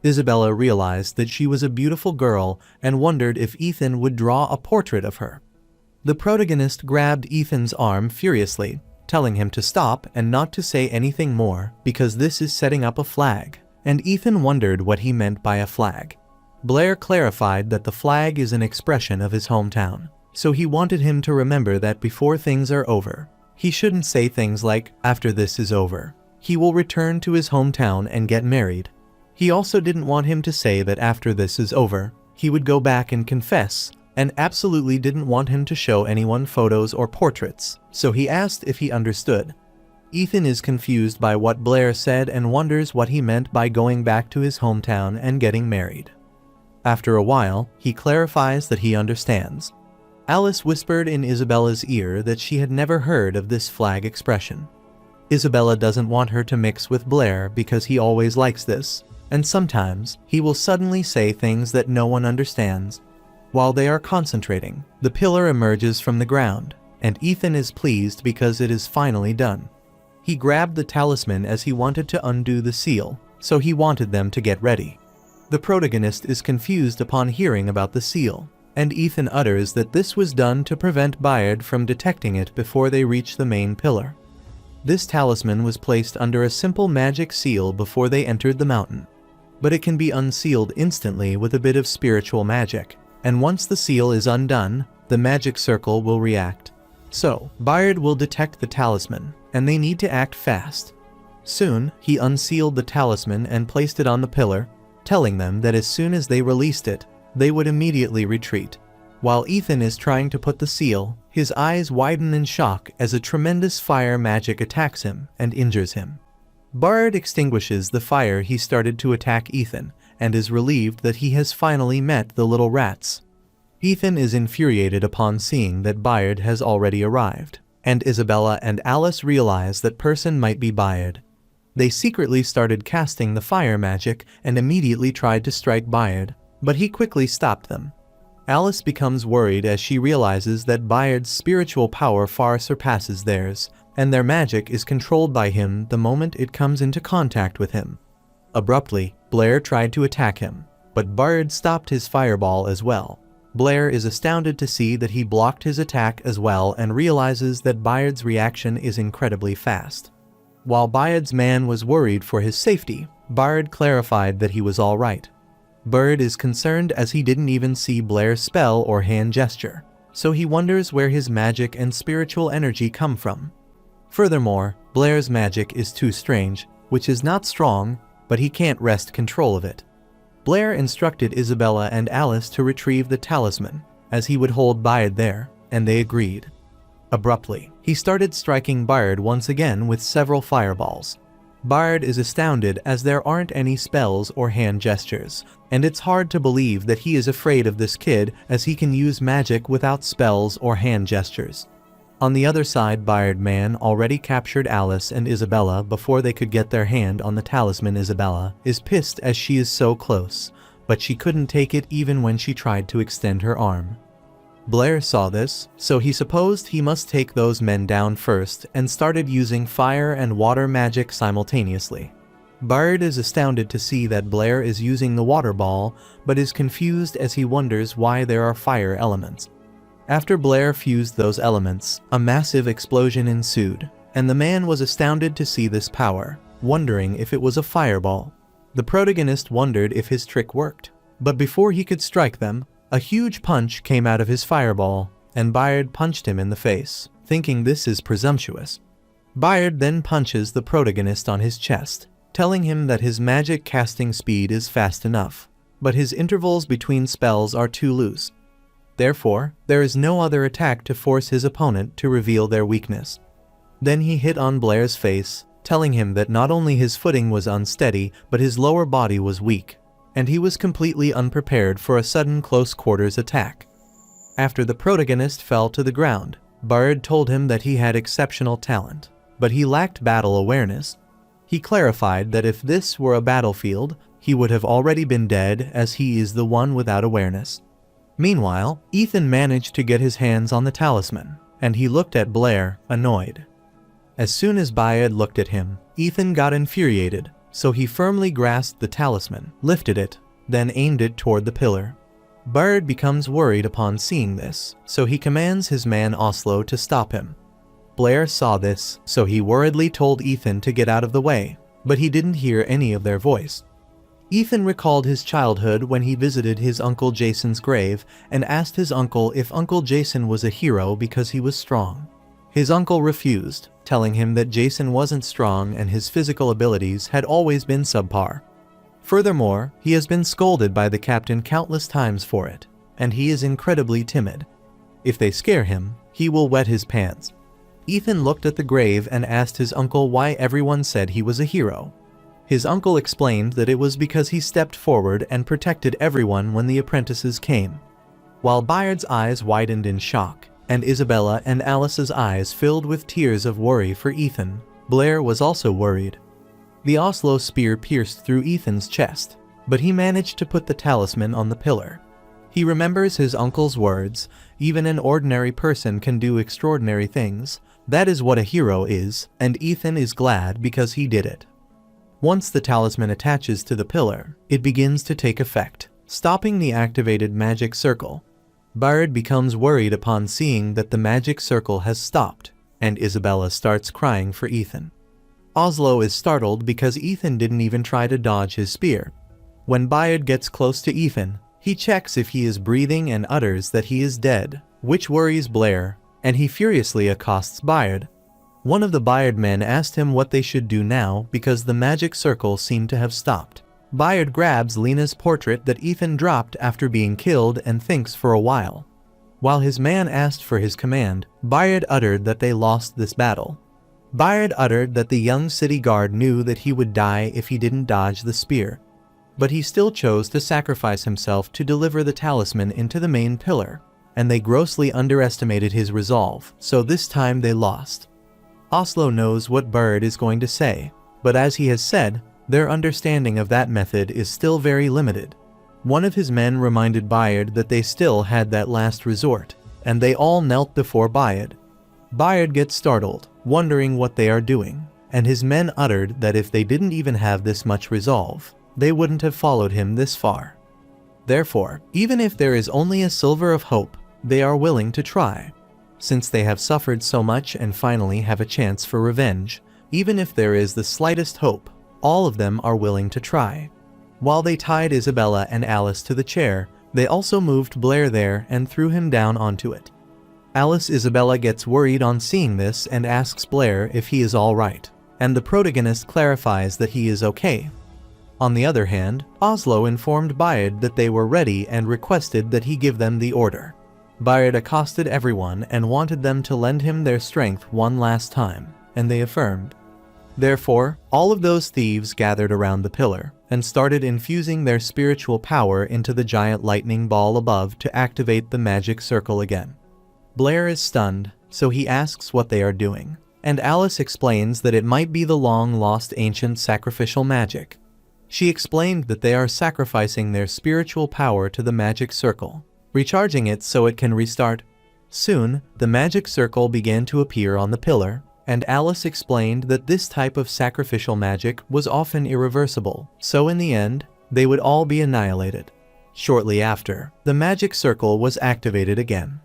Isabella realized that she was a beautiful girl and wondered if Ethan would draw a portrait of her. The protagonist grabbed Ethan's arm furiously, telling him to stop and not to say anything more because this is setting up a flag, and Ethan wondered what he meant by a flag. Blair clarified that the flag is an expression of his hometown, so he wanted him to remember that before things are over, he shouldn't say things like, "After this is over, he will return to his hometown and get married." He also didn't want him to say that after this is over, he would go back and confess, and absolutely didn't want him to show anyone photos or portraits, so he asked if he understood. Ethan is confused by what Blair said and wonders what he meant by going back to his hometown and getting married. After a while, he clarifies that he understands. Alice whispered in Isabella's ear that she had never heard of this flag expression. Isabella doesn't want her to mix with Blair because he always likes this, and sometimes he will suddenly say things that no one understands. While they are concentrating, the pillar emerges from the ground, and Ethan is pleased because it is finally done. He grabbed the talisman as he wanted to undo the seal, so he wanted them to get ready. The protagonist is confused upon hearing about the seal, and Ethan utters that this was done to prevent Bayard from detecting it before they reach the main pillar. This talisman was placed under a simple magic seal before they entered the mountain, but it can be unsealed instantly with a bit of spiritual magic, and once the seal is undone, the magic circle will react. So, Bayard will detect the talisman, and they need to act fast. Soon, he unsealed the talisman and placed it on the pillar, telling them that as soon as they released it, they would immediately retreat. While Ethan is trying to put the seal, his eyes widen in shock as a tremendous fire magic attacks him and injures him. Bayard extinguishes the fire he started to attack Ethan, and is relieved that he has finally met the little rats. Ethan is infuriated upon seeing that Bayard has already arrived, and Isabella and Alice realize that person might be Bayard. They secretly started casting the fire magic and immediately tried to strike Bayard, but he quickly stopped them. Alice becomes worried as she realizes that Bayard's spiritual power far surpasses theirs, and their magic is controlled by him the moment it comes into contact with him. Abruptly, Blair tried to attack him, but Bayard stopped his fireball as well. Blair is astounded to see that he blocked his attack as well and realizes that Bayard's reaction is incredibly fast. While Bayard's man was worried for his safety, Bayard clarified that he was all right. Bayard is concerned as he didn't even see Blair's spell or hand gesture, so he wonders where his magic and spiritual energy come from. Furthermore, Blair's magic is too strange, which is not strong, but he can't wrest control of it. Blair instructed Isabella and Alice to retrieve the talisman, as he would hold Bayard there, and they agreed. Abruptly, he started striking Bayard once again with several fireballs. Bayard is astounded as there aren't any spells or hand gestures, and it's hard to believe that he is afraid of this kid as he can use magic without spells or hand gestures. On the other side, Bayard man already captured Alice and Isabella before they could get their hand on the talisman. Isabella is pissed as she is so close, but she couldn't take it even when she tried to extend her arm. Blair saw this, so he supposed he must take those men down first and started using fire and water magic simultaneously. Bayard is astounded to see that Blair is using the water ball, but is confused as he wonders why there are fire elements. After Blair fused those elements, a massive explosion ensued, and the man was astounded to see this power, wondering if it was a fireball. The protagonist wondered if his trick worked, but before he could strike them, a huge punch came out of his fireball, and Bayard punched him in the face, thinking this is presumptuous. Bayard then punches the protagonist on his chest, telling him that his magic casting speed is fast enough, but his intervals between spells are too loose. Therefore, there is no other attack to force his opponent to reveal their weakness. Then he hit on Blair's face, telling him that not only his footing was unsteady, but his lower body was weak, and he was completely unprepared for a sudden close-quarters attack. After the protagonist fell to the ground, Bayard told him that he had exceptional talent, but he lacked battle awareness. He clarified that if this were a battlefield, he would have already been dead as he is the one without awareness. Meanwhile, Ethan managed to get his hands on the talisman, and he looked at Blair, annoyed. As soon as Bayard looked at him, Ethan got infuriated, so he firmly grasped the talisman, lifted it, then aimed it toward the pillar. Bayard becomes worried upon seeing this, so he commands his man Oslo to stop him. Blair saw this, so he worriedly told Ethan to get out of the way, but he didn't hear any of their voice. Ethan recalled his childhood when he visited his Uncle Jason's grave and asked his uncle if Uncle Jason was a hero because he was strong. His uncle refused, telling him that Jason wasn't strong and his physical abilities had always been subpar. Furthermore, he has been scolded by the captain countless times for it, and he is incredibly timid. If they scare him, he will wet his pants. Ethan looked at the grave and asked his uncle why everyone said he was a hero. His uncle explained that it was because he stepped forward and protected everyone when the apprentices came. While Bayard's eyes widened in shock, and Isabella and Alice's eyes filled with tears of worry for Ethan, Blair was also worried. The Oslo spear pierced through Ethan's chest, but he managed to put the talisman on the pillar. He remembers his uncle's words, "Even an ordinary person can do extraordinary things. That is what a hero is," and Ethan is glad because he did it. Once the talisman attaches to the pillar, it begins to take effect, stopping the activated magic circle. Bayard becomes worried upon seeing that the magic circle has stopped, and Isabella starts crying for Ethan. Oslo is startled because Ethan didn't even try to dodge his spear. When Bayard gets close to Ethan, he checks if he is breathing and utters that he is dead, which worries Blair, and he furiously accosts Bayard. One of the Bayard men asked him what they should do now because the magic circle seemed to have stopped. Bayard grabs Lena's portrait that Ethan dropped after being killed and thinks for a while. While his man asked for his command, Bayard uttered that they lost this battle. Bayard uttered that the young city guard knew that he would die if he didn't dodge the spear, but he still chose to sacrifice himself to deliver the talisman into the main pillar, and they grossly underestimated his resolve, so this time they lost. Oslo knows what Bayard is going to say, but as he has said, their understanding of that method is still very limited. One of his men reminded Bayard that they still had that last resort, and they all knelt before Bayard. Bayard gets startled, wondering what they are doing, and his men uttered that if they didn't even have this much resolve, they wouldn't have followed him this far. Therefore, even if there is only a sliver of hope, they are willing to try. Since they have suffered so much and finally have a chance for revenge, even if there is the slightest hope, all of them are willing to try. While they tied Isabella and Alice to the chair, they also moved Blair there and threw him down onto it. Isabella gets worried on seeing this and asks Blair if he is all right, and the protagonist clarifies that he is okay. On the other hand, Oslo informed Bayard that they were ready and requested that he give them the order. Bayard accosted everyone and wanted them to lend him their strength one last time, and they affirmed. Therefore, all of those thieves gathered around the pillar and started infusing their spiritual power into the giant lightning ball above to activate the magic circle again. Blair is stunned, so he asks what they are doing, and Alice explains that it might be the long-lost ancient sacrificial magic. She explained that they are sacrificing their spiritual power to the magic circle, recharging it so it can restart. Soon, the magic circle began to appear on the pillar, and Alice explained that this type of sacrificial magic was often irreversible, so in the end, they would all be annihilated. Shortly after, the magic circle was activated again.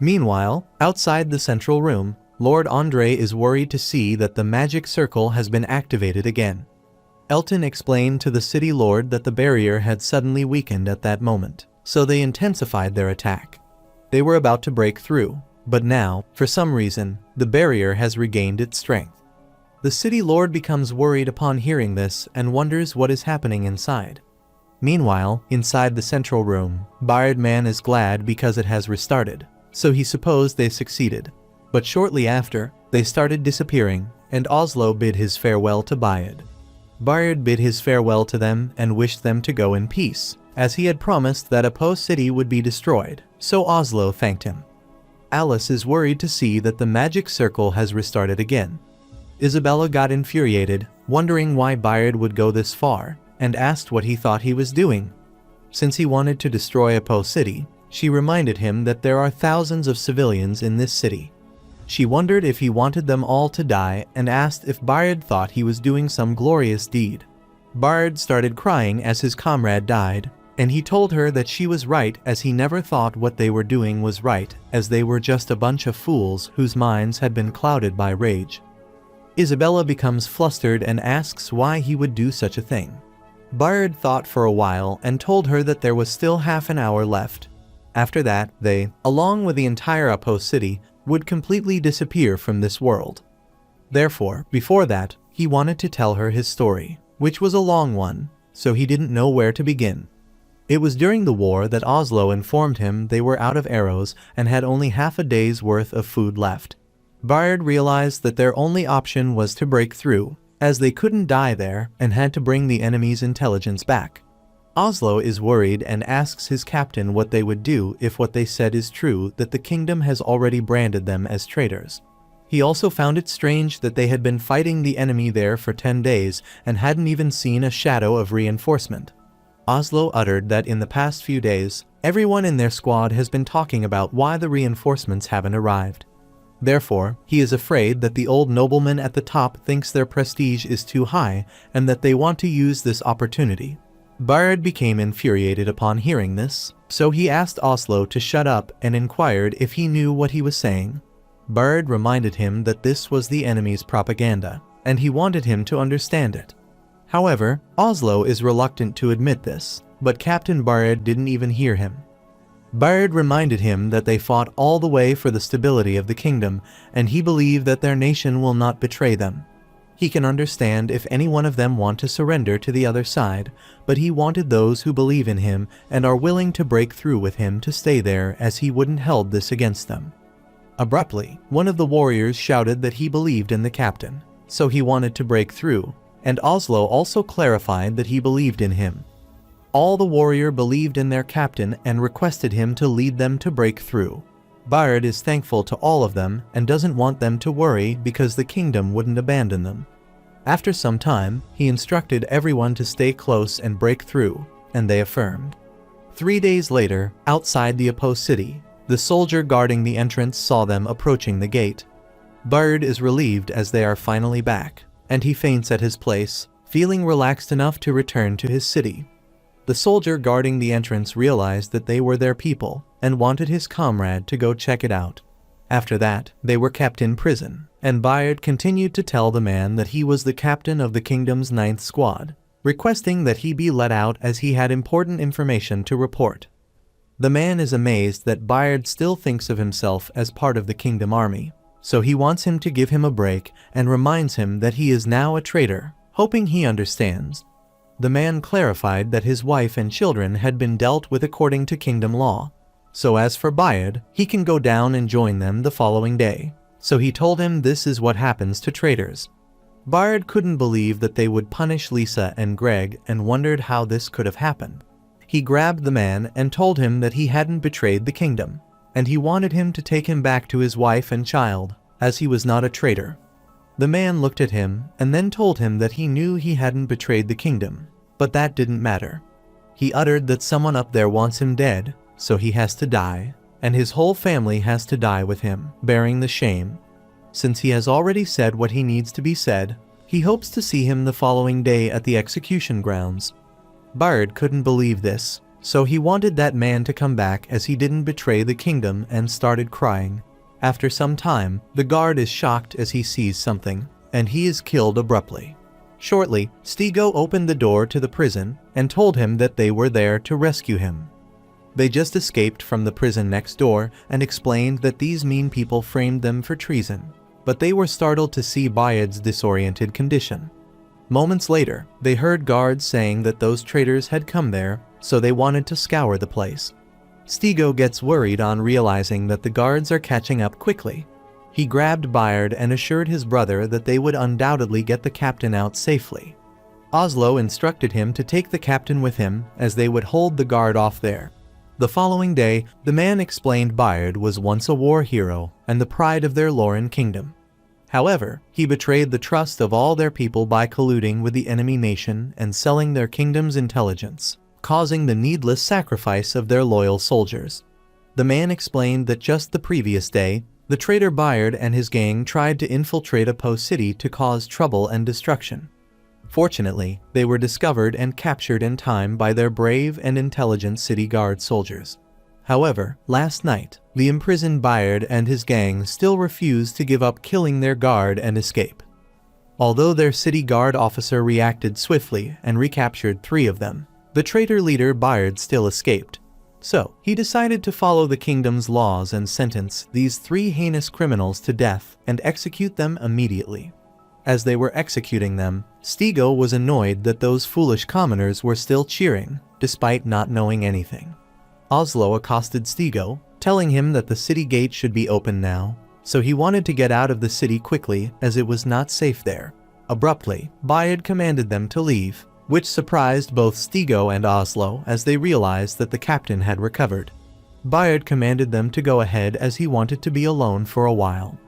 Meanwhile, outside the central room, Lord Andre is worried to see that the magic circle has been activated again. Elton explained to the city lord that the barrier had suddenly weakened at that moment, so they intensified their attack. They were about to break through, but now, for some reason, the barrier has regained its strength. The city lord becomes worried upon hearing this and wonders what is happening inside. Meanwhile, inside the central room, Bayard Man is glad because it has restarted, so he supposed they succeeded. But shortly after, they started disappearing, and Oslo bid his farewell to Bayard. Bayard bid his farewell to them and wished them to go in peace, as he had promised that Apo City would be destroyed, so Oslo thanked him. Alice is worried to see that the magic circle has restarted again. Isabella got infuriated, wondering why Bayard would go this far, and asked what he thought he was doing. Since he wanted to destroy Apo City, she reminded him that there are thousands of civilians in this city. She wondered if he wanted them all to die and asked if Bayard thought he was doing some glorious deed. Bayard started crying as his comrade died, and he told her that she was right as he never thought what they were doing was right, as they were just a bunch of fools whose minds had been clouded by rage. Isabella becomes flustered and asks why he would do such a thing. Bayard thought for a while and told her that there was still half an hour left. After that, they, along with the entire Apo City, would completely disappear from this world. Therefore, before that, he wanted to tell her his story, which was a long one, so he didn't know where to begin. It was during the war that Oslo informed him they were out of arrows and had only half a day's worth of food left. Bayard realized that their only option was to break through, as they couldn't die there and had to bring the enemy's intelligence back. Oslo is worried and asks his captain what they would do if what they said is true, that the kingdom has already branded them as traitors. He also found it strange that they had been fighting the enemy there for 10 days and hadn't even seen a shadow of reinforcement. Oslo uttered that in the past few days, everyone in their squad has been talking about why the reinforcements haven't arrived. Therefore, he is afraid that the old nobleman at the top thinks their prestige is too high and that they want to use this opportunity. Bayard became infuriated upon hearing this, so he asked Oslo to shut up and inquired if he knew what he was saying. Bayard reminded him that this was the enemy's propaganda, and he wanted him to understand it. However, Oslo is reluctant to admit this, but Captain Bayard didn't even hear him. Bayard reminded him that they fought all the way for the stability of the kingdom, and he believed that their nation will not betray them. He can understand if any one of them want to surrender to the other side, but he wanted those who believe in him and are willing to break through with him to stay there, as he wouldn't hold this against them. Abruptly, one of the warriors shouted that he believed in the captain, so he wanted to break through, and Oslo also clarified that he believed in him. All the warrior believed in their captain and requested him to lead them to break through. Bayard is thankful to all of them and doesn't want them to worry because the kingdom wouldn't abandon them. After some time, he instructed everyone to stay close and break through, and they affirmed. 3 days later, outside the opposed city, the soldier guarding the entrance saw them approaching the gate. Bard is relieved as they are finally back, and he faints at his place, feeling relaxed enough to return to his city. The soldier guarding the entrance realized that they were their people, and wanted his comrade to go check it out. After that, they were kept in prison, and Bayard continued to tell the man that he was the captain of the kingdom's 9th squad, requesting that he be let out as he had important information to report. The man is amazed that Bayard still thinks of himself as part of the kingdom army, so he wants him to give him a break and reminds him that he is now a traitor, hoping he understands. The man clarified that his wife and children had been dealt with according to kingdom law, so as for Bayard, he can go down and join them the following day, so he told him this is what happens to traitors. Bayard couldn't believe that they would punish Lisa and Greg and wondered how this could have happened. He grabbed the man and told him that he hadn't betrayed the kingdom, and he wanted him to take him back to his wife and child, as he was not a traitor. The man looked at him and then told him that he knew he hadn't betrayed the kingdom, but that didn't matter. He uttered that someone up there wants him dead, so he has to die, and his whole family has to die with him, bearing the shame. Since he has already said what he needs to be said, he hopes to see him the following day at the execution grounds. Bayard couldn't believe this, so he wanted that man to come back as he didn't betray the kingdom and started crying. After some time, the guard is shocked as he sees something, and he is killed abruptly. Shortly, Stigo opened the door to the prison and told him that they were there to rescue him. They just escaped from the prison next door and explained that these mean people framed them for treason, but they were startled to see Bayard's disoriented condition. Moments later, they heard guards saying that those traitors had come there, so they wanted to scour the place. Stigo gets worried on realizing that the guards are catching up quickly. He grabbed Bayard and assured his brother that they would undoubtedly get the captain out safely. Oslo instructed him to take the captain with him as they would hold the guard off there. The following day, the man explained Bayard was once a war hero and the pride of their Lauren kingdom. However, he betrayed the trust of all their people by colluding with the enemy nation and selling their kingdom's intelligence, causing the needless sacrifice of their loyal soldiers. The man explained that just the previous day, the traitor Bayard and his gang tried to infiltrate a post city to cause trouble and destruction. Fortunately, they were discovered and captured in time by their brave and intelligent city guard soldiers. However, last night, the imprisoned Bayard and his gang still refused to give up killing their guard and escape. Although their city guard officer reacted swiftly and recaptured 3 of them, the traitor leader Bayard still escaped. So, he decided to follow the kingdom's laws and sentence these 3 heinous criminals to death and execute them immediately. As they were executing them, Stigo was annoyed that those foolish commoners were still cheering, despite not knowing anything. Oslo accosted Stigo, telling him that the city gate should be open now, so he wanted to get out of the city quickly as it was not safe there. Abruptly, Bayard commanded them to leave, which surprised both Stigo and Oslo as they realized that the captain had recovered. Bayard commanded them to go ahead as he wanted to be alone for a while.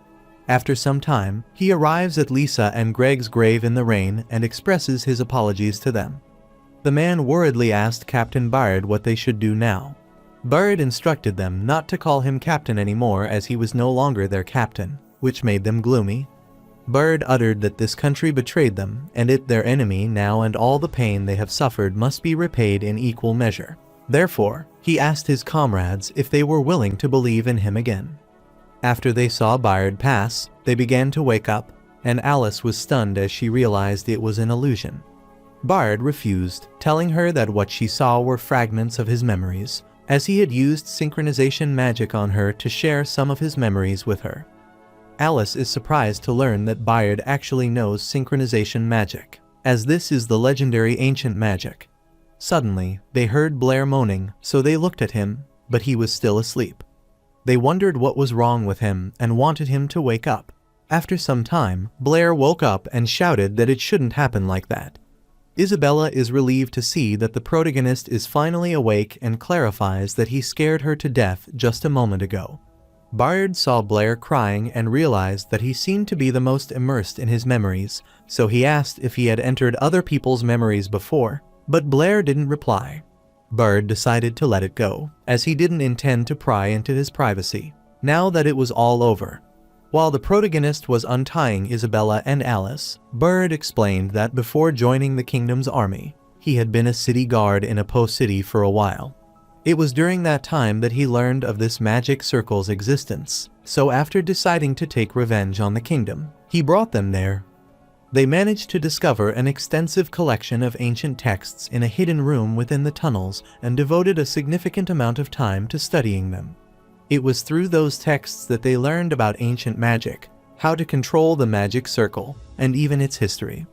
After some time, he arrives at Lisa and Greg's grave in the rain and expresses his apologies to them. The man worriedly asked Captain Bayard what they should do now. Bayard instructed them not to call him captain anymore as he was no longer their captain, which made them gloomy. Bayard uttered that this country betrayed them, and it their enemy now, and all the pain they have suffered must be repaid in equal measure. Therefore, he asked his comrades if they were willing to believe in him again. After they saw Bayard pass, they began to wake up, and Alice was stunned as she realized it was an illusion. Bayard refused, telling her that what she saw were fragments of his memories, as he had used synchronization magic on her to share some of his memories with her. Alice is surprised to learn that Bayard actually knows synchronization magic, as this is the legendary ancient magic. Suddenly, they heard Blair moaning, so they looked at him, but he was still asleep. They wondered what was wrong with him and wanted him to wake up. After some time, Blair woke up and shouted that it shouldn't happen like that. Isabella is relieved to see that the protagonist is finally awake and clarifies that he scared her to death just a moment ago. Bayard saw Blair crying and realized that he seemed to be the most immersed in his memories, so he asked if he had entered other people's memories before, but Blair didn't reply. Bird decided to let it go, as he didn't intend to pry into his privacy, now that it was all over. While the protagonist was untying Isabella and Alice, Bird explained that before joining the kingdom's army, he had been a city guard in a post city for a while. It was during that time that he learned of this magic circle's existence, so after deciding to take revenge on the kingdom, he brought them there. They managed to discover an extensive collection of ancient texts in a hidden room within the tunnels and devoted a significant amount of time to studying them. It was through those texts that they learned about ancient magic, how to control the magic circle, and even its history.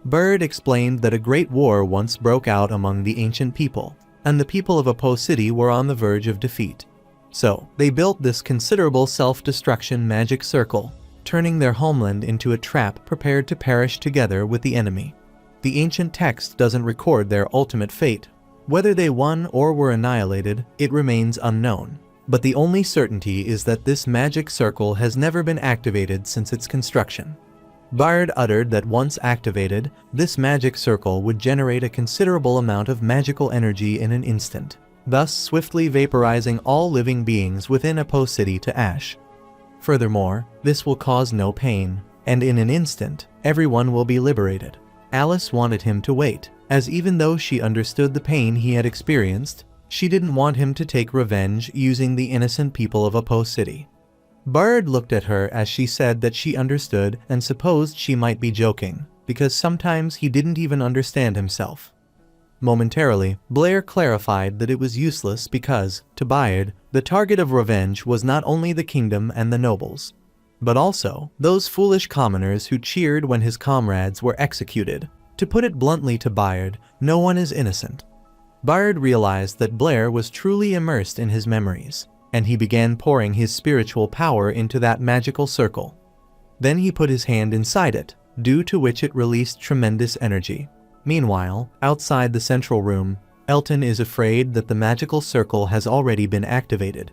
Bird explained that a great war once broke out among the ancient people, and the people of a post city were on the verge of defeat. So, they built this considerable self-destruction magic circle, turning their homeland into a trap prepared to perish together with the enemy. The ancient text doesn't record their ultimate fate. Whether they won or were annihilated, it remains unknown. But the only certainty is that this magic circle has never been activated since its construction. Bard uttered that once activated, this magic circle would generate a considerable amount of magical energy in an instant, thus swiftly vaporizing all living beings within a post city to ash. Furthermore, this will cause no pain, and in an instant, everyone will be liberated. Alice wanted him to wait, as even though she understood the pain he had experienced, she didn't want him to take revenge using the innocent people of a post city. Bard looked at her as she said that she understood and supposed she might be joking, because sometimes he didn't even understand himself. Momentarily, Blair clarified that it was useless because, to Bard, the target of revenge was not only the kingdom and the nobles, but also those foolish commoners who cheered when his comrades were executed. To put it bluntly to Bard, no one is innocent. Bard realized that Blair was truly immersed in his memories, and he began pouring his spiritual power into that magical circle. Then he put his hand inside it, due to which it released tremendous energy. Meanwhile, outside the central room, Elton is afraid that the magical circle has already been activated.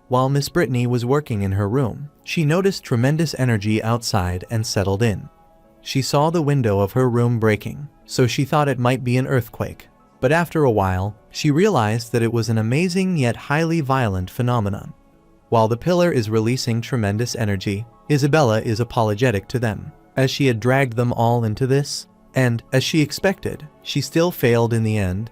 While Miss Britney was working in her room, she noticed tremendous energy outside and settled in. She saw the window of her room breaking, so she thought it might be an earthquake. But after a while, she realized that it was an amazing yet highly violent phenomenon. While the pillar is releasing tremendous energy, Isabella is apologetic to them, as she had dragged them all into this, and, as she expected, she still failed in the end.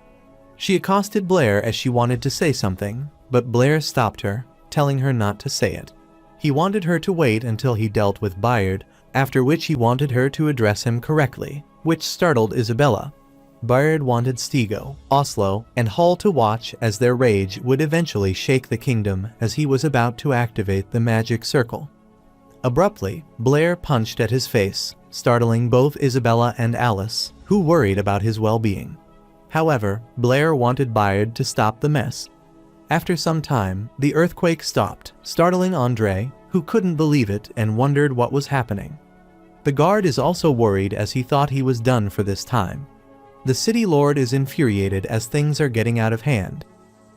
She accosted Blair as she wanted to say something, but Blair stopped her, telling her not to say it. He wanted her to wait until he dealt with Bayard, after which he wanted her to address him correctly, which startled Isabella. Bayard wanted Stigo, Oslo, and Hull to watch as their rage would eventually shake the kingdom as he was about to activate the magic circle. Abruptly, Blair punched at his face, startling both Isabella and Alice, who worried about his well-being. However, Blair wanted Bayard to stop the mess. After some time, the earthquake stopped, startling Andre, who couldn't believe it and wondered what was happening. The guard is also worried as he thought he was done for this time. The city lord is infuriated as things are getting out of hand.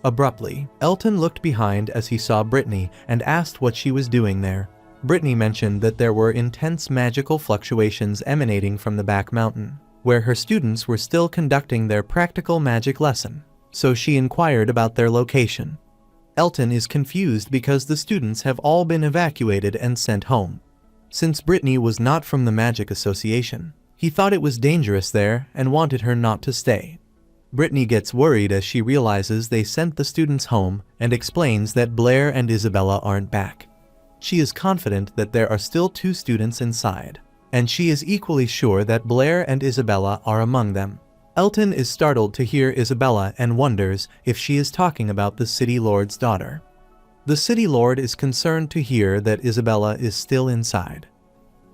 Abruptly, Elton looked behind as he saw Britney and asked what she was doing there. Britney mentioned that there were intense magical fluctuations emanating from the back mountain, where her students were still conducting their practical magic lesson, so she inquired about their location. Elton is confused because the students have all been evacuated and sent home. Since Britney was not from the Magic Association, he thought it was dangerous there and wanted her not to stay. Britney gets worried as she realizes they sent the students home and explains that Blair and Isabella aren't back. She is confident that there are still 2 students inside, and she is equally sure that Blair and Isabella are among them. Elton is startled to hear Isabella and wonders if she is talking about the city lord's daughter. The city lord is concerned to hear that Isabella is still inside.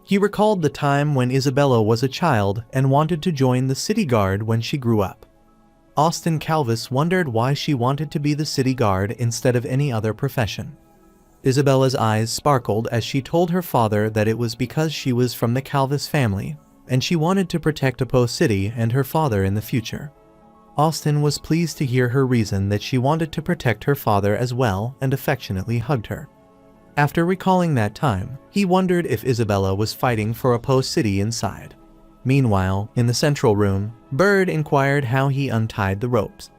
He recalled the time when Isabella was a child and wanted to join the city guard when she grew up. Austin Calvis wondered why she wanted to be the city guard instead of any other profession. Isabella's eyes sparkled as she told her father that it was because she was from the Calvis family, and she wanted to protect Apo City and her father in the future. Austin was pleased to hear her reason that she wanted to protect her father as well and affectionately hugged her. After recalling that time, he wondered if Isabella was fighting for Apo City inside. Meanwhile, in the central room, Bird inquired how he untied the ropes.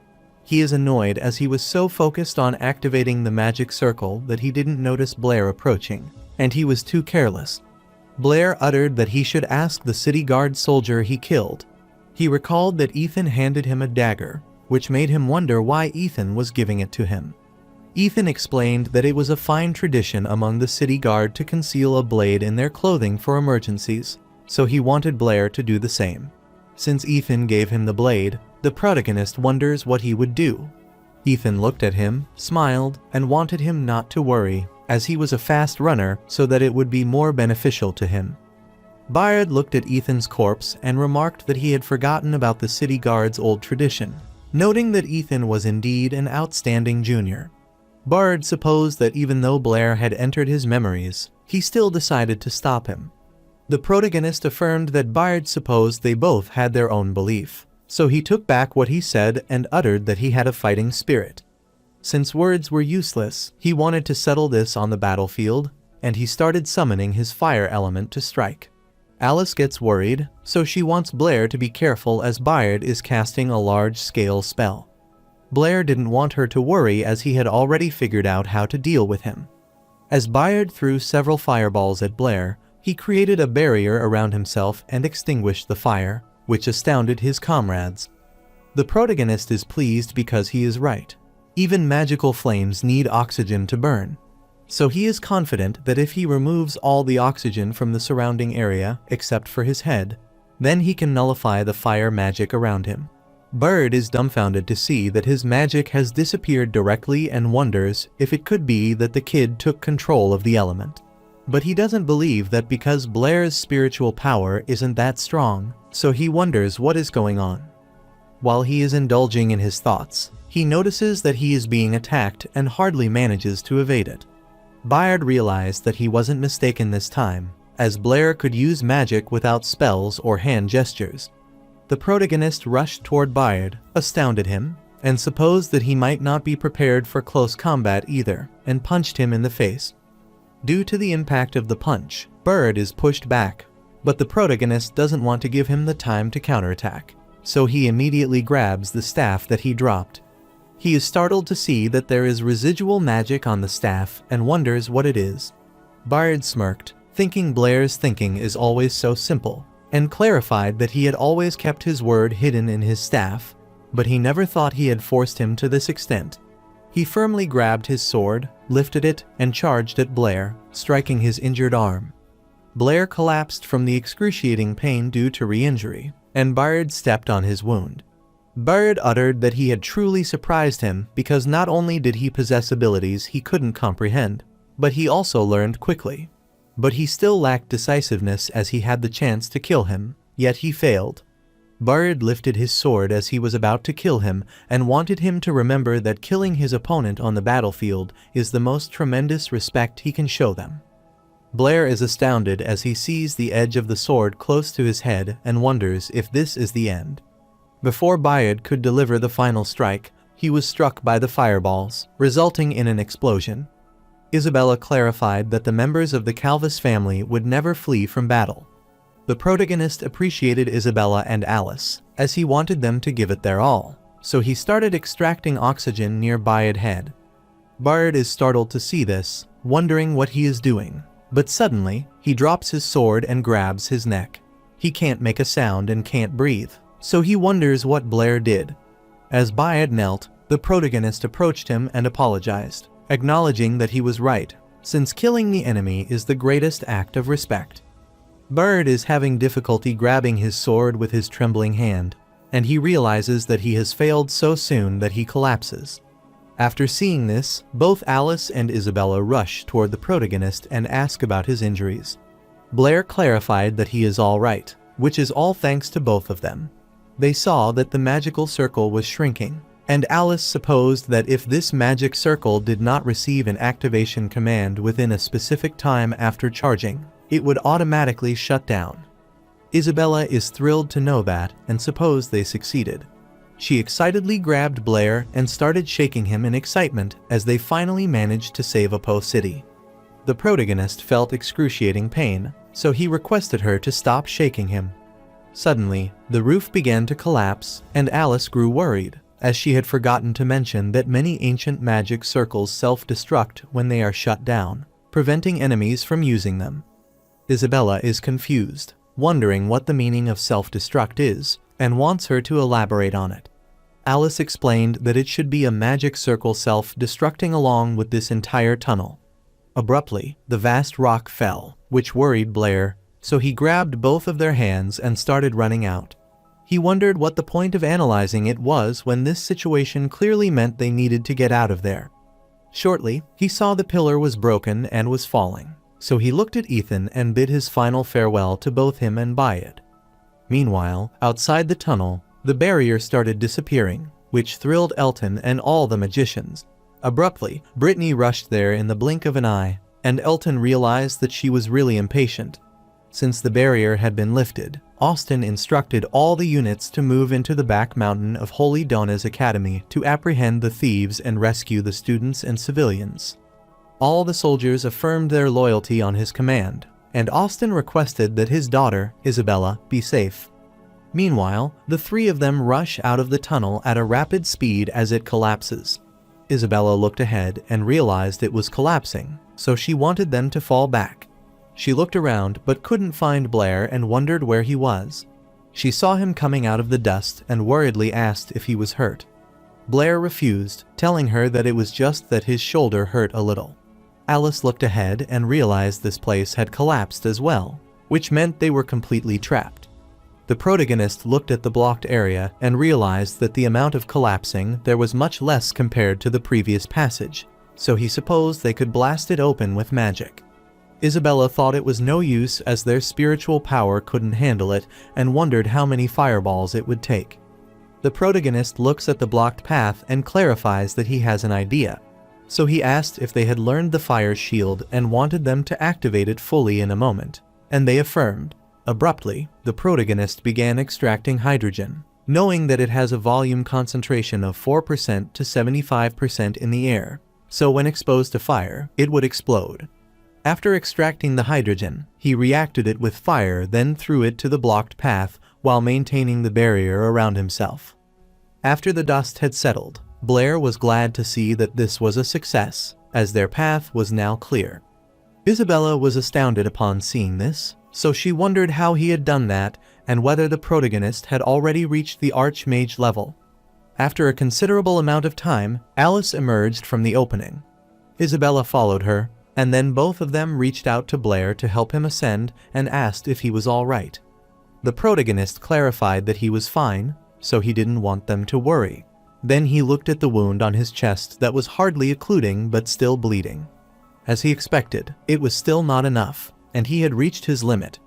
He is annoyed as he was so focused on activating the magic circle that he didn't notice Blair approaching, and he was too careless. Blair uttered that he should ask the city guard soldier he killed. He recalled that Ethan handed him a dagger, which made him wonder why Ethan was giving it to him. Ethan explained that it was a fine tradition among the city guard to conceal a blade in their clothing for emergencies, so he wanted Blair to do the same. Since Ethan gave him the blade, the protagonist wonders what he would do. Ethan looked at him, smiled, and wanted him not to worry, as he was a fast runner so that it would be more beneficial to him. Bayard looked at Ethan's corpse and remarked that he had forgotten about the city guard's old tradition, noting that Ethan was indeed an outstanding junior. Bayard supposed that even though Blair had entered his memories, he still decided to stop him. The protagonist affirmed that Bayard supposed they both had their own belief, so he took back what he said and uttered that he had a fighting spirit. Since words were useless, he wanted to settle this on the battlefield, and he started summoning his fire element to strike. Alice gets worried, so she wants Blair to be careful as Bayard is casting a large-scale spell. Blair didn't want her to worry as he had already figured out how to deal with him. As Bayard threw several fireballs at Blair, he created a barrier around himself and extinguished the fire, which astounded his comrades. The protagonist is pleased because he is right. Even magical flames need oxygen to burn. So he is confident that if he removes all the oxygen from the surrounding area except for his head, then he can nullify the fire magic around him. Bird is dumbfounded to see that his magic has disappeared directly and wonders if it could be that the kid took control of the element. But he doesn't believe that because Blair's spiritual power isn't that strong, so he wonders what is going on. While he is indulging in his thoughts, he notices that he is being attacked and hardly manages to evade it. Bayard realized that he wasn't mistaken this time, as Blair could use magic without spells or hand gestures. The protagonist rushed toward Bayard, astounded him, and supposed that he might not be prepared for close combat either, and punched him in the face. Due to the impact of the punch, Bird is pushed back, but the protagonist doesn't want to give him the time to counterattack, so he immediately grabs the staff that he dropped. He is startled to see that there is residual magic on the staff and wonders what it is. Bayard smirked, thinking Blair's thinking is always so simple, and clarified that he had always kept his word hidden in his staff, but he never thought he had forced him to this extent. He firmly grabbed his sword, lifted it, and charged at Blair, striking his injured arm. Blair collapsed from the excruciating pain due to re-injury, and Bayard stepped on his wound. Bayard uttered that he had truly surprised him because not only did he possess abilities he couldn't comprehend, but he also learned quickly. But he still lacked decisiveness as he had the chance to kill him, yet he failed. Bayard lifted his sword as he was about to kill him and wanted him to remember that killing his opponent on the battlefield is the most tremendous respect he can show them. Blair is astounded as he sees the edge of the sword close to his head and wonders if this is the end. Before Bayard could deliver the final strike, he was struck by the fireballs, resulting in an explosion. Isabella clarified that the members of the Calvis family would never flee from battle. The protagonist appreciated Isabella and Alice, as he wanted them to give it their all, so he started extracting oxygen near Bayard's head. Bayard is startled to see this, wondering what he is doing, but suddenly, he drops his sword and grabs his neck. He can't make a sound and can't breathe, so he wonders what Blair did. As Bayard knelt, the protagonist approached him and apologized, acknowledging that he was right, since killing the enemy is the greatest act of respect. Bayard is having difficulty grabbing his sword with his trembling hand, and he realizes that he has failed so soon that he collapses. After seeing this, both Alice and Isabella rush toward the protagonist and ask about his injuries. Blair clarified that he is all right, which is all thanks to both of them. They saw that the magical circle was shrinking, and Alice supposed that if this magic circle did not receive an activation command within a specific time after charging, it would automatically shut down. Isabella is thrilled to know that and supposed they succeeded. She excitedly grabbed Blair and started shaking him in excitement as they finally managed to save Apo City. The protagonist felt excruciating pain, so he requested her to stop shaking him. Suddenly, the roof began to collapse and Alice grew worried, as she had forgotten to mention that many ancient magic circles self-destruct when they are shut down, preventing enemies from using them. Isabella is confused, wondering what the meaning of self-destruct is, and wants her to elaborate on it. Alice explained that it should be a magic circle self-destructing along with this entire tunnel. Abruptly, the vast rock fell, which worried Blair, so he grabbed both of their hands and started running out. He wondered what the point of analyzing it was when this situation clearly meant they needed to get out of there. Shortly, he saw the pillar was broken and was falling, so he looked at Ethan and bid his final farewell to both him and Bayard. Meanwhile, outside the tunnel, the barrier started disappearing, which thrilled Elton and all the magicians. Abruptly, Britney rushed there in the blink of an eye, and Elton realized that she was really impatient. Since the barrier had been lifted, Austin instructed all the units to move into the back mountain of Holy Donna's Academy to apprehend the thieves and rescue the students and civilians. All the soldiers affirmed their loyalty on his command, and Austin requested that his daughter, Isabella, be safe. Meanwhile, the three of them rush out of the tunnel at a rapid speed as it collapses. Isabella looked ahead and realized it was collapsing, so she wanted them to fall back. She looked around but couldn't find Blair and wondered where he was. She saw him coming out of the dust and worriedly asked if he was hurt. Blair refused, telling her that it was just that his shoulder hurt a little. Alice looked ahead and realized this place had collapsed as well, which meant they were completely trapped. The protagonist looked at the blocked area and realized that the amount of collapsing there was much less compared to the previous passage, so he supposed they could blast it open with magic. Isabella thought it was no use as their spiritual power couldn't handle it and wondered how many fireballs it would take. The protagonist looks at the blocked path and clarifies that he has an idea, so he asked if they had learned the fire shield and wanted them to activate it fully in a moment, and they affirmed. Abruptly, the protagonist began extracting hydrogen, knowing that it has a volume concentration of 4% to 75% in the air, so when exposed to fire, it would explode. After extracting the hydrogen, he reacted it with fire, then threw it to the blocked path while maintaining the barrier around himself. After the dust had settled, Blair was glad to see that this was a success, as their path was now clear. Isabella was astounded upon seeing this, so she wondered how he had done that and whether the protagonist had already reached the Archmage level. After a considerable amount of time, Alice emerged from the opening. Isabella followed her, and then both of them reached out to Blair to help him ascend and asked if he was all right. The protagonist clarified that he was fine, so he didn't want them to worry. Then he looked at the wound on his chest that was hardly occluding but still bleeding. As he expected, it was still not enough, and he had reached his limit.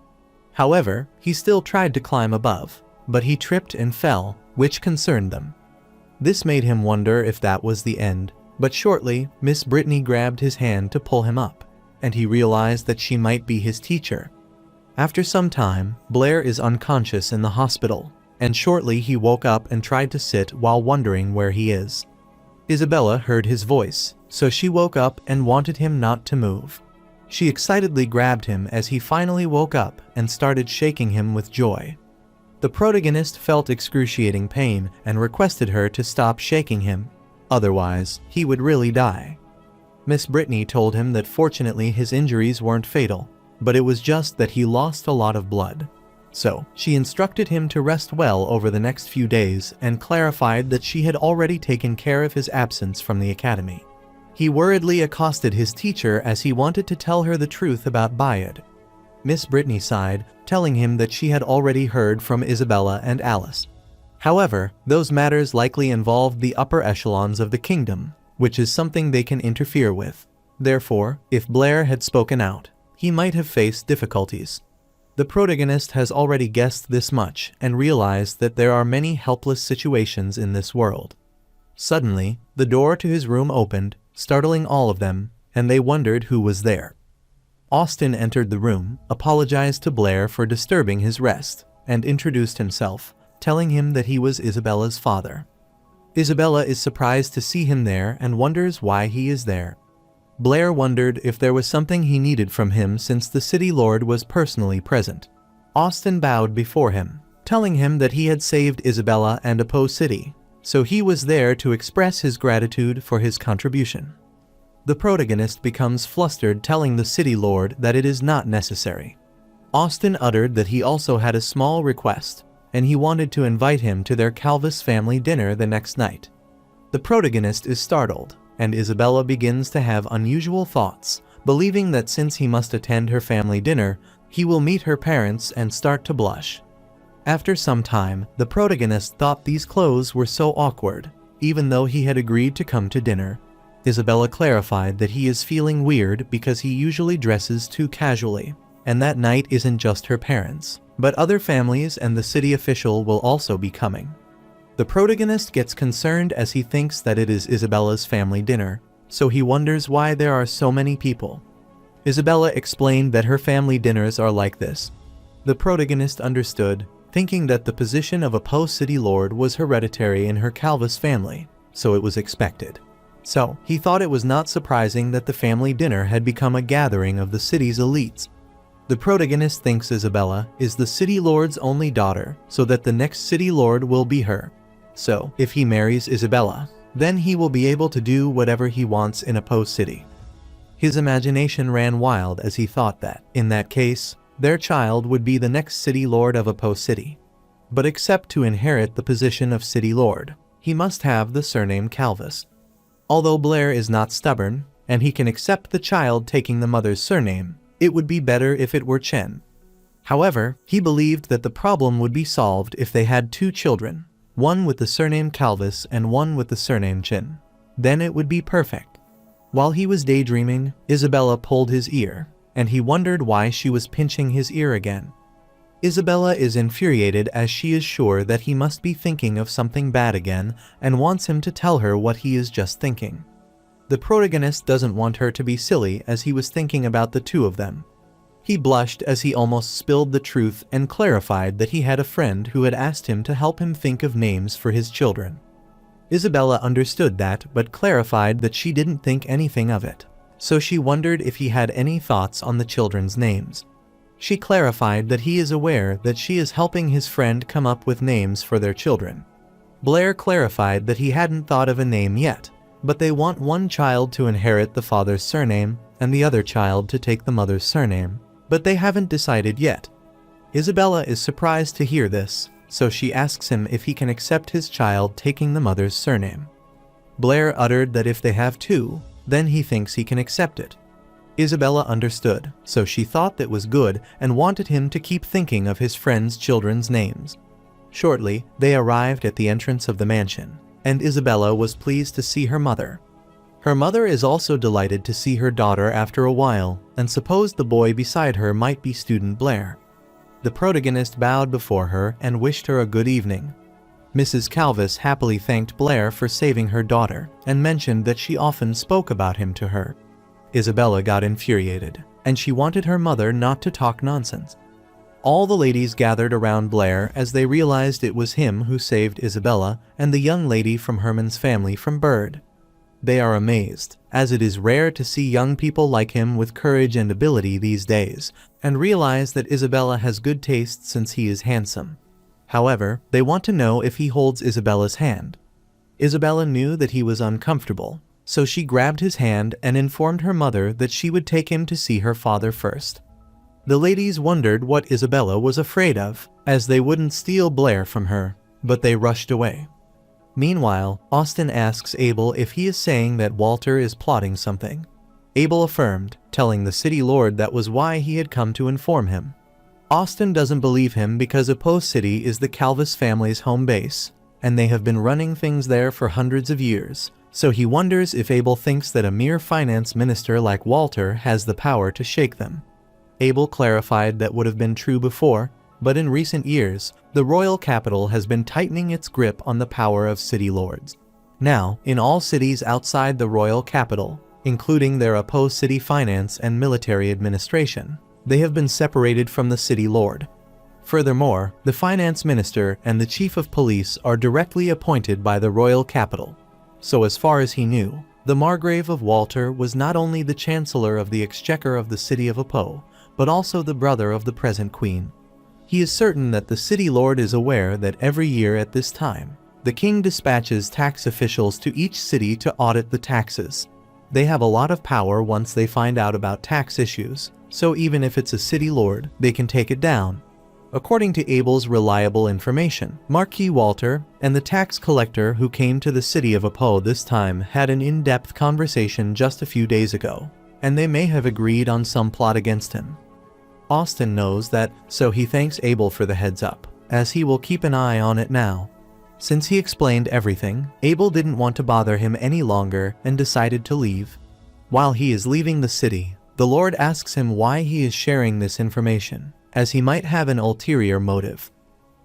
However, he still tried to climb above, but he tripped and fell, which concerned them. This made him wonder if that was the end, but shortly, Miss Britney grabbed his hand to pull him up, and he realized that she might be his teacher. After some time, Blair is unconscious in the hospital, and shortly he woke up and tried to sit while wondering where he is. Isabella heard his voice, so she woke up and wanted him not to move. She excitedly grabbed him as he finally woke up and started shaking him with joy. The protagonist felt excruciating pain and requested her to stop shaking him, otherwise he would really die. Miss Britney told him that fortunately his injuries weren't fatal, but it was just that he lost a lot of blood. So, she instructed him to rest well over the next few days and clarified that she had already taken care of his absence from the academy. He worriedly accosted his teacher as he wanted to tell her the truth about Bayard. Miss Britney sighed, telling him that she had already heard from Isabella and Alice. However, those matters likely involved the upper echelons of the kingdom, which is something they can interfere with. Therefore, if Blair had spoken out, he might have faced difficulties. The protagonist has already guessed this much and realized that there are many helpless situations in this world. Suddenly, the door to his room opened, startling all of them, and they wondered who was there. Austin entered the room, apologized to Blair for disturbing his rest, and introduced himself, telling him that he was Isabella's father. Isabella is surprised to see him there and wonders why he is there. Blair wondered if there was something he needed from him since the city lord was personally present. Austin bowed before him, telling him that he had saved Isabella and Apo City, so he was there to express his gratitude for his contribution. The protagonist becomes flustered, telling the city lord that it is not necessary. Austin uttered that he also had a small request, and he wanted to invite him to their Calvis family dinner the next night. The protagonist is startled, and Isabella begins to have unusual thoughts, believing that since he must attend her family dinner, he will meet her parents and start to blush. After some time, the protagonist thought these clothes were so awkward, even though he had agreed to come to dinner. Isabella clarified that he is feeling weird because he usually dresses too casually, and that night isn't just her parents, but other families and the city official will also be coming. The protagonist gets concerned as he thinks that it is Isabella's family dinner, so he wonders why there are so many people. Isabella explained that her family dinners are like this. The protagonist understood, thinking that the position of a post-city lord was hereditary in her Calvis family, so it was expected. So, he thought it was not surprising that the family dinner had become a gathering of the city's elites. The protagonist thinks Isabella is the city lord's only daughter, so that the next city lord will be her. So, if he marries Isabella, then he will be able to do whatever he wants in a post-city. His imagination ran wild as he thought that, in that case, their child would be the next city lord of a post-city. But except to inherit the position of city lord, he must have the surname Calvis. Although Blair is not stubborn, and he can accept the child taking the mother's surname, it would be better if it were Chen. However, he believed that the problem would be solved if they had two children, one with the surname Calvis and one with the surname Chen. Then it would be perfect. While he was daydreaming, Isabella pulled his ear, and he wondered why she was pinching his ear again. Isabella is infuriated as she is sure that he must be thinking of something bad again and wants him to tell her what he is just thinking. The protagonist doesn't want her to be silly as he was thinking about the two of them. He blushed as he almost spilled the truth and clarified that he had a friend who had asked him to help him think of names for his children. Isabella understood that but clarified that she didn't think anything of it, so she wondered if he had any thoughts on the children's names. She clarified that he is aware that she is helping his friend come up with names for their children. Blair clarified that he hadn't thought of a name yet, but they want one child to inherit the father's surname and the other child to take the mother's surname, but they haven't decided yet. Isabella is surprised to hear this, so she asks him if he can accept his child taking the mother's surname. Blair uttered that if they have two, then he thinks he can accept it. Isabella understood, so she thought that was good and wanted him to keep thinking of his friend's children's names. Shortly, they arrived at the entrance of the mansion, and Isabella was pleased to see her mother. Her mother is also delighted to see her daughter after a while, and supposed the boy beside her might be student Blair. The protagonist bowed before her and wished her a good evening. Mrs. Calvis happily thanked Blair for saving her daughter, and mentioned that she often spoke about him to her. Isabella got infuriated, and she wanted her mother not to talk nonsense. All the ladies gathered around Blair as they realized it was him who saved Isabella and the young lady from Herman's family from Bird. They are amazed, as it is rare to see young people like him with courage and ability these days, and realize that Isabella has good taste since he is handsome. However, they want to know if he holds Isabella's hand. Isabella knew that he was uncomfortable, so she grabbed his hand and informed her mother that she would take him to see her father first. The ladies wondered what Isabella was afraid of, as they wouldn't steal Blair from her, but they rushed away. Meanwhile, Austin asks Abel if he is saying that Walter is plotting something. Abel affirmed, telling the city lord that was why he had come to inform him. Austin doesn't believe him because Oppo City is the Calvis family's home base, and they have been running things there for hundreds of years, so he wonders if Abel thinks that a mere finance minister like Walter has the power to shake them. Abel clarified that would have been true before, but in recent years, the royal capital has been tightening its grip on the power of city lords. Now, in all cities outside the royal capital, including their Oppo City finance and military administration, they have been separated from the city lord. Furthermore, the finance minister and the chief of police are directly appointed by the royal capital. So as far as he knew, the Margrave of Walter was not only the chancellor of the exchequer of the city of Oppo, but also the brother of the present queen. He is certain that the city lord is aware that every year at this time, The king dispatches tax officials to each city to audit the taxes. They have a lot of power once they find out about tax issues, so even if it's a city lord, they can take it down. According to Abel's reliable information, Marquis Walter and the tax collector who came to the city of Apo this time had an in-depth conversation just a few days ago, and they may have agreed on some plot against him. Austin knows that, so he thanks Abel for the heads up, as he will keep an eye on it now. Since he explained everything, Abel didn't want to bother him any longer and decided to leave. While he is leaving the city, the Lord asks him why he is sharing this information, as he might have an ulterior motive.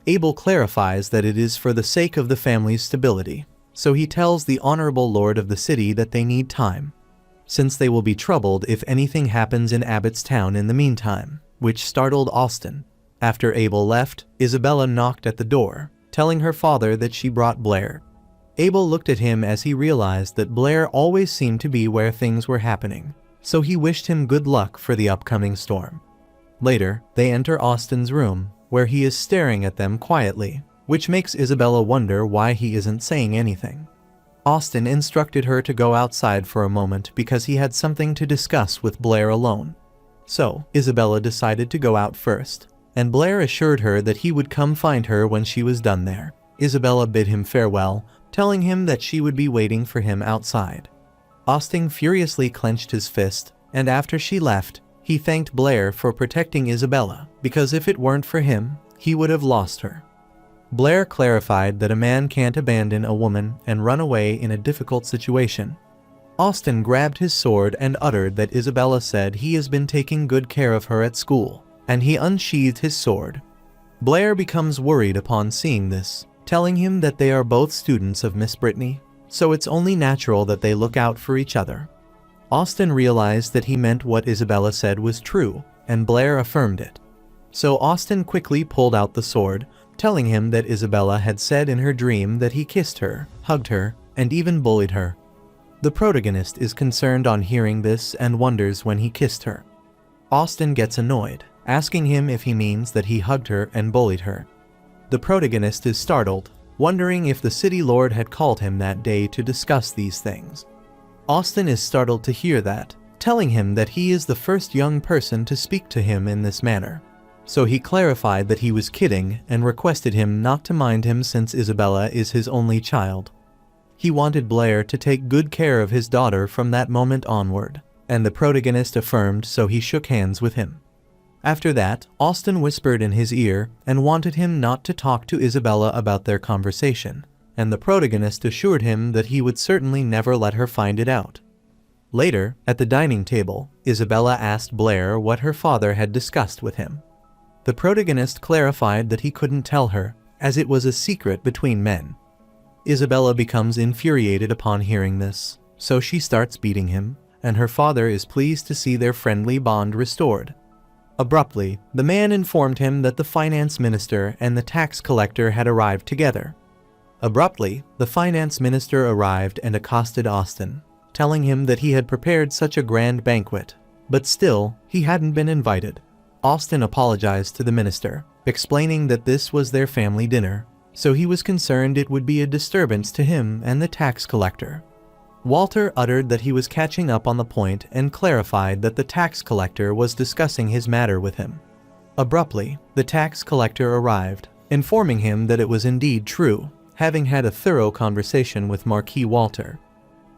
Abel clarifies that it is for the sake of the family's stability, so he tells the honorable lord of the city that they need time, since they will be troubled if anything happens in Abbott's town in the meantime, which startled Austin. After Abel left, Isabella knocked at the door, telling her father that she brought Blair. Abel looked at him as he realized that Blair always seemed to be where things were happening, so he wished him good luck for the upcoming storm. Later, they enter Austin's room, where he is staring at them quietly, which makes Isabella wonder why he isn't saying anything. Austin instructed her to go outside for a moment because he had something to discuss with Blair alone. So, Isabella decided to go out first, and Blair assured her that he would come find her when she was done there. Isabella bid him farewell, telling him that she would be waiting for him outside. Austin furiously clenched his fist, and after she left, he thanked Blair for protecting Isabella, because if it weren't for him, he would have lost her. Blair clarified that a man can't abandon a woman and run away in a difficult situation. Austin grabbed his sword and uttered that Isabella said he has been taking good care of her at school, and he unsheathed his sword. Blair becomes worried upon seeing this, telling him that they are both students of Miss Britney, so it's only natural that they look out for each other. Austin realized that he meant what Isabella said was true, and Blair affirmed it. So Austin quickly pulled out the sword, telling him that Isabella had said in her dream that he kissed her, hugged her, and even bullied her. The protagonist is concerned on hearing this and wonders when he kissed her. Austin gets annoyed, asking him if he means that he hugged her and bullied her. The protagonist is startled, wondering if the city lord had called him that day to discuss these things. Austin is startled to hear that, telling him that he is the first young person to speak to him in this manner. So he clarified that he was kidding and requested him not to mind him since Isabella is his only child. He wanted Blair to take good care of his daughter from that moment onward, and the protagonist affirmed, so he shook hands with him. After that, Austin whispered in his ear and wanted him not to talk to Isabella about their conversation, and the protagonist assured him that he would certainly never let her find it out. Later, at the dining table, Isabella asked Blair what her father had discussed with him. The protagonist clarified that he couldn't tell her, as it was a secret between men. Isabella becomes infuriated upon hearing this, so she starts beating him, and her father is pleased to see their friendly bond restored. Abruptly, the man informed him that the finance minister and the tax collector had arrived together. Abruptly, the finance minister arrived and accosted Austin, telling him that he had prepared such a grand banquet, but still, he hadn't been invited. Austin apologized to the minister, explaining that this was their family dinner, so he was concerned it would be a disturbance to him and the tax collector. Walter uttered that he was catching up on the point and clarified that the tax collector was discussing his matter with him. Abruptly, the tax collector arrived, informing him that it was indeed true, having had a thorough conversation with Marquis Walter.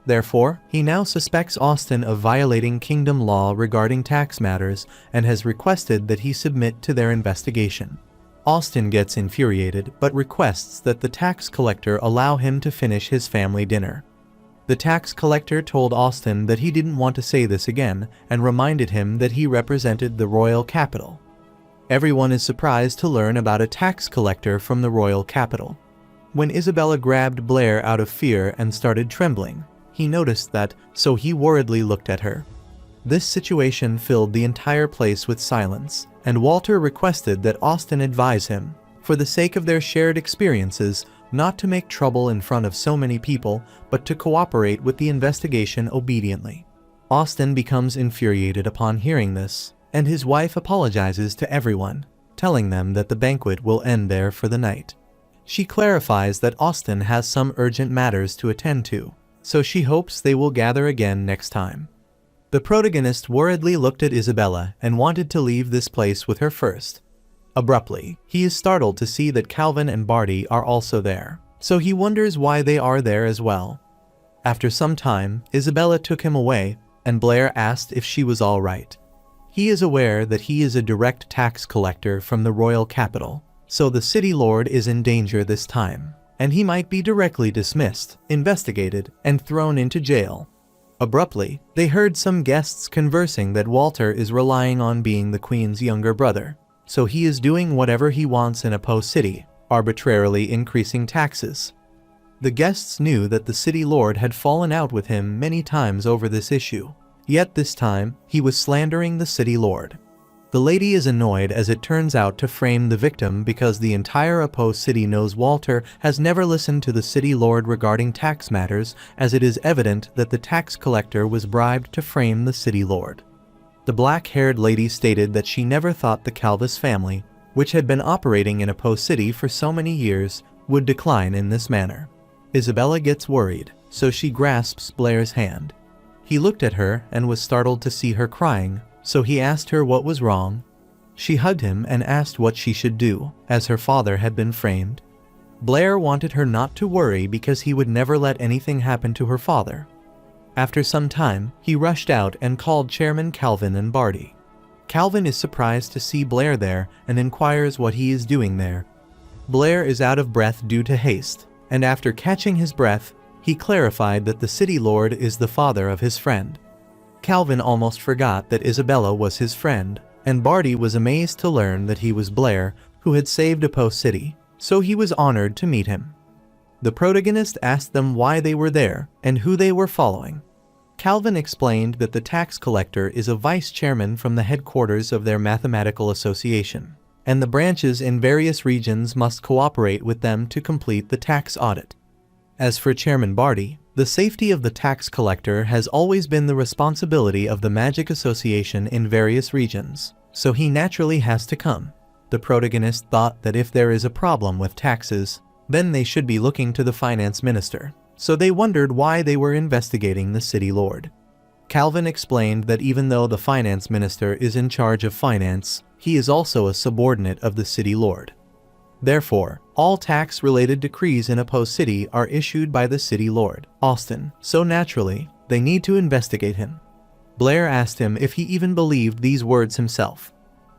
Therefore, he now suspects Austin of violating kingdom law regarding tax matters and has requested that he submit to their investigation. Austin gets infuriated but requests that the tax collector allow him to finish his family dinner. The tax collector told Austin that he didn't want to say this again and reminded him that he represented the royal capital. Everyone is surprised to learn about a tax collector from the royal capital. When Isabella grabbed Blair out of fear and started trembling, he noticed that, so he worriedly looked at her. This situation filled the entire place with silence, and Walter requested that Austin advise him, for the sake of their shared experiences, not to make trouble in front of so many people, but to cooperate with the investigation obediently. Austin becomes infuriated upon hearing this, and his wife apologizes to everyone, telling them that the banquet will end there for the night. She clarifies that Austin has some urgent matters to attend to, so she hopes they will gather again next time. The protagonist worriedly looked at Isabella and wanted to leave this place with her first. Abruptly, he is startled to see that Calvin and Barty are also there, so he wonders why they are there as well. After some time, Isabella took him away, and Blair asked if she was all right. He is aware that he is a direct tax collector from the royal capital, so the city lord is in danger this time, and he might be directly dismissed, investigated, and thrown into jail. Abruptly, they heard some guests conversing that Walter is relying on being the queen's younger brother, so he is doing whatever he wants in Apo City, arbitrarily increasing taxes. The guests knew that the city lord had fallen out with him many times over this issue, yet this time, he was slandering the city lord. The lady is annoyed as it turns out to frame the victim because the entire Apo City knows Walter has never listened to the city lord regarding tax matters, as it is evident that the tax collector was bribed to frame the city lord. The black-haired lady stated that she never thought the Calvis family, which had been operating in Apo City for so many years, would decline in this manner. Isabella gets worried, so she grasps Blair's hand. He looked at her and was startled to see her crying, so he asked her what was wrong. She hugged him and asked what she should do, as her father had been framed. Blair wanted her not to worry because he would never let anything happen to her father. After some time, he rushed out and called Chairman Calvin and Barty. Calvin is surprised to see Blair there and inquires what he is doing there. Blair is out of breath due to haste, and after catching his breath, he clarified that the city lord is the father of his friend. Calvin almost forgot that Isabella was his friend, and Barty was amazed to learn that he was Blair, who had saved Apo City, so he was honored to meet him. The protagonist asked them why they were there and who they were following. Calvin explained that the tax collector is a vice chairman from the headquarters of their mathematical association, and the branches in various regions must cooperate with them to complete the tax audit. As for Chairman Barty, the safety of the tax collector has always been the responsibility of the Magic Association in various regions, so he naturally has to come. The protagonist thought that if there is a problem with taxes, then they should be looking to the finance minister, so they wondered why they were investigating the city lord. Calvin explained that even though the finance minister is in charge of finance, he is also a subordinate of the city lord. Therefore, all tax-related decrees in Apo City are issued by the city lord, Austin, so naturally, they need to investigate him. Blair asked him if he even believed these words himself.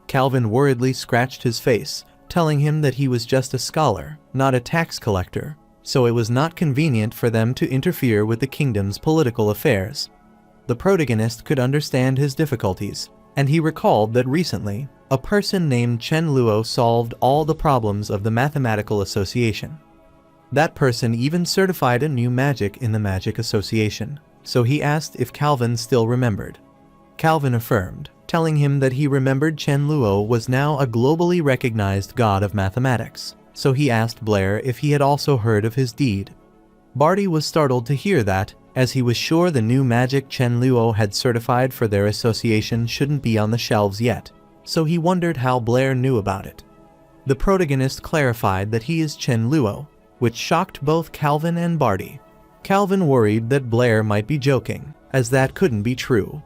Calvin worriedly scratched his face, telling him that he was just a scholar, not a tax collector, so it was not convenient for them to interfere with the kingdom's political affairs. The protagonist could understand his difficulties, and he recalled that recently, a person named Chenluo solved all the problems of the Mathematical Association. That person even certified a new magic in the Magic Association, so he asked if Calvin still remembered. Calvin affirmed, telling him that he remembered Chenluo was now a globally recognized god of mathematics, so he asked Blair if he had also heard of his deed. Barty was startled to hear that, as he was sure the new magic Chenluo had certified for their association shouldn't be on the shelves yet, so he wondered how Blair knew about it. The protagonist clarified that he is Chenluo, which shocked both Calvin and Barty. Calvin worried that Blair might be joking, as that couldn't be true.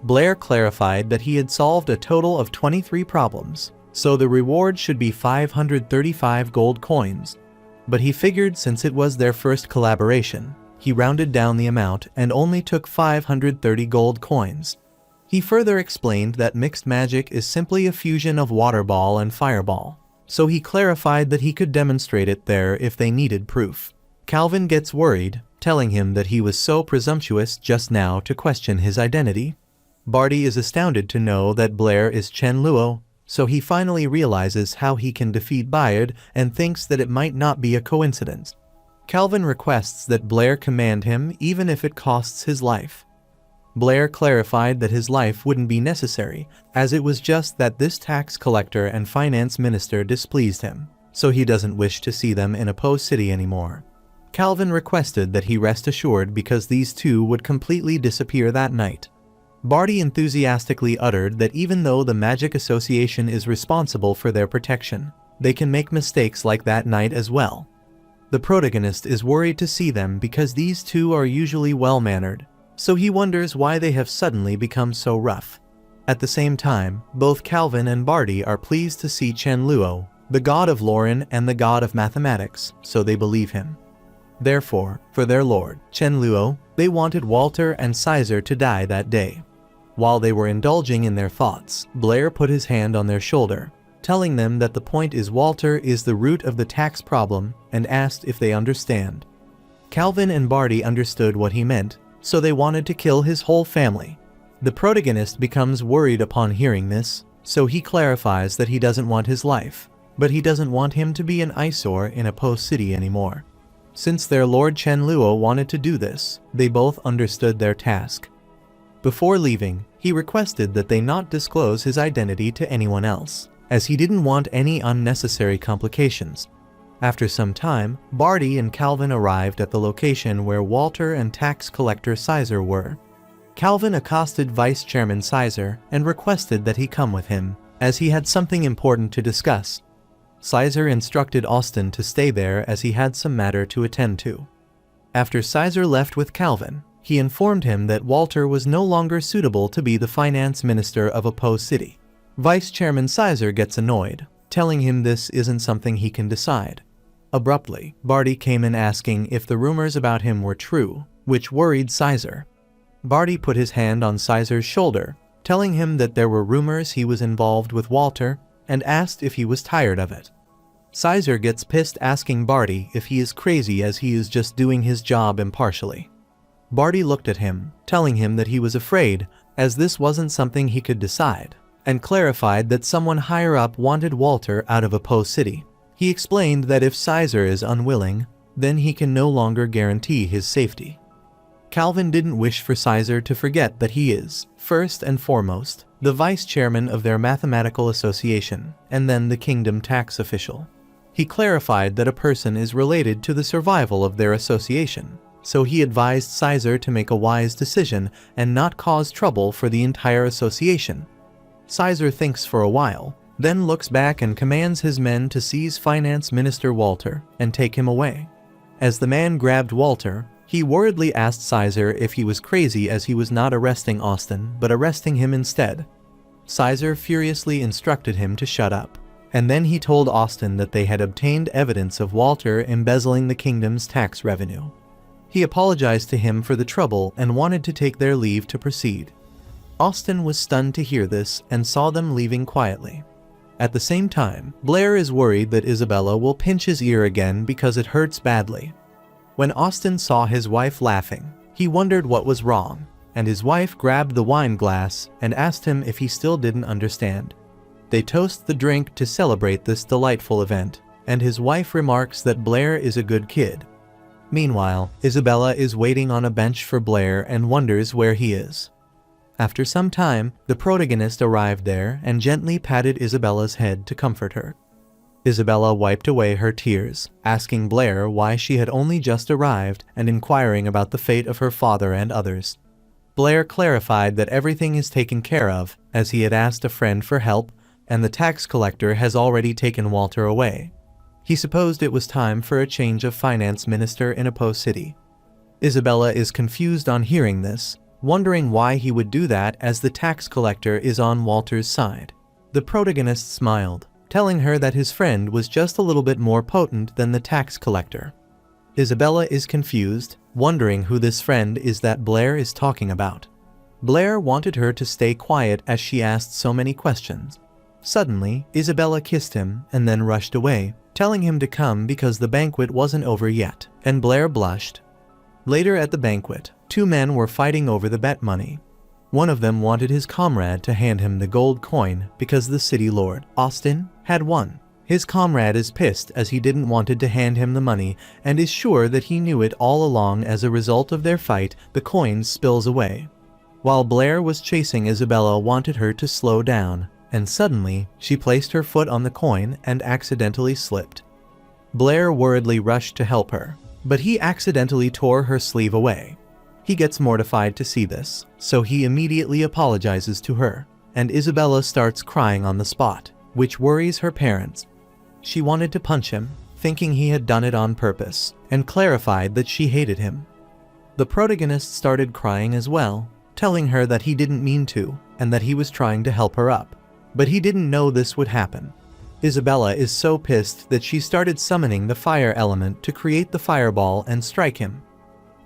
Blair clarified that he had solved a total of 23 problems, so the reward should be 535 gold coins. But he figured since it was their first collaboration, he rounded down the amount and only took 530 gold coins. He further explained that mixed magic is simply a fusion of water ball and fireball, so he clarified that he could demonstrate it there if they needed proof. Calvin gets worried, telling him that he was so presumptuous just now to question his identity. Barty is astounded to know that Blair is Chenluo, so he finally realizes how he can defeat Bayard and thinks that it might not be a coincidence. Calvin requests that Blair command him even if it costs his life. Blair clarified that his life wouldn't be necessary, as it was just that this tax collector and finance minister displeased him, so he doesn't wish to see them in Apo City anymore. Calvin requested that he rest assured because these two would completely disappear that night. Barty enthusiastically uttered that even though the Magic Association is responsible for their protection, they can make mistakes like that night as well. The protagonist is worried to see them because these two are usually well-mannered, so he wonders why they have suddenly become so rough. At the same time, both Calvin and Barty are pleased to see Chenluo, the god of Lauren and the god of mathematics, so they believe him. Therefore, for their lord, Chenluo, they wanted Walter and Caesar to die that day. While they were indulging in their thoughts, Blair put his hand on their shoulder, telling them that the point is Walter is the root of the tax problem, and asked if they understand. Calvin and Barty understood what he meant, so they wanted to kill his whole family. The protagonist becomes worried upon hearing this, so he clarifies that he doesn't want his life, but he doesn't want him to be an eyesore in a post city anymore. Since their lord Chenluo wanted to do this, they both understood their task. Before leaving, he requested that they not disclose his identity to anyone else, as he didn't want any unnecessary complications. After some time, Barty and Calvin arrived at the location where Walter and tax collector Caesar were. Calvin accosted Vice Chairman Caesar and requested that he come with him, as he had something important to discuss. Caesar instructed Austin to stay there as he had some matter to attend to. After Caesar left with Calvin, he informed him that Walter was no longer suitable to be the finance minister of a post city. Vice Chairman Caesar gets annoyed, telling him this isn't something he can decide. Abruptly, Barty came in asking if the rumors about him were true, which worried Caesar. Barty put his hand on Caesar's shoulder, telling him that there were rumors he was involved with Walter, and asked if he was tired of it. Caesar gets pissed, asking Barty if he is crazy as he is just doing his job impartially. Barty looked at him, telling him that he was afraid, as this wasn't something he could decide, and clarified that someone higher up wanted Walter out of a post city. He explained that if Caesar is unwilling, then he can no longer guarantee his safety. Calvin didn't wish for Caesar to forget that he is, first and foremost, the vice chairman of their mathematical association, and then the kingdom tax official. He clarified that a person is related to the survival of their association, so he advised Caesar to make a wise decision and not cause trouble for the entire association. Caesar thinks for a while, then looks back and commands his men to seize Finance Minister Walter and take him away. As the man grabbed Walter, he worriedly asked Caesar if he was crazy as he was not arresting Austin but arresting him instead. Caesar furiously instructed him to shut up, and then he told Austin that they had obtained evidence of Walter embezzling the kingdom's tax revenue. He apologized to him for the trouble and wanted to take their leave to proceed. Austin was stunned to hear this and saw them leaving quietly. At the same time, Blair is worried that Isabella will pinch his ear again because it hurts badly. When Austin saw his wife laughing, he wondered what was wrong, and his wife grabbed the wine glass and asked him if he still didn't understand. They toast the drink to celebrate this delightful event, and his wife remarks that Blair is a good kid. Meanwhile, Isabella is waiting on a bench for Blair and wonders where he is. After some time, the protagonist arrived there and gently patted Isabella's head to comfort her. Isabella wiped away her tears, asking Blair why she had only just arrived and inquiring about the fate of her father and others. Blair clarified that everything is taken care of, as he had asked a friend for help, and the tax collector has already taken Walter away. He supposed it was time for a change of finance minister in a post city. Isabella is confused on hearing this, wondering why he would do that as the tax collector is on Walter's side. The protagonist smiled, telling her that his friend was just a little bit more potent than the tax collector. Isabella is confused, wondering who this friend is that Blair is talking about. Blair wanted her to stay quiet as she asked so many questions. Suddenly, Isabella kissed him and then rushed away, telling him to come because the banquet wasn't over yet, and Blair blushed. Later at the banquet, two men were fighting over the bet money. One of them wanted his comrade to hand him the gold coin because the city lord, Austin, had won. His comrade is pissed as he didn't wanted to hand him the money and is sure that he knew it all along. As a result of their fight, the coin spills away. While Blair was chasing, Isabella wanted her to slow down, and suddenly, she placed her foot on the coin and accidentally slipped. Blair worriedly rushed to help her, but he accidentally tore her sleeve away. He gets mortified to see this, so he immediately apologizes to her, and Isabella starts crying on the spot, which worries her parents. she wanted to punch him, thinking he had done it on purpose, and clarified that she hated him. The protagonist started crying as well, telling her that he didn't mean to, and that he was trying to help her up. But he didn't know this would happen. Isabella is so pissed that she started summoning the fire element to create the fireball and strike him.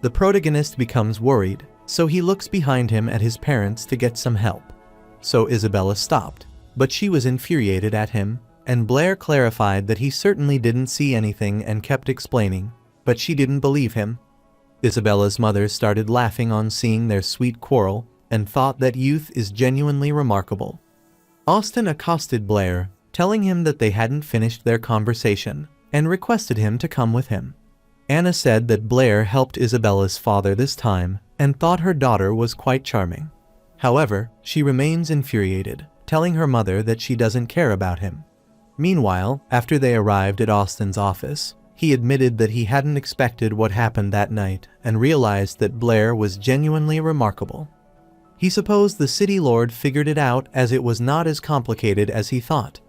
The protagonist becomes worried, so he looks behind him at his parents to get some help. So Isabella stopped, but she was infuriated at him, and Blair clarified that he certainly didn't see anything and kept explaining, but she didn't believe him. Isabella's mother started laughing on seeing their sweet quarrel and thought that youth is genuinely remarkable. Austin accosted Blair, telling him that they hadn't finished their conversation, and requested him to come with him. Anna said that Blair helped Isabella's father this time and thought her daughter was quite charming. However, she remains infuriated, telling her mother that she doesn't care about him. Meanwhile, after they arrived at Austin's office, he admitted that he hadn't expected what happened that night and realized that Blair was genuinely remarkable. He supposed the city lord figured it out as it was not as complicated as he thought.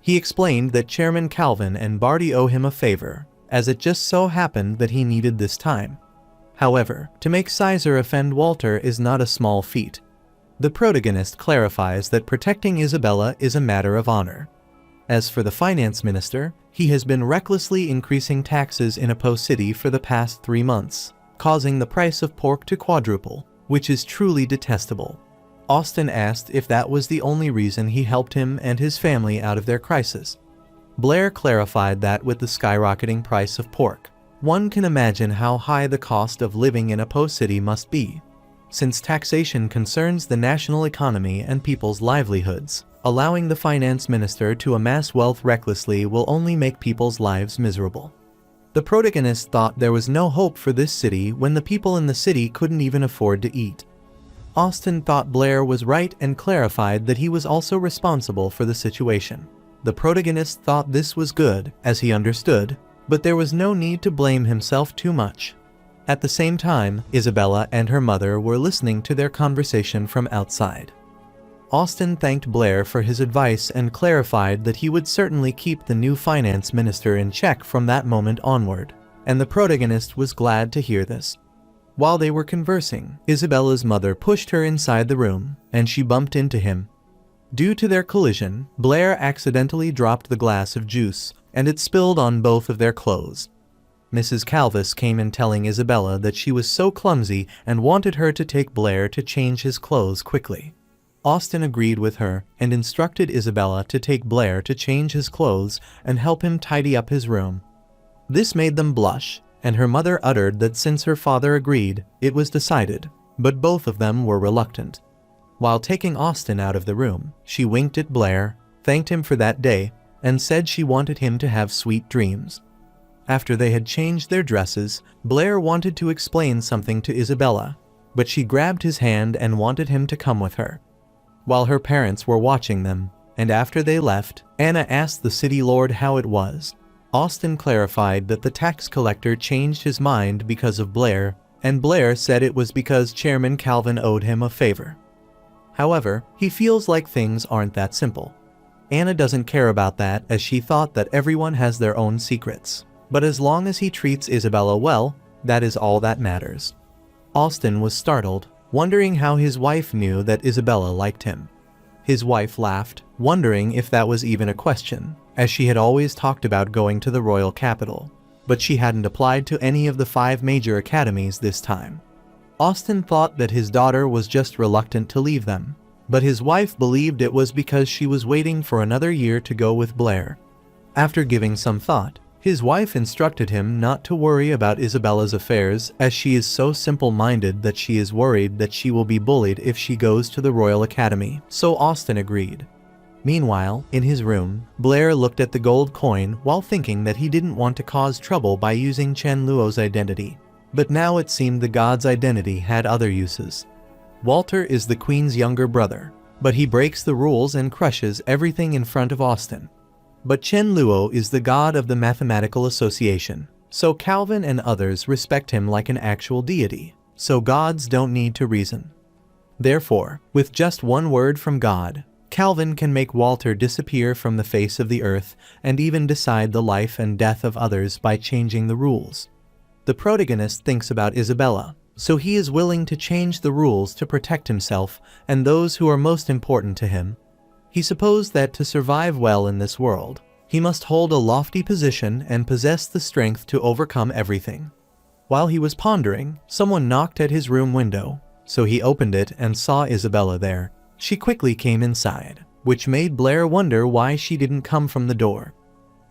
He explained that Chairman Calvin and Barty owe him a favor, as it just so happened that he needed this time. However, to make Caesar offend Walter is not a small feat. The protagonist clarifies that protecting Isabella is a matter of honor. As for the finance minister, he has been recklessly increasing taxes in Apo City for the past 3 months, causing the price of pork to quadruple, which is truly detestable. Austin asked if that was the only reason he helped him and his family out of their crisis. Blair clarified that with the skyrocketing price of pork, one can imagine how high the cost of living in Apo City must be. Since taxation concerns the national economy and people's livelihoods, allowing the finance minister to amass wealth recklessly will only make people's lives miserable. The protagonist thought there was no hope for this city when the people in the city couldn't even afford to eat. Austin thought Blair was right and clarified that he was also responsible for the situation. The protagonist thought this was good, as he understood, but there was no need to blame himself too much. At the same time, Isabella and her mother were listening to their conversation from outside. Austin thanked Blair for his advice and clarified that he would certainly keep the new finance minister in check from that moment onward, and the protagonist was glad to hear this. While they were conversing, Isabella's mother pushed her inside the room, and she bumped into him. Due to their collision, Blair accidentally dropped the glass of juice, and it spilled on both of their clothes. Mrs. Calvis came in telling Isabella that she was so clumsy and wanted her to take Blair to change his clothes quickly. Austin agreed with her and instructed Isabella to take Blair to change his clothes and help him tidy up his room. This made them blush, and her mother uttered that since her father agreed, it was decided, but both of them were reluctant. While taking Austin out of the room, she winked at Blair, thanked him for that day, and said she wanted him to have sweet dreams. After they had changed their dresses, Blair wanted to explain something to Isabella, but she grabbed his hand and wanted him to come with her. While her parents were watching them, and after they left, Anna asked the city lord how it was. Austin clarified that the tax collector changed his mind because of Blair, and Blair said it was because Chairman Calvin owed him a favor. However, he feels like things aren't that simple. Anna doesn't care about that as she thought that everyone has their own secrets, but as long as he treats Isabella well, that is all that matters. Austin was startled, wondering how his wife knew that Isabella liked him. His wife laughed, wondering if that was even a question, as she had always talked about going to the royal capital, but she hadn't applied to any of the 5 major academies this time. Austin thought that his daughter was just reluctant to leave them, but his wife believed it was because she was waiting for another year to go with Blair. After giving some thought, his wife instructed him not to worry about Isabella's affairs as she is so simple-minded that she is worried that she will be bullied if she goes to the Royal Academy, so Austin agreed. Meanwhile, in his room, Blair looked at the gold coin while thinking that he didn't want to cause trouble by using Chenluo's identity. But now it seemed the god's identity had other uses. Walter is the queen's younger brother, but he breaks the rules and crushes everything in front of Austin. But Chenluo is the god of the mathematical association, so Calvin and others respect him like an actual deity, so gods don't need to reason. Therefore, with just one word from God, Calvin can make Walter disappear from the face of the earth and even decide the life and death of others by changing the rules. The protagonist thinks about Isabella, so he is willing to change the rules to protect himself and those who are most important to him. He supposed that to survive well in this world, he must hold a lofty position and possess the strength to overcome everything. While he was pondering, someone knocked at his room window, so he opened it and saw Isabella there. She quickly came inside, which made Blair wonder why she didn't come from the door.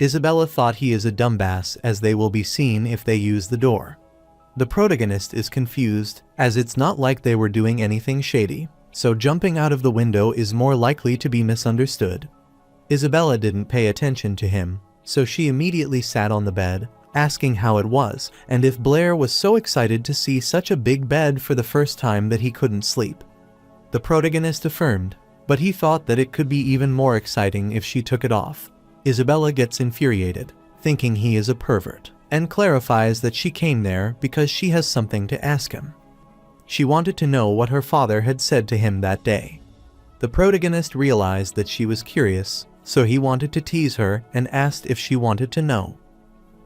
Isabella thought he is a dumbass, as they will be seen if they use the door. The protagonist is confused, as it's not like they were doing anything shady, so jumping out of the window is more likely to be misunderstood. Isabella didn't pay attention to him, so she immediately sat on the bed, asking how it was and if Blair was so excited to see such a big bed for the first time that he couldn't sleep. The protagonist affirmed, but he thought that it could be even more exciting if she took it off. Isabella gets infuriated, thinking he is a pervert, and clarifies that she came there because she has something to ask him. She wanted to know what her father had said to him that day. The protagonist realized that she was curious, so he wanted to tease her and asked if she wanted to know.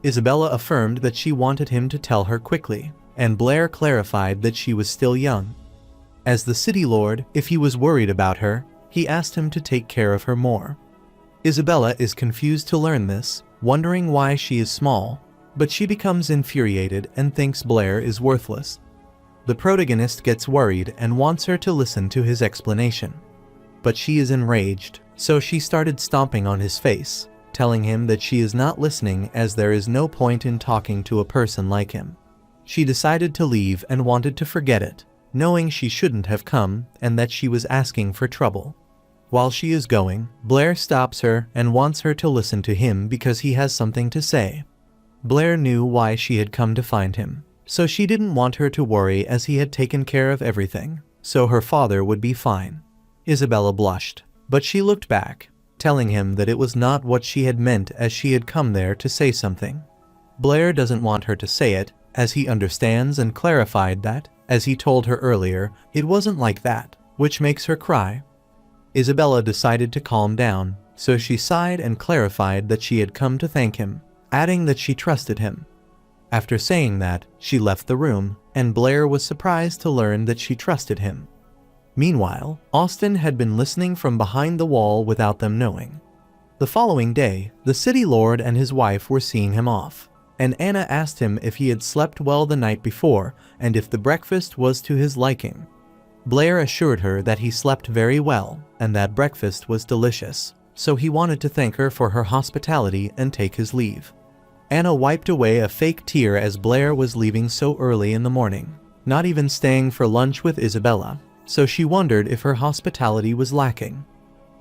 Isabella affirmed that she wanted him to tell her quickly, and Blair clarified that she was still young. As the city lord, if he was worried about her, he asked him to take care of her more. Isabella is confused to learn this, wondering why she is small, but she becomes infuriated and thinks Blair is worthless. The protagonist gets worried and wants her to listen to his explanation. But she is enraged, so she started stomping on his face, telling him that she is not listening as there is no point in talking to a person like him. She decided to leave and wanted to forget it, knowing she shouldn't have come and that she was asking for trouble. While she is going, Blair stops her and wants her to listen to him because he has something to say. Blair knew why she had come to find him, so she didn't want her to worry as he had taken care of everything, so her father would be fine. Isabella blushed, but she looked back, telling him that it was not what she had meant as she had come there to say something. Blair doesn't want her to say it, as he understands and clarified that, as he told her earlier, it wasn't like that, which makes her cry. Isabella decided to calm down, so she sighed and clarified that she had come to thank him, adding that she trusted him. After saying that, she left the room, and Blair was surprised to learn that she trusted him. Meanwhile, Austin had been listening from behind the wall without them knowing. The following day, the city lord and his wife were seeing him off, and Anna asked him if he had slept well the night before and if the breakfast was to his liking. Blair assured her that he slept very well and that breakfast was delicious, so he wanted to thank her for her hospitality and take his leave. Anna wiped away a fake tear as Blair was leaving so early in the morning, not even staying for lunch with Isabella, so she wondered if her hospitality was lacking.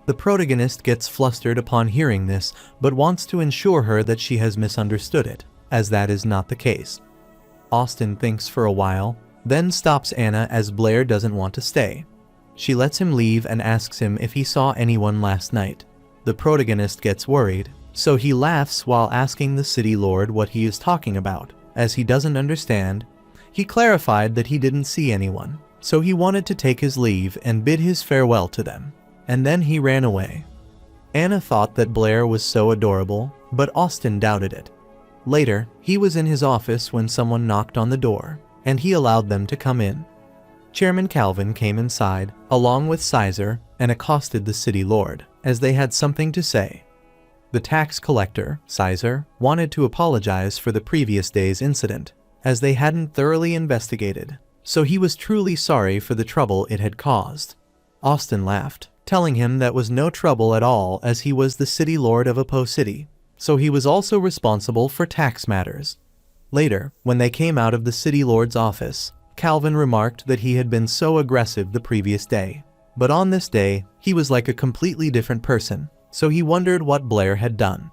The protagonist gets flustered upon hearing this, but wants to ensure her that she has misunderstood it, as that is not the case. Austin thinks for a while, then stops Anna as Blair doesn't want to stay. She lets him leave and asks him if he saw anyone last night. The protagonist gets worried, so he laughs while asking the city lord what he is talking about, as he doesn't understand. He clarified that he didn't see anyone, so he wanted to take his leave and bid his farewell to them, and then he ran away. Anna thought that Blair was so adorable, but Austin doubted it. Later, he was in his office when someone knocked on the door, and he allowed them to come in. Chairman Calvin came inside, along with Caesar, and accosted the city lord, as they had something to say. The tax collector, Caesar, wanted to apologize for the previous day's incident, as they hadn't thoroughly investigated, so he was truly sorry for the trouble it had caused. Austin laughed, telling him that was no trouble at all as he was the city lord of Apo City, so he was also responsible for tax matters. Later, when they came out of the city lord's office, Calvin remarked that he had been so aggressive the previous day, but on this day, he was like a completely different person, so he wondered what Blair had done.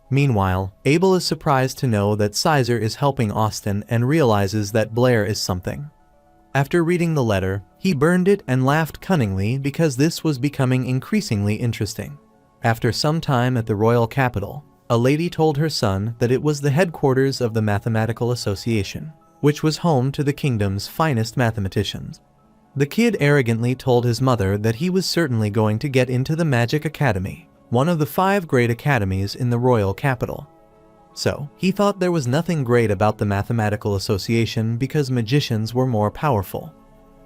Meanwhile, Abel is surprised to know that Caesar is helping Austin and realizes that Blair is something. After reading the letter, he burned it and laughed cunningly because this was becoming increasingly interesting. After some time at the royal capital, a lady told her son that it was the headquarters of the Mathematical Association, which was home to the kingdom's finest mathematicians. The kid arrogantly told his mother that he was certainly going to get into the Magic Academy, one of the 5 great academies in the royal capital. So, he thought there was nothing great about the mathematical association because magicians were more powerful.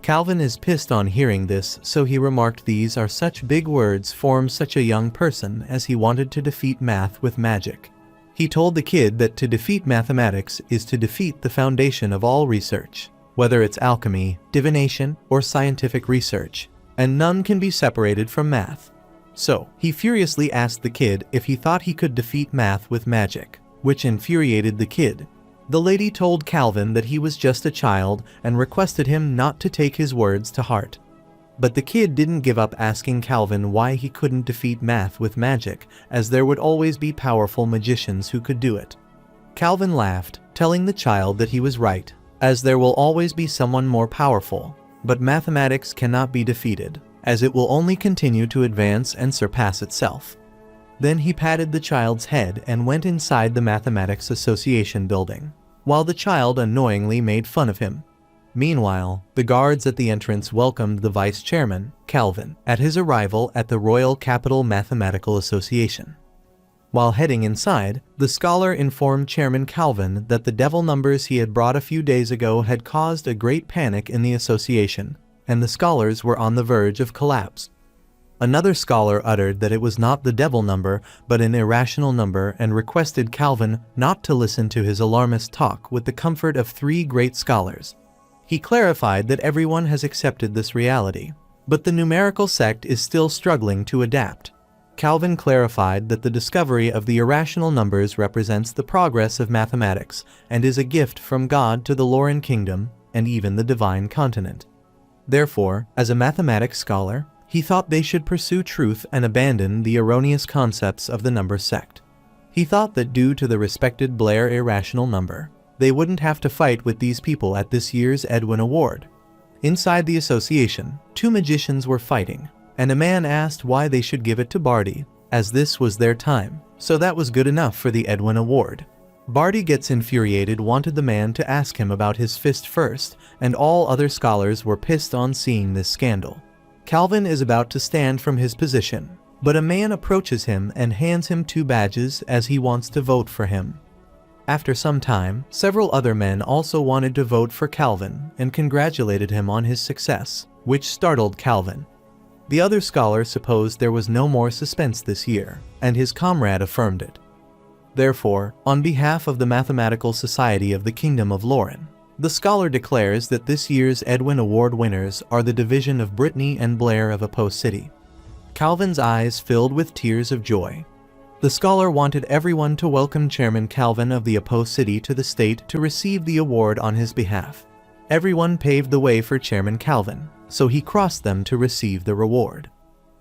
Calvin is pissed on hearing this, so he remarked these are such big words for such a young person, as he wanted to defeat math with magic. He told the kid that to defeat mathematics is to defeat the foundation of all research, whether it's alchemy, divination, or scientific research, and none can be separated from math. So, he furiously asked the kid if he thought he could defeat math with magic, which infuriated the kid. The lady told Calvin that he was just a child and requested him not to take his words to heart. But the kid didn't give up asking Calvin why he couldn't defeat math with magic, as there would always be powerful magicians who could do it. Calvin laughed, telling the child that he was right, as there will always be someone more powerful, but mathematics cannot be defeated, as it will only continue to advance and surpass itself. Then he patted the child's head and went inside the Mathematics Association building, while the child annoyingly made fun of him. Meanwhile, the guards at the entrance welcomed the vice chairman, Calvin, at his arrival at the Royal Capital Mathematical Association. While heading inside, the scholar informed Chairman Calvin that the devil numbers he had brought a few days ago had caused a great panic in the association, and the scholars were on the verge of collapse. Another scholar uttered that it was not the devil number, but an irrational number, and requested Calvin not to listen to his alarmist talk with the comfort of 3 great scholars. He clarified that everyone has accepted this reality, but the numerical sect is still struggling to adapt. Calvin clarified that the discovery of the irrational numbers represents the progress of mathematics and is a gift from God to the Lauren kingdom and even the divine continent. Therefore, as a mathematics scholar, he thought they should pursue truth and abandon the erroneous concepts of the number sect. He thought that due to the respected Blair irrational number, they wouldn't have to fight with these people at this year's Edwin Award. Inside the association, 2 magicians were fighting, and a man asked why they should give it to Barty, as this was their time, so that was good enough for the Edwin Award. Barty gets infuriated, wanted the man to ask him about his fist first, and all other scholars were pissed on seeing this scandal. Calvin is about to stand from his position, but a man approaches him and hands him 2 badges as he wants to vote for him. After some time, several other men also wanted to vote for Calvin and congratulated him on his success, which startled Calvin. The other scholar supposed there was no more suspense this year, and his comrade affirmed it. Therefore, on behalf of the Mathematical Society of the Kingdom of Lauren, the scholar declares that this year's Edwin Award winners are the division of Britney and Blair of Opposed City. Calvin's eyes filled with tears of joy. The scholar wanted everyone to welcome Chairman Calvin of the Opposed City to the state to receive the award on his behalf. Everyone paved the way for Chairman Calvin, so he crossed them to receive the reward.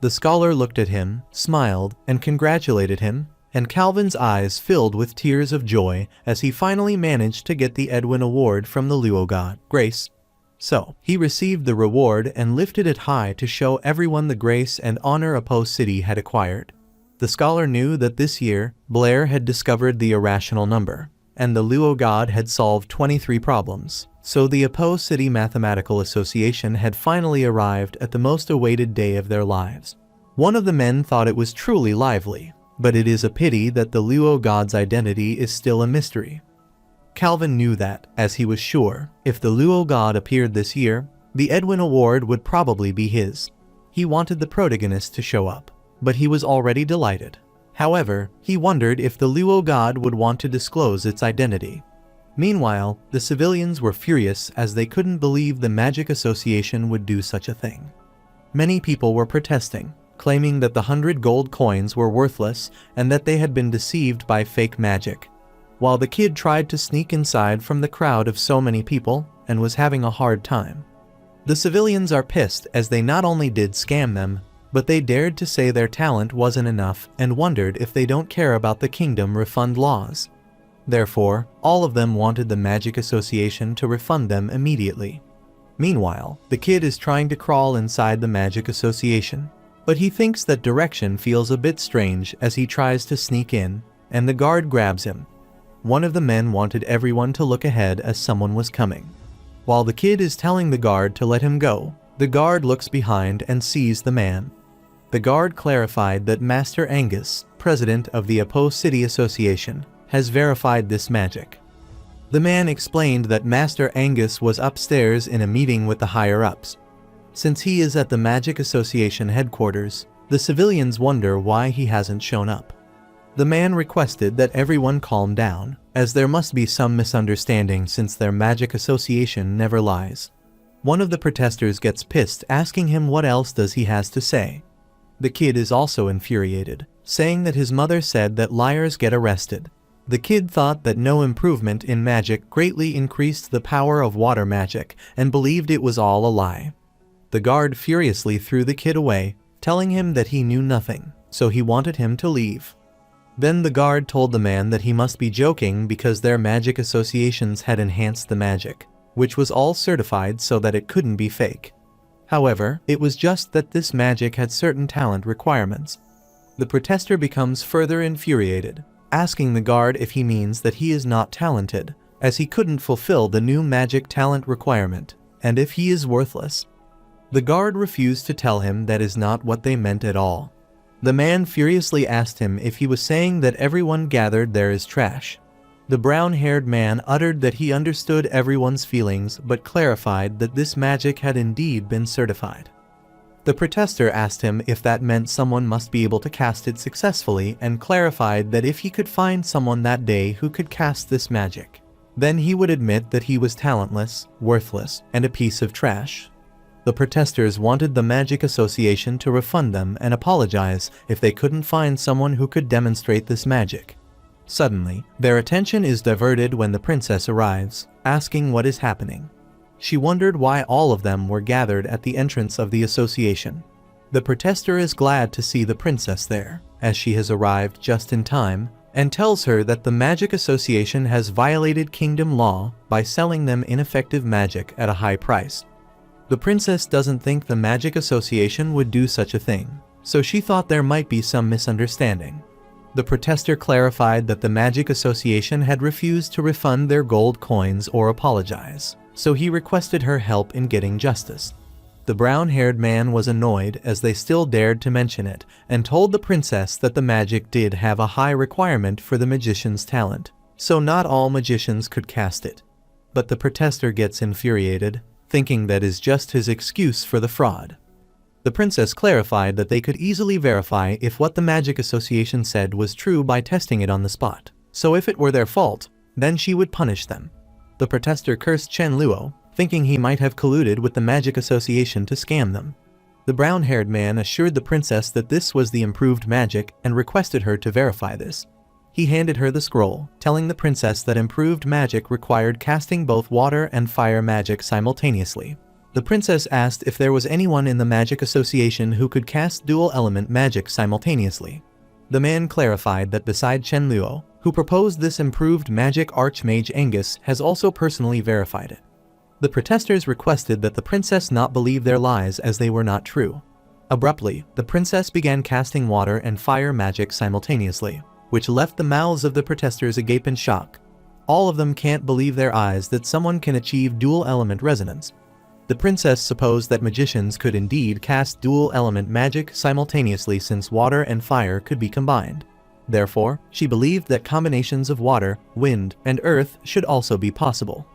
The scholar looked at him, smiled, and congratulated him, and Calvin's eyes filled with tears of joy as he finally managed to get the Edwin Award from the Luo god, Grace. So, he received the reward and lifted it high to show everyone the grace and honor Opposed City had acquired. The scholar knew that this year, Blair had discovered the irrational number, and the Luo god had solved 23 problems, so the Opposed City Mathematical Association had finally arrived at the most awaited day of their lives. One of the men thought it was truly lively, but it is a pity that the Luo god's identity is still a mystery. Calvin knew that, as he was sure, if the Luo god appeared this year, the Edwin Award would probably be his. He wanted the protagonist to show up, but he was already delighted. However, he wondered if the Luo god would want to disclose its identity. Meanwhile, the civilians were furious as they couldn't believe the Magic Association would do such a thing. Many people were protesting, claiming that the 100 gold coins were worthless and that they had been deceived by fake magic, while the kid tried to sneak inside from the crowd of so many people and was having a hard time. The civilians are pissed as they not only did scam them, but they dared to say their talent wasn't enough and wondered if they don't care about the kingdom refund laws. Therefore, all of them wanted the Magic Association to refund them immediately. Meanwhile, the kid is trying to crawl inside the Magic Association, but he thinks that direction feels a bit strange as he tries to sneak in, and the guard grabs him. One of the men wanted everyone to look ahead as someone was coming. While the kid is telling the guard to let him go, The guard looks behind and sees the man. The guard clarified that Master Angus, president of the Apo City Association, has verified this magic. The man explained that Master Angus was upstairs in a meeting with the higher-ups. Since he is at the Magic Association headquarters, the civilians wonder why he hasn't shown up. The man requested that everyone calm down, as there must be some misunderstanding since their Magic Association never lies. One of the protesters gets pissed, asking him what else does he has to say. The kid is also infuriated, saying that his mother said that liars get arrested. The kid thought that no improvement in magic greatly increased the power of water magic and believed it was all a lie. The guard furiously threw the kid away, telling him that he knew nothing, so he wanted him to leave. Then the guard told the man that he must be joking because their magic associations had enhanced the magic, which was all certified so that it couldn't be fake. However, it was just that this magic had certain talent requirements. The protester becomes further infuriated, asking the guard if he means that he is not talented, as he couldn't fulfill the new magic talent requirement, and if he is worthless. The guard refused to tell him that is not what they meant at all. The man furiously asked him if he was saying that everyone gathered there is trash. The brown-haired man uttered that he understood everyone's feelings but clarified that this magic had indeed been certified. The protester asked him if that meant someone must be able to cast it successfully and clarified that if he could find someone that day who could cast this magic, then he would admit that he was talentless, worthless, and a piece of trash. The protesters wanted the Magic Association to refund them and apologize if they couldn't find someone who could demonstrate this magic. Suddenly, their attention is diverted when the princess arrives, asking what is happening. She wondered why all of them were gathered at the entrance of the association. The protester is glad to see the princess there, as she has arrived just in time, and tells her that the Magic Association has violated kingdom law by selling them ineffective magic at a high price. The princess doesn't think the Magic Association would do such a thing, so she thought there might be some misunderstanding. The protester clarified that the Magic Association had refused to refund their gold coins or apologize, so he requested her help in getting justice. The brown-haired man was annoyed as they still dared to mention it, and told the princess that the magic did have a high requirement for the magician's talent, so not all magicians could cast it. But the protester gets infuriated, thinking that is just his excuse for the fraud. The princess clarified that they could easily verify if what the Magic Association said was true by testing it on the spot, so if it were their fault, then she would punish them. The protester cursed Chenluo, thinking he might have colluded with the Magic Association to scam them. The brown-haired man assured the princess that this was the improved magic and requested her to verify this. He handed her the scroll, telling the princess that improved magic required casting both water and fire magic simultaneously. The princess asked if there was anyone in the Magic Association who could cast dual-element magic simultaneously. The man clarified that beside Chenluo, who proposed this improved magic, Archmage Angus has also personally verified it. The protesters requested that the princess not believe their lies as they were not true. Abruptly, the princess began casting water and fire magic simultaneously, which left the mouths of the protesters agape in shock. All of them can't believe their eyes that someone can achieve dual-element resonance. The princess supposed that magicians could indeed cast dual-element magic simultaneously since water and fire could be combined. Therefore, she believed that combinations of water, wind, and earth should also be possible.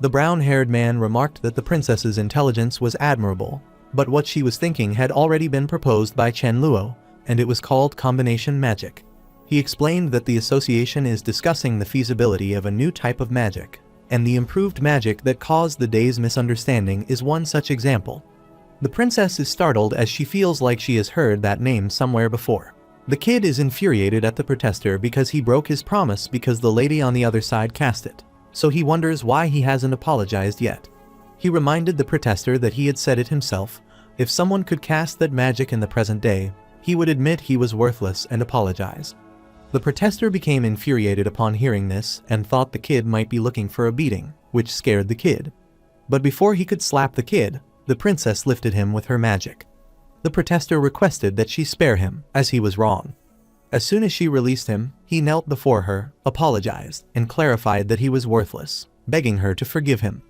The brown-haired man remarked that the princess's intelligence was admirable, but what she was thinking had already been proposed by Chenluo, and it was called combination magic. He explained that the association is discussing the feasibility of a new type of magic, and the improved magic that caused the day's misunderstanding is one such example. The princess is startled as she feels like she has heard that name somewhere before. The kid is infuriated at the protester because he broke his promise because the lady on the other side cast it, so he wonders why he hasn't apologized yet. He reminded the protester that he had said it himself: if someone could cast that magic in the present day, he would admit he was worthless and apologize. The protester became infuriated upon hearing this and thought the kid might be looking for a beating, which scared the kid. But before he could slap the kid, the princess lifted him with her magic. The protester requested that she spare him, as he was wrong. As soon as she released him, he knelt before her, apologized, and clarified that he was worthless, begging her to forgive him.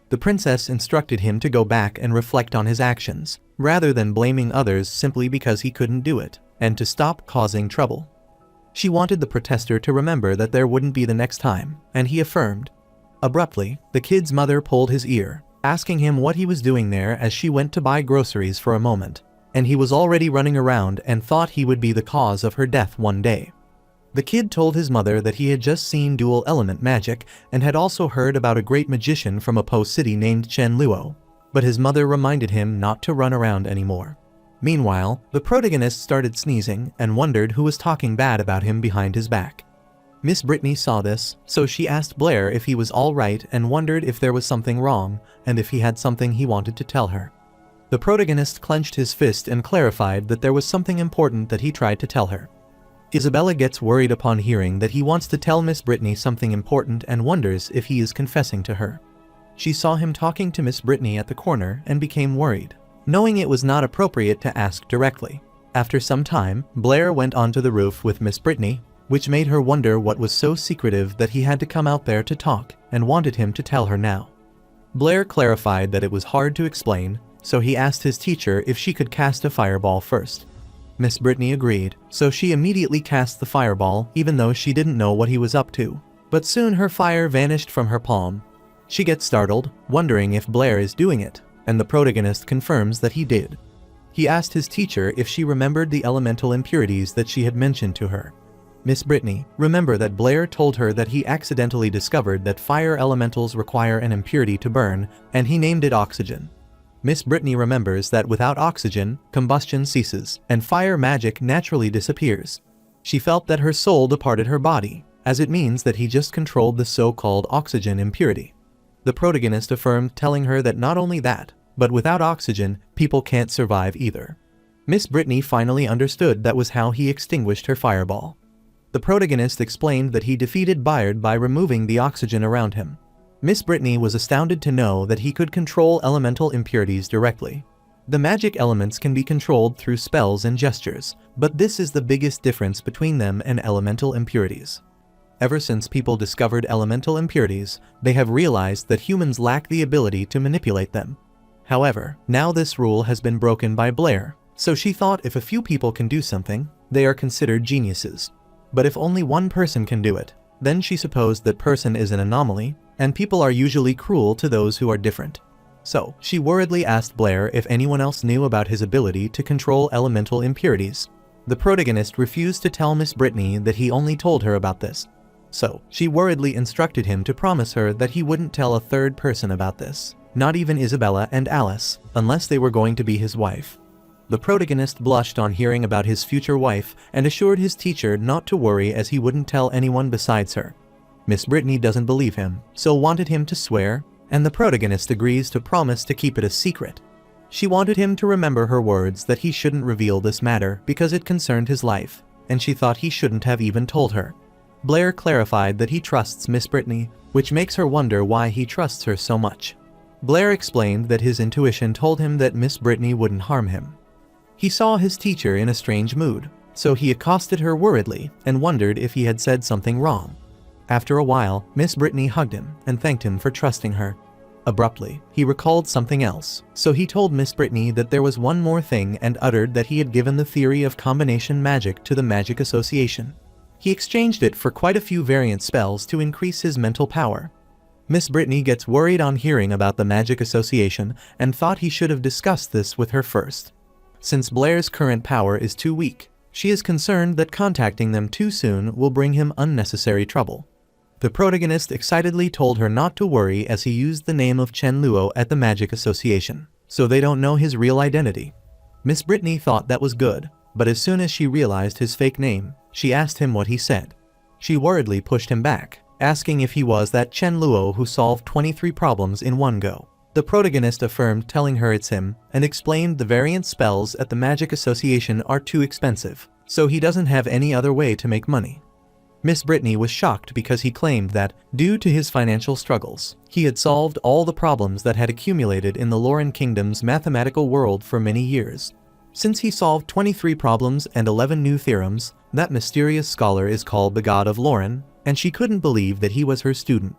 The princess instructed him to go back and reflect on his actions, rather than blaming others simply because he couldn't do it, and to stop causing trouble. She wanted the protester to remember that there wouldn't be the next time, and he affirmed. Abruptly, the kid's mother pulled his ear, asking him what he was doing there as she went to buy groceries for a moment, and he was already running around and thought he would be the cause of her death one day. The kid told his mother that he had just seen dual element magic and had also heard about a great magician from a Po city named Chenluo, but his mother reminded him not to run around anymore. Meanwhile, the protagonist started sneezing and wondered who was talking bad about him behind his back. Miss Britney saw this, so she asked Blair if he was all right and wondered if there was something wrong and if he had something he wanted to tell her. The protagonist clenched his fist and clarified that there was something important that he tried to tell her. Isabella gets worried upon hearing that he wants to tell Miss Britney something important and wonders if he is confessing to her. She saw him talking to Miss Britney at the corner and became worried, knowing it was not appropriate to ask directly. After some time, Blair went onto the roof with Miss Britney, which made her wonder what was so secretive that he had to come out there to talk and wanted him to tell her now. Blair clarified that it was hard to explain, so he asked his teacher if she could cast a fireball first. Miss Britney agreed, so she immediately cast the fireball even though she didn't know what he was up to. But soon her fire vanished from her palm. She gets startled, wondering if Blair is doing it, and the protagonist confirms that he did. He asked his teacher if she remembered the elemental impurities that she had mentioned to her. Miss Britney, remember that Blair told her that he accidentally discovered that fire elementals require an impurity to burn, and he named it oxygen. Miss Britney remembers that without oxygen, combustion ceases, and fire magic naturally disappears. She felt that her soul departed her body, as it means that he just controlled the so-called oxygen impurity. The protagonist affirmed, telling her that not only that, but without oxygen, people can't survive either. Miss Britney finally understood that was how he extinguished her fireball. The protagonist explained that he defeated Bayard by removing the oxygen around him. Miss Britney was astounded to know that he could control elemental impurities directly. The magic elements can be controlled through spells and gestures, but this is the biggest difference between them and elemental impurities. Ever since people discovered elemental impurities, they have realized that humans lack the ability to manipulate them. However, now this rule has been broken by Blair, so she thought if a few people can do something, they are considered geniuses. But if only one person can do it, then she supposed that person is an anomaly, and people are usually cruel to those who are different. So, she worriedly asked Blair if anyone else knew about his ability to control elemental impurities. The protagonist refused to tell Miss Britney that he only told her about this. So, she worriedly instructed him to promise her that he wouldn't tell a third person about this, not even Isabella and Alice, unless they were going to be his wife. The protagonist blushed on hearing about his future wife and assured his teacher not to worry as he wouldn't tell anyone besides her. Miss Britney doesn't believe him, so wanted him to swear, and the protagonist agrees to promise to keep it a secret. She wanted him to remember her words that he shouldn't reveal this matter because it concerned his life, and she thought he shouldn't have even told her. Blair clarified that he trusts Miss Britney, which makes her wonder why he trusts her so much. Blair explained that his intuition told him that Miss Britney wouldn't harm him. He saw his teacher in a strange mood, so he accosted her worriedly and wondered if he had said something wrong. After a while, Miss Britney hugged him and thanked him for trusting her. Abruptly, he recalled something else, so he told Miss Britney that there was one more thing and uttered that he had given the theory of combination magic to the Magic Association. He exchanged it for quite a few variant spells to increase his mental power. Miss Britney gets worried on hearing about the Magic Association and thought he should have discussed this with her first. Since Blair's current power is too weak, she is concerned that contacting them too soon will bring him unnecessary trouble. The protagonist excitedly told her not to worry as he used the name of Chenluo at the Magic Association, so they don't know his real identity. Miss Britney thought that was good, but as soon as she realized his fake name, she asked him what he said. She worriedly pushed him back, asking if he was that Chenluo who solved 23 problems in one go. The protagonist affirmed, telling her it's him, and explained the variant spells at the Magic Association are too expensive, so he doesn't have any other way to make money. Miss Britney was shocked because he claimed that, due to his financial struggles, he had solved all the problems that had accumulated in the Lauren Kingdom's mathematical world for many years. Since he solved 23 problems and 11 new theorems, that mysterious scholar is called the God of Lauren, and she couldn't believe that he was her student.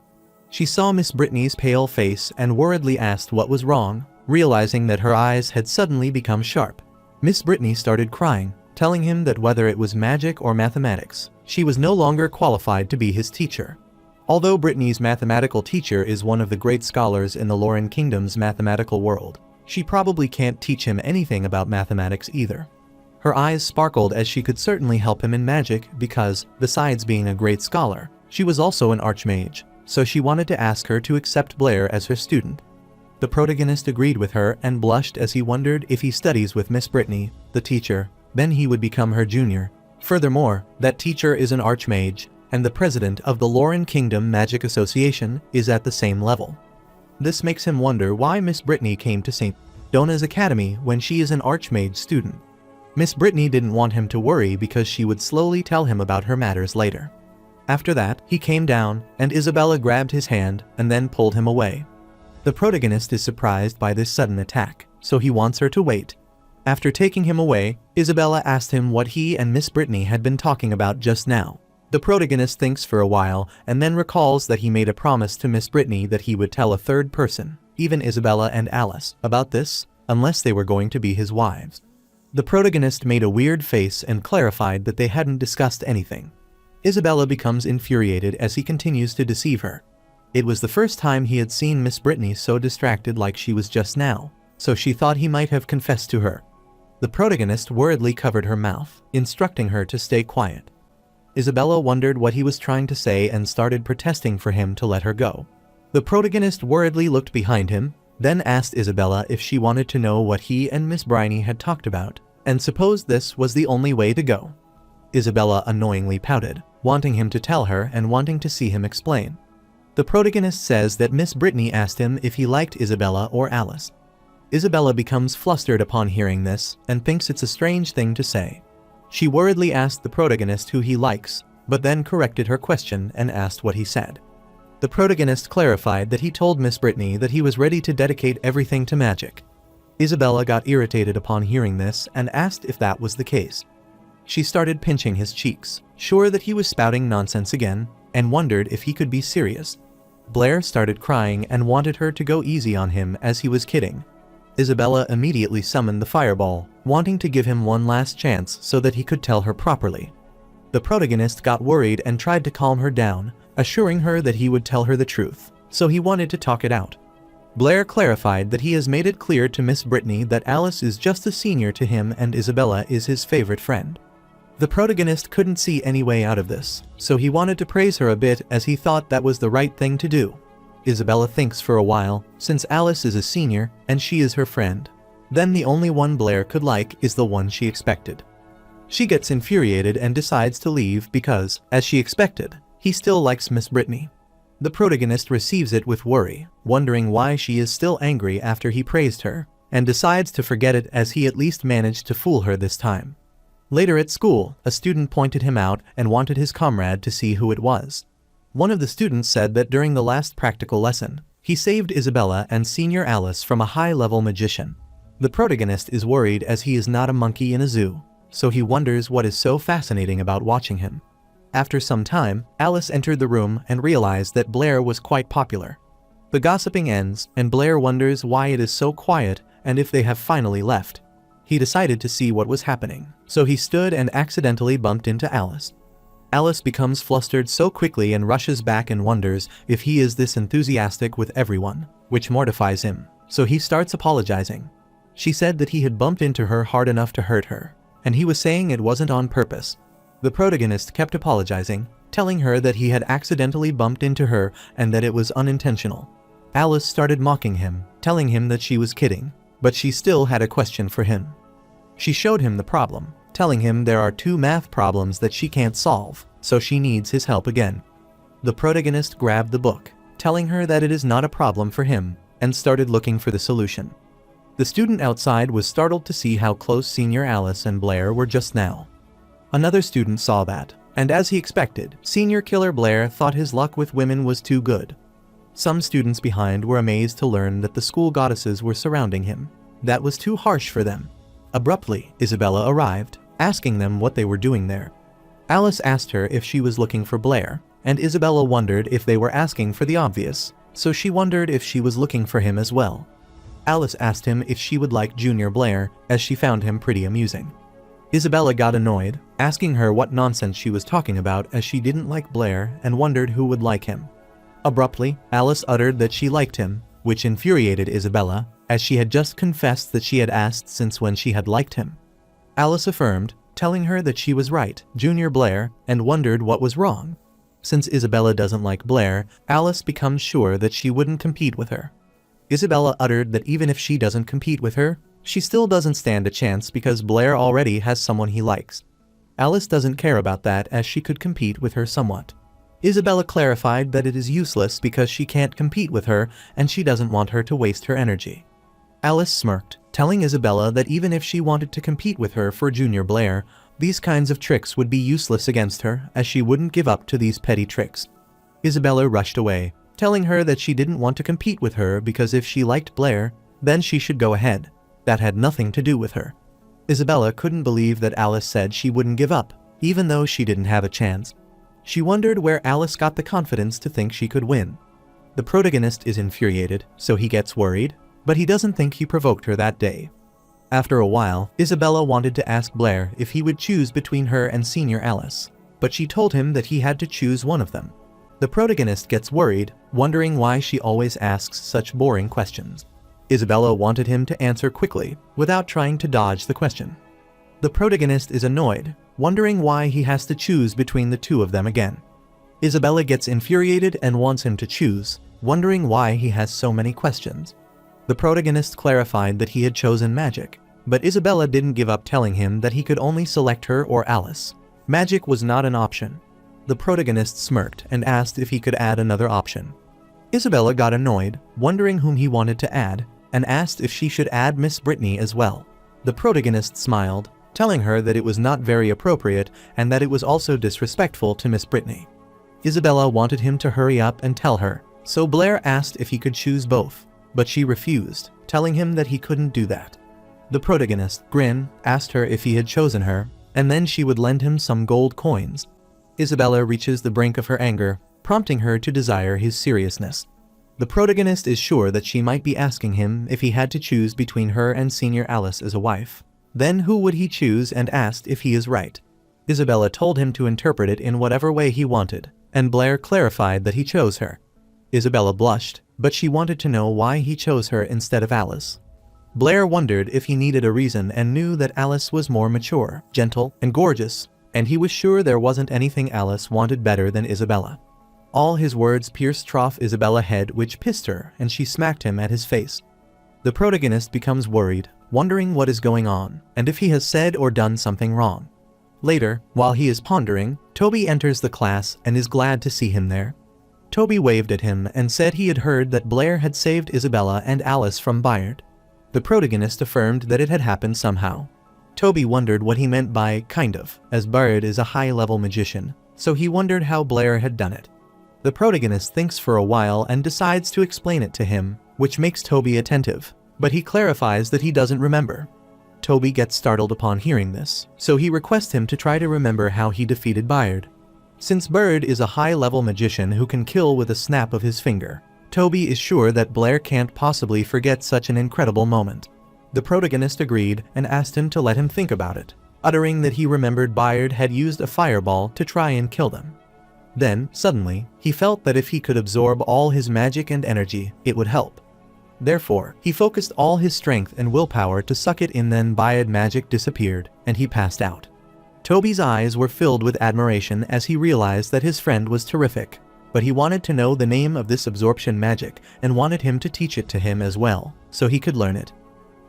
She saw Miss Britney's pale face and worriedly asked what was wrong, realizing that her eyes had suddenly become sharp. Miss Britney started crying, telling him that whether it was magic or mathematics, she was no longer qualified to be his teacher. Although Britney's mathematical teacher is one of the great scholars in the Lauren Kingdom's mathematical world, she probably can't teach him anything about mathematics either. Her eyes sparkled as she could certainly help him in magic because, besides being a great scholar, she was also an archmage, so she wanted to ask her to accept Blair as her student. The protagonist agreed with her and blushed as he wondered if he studies with Miss Britney, the teacher, then he would become her junior. Furthermore, that teacher is an archmage, and the president of the Lauren Kingdom Magic Association is at the same level. This makes him wonder why Miss Britney came to St. Donna's Academy when she is an archmage student. Miss Britney didn't want him to worry because she would slowly tell him about her matters later. After that, he came down, and Isabella grabbed his hand and then pulled him away. The protagonist is surprised by this sudden attack, so he wants her to wait. After taking him away, Isabella asked him what he and Miss Britney had been talking about just now. The protagonist thinks for a while and then recalls that he made a promise to Miss Britney that he would tell a third person, even Isabella and Alice, about this, unless they were going to be his wives. The protagonist made a weird face and clarified that they hadn't discussed anything. Isabella becomes infuriated as he continues to deceive her. It was the first time he had seen Miss Britney so distracted like she was just now, so she thought he might have confessed to her. The protagonist worriedly covered her mouth, instructing her to stay quiet. Isabella wondered what he was trying to say and started protesting for him to let her go. The protagonist worriedly looked behind him, then asked Isabella if she wanted to know what he and Miss Britney had talked about, and supposed this was the only way to go. Isabella annoyingly pouted, wanting him to tell her and wanting to see him explain. The protagonist says that Miss Britney asked him if he liked Isabella or Alice. Isabella becomes flustered upon hearing this and thinks it's a strange thing to say. She worriedly asked the protagonist who he likes, but then corrected her question and asked what he said. The protagonist clarified that he told Miss Britney that he was ready to dedicate everything to magic. Isabella got irritated upon hearing this and asked if that was the case. She started pinching his cheeks, sure that he was spouting nonsense again, and wondered if he could be serious. Blair started crying and wanted her to go easy on him as he was kidding. Isabella immediately summoned the fireball, wanting to give him one last chance so that he could tell her properly. The protagonist got worried and tried to calm her down, assuring her that he would tell her the truth, so he wanted to talk it out. Blair clarified that he has made it clear to Miss Britney that Alice is just a senior to him and Isabella is his favorite friend. The protagonist couldn't see any way out of this, so he wanted to praise her a bit as he thought that was the right thing to do. Isabella thinks for a while, since Alice is a senior and she is her friend. Then the only one Blair could like is the one she expected. She gets infuriated and decides to leave because, as she expected, he still likes Miss Britney. The protagonist receives it with worry, wondering why she is still angry after he praised her, and decides to forget it as he at least managed to fool her this time. Later at school, a student pointed him out and wanted his comrade to see who it was. One of the students said that during the last practical lesson, he saved Isabella and senior Alice from a high-level magician. The protagonist is worried as he is not a monkey in a zoo, so he wonders what is so fascinating about watching him. After some time, Alice entered the room and realized that Blair was quite popular. The gossiping ends, and Blair wonders why it is so quiet and if they have finally left. He decided to see what was happening, so he stood and accidentally bumped into Alice. Alice becomes flustered so quickly and rushes back and wonders if he is this enthusiastic with everyone, which mortifies him, so he starts apologizing. She said that he had bumped into her hard enough to hurt her, and he was saying it wasn't on purpose. The protagonist kept apologizing, telling her that he had accidentally bumped into her and that it was unintentional. Alice started mocking him, telling him that she was kidding, but she still had a question for him. She showed him the problem, telling him there are 2 math problems that she can't solve, so she needs his help again. The protagonist grabbed the book, telling her that it is not a problem for him, and started looking for the solution. The student outside was startled to see how close senior Alice and Blair were just now. Another student saw that, and as he expected, senior killer Blair thought his luck with women was too good. Some students behind were amazed to learn that the school goddesses were surrounding him. That was too harsh for them. Abruptly, Isabella arrived, asking them what they were doing there. Alice asked her if she was looking for Blair, and Isabella wondered if they were asking for the obvious, so she wondered if she was looking for him as well. Alice asked him if she would like Junior Blair, as she found him pretty amusing. Isabella got annoyed, asking her what nonsense she was talking about as she didn't like Blair and wondered who would like him. Abruptly, Alice uttered that she liked him, which infuriated Isabella, as she had just confessed that she had asked since when she had liked him. Alice affirmed, telling her that she was right, Junior Blair, and wondered what was wrong. Since Isabella doesn't like Blair, Alice becomes sure that she wouldn't compete with her. Isabella uttered that even if she doesn't compete with her, she still doesn't stand a chance because Blair already has someone he likes. Alice doesn't care about that as she could compete with her somewhat. Isabella clarified that it is useless because she can't compete with her and she doesn't want her to waste her energy. Alice smirked, telling Isabella that even if she wanted to compete with her for Junior Blair, these kinds of tricks would be useless against her as she wouldn't give up to these petty tricks. Isabella rushed away, telling her that she didn't want to compete with her because if she liked Blair, then she should go ahead. That had nothing to do with her. Isabella couldn't believe that Alice said she wouldn't give up, even though she didn't have a chance. She wondered where Alice got the confidence to think she could win. The protagonist is infuriated, so he gets worried, but he doesn't think he provoked her that day. After a while, Isabella wanted to ask Blair if he would choose between her and Senior Alice, but she told him that he had to choose one of them. The protagonist gets worried, wondering why she always asks such boring questions. Isabella wanted him to answer quickly, without trying to dodge the question. The protagonist is annoyed, wondering why he has to choose between the two of them again. Isabella gets infuriated and wants him to choose, wondering why he has so many questions. The protagonist clarified that he had chosen magic, but Isabella didn't give up telling him that he could only select her or Alice. Magic was not an option. The protagonist smirked and asked if he could add another option. Isabella got annoyed, wondering whom he wanted to add, and asked if she should add Miss Britney as well. The protagonist smiled, telling her that it was not very appropriate and that it was also disrespectful to Miss Britney. Isabella wanted him to hurry up and tell her, so Blair asked if he could choose both, but she refused, telling him that he couldn't do that. The protagonist, Grin, asked her if he had chosen her, and then she would lend him some gold coins. Isabella reaches the brink of her anger, prompting her to desire his seriousness. The protagonist is sure that she might be asking him if he had to choose between her and Senior Alice as a wife. Then who would he choose and asked if he is right. Isabella told him to interpret it in whatever way he wanted, and Blair clarified that he chose her. Isabella blushed, but she wanted to know why he chose her instead of Alice. Blair wondered if he needed a reason and knew that Alice was more mature, gentle, and gorgeous, and he was sure there wasn't anything Alice wanted better than Isabella. All his words pierced Isabella's head, which pissed her, and she smacked him at his face. The protagonist becomes worried, wondering what is going on, and if he has said or done something wrong. Later, while he is pondering, Toby enters the class and is glad to see him there. Toby waved at him and said he had heard that Blair had saved Isabella and Alice from Bayard. The protagonist affirmed that it had happened somehow. Toby wondered what he meant by kind of, as Bayard is a high-level magician, so he wondered how Blair had done it. The protagonist thinks for a while and decides to explain it to him, which makes Toby attentive, but he clarifies that he doesn't remember. Toby gets startled upon hearing this, so he requests him to try to remember how he defeated Bayard. Since Bayard is a high-level magician who can kill with a snap of his finger, Toby is sure that Blair can't possibly forget such an incredible moment. The protagonist agreed and asked him to let him think about it, uttering that he remembered Bayard had used a fireball to try and kill them. Then, suddenly, he felt that if he could absorb all his magic and energy, it would help. Therefore, he focused all his strength and willpower to suck it in, then Bayard magic disappeared, and he passed out. Toby's eyes were filled with admiration as he realized that his friend was terrific, but he wanted to know the name of this absorption magic and wanted him to teach it to him as well, so he could learn it.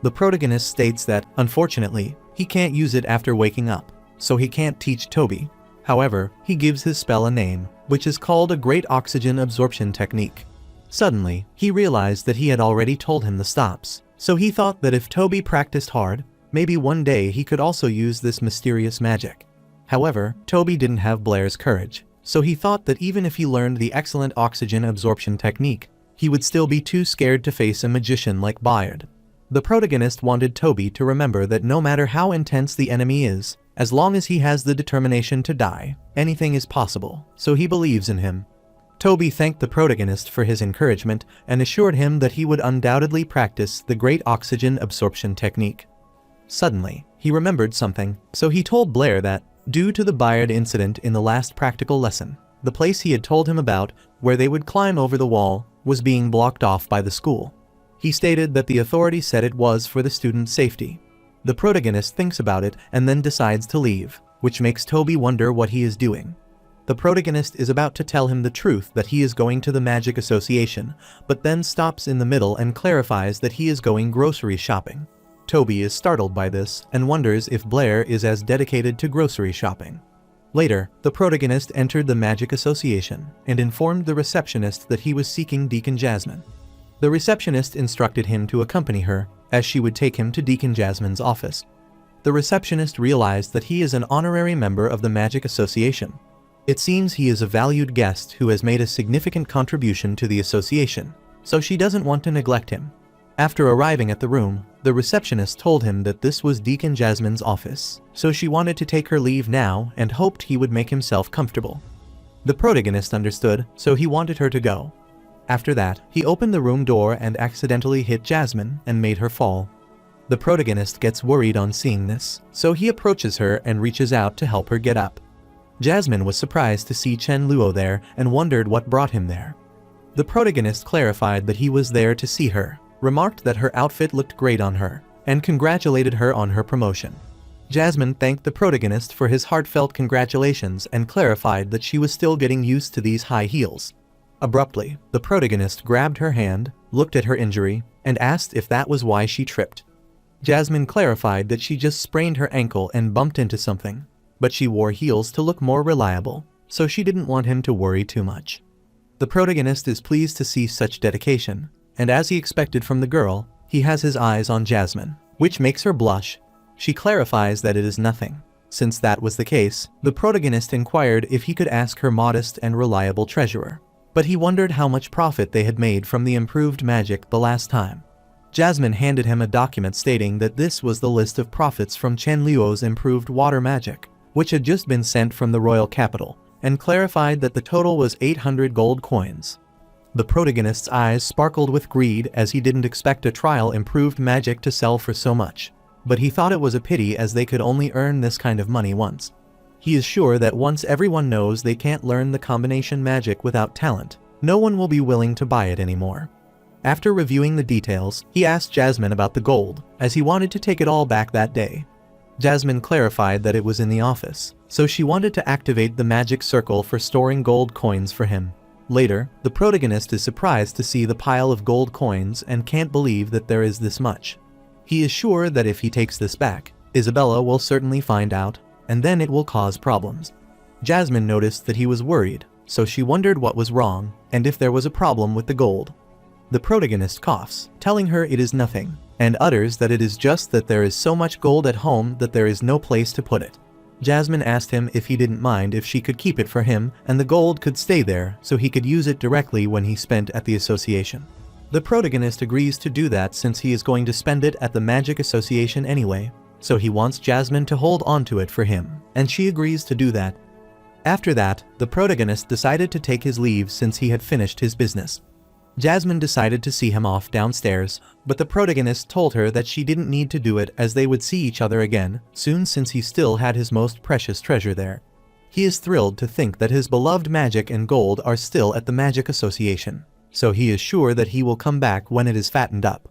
The protagonist states that, unfortunately, he can't use it after waking up, so he can't teach Toby. However, he gives his spell a name, which is called a Great Oxygen Absorption Technique. Suddenly, he realized that he had already told him the stops, so he thought that if Toby practiced hard, maybe one day he could also use this mysterious magic. However, Toby didn't have Blair's courage, so he thought that even if he learned the excellent oxygen absorption technique, he would still be too scared to face a magician like Bayard. The protagonist wanted Toby to remember that no matter how intense the enemy is, As long as he has the determination to die, anything is possible, so he believes in him. Toby thanked the protagonist for his encouragement and assured him that he would undoubtedly practice the great oxygen absorption technique. Suddenly, he remembered something, so he told Blair that, due to the Bayard incident in the last practical lesson, the place he had told him about, where they would climb over the wall, was being blocked off by the school. He stated that the authority said it was for the student's safety. The protagonist thinks about it and then decides to leave, which makes Toby wonder what he is doing. The protagonist is about to tell him the truth that he is going to the Magic Association, but then stops in the middle and clarifies that he is going grocery shopping. Toby is startled by this and wonders if Blair is as dedicated to grocery shopping. Later, the protagonist entered the Magic Association and informed the receptionist that he was seeking Deacon Jasmine. The receptionist instructed him to accompany her, as she would take him to Deacon Jasmine's office. The receptionist realized that he is an honorary member of the Magic Association. It seems he is a valued guest who has made a significant contribution to the association, so she doesn't want to neglect him. After arriving at the room, the receptionist told him that this was Deacon Jasmine's office, so she wanted to take her leave now and hoped he would make himself comfortable. The protagonist understood, so he wanted her to go. After that, he opened the room door and accidentally hit Jasmine and made her fall. The protagonist gets worried on seeing this, so he approaches her and reaches out to help her get up. Jasmine was surprised to see Chenluo there and wondered what brought him there. The protagonist clarified that he was there to see her, remarked that her outfit looked great on her, and congratulated her on her promotion. Jasmine thanked the protagonist for his heartfelt congratulations and clarified that she was still getting used to these high heels. Abruptly, the protagonist grabbed her hand, looked at her injury, and asked if that was why she tripped. Jasmine clarified that she just sprained her ankle and bumped into something, but she wore heels to look more reliable, so she didn't want him to worry too much. The protagonist is pleased to see such dedication, and as he expected from the girl, he has his eyes on Jasmine, which makes her blush. She clarifies that it is nothing. Since that was the case, the protagonist inquired if he could ask her modest and reliable treasurer, but he wondered how much profit they had made from the improved magic the last time. Jasmine handed him a document stating that this was the list of profits from Chenluo's improved water magic, which had just been sent from the royal capital, and clarified that the total was 800 gold coins. The protagonist's eyes sparkled with greed as he didn't expect a trial improved magic to sell for so much, but he thought it was a pity as they could only earn this kind of money once. He is sure that once everyone knows they can't learn the combination magic without talent, no one will be willing to buy it anymore. After reviewing the details, he asked Jasmine about the gold, as he wanted to take it all back that day. Jasmine clarified that it was in the office, so she wanted to activate the magic circle for storing gold coins for him. Later, the protagonist is surprised to see the pile of gold coins and can't believe that there is this much. He is sure that if he takes this back, Isabella will certainly find out, and then it will cause problems. Jasmine noticed that he was worried, so she wondered what was wrong and if there was a problem with the gold. The protagonist coughs, telling her it is nothing, and utters that it is just that there is so much gold at home that there is no place to put it. Jasmine asked him if he didn't mind if she could keep it for him and the gold could stay there so he could use it directly when he spent at the association. The protagonist agrees to do that since he is going to spend it at the Magic Association anyway, so he wants Jasmine to hold on to it for him, and she agrees to do that. After that, the protagonist decided to take his leave since he had finished his business. Jasmine decided to see him off downstairs, but the protagonist told her that she didn't need to do it as they would see each other again soon since he still had his most precious treasure there. He is thrilled to think that his beloved magic and gold are still at the Magic Association, so he is sure that he will come back when it is fattened up.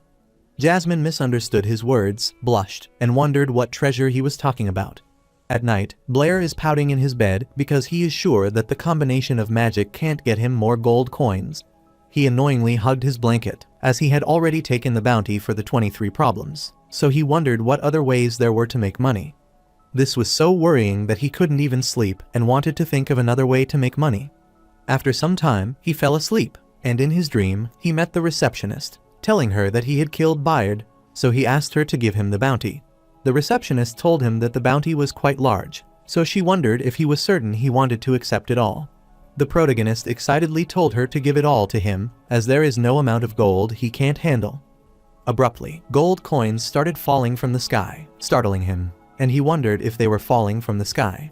Jasmine misunderstood his words, blushed, and wondered what treasure he was talking about. At night, Blair is pouting in his bed because he is sure that the combination of magic can't get him more gold coins. He annoyingly hugged his blanket, as he had already taken the bounty for the 23 problems, so he wondered what other ways there were to make money. This was so worrying that he couldn't even sleep and wanted to think of another way to make money. After some time, he fell asleep, and in his dream, he met the receptionist, telling her that he had killed Bayard, so he asked her to give him the bounty. The receptionist told him that the bounty was quite large, so she wondered if he was certain he wanted to accept it all. The protagonist excitedly told her to give it all to him, as there is no amount of gold he can't handle. Abruptly, gold coins started falling from the sky, startling him, and he wondered if they were falling from the sky.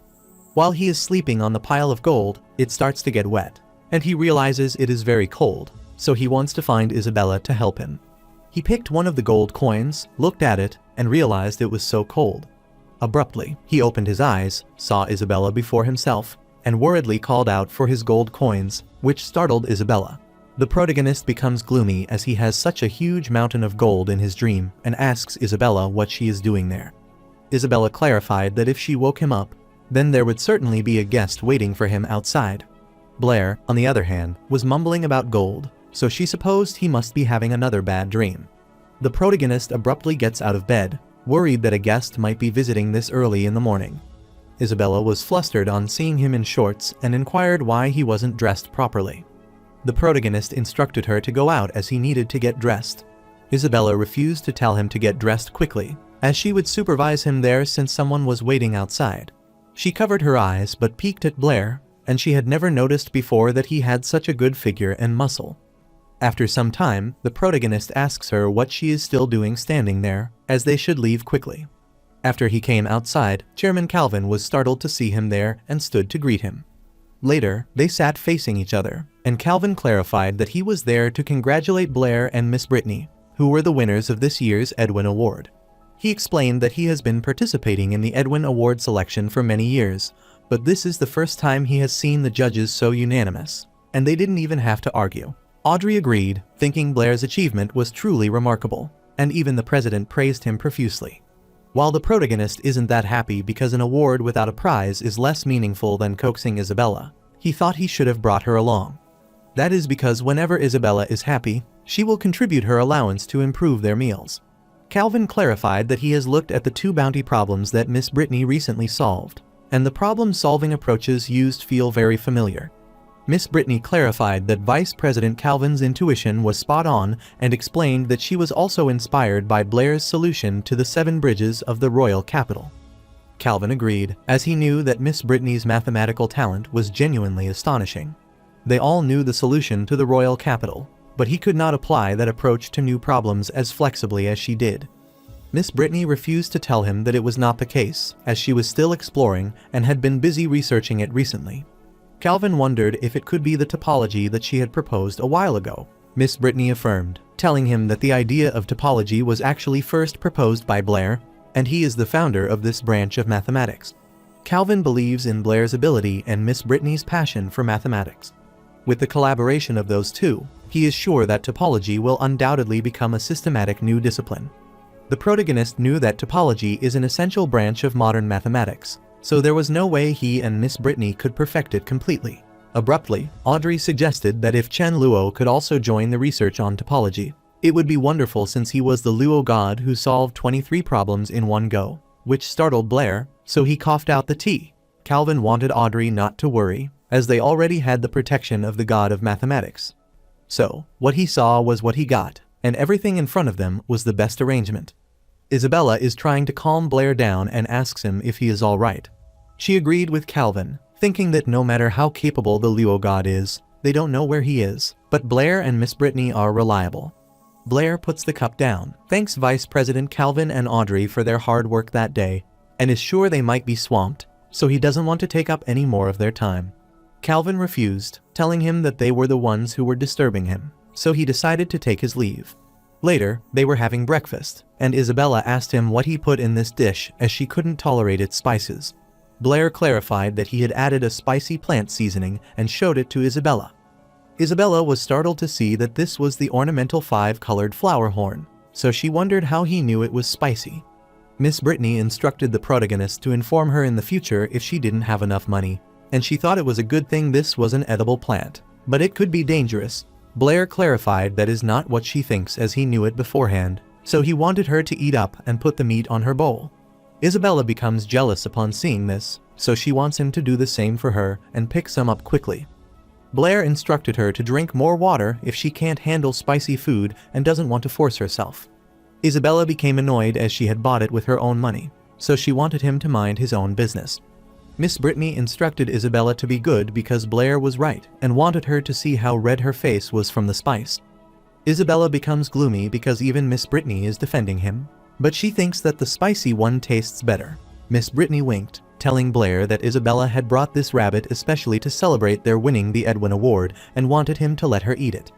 While he is sleeping on the pile of gold, it starts to get wet, and he realizes it is very cold, so he wants to find Isabella to help him. He picked one of the gold coins, looked at it, and realized it was so cold. Abruptly, he opened his eyes, saw Isabella before himself, and worriedly called out for his gold coins, which startled Isabella. The protagonist becomes gloomy as he has such a huge mountain of gold in his dream and asks Isabella what she is doing there. Isabella clarified that if she woke him up, then there would certainly be a guest waiting for him outside. Blair, on the other hand, was mumbling about gold, so she supposed he must be having another bad dream. The protagonist abruptly gets out of bed, worried that a guest might be visiting this early in the morning. Isabella was flustered on seeing him in shorts and inquired why he wasn't dressed properly. The protagonist instructed her to go out as he needed to get dressed. Isabella refused to tell him to get dressed quickly, as she would supervise him there since someone was waiting outside. She covered her eyes but peeked at Blair, and she had never noticed before that he had such a good figure and muscle. After some time, the protagonist asks her what she is still doing standing there, as they should leave quickly. After he came outside, Chairman Calvin was startled to see him there and stood to greet him. Later, they sat facing each other, and Calvin clarified that he was there to congratulate Blair and Miss Britney, who were the winners of this year's Edwin Award. He explained that he has been participating in the Edwin Award selection for many years, but this is the first time he has seen the judges so unanimous, and they didn't even have to argue. Audrey agreed, thinking Blair's achievement was truly remarkable, and even the president praised him profusely. While the protagonist isn't that happy because an award without a prize is less meaningful than coaxing Isabella, he thought he should have brought her along. That is because whenever Isabella is happy, she will contribute her allowance to improve their meals. Calvin clarified that he has looked at the 2 bounty problems that Miss Britney recently solved, and the problem-solving approaches used feel very familiar. Miss Britney clarified that Vice President Calvin's intuition was spot on and explained that she was also inspired by Blair's solution to the 7 bridges of the royal capital. Calvin agreed, as he knew that Miss Britney's mathematical talent was genuinely astonishing. They all knew the solution to the royal capital, but he could not apply that approach to new problems as flexibly as she did. Miss Britney refused to tell him that it was not the case, as she was still exploring and had been busy researching it recently. Calvin wondered if it could be the topology that she had proposed a while ago. Miss Britney affirmed, telling him that the idea of topology was actually first proposed by Blair, and he is the founder of this branch of mathematics. Calvin believes in Blair's ability and Miss Britney's passion for mathematics. With the collaboration of those two, he is sure that topology will undoubtedly become a systematic new discipline. The protagonist knew that topology is an essential branch of modern mathematics, so there was no way he and Miss Britney could perfect it completely. Abruptly, Audrey suggested that if Chenluo could also join the research on topology, it would be wonderful since he was the Luo god who solved 23 problems in one go, which startled Blair, so he coughed out the tea. Calvin wanted Audrey not to worry, as they already had the protection of the god of mathematics. So, what he saw was what he got, and everything in front of them was the best arrangement. Isabella is trying to calm Blair down and asks him if he is alright. She agreed with Calvin, thinking that no matter how capable the Luo god is, they don't know where he is, but Blair and Miss Britney are reliable. Blair puts the cup down, thanks Vice President Calvin and Audrey for their hard work that day, and is sure they might be swamped, so he doesn't want to take up any more of their time. Calvin refused, telling him that they were the ones who were disturbing him, so he decided to take his leave. Later, they were having breakfast, and Isabella asked him what he put in this dish as she couldn't tolerate its spices. Blair clarified that he had added a spicy plant seasoning and showed it to Isabella. Isabella was startled to see that this was the ornamental 5-colored flower horn, so she wondered how he knew it was spicy. Miss Britney instructed the protagonist to inform her in the future if she didn't have enough money, and she thought it was a good thing this was an edible plant, but it could be dangerous. Blair clarified that is not what she thinks as he knew it beforehand, so he wanted her to eat up and put the meat on her bowl. Isabella becomes jealous upon seeing this, so she wants him to do the same for her and pick some up quickly. Blair instructed her to drink more water if she can't handle spicy food and doesn't want to force herself. Isabella became annoyed as she had bought it with her own money, so she wanted him to mind his own business. Miss Britney instructed Isabella to be good because Blair was right and wanted her to see how red her face was from the spice. Isabella becomes gloomy because even Miss Britney is defending him, but she thinks that the spicy one tastes better. Miss Britney winked, telling Blair that Isabella had brought this rabbit especially to celebrate their winning the Edwin Award and wanted him to let her eat it.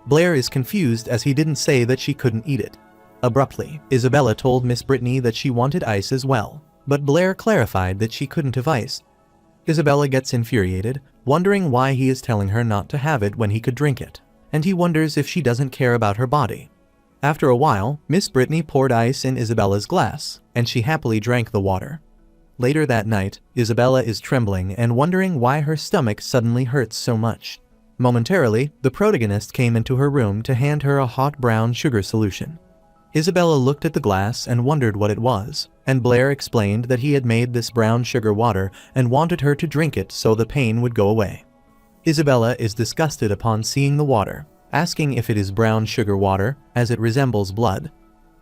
Blair is confused as he didn't say that she couldn't eat it. Abruptly, Isabella told Miss Britney that she wanted ice as well, but Blair clarified that she couldn't have ice. Isabella gets infuriated, wondering why he is telling her not to have it when he could drink it, and he wonders if she doesn't care about her body. After a while, Miss Britney poured ice in Isabella's glass, and she happily drank the water. Later that night, Isabella is trembling and wondering why her stomach suddenly hurts so much. Momentarily, the protagonist came into her room to hand her a hot brown sugar solution. Isabella looked at the glass and wondered what it was, and Blair explained that he had made this brown sugar water and wanted her to drink it so the pain would go away. Isabella is disgusted upon seeing the water, asking if it is brown sugar water, as it resembles blood.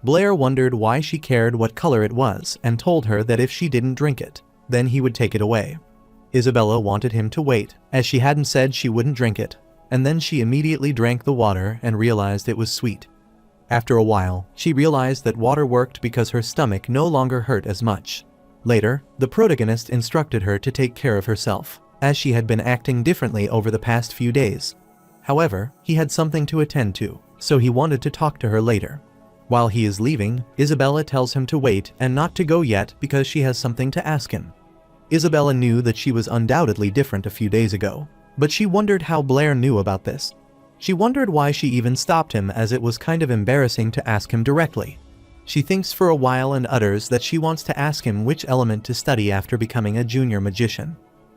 Blair wondered why she cared what color it was and told her that if she didn't drink it, then he would take it away. Isabella wanted him to wait, as she hadn't said she wouldn't drink it, and then she immediately drank the water and realized it was sweet. After a while, she realized that water worked because her stomach no longer hurt as much. Later, the protagonist instructed her to take care of herself, as she had been acting differently over the past few days. However, he had something to attend to, so he wanted to talk to her later. While he is leaving, Isabella tells him to wait and not to go yet because she has something to ask him. Isabella knew that she was undoubtedly different a few days ago, but she wondered how Blair knew about this. She wondered why she even stopped him, as it was kind of embarrassing to ask him directly. She thinks for a while and utters that she wants to ask him which element to study after becoming a junior magician.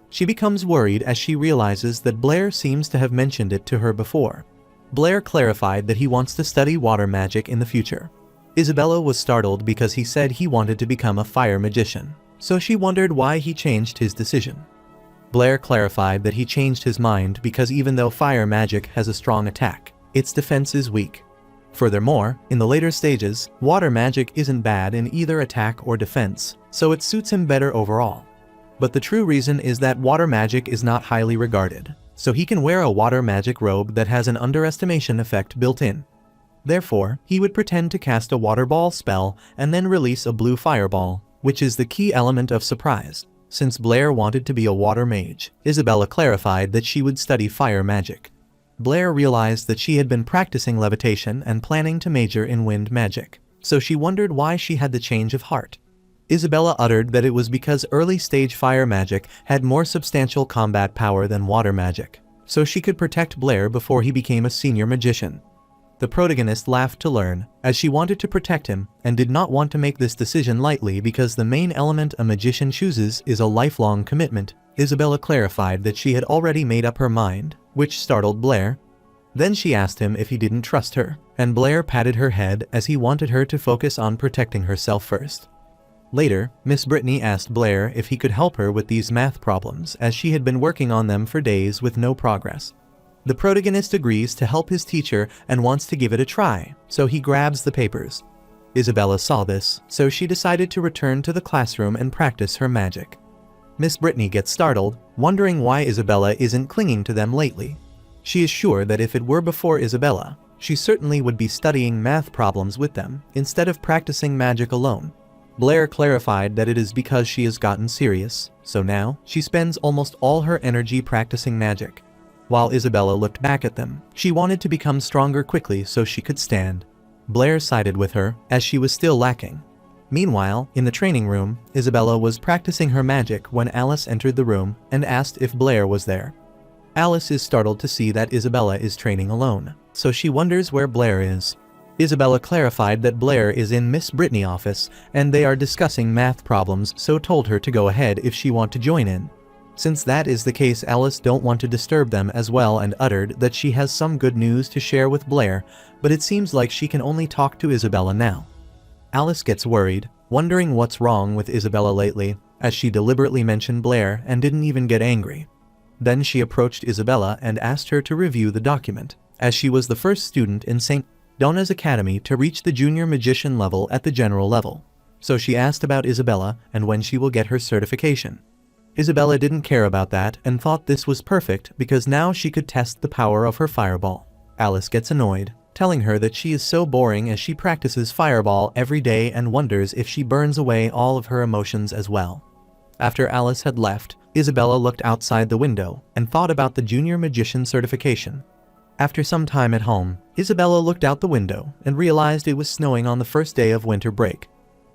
She becomes worried as she realizes that Blair seems to have mentioned it to her before. Blair clarified that he wants to study water magic in the future. Isabella was startled because he said he wanted to become a fire magician, so she wondered why he changed his decision. Blair clarified that he changed his mind because even though fire magic has a strong attack, its defense is weak. Furthermore, in the later stages, water magic isn't bad in either attack or defense, so it suits him better overall. But the true reason is that water magic is not highly regarded, so he can wear a water magic robe that has an underestimation effect built in. Therefore, he would pretend to cast a water ball spell and then release a blue fireball, which is the key element of surprise. Since Blair wanted to be a water mage, Isabella clarified that she would study fire magic. Blair realized that she had been practicing levitation and planning to major in wind magic, so she wondered why she had the change of heart. Isabella uttered that it was because early-stage fire magic had more substantial combat power than water magic, so she could protect Blair before he became a senior magician. The protagonist laughed to learn, as she wanted to protect him and did not want to make this decision lightly because the main element a magician chooses is a lifelong commitment. Isabella clarified that she had already made up her mind, which startled Blair. Then she asked him if he didn't trust her, and Blair patted her head as he wanted her to focus on protecting herself first. Later, Miss Britney asked Blair if he could help her with these math problems as she had been working on them for days with no progress. The protagonist agrees to help his teacher and wants to give it a try, so he grabs the papers. Isabella saw this, so she decided to return to the classroom and practice her magic. Miss Britney gets startled, wondering why Isabella isn't clinging to them lately. She is sure that if it were before Isabella, she certainly would be studying math problems with them instead of practicing magic alone. Blair clarified that it is because she has gotten serious, so now she spends almost all her energy practicing magic. While Isabella looked back at them, she wanted to become stronger quickly so she could stand. Blair sided with her, as she was still lacking. Meanwhile, in the training room, Isabella was practicing her magic when Alice entered the room and asked if Blair was there. Alice is startled to see that Isabella is training alone, so she wonders where Blair is. Isabella clarified that Blair is in Miss Britney's office and they are discussing math problems, so told her to go ahead if she want to join in. Since that is the case, Alice don't want to disturb them as well and uttered that she has some good news to share with Blair, but it seems like she can only talk to Isabella now. Alice gets worried, wondering what's wrong with Isabella lately, as she deliberately mentioned Blair and didn't even get angry. Then she approached Isabella and asked her to review the document, as she was the first student in St. Donna's Academy to reach the junior magician level at the general level. So she asked about Isabella and when she will get her certification. Isabella didn't care about that and thought this was perfect because now she could test the power of her fireball. Alice gets annoyed, telling her that she is so boring as she practices fireball every day and wonders if she burns away all of her emotions as well. After Alice had left, Isabella looked outside the window and thought about the junior magician certification. After some time at home, Isabella looked out the window and realized it was snowing on the first day of winter break.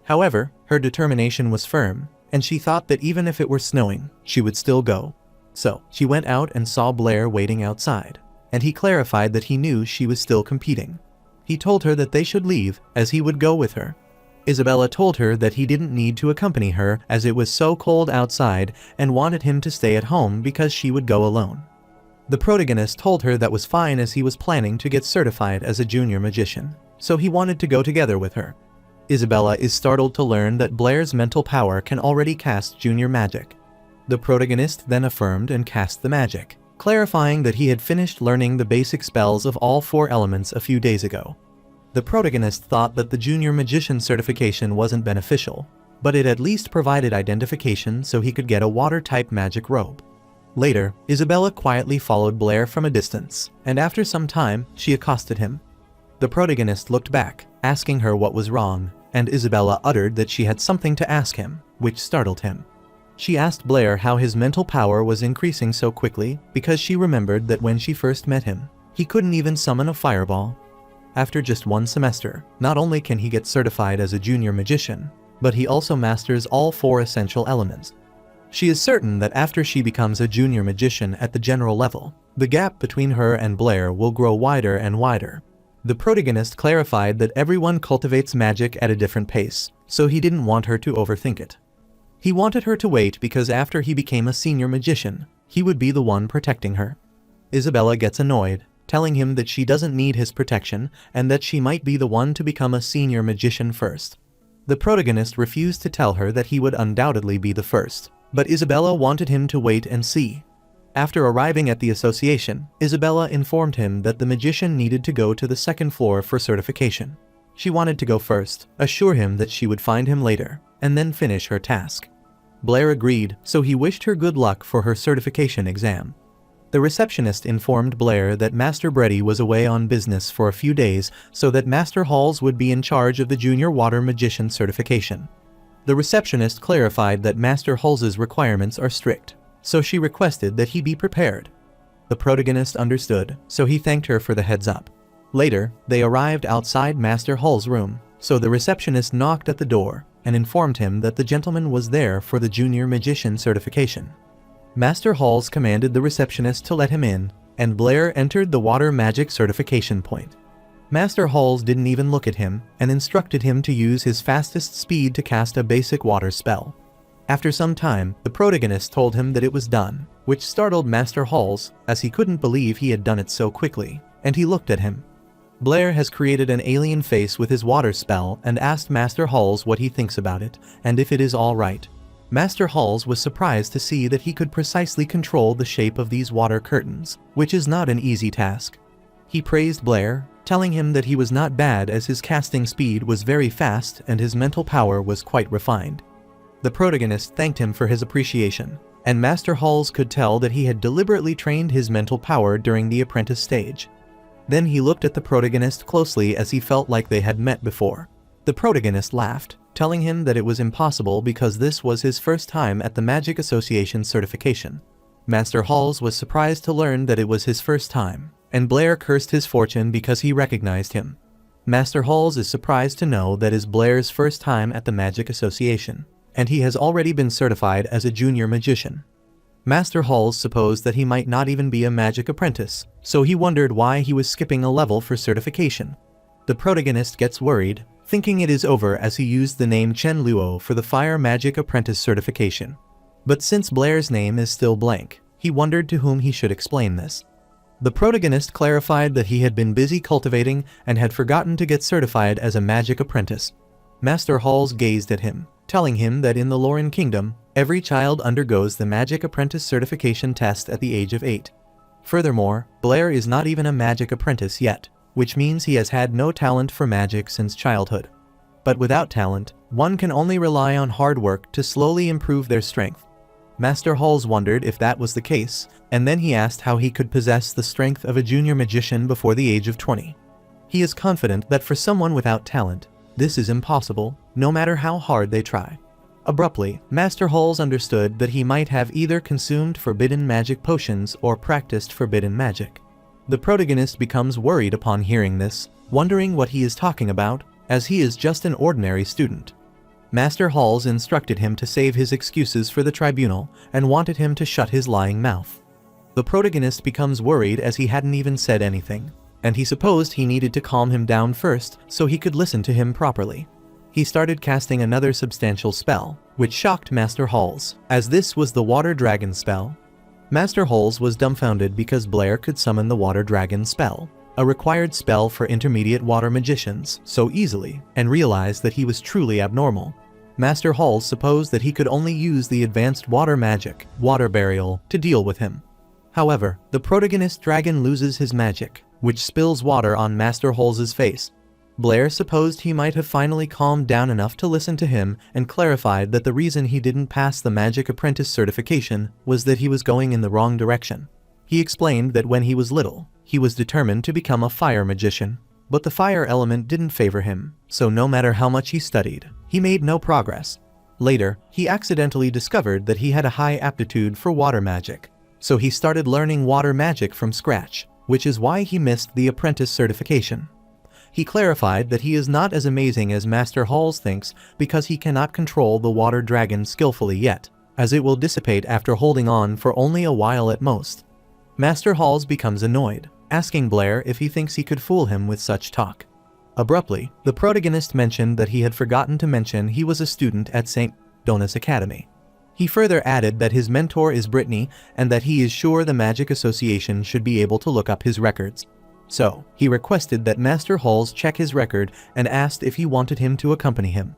However, her determination was firm, and she thought that even if it were snowing, she would still go. So, she went out and saw Blair waiting outside, and he clarified that he knew she was still competing. He told her that they should leave, as he would go with her. Isabella told her that he didn't need to accompany her as it was so cold outside and wanted him to stay at home because she would go alone. The protagonist told her that was fine as he was planning to get certified as a junior magician, so he wanted to go together with her. Isabella is startled to learn that Blair's mental power can already cast junior magic. The protagonist then affirmed and cast the magic, clarifying that he had finished learning the basic spells of all 4 elements a few days ago. The protagonist thought that the junior magician certification wasn't beneficial, but it at least provided identification so he could get a water-type magic robe. Later, Isabella quietly followed Blair from a distance, and after some time, she accosted him. The protagonist looked back, asking her what was wrong, and Isabella uttered that she had something to ask him, which startled him. She asked Blair how his mental power was increasing so quickly because she remembered that when she first met him, he couldn't even summon a fireball. After just 1 semester, not only can he get certified as a junior magician, but he also masters all 4 essential elements. She is certain that after she becomes a junior magician at the general level, the gap between her and Blair will grow wider and wider. The protagonist clarified that everyone cultivates magic at a different pace, so he didn't want her to overthink it. He wanted her to wait because after he became a senior magician, he would be the one protecting her. Isabella gets annoyed, telling him that she doesn't need his protection and that she might be the one to become a senior magician first. The protagonist refused to tell her that he would undoubtedly be the first, but Isabella wanted him to wait and see. After arriving at the association, Isabella informed him that the magician needed to go to the 2nd floor for certification. She wanted to go first, assure him that she would find him later, and then finish her task. Blair agreed, so he wished her good luck for her certification exam. The receptionist informed Blair that Master Britney was away on business for a few days so that Master Halls would be in charge of the Junior Water Magician certification. The receptionist clarified that Master Hals's requirements are strict, so she requested that he be prepared. The protagonist understood, so he thanked her for the heads up. Later, they arrived outside Master Hall's room, so the receptionist knocked at the door and informed him that the gentleman was there for the Junior Magician certification. Master Halls commanded the receptionist to let him in, and Blair entered the water magic certification point. Master Halls didn't even look at him and instructed him to use his fastest speed to cast a basic water spell. After some time, the protagonist told him that it was done, which startled Master Halls as he couldn't believe he had done it so quickly, and he looked at him. Blair has created an alien face with his water spell and asked Master Halls what he thinks about it and if it is all right. Master Halls was surprised to see that he could precisely control the shape of these water curtains, which is not an easy task. He praised Blair, telling him that he was not bad as his casting speed was very fast and his mental power was quite refined. The protagonist thanked him for his appreciation, and Master Halls could tell that he had deliberately trained his mental power during the apprentice stage. Then he looked at the protagonist closely as he felt like they had met before. The protagonist laughed, telling him that it was impossible because this was his first time at the Magic Association certification. Master Halls was surprised to learn that it was his first time, and Blair cursed his fortune because he recognized him. Master Halls is surprised to know that it is Blair's first time at the Magic Association, and he has already been certified as a junior magician. Master Halls supposed that he might not even be a magic apprentice, so he wondered why he was skipping a level for certification. The protagonist gets worried, thinking it is over as he used the name Chenluo for the Fire Magic Apprentice certification. But since Blair's name is still blank, he wondered to whom he should explain this. The protagonist clarified that he had been busy cultivating and had forgotten to get certified as a magic apprentice. Master Halls gazed at him, telling him that in the Lauren Kingdom, every child undergoes the Magic Apprentice certification test at the age of 8. Furthermore, Blair is not even a magic apprentice yet, which means he has had no talent for magic since childhood. But without talent, one can only rely on hard work to slowly improve their strength. Master Halls wondered if that was the case, and then he asked how he could possess the strength of a junior magician before the age of 20. He is confident that for someone without talent, this is impossible, no matter how hard they try. Abruptly, Master Halls understood that he might have either consumed forbidden magic potions or practiced forbidden magic. The protagonist becomes worried upon hearing this, wondering what he is talking about, as he is just an ordinary student. Master Halls instructed him to save his excuses for the tribunal and wanted him to shut his lying mouth. The protagonist becomes worried as he hadn't even said anything, and he supposed he needed to calm him down first so he could listen to him properly. He started casting another substantial spell, which shocked Master Halls, as this was the Water Dragon spell. Master Halls was dumbfounded because Blair could summon the Water Dragon spell, a required spell for intermediate water magicians, so easily, and realized that he was truly abnormal. Master Halls supposed that he could only use the advanced water magic, Water Burial, to deal with him. However, the protagonist dragon loses his magic, which spills water on Master Halls' face. Blair supposed he might have finally calmed down enough to listen to him and clarified that the reason he didn't pass the Magic Apprentice certification was that he was going in the wrong direction. He explained that when he was little, he was determined to become a fire magician, but the fire element didn't favor him, so no matter how much he studied, he made no progress. Later, he accidentally discovered that he had a high aptitude for water magic, so he started learning water magic from scratch, which is why he missed the apprentice certification. He clarified that he is not as amazing as Master Halls thinks because he cannot control the water dragon skillfully yet, as it will dissipate after holding on for only a while at most. Master Halls becomes annoyed, asking Blair if he thinks he could fool him with such talk. Abruptly, the protagonist mentioned that he had forgotten to mention he was a student at St. Dona's Academy. He further added that his mentor is Britney and that he is sure the Magic Association should be able to look up his records. So, he requested that Master Halls check his record and asked if he wanted him to accompany him.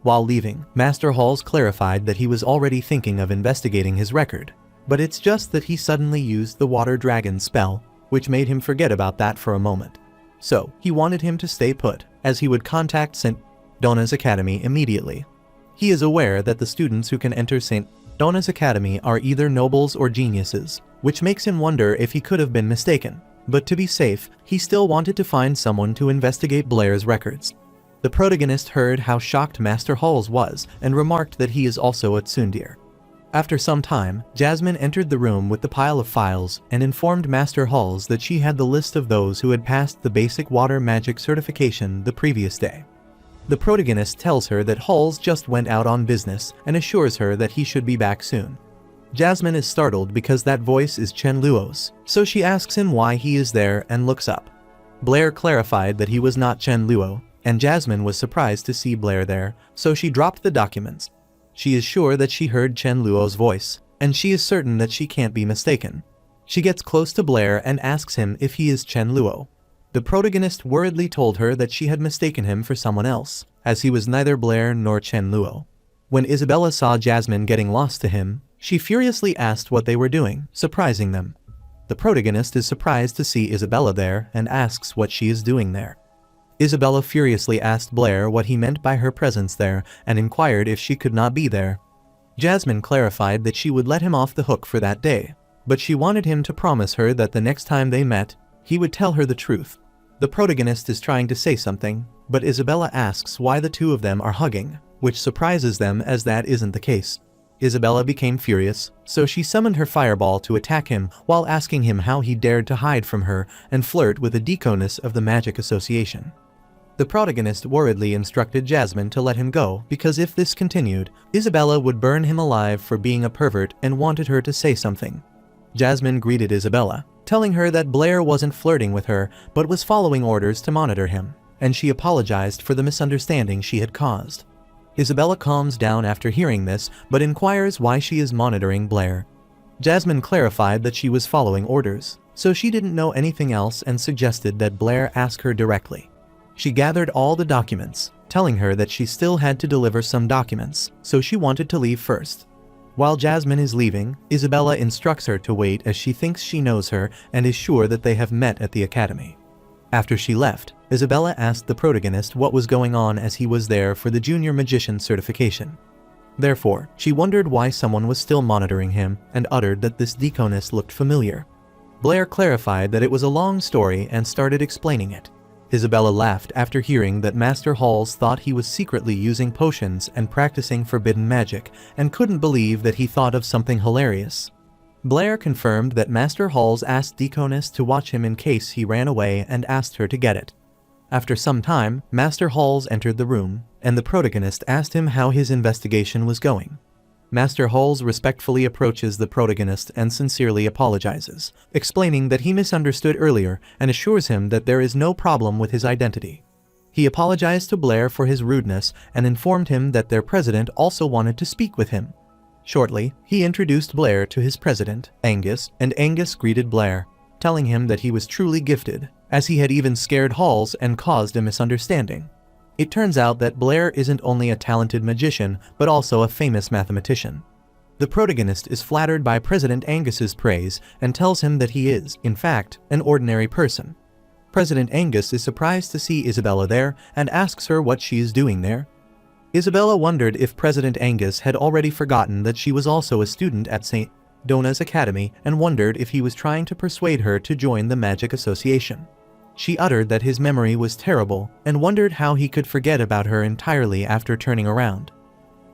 While leaving, Master Halls clarified that he was already thinking of investigating his record, but it's just that he suddenly used the Water Dragon spell, which made him forget about that for a moment. So, he wanted him to stay put, as he would contact St. Dona's Academy immediately. He is aware that the students who can enter St. Dona's Academy are either nobles or geniuses, which makes him wonder if he could have been mistaken. But to be safe, he still wanted to find someone to investigate Blair's records. The protagonist heard how shocked Master Halls was and remarked that he is also a tsundere. After some time, Jasmine entered the room with the pile of files and informed Master Halls that she had the list of those who had passed the basic water magic certification the previous day. The protagonist tells her that Halls just went out on business and assures her that he should be back soon. Jasmine is startled because that voice is Chenluo's, so she asks him why he is there and looks up. Blair clarified that he was not Chenluo, and Jasmine was surprised to see Blair there, so she dropped the documents. She is sure that she heard Chenluo's voice, and she is certain that she can't be mistaken. She gets close to Blair and asks him if he is Chenluo. The protagonist worriedly told her that she had mistaken him for someone else, as he was neither Blair nor Chenluo. When Isabella saw Jasmine getting lost to him, she furiously asked what they were doing, surprising them. The protagonist is surprised to see Isabella there and asks what she is doing there. Isabella furiously asked Blair what he meant by her presence there and inquired if she could not be there. Jasmine clarified that she would let him off the hook for that day, but she wanted him to promise her that the next time they met, he would tell her the truth. The protagonist is trying to say something, but Isabella asks why the two of them are hugging, which surprises them as that isn't the case. Isabella became furious, so she summoned her fireball to attack him while asking him how he dared to hide from her and flirt with the deaconess of the Magic Association. The protagonist worriedly instructed Jasmine to let him go because if this continued, Isabella would burn him alive for being a pervert and wanted her to say something. Jasmine greeted Isabella, telling her that Blair wasn't flirting with her but was following orders to monitor him, and she apologized for the misunderstanding she had caused. Isabella calms down after hearing this, but inquires why she is monitoring Blair. Jasmine clarified that she was following orders, so she didn't know anything else and suggested that Blair ask her directly. She gathered all the documents, telling her that she still had to deliver some documents, so she wanted to leave first. While Jasmine is leaving, Isabella instructs her to wait as she thinks she knows her and is sure that they have met at the academy. After she left, Isabella asked the protagonist what was going on as he was there for the junior magician certification. Therefore, she wondered why someone was still monitoring him and uttered that this deaconess looked familiar. Blair clarified that it was a long story and started explaining it. Isabella laughed after hearing that Master Halls thought he was secretly using potions and practicing forbidden magic, and couldn't believe that he thought of something hilarious. Blair confirmed that Master Halls asked Deaconess to watch him in case he ran away and asked her to get it. After some time, Master Halls entered the room, and the protagonist asked him how his investigation was going. Master Halls respectfully approaches the protagonist and sincerely apologizes, explaining that he misunderstood earlier and assures him that there is no problem with his identity. He apologized to Blair for his rudeness and informed him that their president also wanted to speak with him. Shortly, he introduced Blair to his president, Angus, and Angus greeted Blair, telling him that he was truly gifted, as he had even scared Halls and caused a misunderstanding. It turns out that Blair isn't only a talented magician, but also a famous mathematician. The protagonist is flattered by President Angus's praise and tells him that he is, in fact, an ordinary person. President Angus is surprised to see Isabella there and asks her what she is doing there. Isabella wondered if President Angus had already forgotten that she was also a student at St. Donna's Academy and wondered if he was trying to persuade her to join the Magic Association. She uttered that his memory was terrible and wondered how he could forget about her entirely after turning around.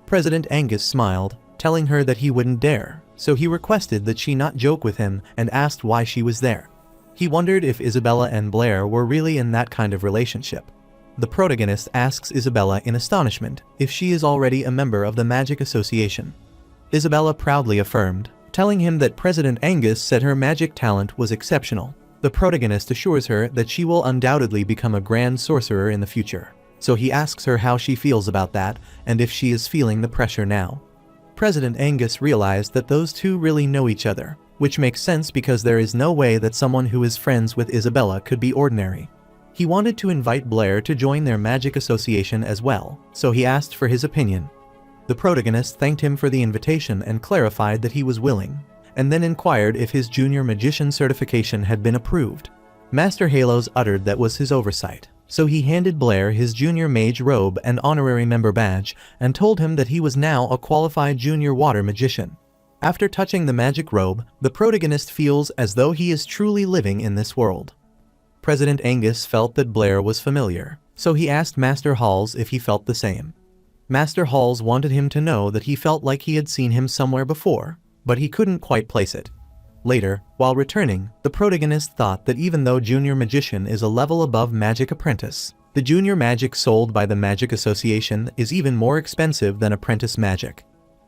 President Angus smiled, telling her that he wouldn't dare, so he requested that she not joke with him and asked why she was there. He wondered if Isabella and Blair were really in that kind of relationship. The protagonist asks Isabella in astonishment if she is already a member of the Magic Association. Isabella proudly affirmed, telling him that President Angus said her magic talent was exceptional. The protagonist assures her that she will undoubtedly become a grand sorcerer in the future, so he asks her how she feels about that and if she is feeling the pressure now. President Angus realized that those two really know each other, which makes sense because there is no way that someone who is friends with Isabella could be ordinary. He wanted to invite Blair to join their magic association as well, so he asked for his opinion. The protagonist thanked him for the invitation and clarified that he was willing, and then inquired if his junior magician certification had been approved. Master Halos uttered that was his oversight, so he handed Blair his junior mage robe and honorary member badge and told him that he was now a qualified junior water magician. After touching the magic robe, the protagonist feels as though he is truly living in this world. President Angus felt that Blair was familiar, so he asked Master Halls if he felt the same. Master Halls wanted him to know that he felt like he had seen him somewhere before, but he couldn't quite place it. Later, while returning, the protagonist thought that even though Junior Magician is a level above Magic Apprentice, the junior magic sold by the Magic Association is even more expensive than Apprentice Magic.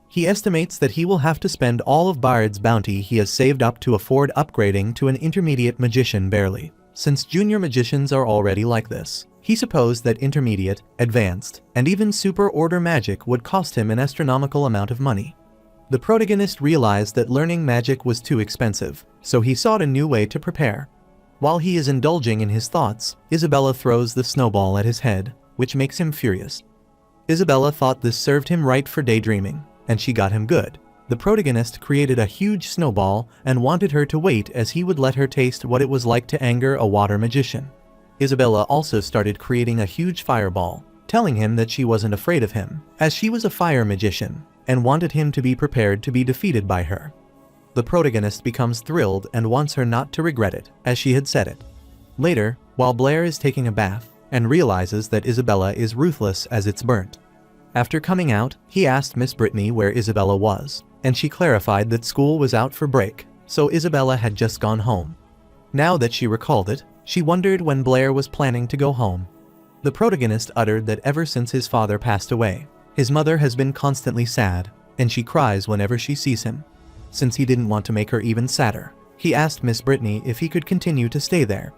He estimates that he will have to spend all of Bard's bounty he has saved up to afford upgrading to an intermediate magician barely, since junior magicians are already like this. He supposed that intermediate, advanced, and even super order magic would cost him an astronomical amount of money. The protagonist realized that learning magic was too expensive, so he sought a new way to prepare. While he is indulging in his thoughts, Isabella throws the snowball at his head, which makes him furious. Isabella thought this served him right for daydreaming, and she got him good. The protagonist created a huge snowball and wanted her to wait as he would let her taste what it was like to anger a water magician. Isabella also started creating a huge fireball, telling him that she wasn't afraid of him, as she was a fire magician, and wanted him to be prepared to be defeated by her. The protagonist becomes thrilled and wants her not to regret it, as she had said it. Later, while Blair is taking a bath, and realizes that Isabella is ruthless as it's burnt. After coming out, he asked Miss Britney where Isabella was, and she clarified that school was out for break, so Isabella had just gone home. Now that she recalled it, she wondered when Blair was planning to go home. The protagonist uttered that ever since his father passed away, his mother has been constantly sad, and she cries whenever she sees him. Since he didn't want to make her even sadder, he asked Miss Britney if he could continue to stay there.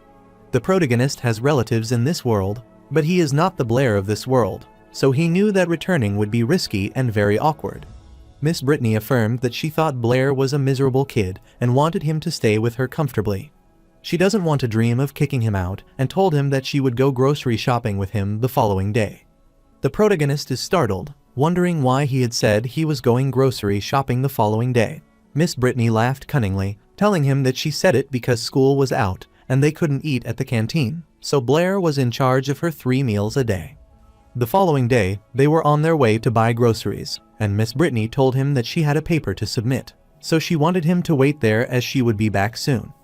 The protagonist has relatives in this world, but he is not the Blair of this world, so he knew that returning would be risky and very awkward. Miss Britney affirmed that she thought Blair was a miserable kid and wanted him to stay with her comfortably. She doesn't want to dream of kicking him out and told him that she would go grocery shopping with him the following day. The protagonist is startled, wondering why he had said he was going grocery shopping the following day. Miss Britney laughed cunningly, telling him that she said it because school was out and they couldn't eat at the canteen, so Blair was in charge of her 3 meals a day. The following day, they were on their way to buy groceries, and Miss Britney told him that she had a paper to submit, so she wanted him to wait there as she would be back soon.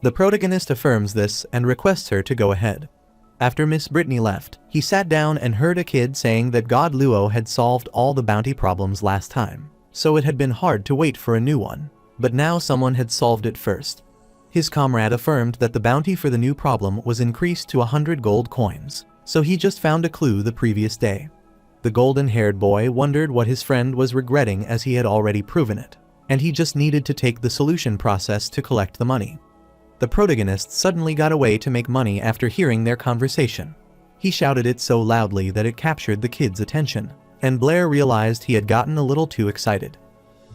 The protagonist affirms this and requests her to go ahead. After Miss Britney left, he sat down and heard a kid saying that God Luo had solved all the bounty problems last time, so it had been hard to wait for a new one. But now someone had solved it first. His comrade affirmed that the bounty for the new problem was increased to 100 gold coins, so he just found a clue the previous day. The golden-haired boy wondered what his friend was regretting as he had already proven it, and he just needed to take the solution process to collect the money. The protagonist suddenly got a way to make money after hearing their conversation. He shouted it so loudly that it captured the kid's attention, and Blair realized he had gotten a little too excited.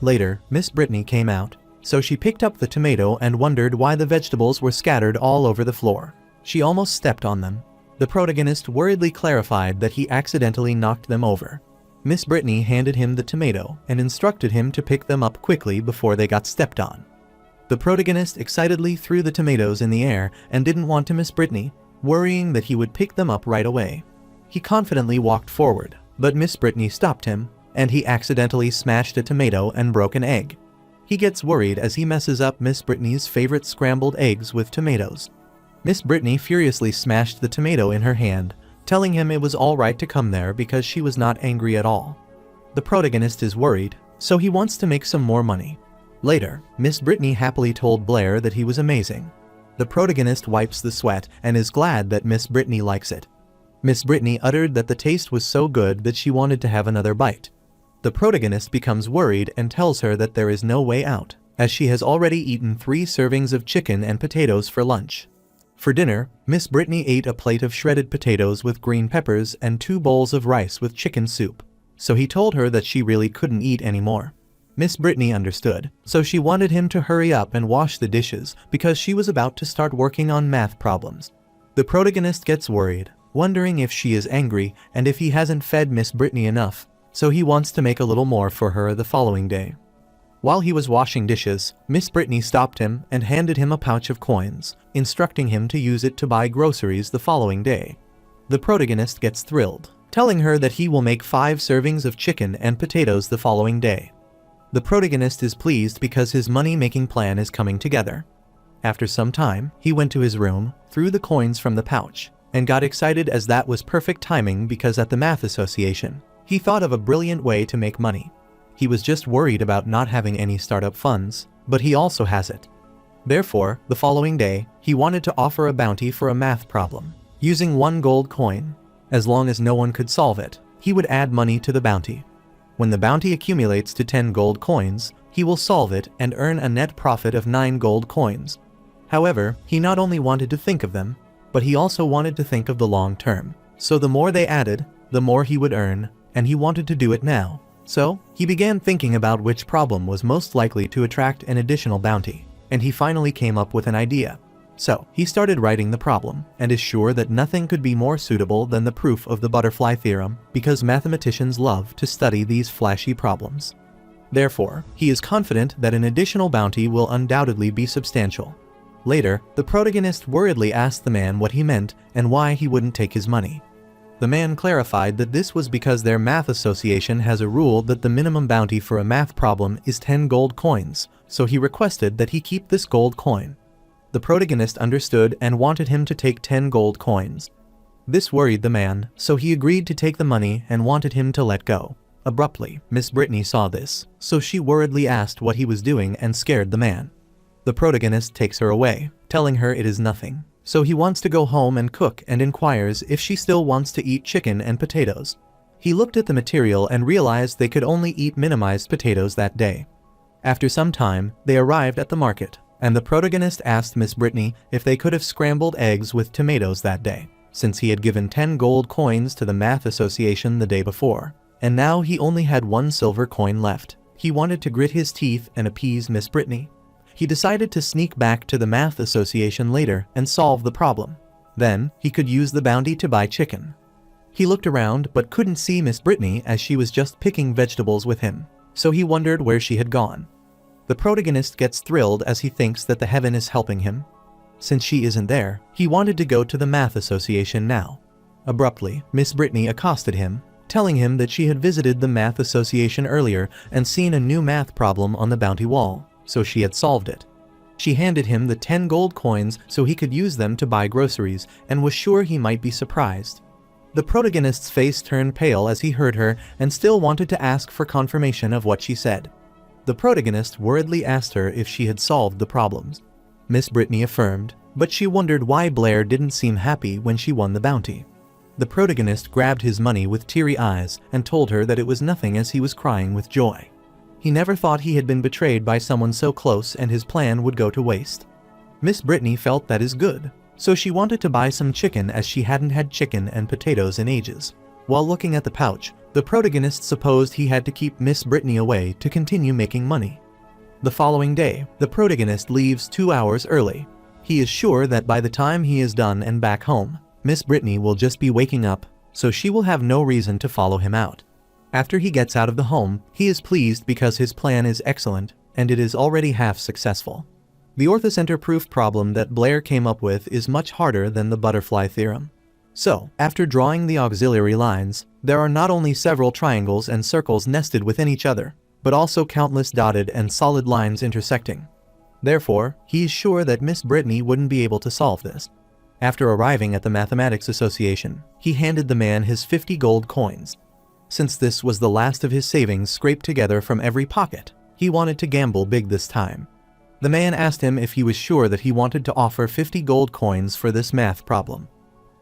Later, Miss Britney came out, so she picked up the tomato and wondered why the vegetables were scattered all over the floor. She almost stepped on them. The protagonist worriedly clarified that he accidentally knocked them over. Miss Britney handed him the tomato and instructed him to pick them up quickly before they got stepped on. The protagonist excitedly threw the tomatoes in the air and didn't want to miss Britney, worrying that he would pick them up right away. He confidently walked forward, but Miss Britney stopped him, and he accidentally smashed a tomato and broke an egg. He gets worried as he messes up Miss Britney's favorite scrambled eggs with tomatoes. Miss Britney furiously smashed the tomato in her hand, telling him it was alright to come there because she was not angry at all. The protagonist is worried, so he wants to make some more money. Later, Miss Britney happily told Blair that he was amazing. The protagonist wipes the sweat and is glad that Miss Britney likes it. Miss Britney uttered that the taste was so good that she wanted to have another bite. The protagonist becomes worried and tells her that there is no way out, as she has already eaten 3 servings of chicken and potatoes for lunch. For dinner, Miss Britney ate a plate of shredded potatoes with green peppers and 2 bowls of rice with chicken soup, so he told her that she really couldn't eat anymore. Miss Britney understood, so she wanted him to hurry up and wash the dishes because she was about to start working on math problems. The protagonist gets worried, wondering if she is angry and if he hasn't fed Miss Britney enough, so he wants to make a little more for her the following day. While he was washing dishes, Miss Britney stopped him and handed him a pouch of coins, instructing him to use it to buy groceries the following day. The protagonist gets thrilled, telling her that he will make 5 servings of chicken and potatoes the following day. The protagonist is pleased because his money-making plan is coming together. After some time, he went to his room, threw the coins from the pouch, and got excited as that was perfect timing because at the math association, he thought of a brilliant way to make money. He was just worried about not having any startup funds, but he also has it. Therefore, the following day, he wanted to offer a bounty for a math problem, using 1 gold coin. As long as no one could solve it, he would add money to the bounty. When the bounty accumulates to 10 gold coins, he will solve it and earn a net profit of 9 gold coins. However, he not only wanted to think of them, but he also wanted to think of the long term. So the more they added, the more he would earn, and he wanted to do it now. So, he began thinking about which problem was most likely to attract an additional bounty, and he finally came up with an idea. So, he started writing the problem, and is sure that nothing could be more suitable than the proof of the butterfly theorem, because mathematicians love to study these flashy problems. Therefore, he is confident that an additional bounty will undoubtedly be substantial. Later, the protagonist worriedly asked the man what he meant and why he wouldn't take his money. The man clarified that this was because their math association has a rule that the minimum bounty for a math problem is 10 gold coins, so he requested that he keep this gold coin. The protagonist understood and wanted him to take 10 gold coins. This worried the man, so he agreed to take the money and wanted him to let go. Abruptly, Miss Britney saw this, so she worriedly asked what he was doing and scared the man. The protagonist takes her away, telling her it is nothing, so he wants to go home and cook and inquires if she still wants to eat chicken and potatoes. He looked at the material and realized they could only eat minimized potatoes that day. After some time, they arrived at the market, and the protagonist asked Miss Britney if they could have scrambled eggs with tomatoes that day, since he had given 10 gold coins to the math association the day before, and now he only had 1 silver coin left. He wanted to grit his teeth and appease Miss Britney. He decided to sneak back to the math association later and solve the problem. Then, he could use the bounty to buy chicken. He looked around but couldn't see Miss Britney as she was just picking vegetables with him, so he wondered where she had gone. The protagonist gets thrilled as he thinks that the heaven is helping him. Since she isn't there, he wanted to go to the math association now. Abruptly, Miss Britney accosted him, telling him that she had visited the math association earlier and seen a new math problem on the bounty wall, so she had solved it. She handed him the 10 gold coins so he could use them to buy groceries and was sure he might be surprised. The protagonist's face turned pale as he heard her and still wanted to ask for confirmation of what she said. The protagonist worriedly asked her if she had solved the problems. Miss Britney affirmed, but she wondered why Blair didn't seem happy when she won the bounty. The protagonist grabbed his money with teary eyes and told her that it was nothing as he was crying with joy. He never thought he had been betrayed by someone so close and his plan would go to waste. Miss Britney felt that is good, so she wanted to buy some chicken as she hadn't had chicken and potatoes in ages. While looking at the pouch, the protagonist supposed he had to keep Miss Britney away to continue making money. The following day, the protagonist leaves 2 hours early. He is sure that by the time he is done and back home, Miss Britney will just be waking up, so she will have no reason to follow him out. After he gets out of the home, he is pleased because his plan is excellent, and it is already half successful. The orthocenter proof problem that Blair came up with is much harder than the butterfly theorem. So, after drawing the auxiliary lines, there are not only several triangles and circles nested within each other, but also countless dotted and solid lines intersecting. Therefore, he is sure that Miss Britney wouldn't be able to solve this. After arriving at the Mathematics Association, he handed the man his 50 gold coins. Since this was the last of his savings scraped together from every pocket, he wanted to gamble big this time. The man asked him if he was sure that he wanted to offer 50 gold coins for this math problem.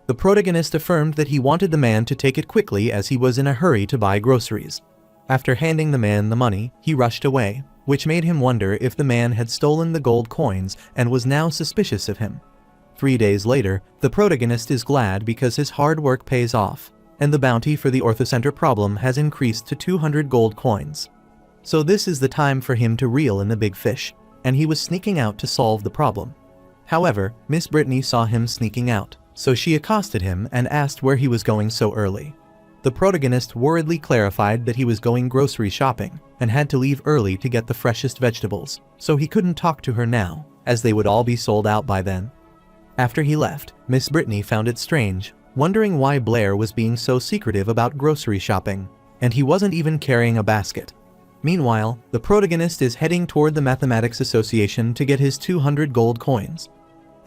The protagonist affirmed that he wanted the man to take it quickly as he was in a hurry to buy groceries. After handing the man the money, he rushed away, which made him wonder if the man had stolen the gold coins and was now suspicious of him. 3 days later, the protagonist is glad because his hard work pays off, and the bounty for the orthocenter problem has increased to 200 gold coins. So this is the time for him to reel in the big fish, and he was sneaking out to solve the problem. However, Miss Britney saw him sneaking out, so she accosted him and asked where he was going so early. The protagonist worriedly clarified that he was going grocery shopping and had to leave early to get the freshest vegetables, so he couldn't talk to her now, as they would all be sold out by then. After he left, Miss Britney found it strange, wondering why Blair was being so secretive about grocery shopping, and he wasn't even carrying a basket. Meanwhile, the protagonist is heading toward the Mathematics Association to get his 200 gold coins.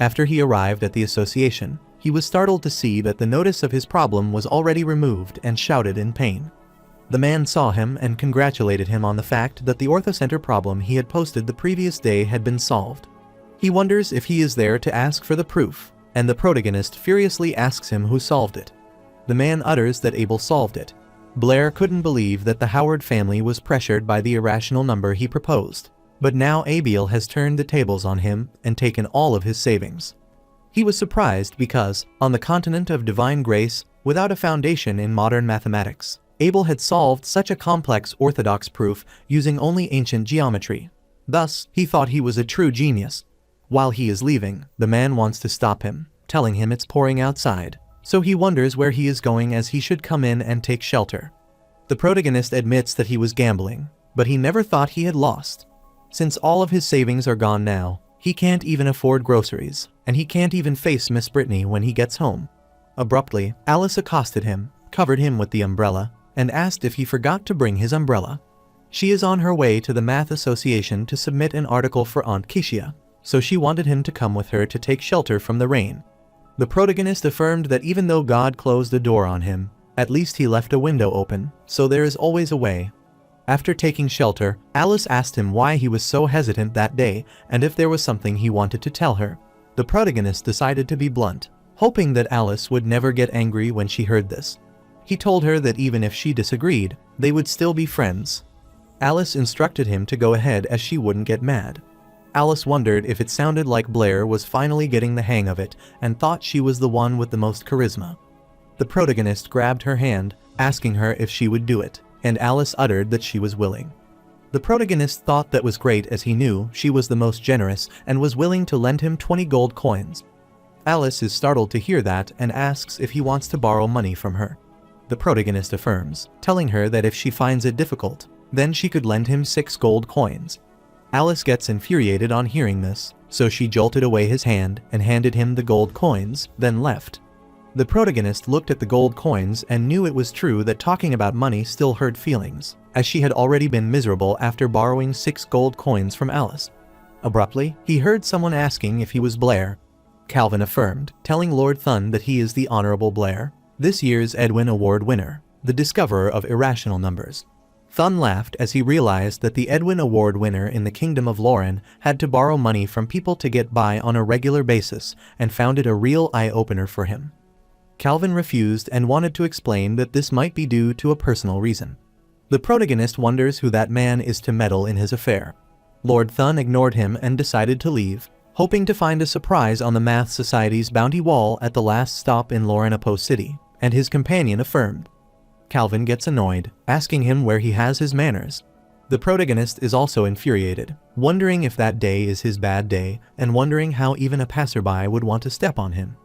After he arrived at the association, he was startled to see that the notice of his problem was already removed and shouted in pain. The man saw him and congratulated him on the fact that the orthocenter problem he had posted the previous day had been solved. He wonders if he is there to ask for the proof, and the protagonist furiously asks him who solved it. The man utters that Abel solved it. Blair couldn't believe that the Howard family was pressured by the irrational number he proposed, but now Abel has turned the tables on him and taken all of his savings. He was surprised because, on the continent of divine grace, without a foundation in modern mathematics, Abel had solved such a complex orthodox proof using only ancient geometry. Thus, he thought he was a true genius. While he is leaving, the man wants to stop him, telling him it's pouring outside, so he wonders where he is going as he should come in and take shelter. The protagonist admits that he was gambling, but he never thought he had lost. Since all of his savings are gone now, he can't even afford groceries, and he can't even face Miss Britney when he gets home. Abruptly, Alice accosted him, covered him with the umbrella, and asked if he forgot to bring his umbrella. She is on her way to the Math Association to submit an article for Aunt Keisha, so she wanted him to come with her to take shelter from the rain. The protagonist affirmed that even though God closed the door on him, at least he left a window open, so there is always a way. After taking shelter, Alice asked him why he was so hesitant that day and if there was something he wanted to tell her. The protagonist decided to be blunt, hoping that Alice would never get angry when she heard this. He told her that even if she disagreed, they would still be friends. Alice instructed him to go ahead as she wouldn't get mad. Alice wondered if it sounded like Blair was finally getting the hang of it and thought she was the one with the most charisma. The protagonist grabbed her hand, asking her if she would do it, and Alice uttered that she was willing. The protagonist thought that was great as he knew she was the most generous and was willing to lend him 20 gold coins. Alice is startled to hear that and asks if he wants to borrow money from her. The protagonist affirms, telling her that if she finds it difficult, then she could lend him 6 gold coins. Alice gets infuriated on hearing this, so she jolted away his hand and handed him the gold coins, then left. The protagonist looked at the gold coins and knew it was true that talking about money still hurt feelings, as she had already been miserable after borrowing 6 gold coins from Alice. Abruptly, he heard someone asking if he was Blair. Calvin affirmed, telling Lord Thun that he is the Honorable Blair, this year's Edwin Award winner, the discoverer of irrational numbers. Thun laughed as he realized that the Edwin Award winner in the Kingdom of Lauren had to borrow money from people to get by on a regular basis and found it a real eye-opener for him. Calvin refused and wanted to explain that this might be due to a personal reason. The protagonist wonders who that man is to meddle in his affair. Lord Thun ignored him and decided to leave, hoping to find a surprise on the Math Society's bounty wall at the last stop in Loranapo City, and his companion affirmed. Calvin gets annoyed, asking him where he has his manners. The protagonist is also infuriated, wondering if that day is his bad day and wondering how even a passerby would want to step on him.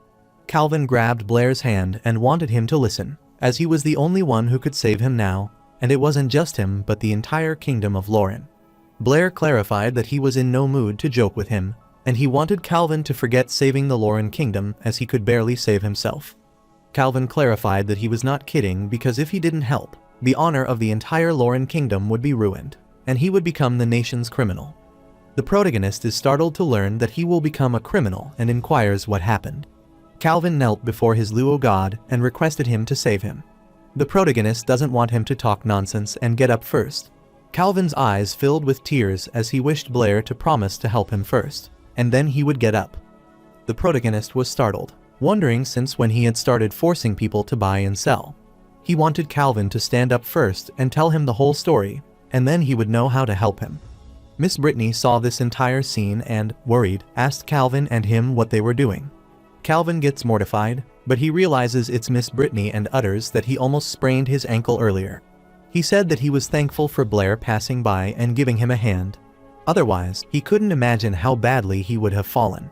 Calvin grabbed Blair's hand and wanted him to listen, as he was the only one who could save him now, and it wasn't just him but the entire Kingdom of Lauren. Blair clarified that he was in no mood to joke with him, and he wanted Calvin to forget saving the Lauren Kingdom as he could barely save himself. Calvin clarified that he was not kidding because if he didn't help, the honor of the entire Lauren Kingdom would be ruined, and he would become the nation's criminal. The protagonist is startled to learn that he will become a criminal and inquires what happened. Calvin knelt before his Luo god and requested him to save him. The protagonist doesn't want him to talk nonsense and get up first. Calvin's eyes filled with tears as he wished Blair to promise to help him first, and then he would get up. The protagonist was startled, wondering since when he had started forcing people to buy and sell. He wanted Calvin to stand up first and tell him the whole story, and then he would know how to help him. Miss Britney saw this entire scene and, worried, asked Calvin and him what they were doing. Calvin gets mortified, but he realizes it's Miss Britney and utters that he almost sprained his ankle earlier. He said that he was thankful for Blair passing by and giving him a hand. Otherwise, he couldn't imagine how badly he would have fallen.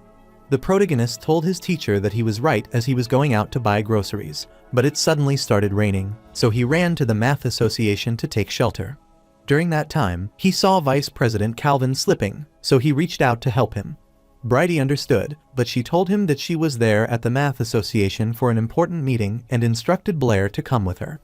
The protagonist told his teacher that he was right as he was going out to buy groceries, but it suddenly started raining, so he ran to the Math Association to take shelter. During that time, he saw Vice President Calvin slipping, so he reached out to help him. Bridie understood, but she told him that she was there at the Math Association for an important meeting and instructed Blair to come with her.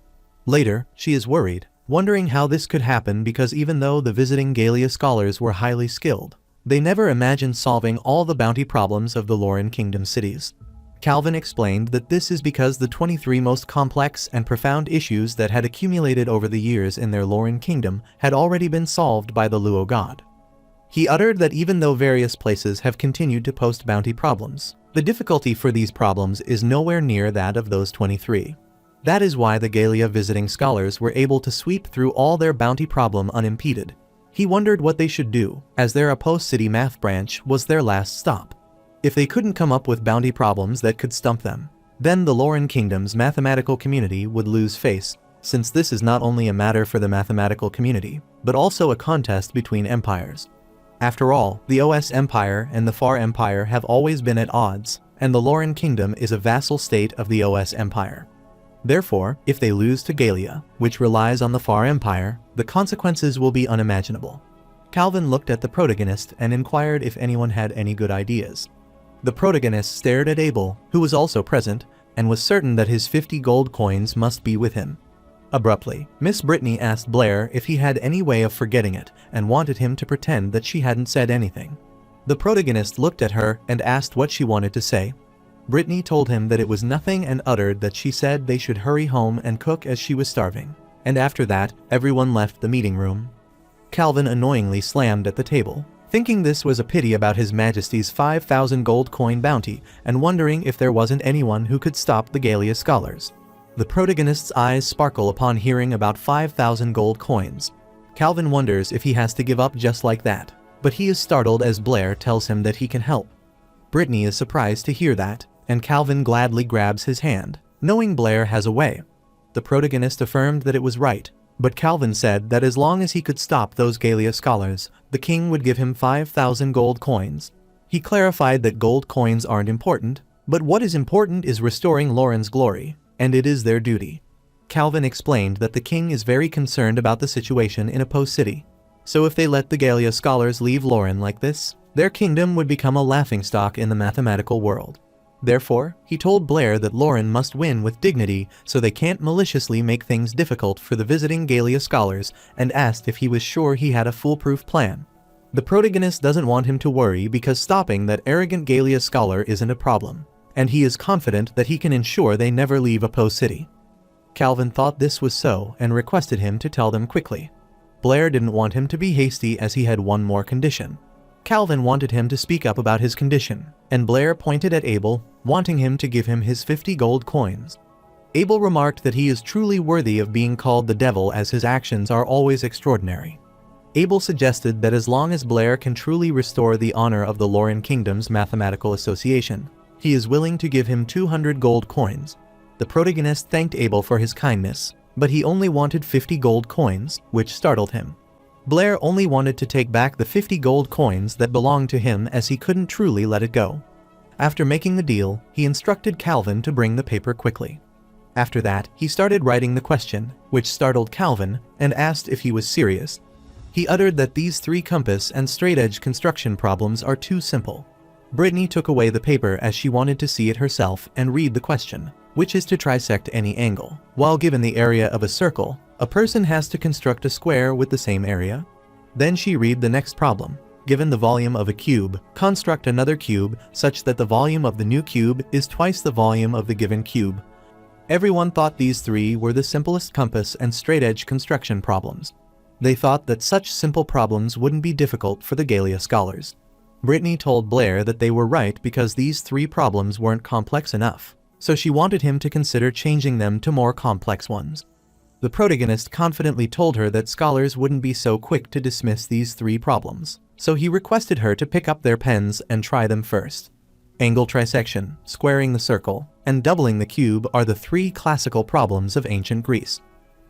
Later, she is worried, wondering how this could happen because even though the visiting Galia scholars were highly skilled, they never imagined solving all the bounty problems of the Lauren Kingdom cities. Calvin explained that this is because the 23 most complex and profound issues that had accumulated over the years in their Lauren Kingdom had already been solved by the Luo god. He uttered that even though various places have continued to post bounty problems, the difficulty for these problems is nowhere near that of those 23. That is why the Galia visiting scholars were able to sweep through all their bounty problem unimpeded. He wondered what they should do, as their Apo City math branch was their last stop. If they couldn't come up with bounty problems that could stump them, then the Lauren Kingdom's mathematical community would lose face, since this is not only a matter for the mathematical community, but also a contest between empires. After all, the OS Empire and the Far Empire have always been at odds, and the Lauren Kingdom is a vassal state of the OS Empire. Therefore, if they lose to Galia, which relies on the Far Empire, the consequences will be unimaginable. Calvin looked at the protagonist and inquired if anyone had any good ideas. The protagonist stared at Abel, who was also present, and was certain that his 50 gold coins must be with him. Abruptly, Miss Britney asked Blair if he had any way of forgetting it and wanted him to pretend that she hadn't said anything. The protagonist looked at her and asked what she wanted to say. Britney told him that it was nothing and uttered that she said they should hurry home and cook as she was starving, and after that, everyone left the meeting room. Calvin annoyingly slammed at the table, thinking this was a pity about His Majesty's 5,000 gold coin bounty and wondering if there wasn't anyone who could stop the Galia scholars. The protagonist's eyes sparkle upon hearing about 5,000 gold coins. Calvin wonders if he has to give up just like that, but he is startled as Blair tells him that he can help. Britney is surprised to hear that, and Calvin gladly grabs his hand, knowing Blair has a way. The protagonist affirmed that it was right, but Calvin said that as long as he could stop those Galia scholars, the king would give him 5,000 gold coins. He clarified that gold coins aren't important, but what is important is restoring Lauren's glory, and it is their duty. Calvin explained that the king is very concerned about the situation in Apo City, so if they let the Galia scholars leave Lauren like this, their kingdom would become a laughingstock in the mathematical world. Therefore, he told Blair that Lauren must win with dignity so they can't maliciously make things difficult for the visiting Galia scholars and asked if he was sure he had a foolproof plan. The protagonist doesn't want him to worry because stopping that arrogant Galia scholar isn't a problem, and he is confident that he can ensure they never leave Apo City. Calvin thought this was so and requested him to tell them quickly. Blair didn't want him to be hasty as he had one more condition. Calvin wanted him to speak up about his condition, and Blair pointed at Abel, wanting him to give him his 50 gold coins. Abel remarked that he is truly worthy of being called the devil as his actions are always extraordinary. Abel suggested that as long as Blair can truly restore the honor of the Lauren Kingdom's mathematical association, he is willing to give him 200 gold coins. The protagonist thanked Abel for his kindness, but he only wanted 50 gold coins, which startled him. Blair only wanted to take back the 50 gold coins that belonged to him as he couldn't truly let it go. After making the deal, he instructed Calvin to bring the paper quickly. After that, he started writing the question, which startled Calvin, and asked if he was serious. He uttered that these 3 compass and straight-edge construction problems are too simple. Britney took away the paper as she wanted to see it herself and read the question, which is to trisect any angle. While given the area of a circle, a person has to construct a square with the same area. Then she read the next problem. Given the volume of a cube, construct another cube such that the volume of the new cube is twice the volume of the given cube. Everyone thought these 3 were the simplest compass and straight-edge construction problems. They thought that such simple problems wouldn't be difficult for the Galia scholars. Britney told Blair that they were right because these 3 problems weren't complex enough, so she wanted him to consider changing them to more complex ones. The protagonist confidently told her that scholars wouldn't be so quick to dismiss these 3 problems, so he requested her to pick up their pens and try them first. Angle trisection, squaring the circle, and doubling the cube are the 3 classical problems of ancient Greece.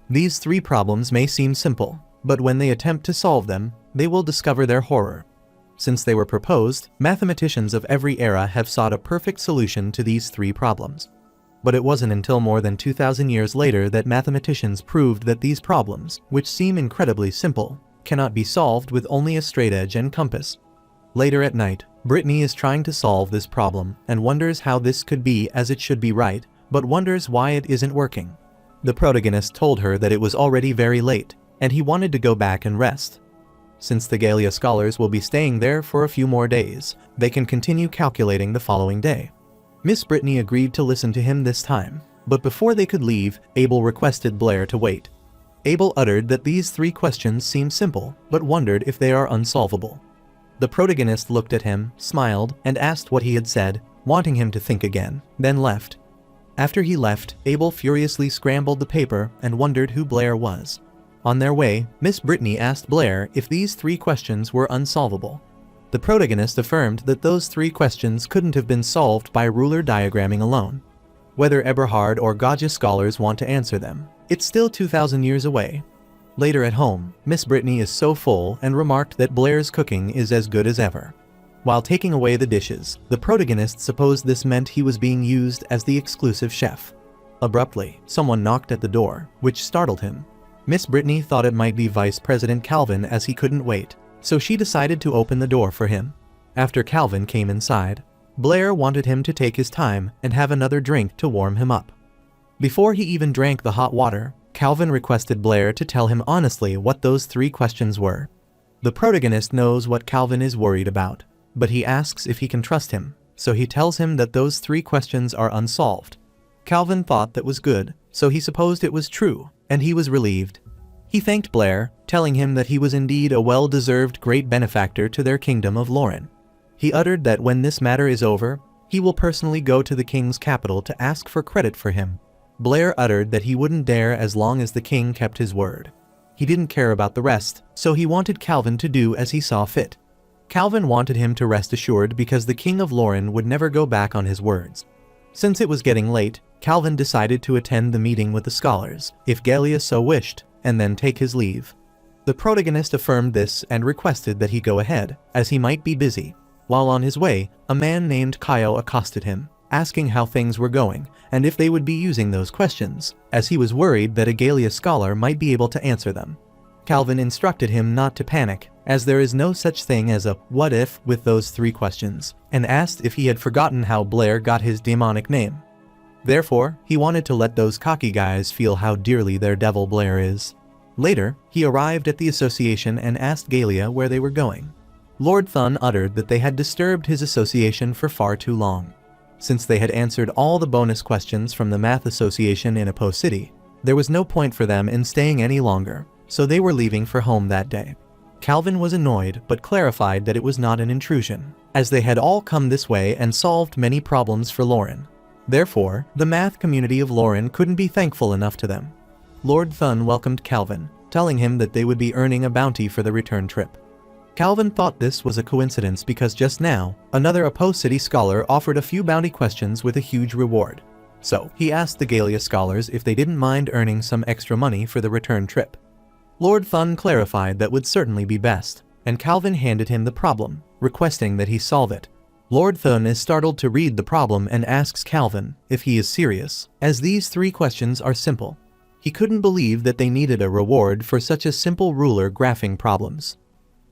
These 3 problems may seem simple, but when they attempt to solve them, they will discover their horror. Since they were proposed, mathematicians of every era have sought a perfect solution to these 3 problems. But it wasn't until more than 2,000 years later that mathematicians proved that these problems, which seem incredibly simple, cannot be solved with only a straight edge and compass. Later at night, Britney is trying to solve this problem and wonders how this could be as it should be right, but wonders why it isn't working. The protagonist told her that it was already very late, and he wanted to go back and rest. Since the Galia scholars will be staying there for a few more days, they can continue calculating the following day. Miss Britney agreed to listen to him this time, but before they could leave, Abel requested Blair to wait. Abel uttered that these 3 questions seem simple, but wondered if they are unsolvable. The protagonist looked at him, smiled, and asked what he had said, wanting him to think again, then left. After he left, Abel furiously scrambled the paper and wondered who Blair was. On their way, Miss Britney asked Blair if these 3 questions were unsolvable. The protagonist affirmed that those 3 questions couldn't have been solved by ruler diagramming alone. Whether Eberhard or Galia scholars want to answer them, it's still 2,000 years away. Later at home, Miss Britney is so full and remarked that Blair's cooking is as good as ever. While taking away the dishes, the protagonist supposed this meant he was being used as the exclusive chef. Abruptly, someone knocked at the door, which startled him. Miss Britney thought it might be Vice President Calvin as he couldn't wait, so she decided to open the door for him. After Calvin came inside, Blair wanted him to take his time and have another drink to warm him up. Before he even drank the hot water, Calvin requested Blair to tell him honestly what those 3 questions were. The protagonist knows what Calvin is worried about, but he asks if he can trust him, so he tells him that those 3 questions are unsolved. Calvin thought that was good, so he supposed it was true, and he was relieved. He thanked Blair, telling him that he was indeed a well-deserved great benefactor to their kingdom of Lauren. He uttered that when this matter is over, he will personally go to the king's capital to ask for credit for him. Blair uttered that he wouldn't dare as long as the king kept his word. He didn't care about the rest, so he wanted Calvin to do as he saw fit. Calvin wanted him to rest assured because the king of Lauren would never go back on his words. Since it was getting late, Calvin decided to attend the meeting with the scholars, if Galia so wished, and then take his leave. The protagonist affirmed this and requested that he go ahead, as he might be busy. While on his way, a man named Kaio accosted him, asking how things were going, and if they would be using those questions, as he was worried that a Galia scholar might be able to answer them. Calvin instructed him not to panic, as there is no such thing as a what if with those 3 questions, and asked if he had forgotten how Blair got his demonic name. Therefore, he wanted to let those cocky guys feel how dearly their devil Blair is. Later, he arrived at the association and asked Galia where they were going. Lord Thun uttered that they had disturbed his association for far too long. Since they had answered all the bonus questions from the math association in Apo City, there was no point for them in staying any longer, so they were leaving for home that day. Calvin was annoyed but clarified that it was not an intrusion, as they had all come this way and solved many problems for Lauren. Therefore, the math community of Lauren couldn't be thankful enough to them. Lord Thun welcomed Calvin, telling him that they would be earning a bounty for the return trip. Calvin thought this was a coincidence because just now, another Apo City scholar offered a few bounty questions with a huge reward. So, he asked the Galia scholars if they didn't mind earning some extra money for the return trip. Lord Thun clarified that would certainly be best, and Calvin handed him the problem, requesting that he solve it. Lord Thun is startled to read the problem and asks Calvin if he is serious, as these 3 questions are simple. He couldn't believe that they needed a reward for such a simple ruler graphing problems.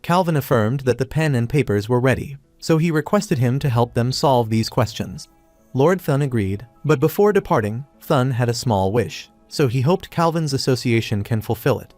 Calvin affirmed that the pen and papers were ready, so he requested him to help them solve these questions. Lord Thun agreed, but before departing, Thun had a small wish, so he hoped Calvin's association can fulfill it.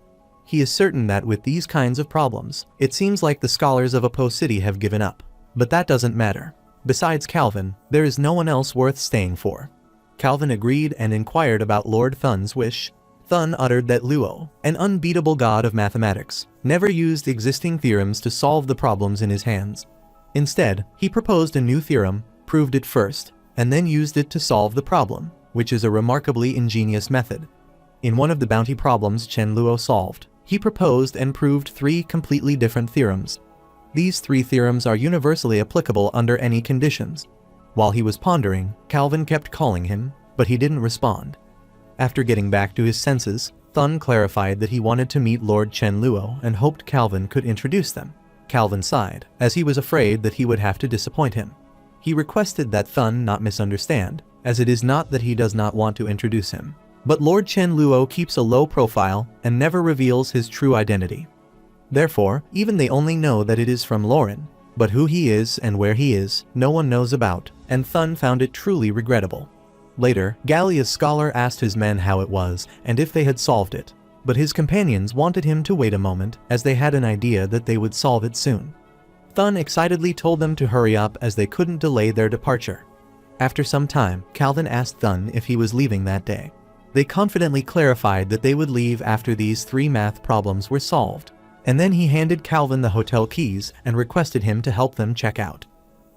He is certain that with these kinds of problems, it seems like the scholars of Apo City have given up. But that doesn't matter. Besides Calvin, there is no one else worth staying for. Calvin agreed and inquired about Lord Thun's wish. Thun uttered that Luo, an unbeatable god of mathematics, never used existing theorems to solve the problems in his hands. Instead, he proposed a new theorem, proved it first, and then used it to solve the problem, which is a remarkably ingenious method. In one of the bounty problems Chenluo solved, he proposed and proved 3 completely different theorems. These 3 theorems are universally applicable under any conditions. While he was pondering, Calvin kept calling him, but he didn't respond. After getting back to his senses, Thun clarified that he wanted to meet Lord Chenluo and hoped Calvin could introduce them. Calvin sighed, as he was afraid that he would have to disappoint him. He requested that Thun not misunderstand, as it is not that he does not want to introduce him. But Lord Chenluo keeps a low profile and never reveals his true identity. Therefore, even they only know that it is from Lauren, but who he is and where he is, no one knows about, and Thun found it truly regrettable. Later, Galia's scholar asked his men how it was and if they had solved it, but his companions wanted him to wait a moment as they had an idea that they would solve it soon. Thun excitedly told them to hurry up as they couldn't delay their departure. After some time, Calvin asked Thun if he was leaving that day. They confidently clarified that they would leave after these 3 math problems were solved, and then he handed Calvin the hotel keys and requested him to help them check out.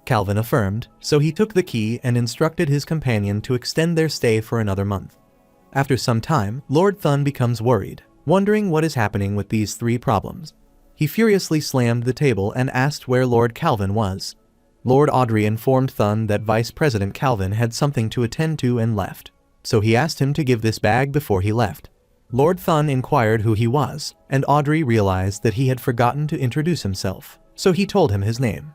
Calvin affirmed, so he took the key and instructed his companion to extend their stay for another month. After some time, Lord Thun becomes worried, wondering what is happening with these 3 problems. He furiously slammed the table and asked where Lord Calvin was. Lord Audrey informed Thun that Vice President Calvin had something to attend to and left, so he asked him to give this bag before he left. Lord Thun inquired who he was, and Audrey realized that he had forgotten to introduce himself, so he told him his name.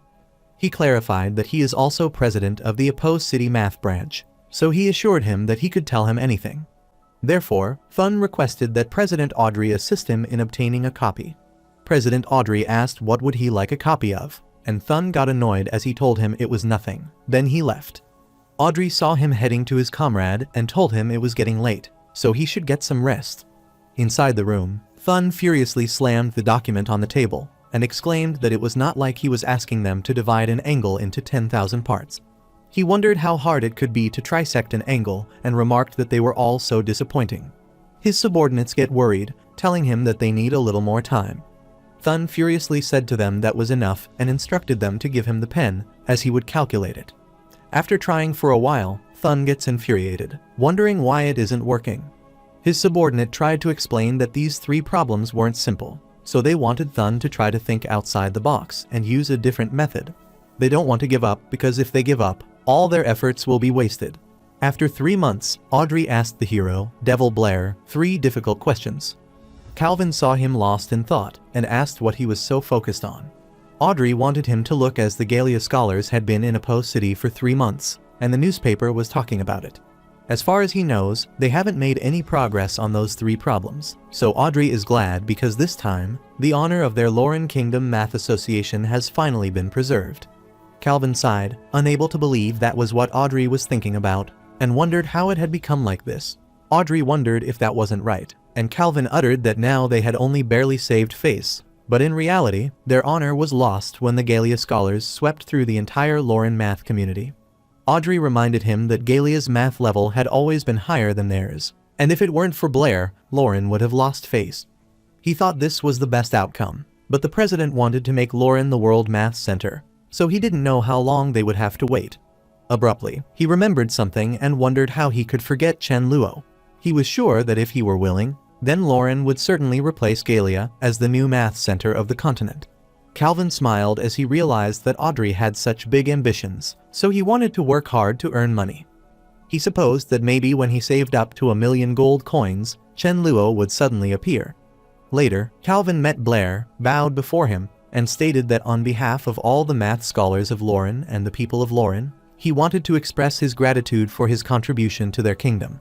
He clarified that he is also president of the Apo City Math Branch, so he assured him that he could tell him anything. Therefore, Thun requested that President Audrey assist him in obtaining a copy. President Audrey asked what would he like a copy of, and Thun got annoyed as he told him it was nothing. Then he left. Audrey saw him heading to his comrade and told him it was getting late, so he should get some rest. Inside the room, Thun furiously slammed the document on the table and exclaimed that it was not like he was asking them to divide an angle into 10,000 parts. He wondered how hard it could be to trisect an angle and remarked that they were all so disappointing. His subordinates get worried, telling him that they need a little more time. Thun furiously said to them that was enough and instructed them to give him the pen, as he would calculate it. After trying for a while, Thun gets infuriated, wondering why it isn't working. His subordinate tried to explain that these 3 problems weren't simple, so they wanted Thun to try to think outside the box and use a different method. They don't want to give up because if they give up, all their efforts will be wasted. After 3 months, Audrey asked the hero, Devil Blair, 3 difficult questions. Calvin saw him lost in thought and asked what he was so focused on. Audrey wanted him to look as the Galia scholars had been in Apo City for 3 months, and the newspaper was talking about it. As far as he knows, they haven't made any progress on those 3 problems, so Audrey is glad because this time, the honor of their Lauren Kingdom Math Association has finally been preserved. Calvin sighed, unable to believe that was what Audrey was thinking about, and wondered how it had become like this. Audrey wondered if that wasn't right, and Calvin uttered that now they had only barely saved face. But in reality, their honor was lost when the Galia scholars swept through the entire Lauren math community. Audrey reminded him that Galia's math level had always been higher than theirs, and if it weren't for Blair, Lauren would have lost face. He thought this was the best outcome, but the president wanted to make Lauren the World Math Center, so he didn't know how long they would have to wait. Abruptly, he remembered something and wondered how he could forget Chenluo. He was sure that if he were willing, then Lauren would certainly replace Galia as the new math center of the continent. Calvin smiled as he realized that Audrey had such big ambitions, so he wanted to work hard to earn money. He supposed that maybe when he saved up to 1,000,000 gold coins, Chenluo would suddenly appear. Later, Calvin met Blair, bowed before him, and stated that on behalf of all the math scholars of Lauren and the people of Lauren, he wanted to express his gratitude for his contribution to their kingdom.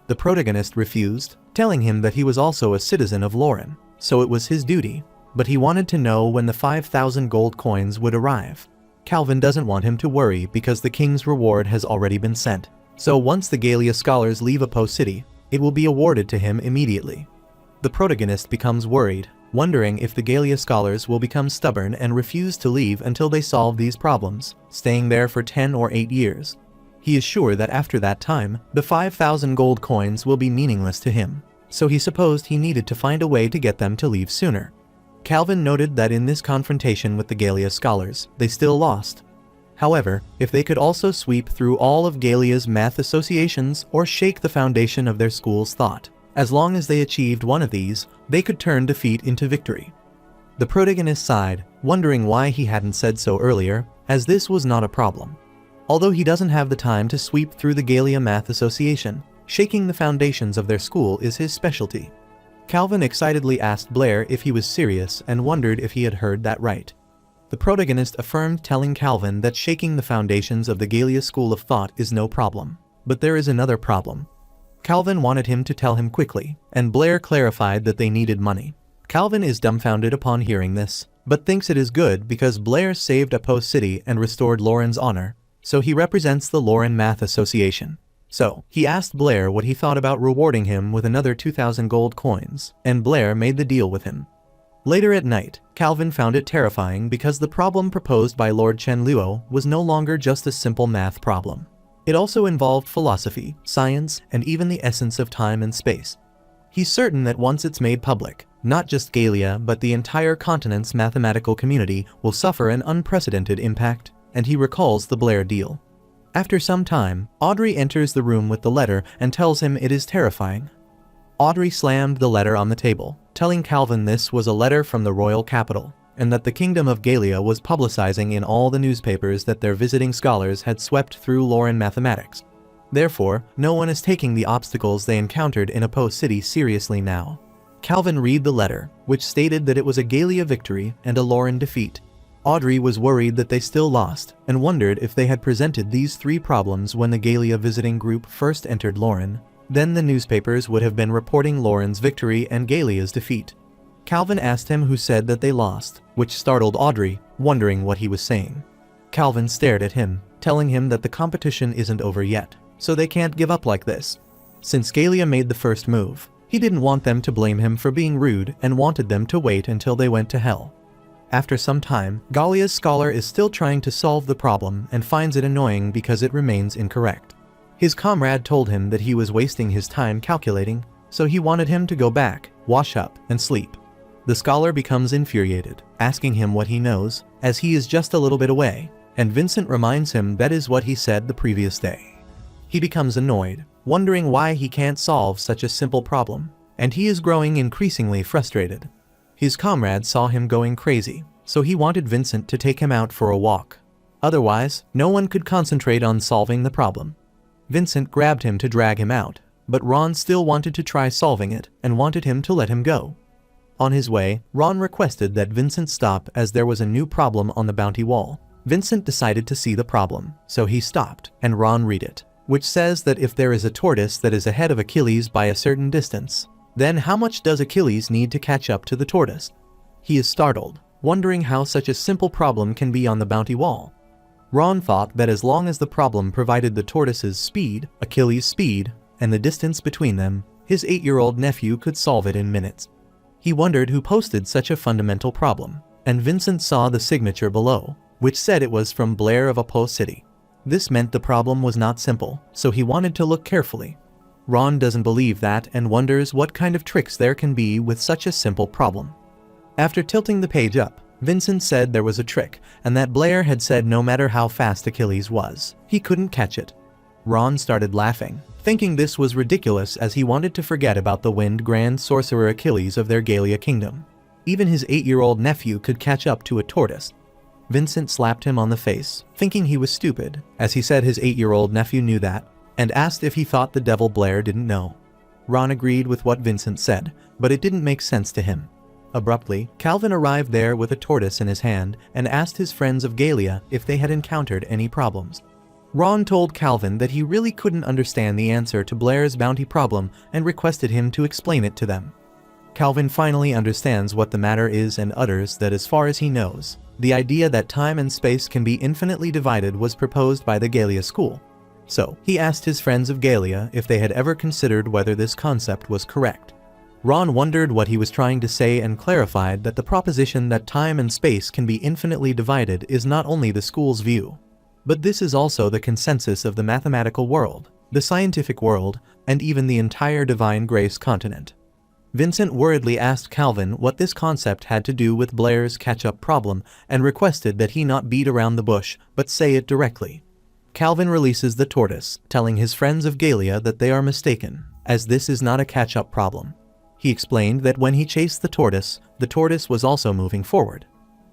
The protagonist refused, telling him that he was also a citizen of Lauren, so it was his duty, but he wanted to know when the 5,000 gold coins would arrive. Calvin doesn't want him to worry because the king's reward has already been sent, so once the Galia scholars leave Apo City, it will be awarded to him immediately. The protagonist becomes worried, wondering if the Galia scholars will become stubborn and refuse to leave until they solve these problems, staying there for 10 or 8 years. He is sure that after that time, the 5,000 gold coins will be meaningless to him, so he supposed he needed to find a way to get them to leave sooner. Calvin noted that in this confrontation with the Galia scholars, they still lost. However, if they could also sweep through all of Galia's math associations or shake the foundation of their school's thought, as long as they achieved one of these, they could turn defeat into victory. The protagonist sighed, wondering why he hadn't said so earlier, as this was not a problem. Although he doesn't have the time to sweep through the Galia Math Association, shaking the foundations of their school is his specialty. Calvin excitedly asked Blair if he was serious and wondered if he had heard that right. The protagonist affirmed, telling Calvin that shaking the foundations of the Galia school of thought is no problem. But there is another problem. Calvin wanted him to tell him quickly, and Blair clarified that they needed money. Calvin is dumbfounded upon hearing this, but thinks it is good because Blair saved Apo City and restored Lauren's honor, so he represents the Lauren Math Association. So, he asked Blair what he thought about rewarding him with another 2,000 gold coins, and Blair made the deal with him. Later at night, Calvin found it terrifying because the problem proposed by Lord Chenluo was no longer just a simple math problem. It also involved philosophy, science, and even the essence of time and space. He's certain that once it's made public, not just Galia but the entire continent's mathematical community will suffer an unprecedented impact, and he recalls the Blair deal. After some time, Audrey enters the room with the letter and tells him it is terrifying. Audrey slammed the letter on the table, telling Calvin this was a letter from the royal capital, and that the kingdom of Galia was publicizing in all the newspapers that their visiting scholars had swept through Lauren mathematics. Therefore, no one is taking the obstacles they encountered in Apo City seriously now. Calvin read the letter, which stated that it was a Galia victory and a Lauren defeat. Audrey was worried that they still lost, and wondered if they had presented these 3 problems when the Galia visiting group first entered Lauren, then the newspapers would have been reporting Lauren's victory and Galia's defeat. Calvin asked him who said that they lost, which startled Audrey, wondering what he was saying. Calvin stared at him, telling him that the competition isn't over yet, so they can't give up like this. Since Galia made the first move, he didn't want them to blame him for being rude and wanted them to wait until they went to hell. After some time, Galia's scholar is still trying to solve the problem and finds it annoying because it remains incorrect. His comrade told him that he was wasting his time calculating, so he wanted him to go back, wash up, and sleep. The scholar becomes infuriated, asking him what he knows, as he is just a little bit away, and Vincent reminds him that is what he said the previous day. He becomes annoyed, wondering why he can't solve such a simple problem, and he is growing increasingly frustrated. His comrade saw him going crazy, so he wanted Vincent to take him out for a walk. Otherwise, no one could concentrate on solving the problem. Vincent grabbed him to drag him out, but Ron still wanted to try solving it and wanted him to let him go. On his way, Ron requested that Vincent stop as there was a new problem on the bounty wall. Vincent decided to see the problem, so he stopped, and Ron read it, which says that if there is a tortoise that is ahead of Achilles by a certain distance, then how much does Achilles need to catch up to the tortoise? He is startled, wondering how such a simple problem can be on the bounty wall. Ron thought that as long as the problem provided the tortoise's speed, Achilles' speed, and the distance between them, his 8-year-old nephew could solve it in minutes. He wondered who posted such a fundamental problem, and Vincent saw the signature below, which said it was from Blair of Apo City. This meant the problem was not simple, so he wanted to look carefully. Ron doesn't believe that and wonders what kind of tricks there can be with such a simple problem. After tilting the page up, Vincent said there was a trick, and that Blair had said no matter how fast Achilles was, he couldn't catch it. Ron started laughing, thinking this was ridiculous as he wanted to forget about the Wind Grand Sorcerer Achilles of their Galia kingdom. Even his 8-year-old nephew could catch up to a tortoise. Vincent slapped him on the face, thinking he was stupid, as he said his 8-year-old nephew knew that, and asked if he thought the devil Blair didn't know. Ron agreed with what Vincent said, but it didn't make sense to him. Abruptly, Calvin arrived there with a tortoise in his hand and asked his friends of Galia if they had encountered any problems. Ron told Calvin that he really couldn't understand the answer to Blair's bounty problem and requested him to explain it to them. Calvin finally understands what the matter is and utters that as far as he knows, the idea that time and space can be infinitely divided was proposed by the Galia school. So, he asked his friends of Galia if they had ever considered whether this concept was correct. Ron wondered what he was trying to say and clarified that the proposition that time and space can be infinitely divided is not only the school's view, but this is also the consensus of the mathematical world, the scientific world, and even the entire divine grace continent. Vincent worriedly asked Calvin what this concept had to do with Blair's catch-up problem and requested that he not beat around the bush, but say it directly. Calvin releases the tortoise, telling his friends of Galia that they are mistaken, as this is not a catch-up problem. He explained that when he chased the tortoise was also moving forward.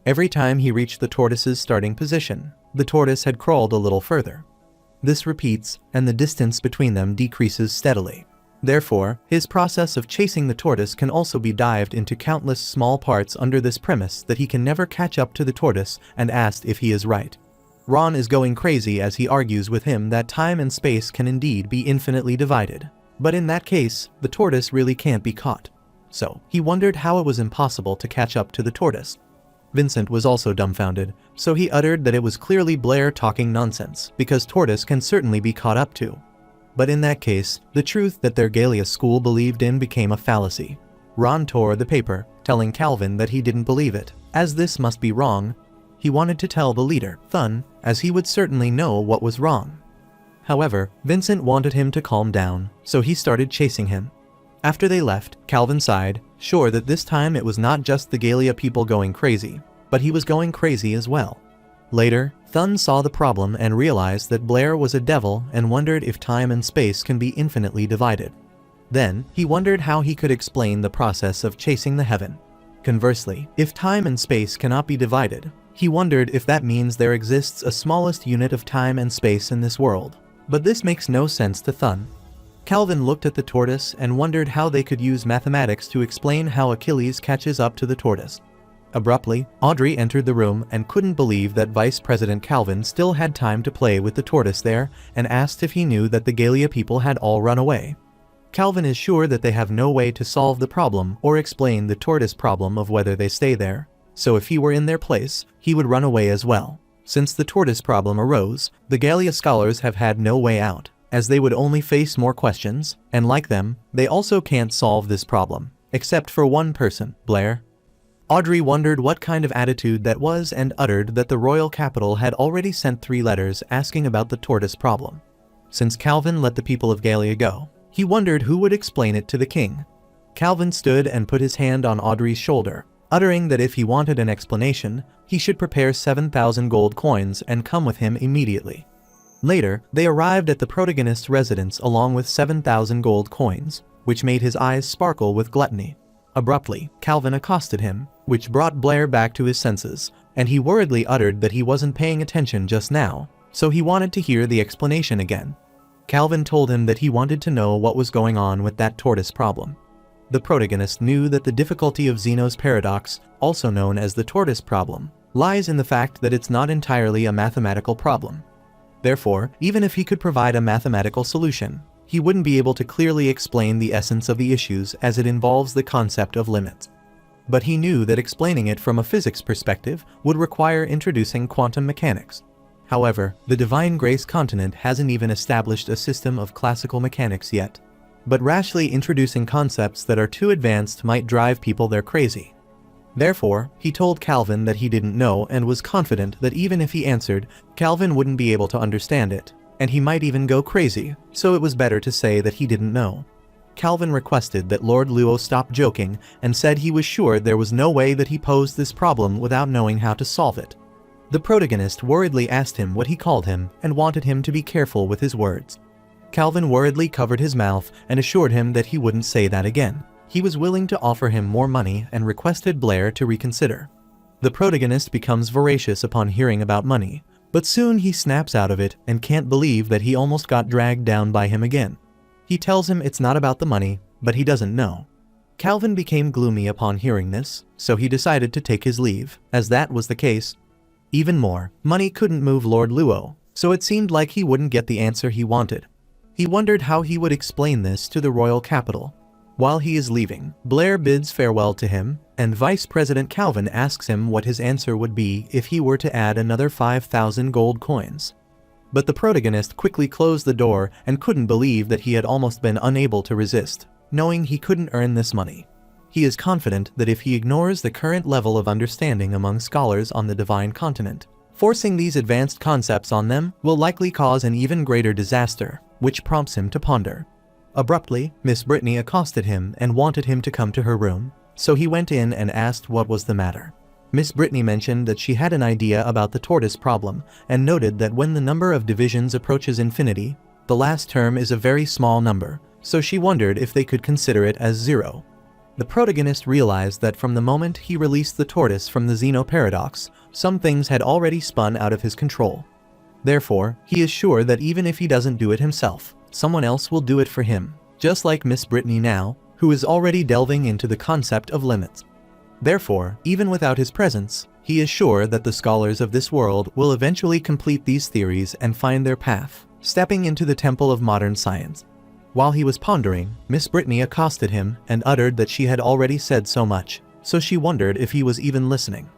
Every time he reached the tortoise's starting position, the tortoise had crawled a little further. This repeats, and the distance between them decreases steadily. Therefore, his process of chasing the tortoise can also be dived into countless small parts under this premise that he can never catch up to the tortoise, and asked if he is right. Ron is going crazy as he argues with him that time and space can indeed be infinitely divided. But in that case, the tortoise really can't be caught. So, he wondered how it was impossible to catch up to the tortoise. Vincent was also dumbfounded, so he uttered that it was clearly Blair talking nonsense, because tortoise can certainly be caught up to. But in that case, the truth that their Galia school believed in became a fallacy. Ron tore the paper, telling Calvin that he didn't believe it, as this must be wrong. He wanted to tell the leader, Thun, as he would certainly know what was wrong. However, Vincent wanted him to calm down, so he started chasing him. After they left, Calvin sighed, sure that this time it was not just the Galia people going crazy, but he was going crazy as well. Later, Thun saw the problem and realized that Blair was a devil and wondered if time and space can be infinitely divided. Then, he wondered how he could explain the process of chasing the heaven. Conversely, if time and space cannot be divided, he wondered if that means there exists a smallest unit of time and space in this world. But this makes no sense to Thun. Calvin looked at the tortoise and wondered how they could use mathematics to explain how Achilles catches up to the tortoise. Abruptly, Audrey entered the room and couldn't believe that Vice President Calvin still had time to play with the tortoise there, and asked if he knew that the Galia people had all run away. Calvin is sure that they have no way to solve the problem or explain the tortoise problem of whether they stay there, so if he were in their place, he would run away as well. Since the tortoise problem arose, the Galia scholars have had no way out, as they would only face more questions, and like them, they also can't solve this problem, except for one person, Blair. Audrey wondered what kind of attitude that was and uttered that the royal capital had already sent 3 letters asking about the tortoise problem. Since Calvin let the people of Galia go, he wondered who would explain it to the king. Calvin stood and put his hand on Audrey's shoulder, uttering that if he wanted an explanation, he should prepare 7,000 gold coins and come with him immediately. Later, they arrived at the protagonist's residence along with 7,000 gold coins, which made his eyes sparkle with gluttony. Abruptly, Calvin accosted him, which brought Blair back to his senses, and he worriedly uttered that he wasn't paying attention just now, so he wanted to hear the explanation again. Calvin told him that he wanted to know what was going on with that tortoise problem. The protagonist knew that the difficulty of Zeno's paradox, also known as the tortoise problem, lies in the fact that it's not entirely a mathematical problem. Therefore, even if he could provide a mathematical solution, he wouldn't be able to clearly explain the essence of the issues as it involves the concept of limits. But he knew that explaining it from a physics perspective would require introducing quantum mechanics. However, the divine grace continent hasn't even established a system of classical mechanics yet. but rashly introducing concepts that are too advanced might drive people there crazy. Therefore, he told Calvin that he didn't know and was confident that even if he answered, Calvin wouldn't be able to understand it, and he might even go crazy, so it was better to say that he didn't know. Calvin requested that Lord Luo stop joking and said he was sure there was no way that he posed this problem without knowing how to solve it. The protagonist worriedly asked him what he called him and wanted him to be careful with his words. Calvin worriedly covered his mouth and assured him that he wouldn't say that again. He was willing to offer him more money and requested Blair to reconsider. The protagonist becomes voracious upon hearing about money, but soon he snaps out of it and can't believe that he almost got dragged down by him again. He tells him it's not about the money, but he doesn't know. Calvin became gloomy upon hearing this, so he decided to take his leave, as that was the case. Even more, money couldn't move Lord Luo, so it seemed like he wouldn't get the answer he wanted. He wondered how he would explain this to the royal capital. While he is leaving, Blair bids farewell to him, and Vice President Calvin asks him what his answer would be if he were to add another 5,000 gold coins. But the protagonist quickly closed the door and couldn't believe that he had almost been unable to resist, knowing he couldn't earn this money. He is confident that if he ignores the current level of understanding among scholars on the divine continent, forcing these advanced concepts on them will likely cause an even greater disaster, which prompts him to ponder. Abruptly, Miss Britney accosted him and wanted him to come to her room, so he went in and asked what was the matter. Miss Britney mentioned that she had an idea about the tortoise problem and noted that when the number of divisions approaches infinity, the last term is a very small number, so she wondered if they could consider it as 0. The protagonist realized that from the moment he released the tortoise from the Zeno paradox, some things had already spun out of his control. Therefore, he is sure that even if he doesn't do it himself, someone else will do it for him, just like Miss Britney now, who is already delving into the concept of limits. Therefore, even without his presence, he is sure that the scholars of this world will eventually complete these theories and find their path, stepping into the temple of modern science. While he was pondering, Miss Britney accosted him and uttered that she had already said so much, so she wondered if he was even listening.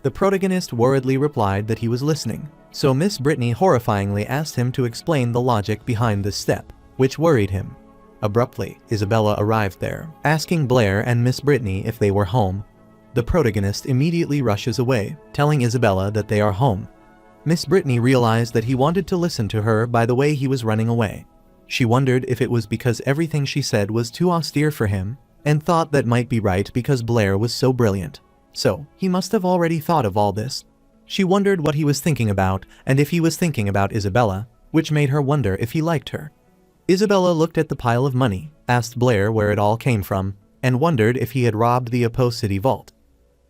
The protagonist worriedly replied that he was listening, so Miss Britney horrifyingly asked him to explain the logic behind this step, which worried him. Abruptly, Isabella arrived there, asking Blair and Miss Britney if they were home. The protagonist immediately rushes away, telling Isabella that they are home. Miss Britney realized that he wanted to listen to her by the way he was running away. She wondered if it was because everything she said was too austere for him, and thought that might be right because Blair was so brilliant. So, he must have already thought of all this. She wondered what he was thinking about, and if he was thinking about Isabella, which made her wonder if he liked her. Isabella looked at the pile of money, asked Blair where it all came from, and wondered if he had robbed the Apo City vault.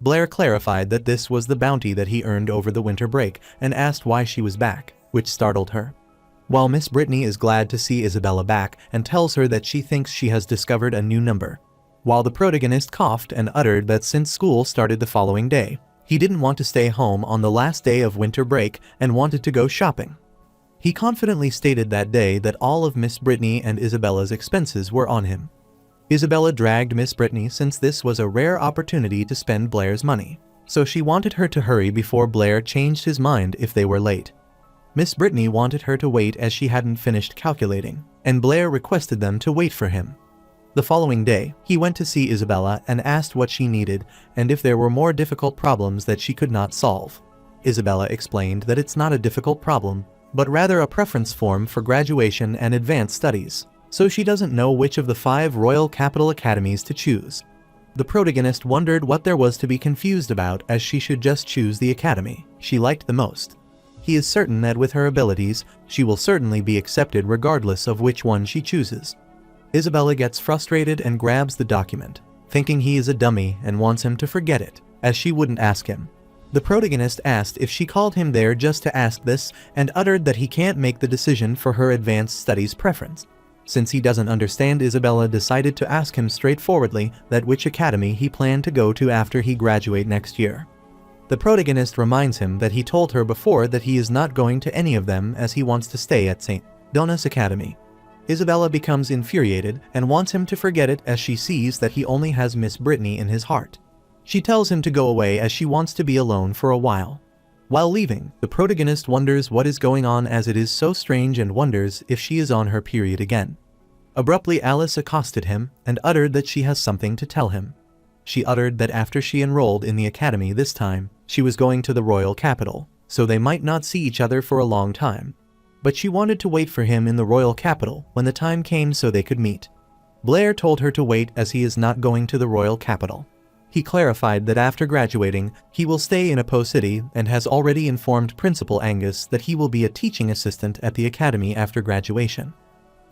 Blair clarified that this was the bounty that he earned over the winter break, and asked why she was back, which startled her. While Miss Britney is glad to see Isabella back and tells her that she thinks she has discovered a new number, while the protagonist coughed and uttered that since school started the following day, he didn't want to stay home on the last day of winter break and wanted to go shopping. He confidently stated that day that all of Miss Britney and Isabella's expenses were on him. Isabella dragged Miss Britney since this was a rare opportunity to spend Blair's money, so she wanted her to hurry before Blair changed his mind if they were late. Miss Britney wanted her to wait as she hadn't finished calculating, and Blair requested them to wait for him. The following day, he went to see Isabella and asked what she needed and if there were more difficult problems that she could not solve. Isabella explained that it's not a difficult problem, but rather a preference form for graduation and advanced studies, so she doesn't know which of the 5 Royal Capital Academies to choose. The protagonist wondered what there was to be confused about, as she should just choose the academy she liked the most. He is certain that with her abilities, she will certainly be accepted regardless of which one she chooses. Isabella gets frustrated and grabs the document, thinking he is a dummy and wants him to forget it, as she wouldn't ask him. The protagonist asked if she called him there just to ask this and uttered that he can't make the decision for her advanced studies preference. Since he doesn't understand, Isabella decided to ask him straightforwardly that which academy he planned to go to after he graduate next year. The protagonist reminds him that he told her before that he is not going to any of them as he wants to stay at St. Donna's Academy. Isabella becomes infuriated and wants him to forget it as she sees that he only has Miss Britney in his heart. She tells him to go away as she wants to be alone for a while. While leaving, the protagonist wonders what is going on as it is so strange and wonders if she is on her period again. Abruptly Alice accosted him and uttered that she has something to tell him. She uttered that after she enrolled in the academy this time, she was going to the royal capital, so they might not see each other for a long time. But she wanted to wait for him in the royal capital when the time came so they could meet. Blair told her to wait as he is not going to the royal capital. He clarified that after graduating, he will stay in Apo City and has already informed Principal Angus that he will be a teaching assistant at the academy after graduation.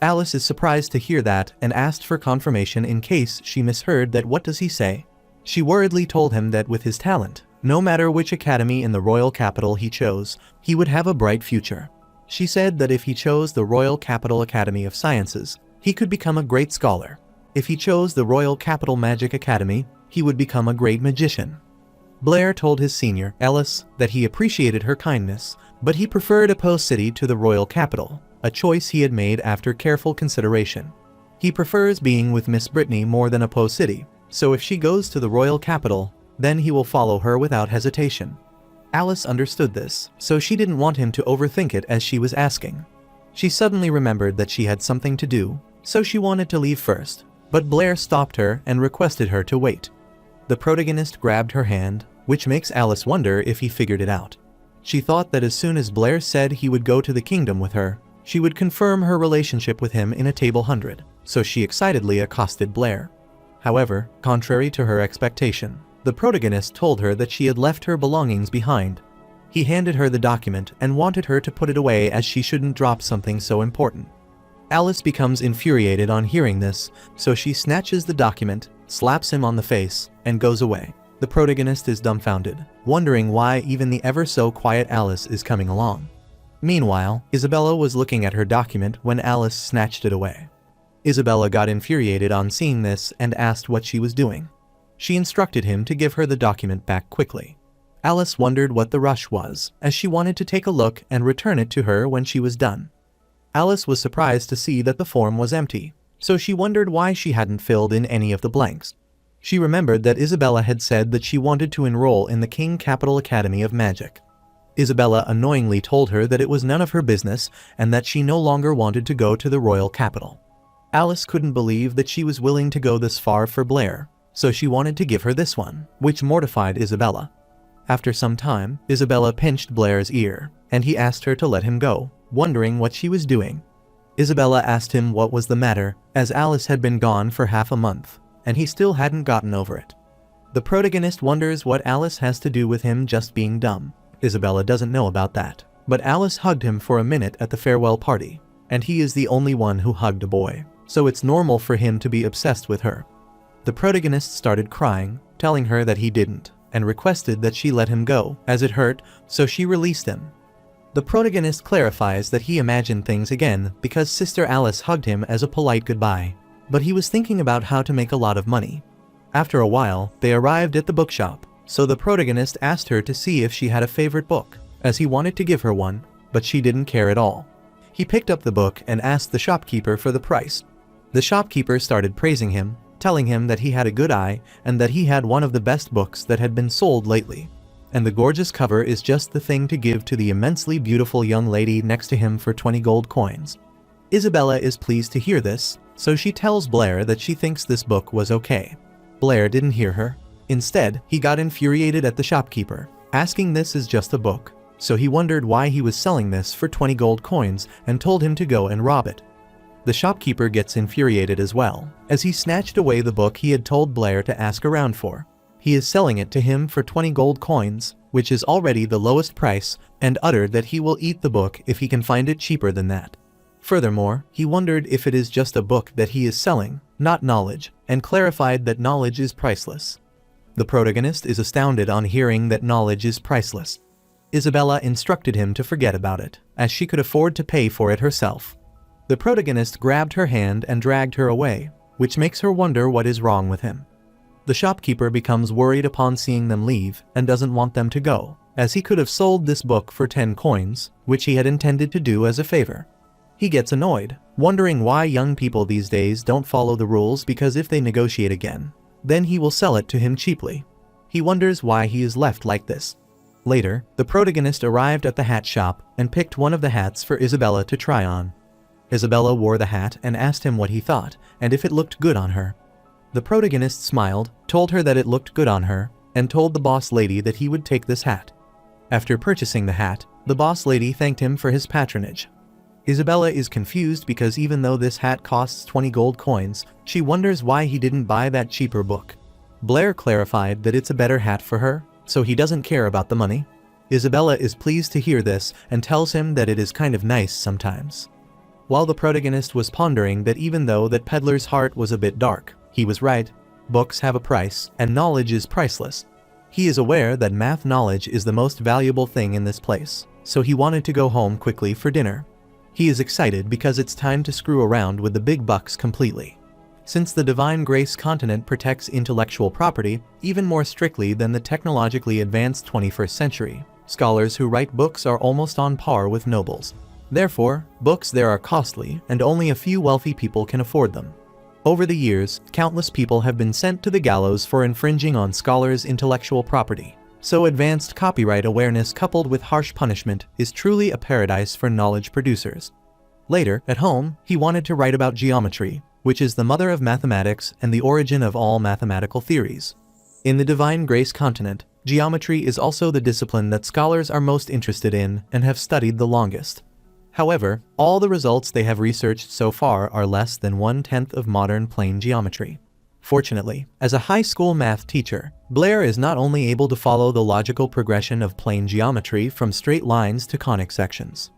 Alice is surprised to hear that and asked for confirmation in case she misheard that. What does he say? She worriedly told him that with his talent, no matter which academy in the royal capital he chose, he would have a bright future. She said that if he chose the Royal Capital Academy of Sciences, he could become a great scholar. If he chose the Royal Capital Magic Academy, he would become a great magician. Blair told his senior, Alice, that he appreciated her kindness, but he preferred Apo City to the royal capital, a choice he had made after careful consideration. He prefers being with Miss Britney more than Apo City, so if she goes to the royal capital, then he will follow her without hesitation. Alice understood this, so she didn't want him to overthink it as she was asking. She suddenly remembered that she had something to do, so she wanted to leave first, but Blair stopped her and requested her to wait. The protagonist grabbed her hand, which makes Alice wonder if he figured it out. She thought that as soon as Blair said he would go to the kingdom with her, she would confirm her relationship with him in a table 100, so she excitedly accosted Blair. However, contrary to her expectation, the protagonist told her that she had left her belongings behind. He handed her the document and wanted her to put it away as she shouldn't drop something so important. Alice becomes infuriated on hearing this, so she snatches the document, slaps him on the face, and goes away. The protagonist is dumbfounded, wondering why even the ever-so-quiet Alice is coming along. Meanwhile, Isabella was looking at her document when Alice snatched it away. Isabella got infuriated on seeing this and asked what she was doing. She instructed him to give her the document back quickly. Alice wondered what the rush was, as she wanted to take a look and return it to her when she was done. Alice was surprised to see that the form was empty, so she wondered why she hadn't filled in any of the blanks. She remembered that Isabella had said that she wanted to enroll in the King Capital Academy of Magic. Isabella annoyingly told her that it was none of her business and that she no longer wanted to go to the royal capital. Alice couldn't believe that she was willing to go this far for Blair, so she wanted to give her this one, which mortified Isabella. After some time, Isabella pinched Blair's ear, and he asked her to let him go, wondering what she was doing. Isabella asked him what was the matter, as Alice had been gone for half a month, and he still hadn't gotten over it. The protagonist wonders what Alice has to do with him just being dumb. Isabella doesn't know about that, but Alice hugged him for a minute at the farewell party, and he is the only one who hugged a boy, so it's normal for him to be obsessed with her. The protagonist started crying, telling her that he didn't, and requested that she let him go, as it hurt, so she released him. The protagonist clarifies that he imagined things again because Sister Alice hugged him as a polite goodbye, but he was thinking about how to make a lot of money. After a while, they arrived at the bookshop, so the protagonist asked her to see if she had a favorite book, as he wanted to give her one, but she didn't care at all. He picked up the book and asked the shopkeeper for the price. The shopkeeper started praising him, telling him that he had a good eye and that he had one of the best books that had been sold lately. And the gorgeous cover is just the thing to give to the immensely beautiful young lady next to him for 20 gold coins. Isabella is pleased to hear this, so she tells Blair that she thinks this book was okay. Blair didn't hear her. Instead, he got infuriated at the shopkeeper, asking this is just a book, so he wondered why he was selling this for 20 gold coins and told him to go and rob it. The shopkeeper gets infuriated as well, as he snatched away the book he had told Blair to ask around for. He is selling it to him for 20 gold coins, which is already the lowest price, and uttered that he will eat the book if he can find it cheaper than that. Furthermore, he wondered if it is just a book that he is selling, not knowledge, and clarified that knowledge is priceless. The protagonist is astounded on hearing that knowledge is priceless. Isabella instructed him to forget about it, as she could afford to pay for it herself. The protagonist grabbed her hand and dragged her away, which makes her wonder what is wrong with him. The shopkeeper becomes worried upon seeing them leave and doesn't want them to go, as he could have sold this book for 10 coins, which he had intended to do as a favor. He gets annoyed, wondering why young people these days don't follow the rules because if they negotiate again, then he will sell it to him cheaply. He wonders why he is left like this. Later, the protagonist arrived at the hat shop and picked one of the hats for Isabella to try on. Isabella wore the hat and asked him what he thought, and if it looked good on her. The protagonist smiled, told her that it looked good on her, and told the boss lady that he would take this hat. After purchasing the hat, the boss lady thanked him for his patronage. Isabella is confused because even though this hat costs 20 gold coins, she wonders why he didn't buy that cheaper book. Blair clarified that it's a better hat for her, so he doesn't care about the money. Isabella is pleased to hear this and tells him that it is kind of nice sometimes. While the protagonist was pondering that even though that peddler's heart was a bit dark, he was right. Books have a price, and knowledge is priceless. He is aware that math knowledge is the most valuable thing in this place, so he wanted to go home quickly for dinner. He is excited because it's time to screw around with the big bucks completely. Since the Divine Grace continent protects intellectual property even more strictly than the technologically advanced 21st century, scholars who write books are almost on par with nobles. Therefore, books there are costly and only a few wealthy people can afford them. Over the years, countless people have been sent to the gallows for infringing on scholars' intellectual property. So advanced copyright awareness coupled with harsh punishment is truly a paradise for knowledge producers. Later, at home, he wanted to write about geometry, which is the mother of mathematics and the origin of all mathematical theories. In the Divine Grace continent, geometry is also the discipline that scholars are most interested in and have studied the longest. However, all the results they have researched so far are less than 1/10 of modern plane geometry. Fortunately, as a high school math teacher, Blair is not only able to follow the logical progression of plane geometry from straight lines to conic sections.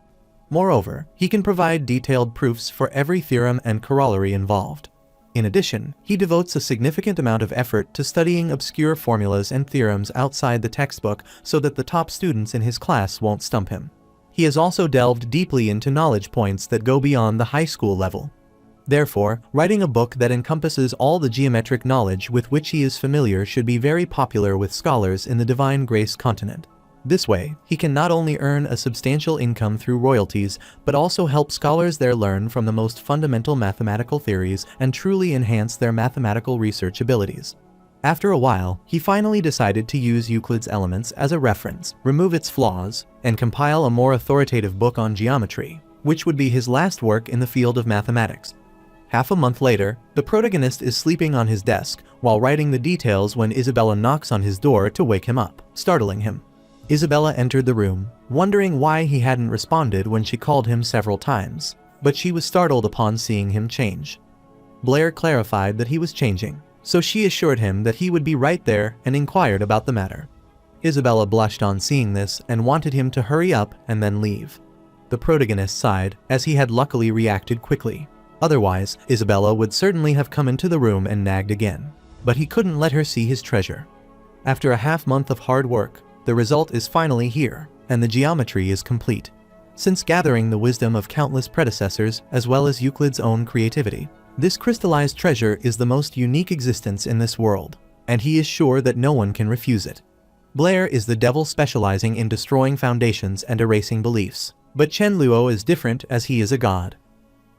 Moreover, he can provide detailed proofs for every theorem and corollary involved. In addition, he devotes a significant amount of effort to studying obscure formulas and theorems outside the textbook so that the top students in his class won't stump him. He has also delved deeply into knowledge points that go beyond the high school level. Therefore, writing a book that encompasses all the geometric knowledge with which he is familiar should be very popular with scholars in the Divine Grace continent. This way, he can not only earn a substantial income through royalties, but also help scholars there learn from the most fundamental mathematical theories and truly enhance their mathematical research abilities. After a while, he finally decided to use Euclid's Elements as a reference, remove its flaws, and compile a more authoritative book on geometry, which would be his last work in the field of mathematics. Half a month later, the protagonist is sleeping on his desk while writing the details when Isabella knocks on his door to wake him up, startling him. Isabella entered the room, wondering why he hadn't responded when she called him several times, but she was startled upon seeing him change. Blair clarified that he was changing, so she assured him that he would be right there and inquired about the matter. Isabella blushed on seeing this and wanted him to hurry up and then leave. The protagonist sighed, as he had luckily reacted quickly. Otherwise, Isabella would certainly have come into the room and nagged again. But he couldn't let her see his treasure. After a half-month of hard work, the result is finally here, and the geometry is complete. Since gathering the wisdom of countless predecessors as well as Euclid's own creativity, this crystallized treasure is the most unique existence in this world, and he is sure that no one can refuse it. Blair is the devil specializing in destroying foundations and erasing beliefs, but Chenluo is different as he is a god.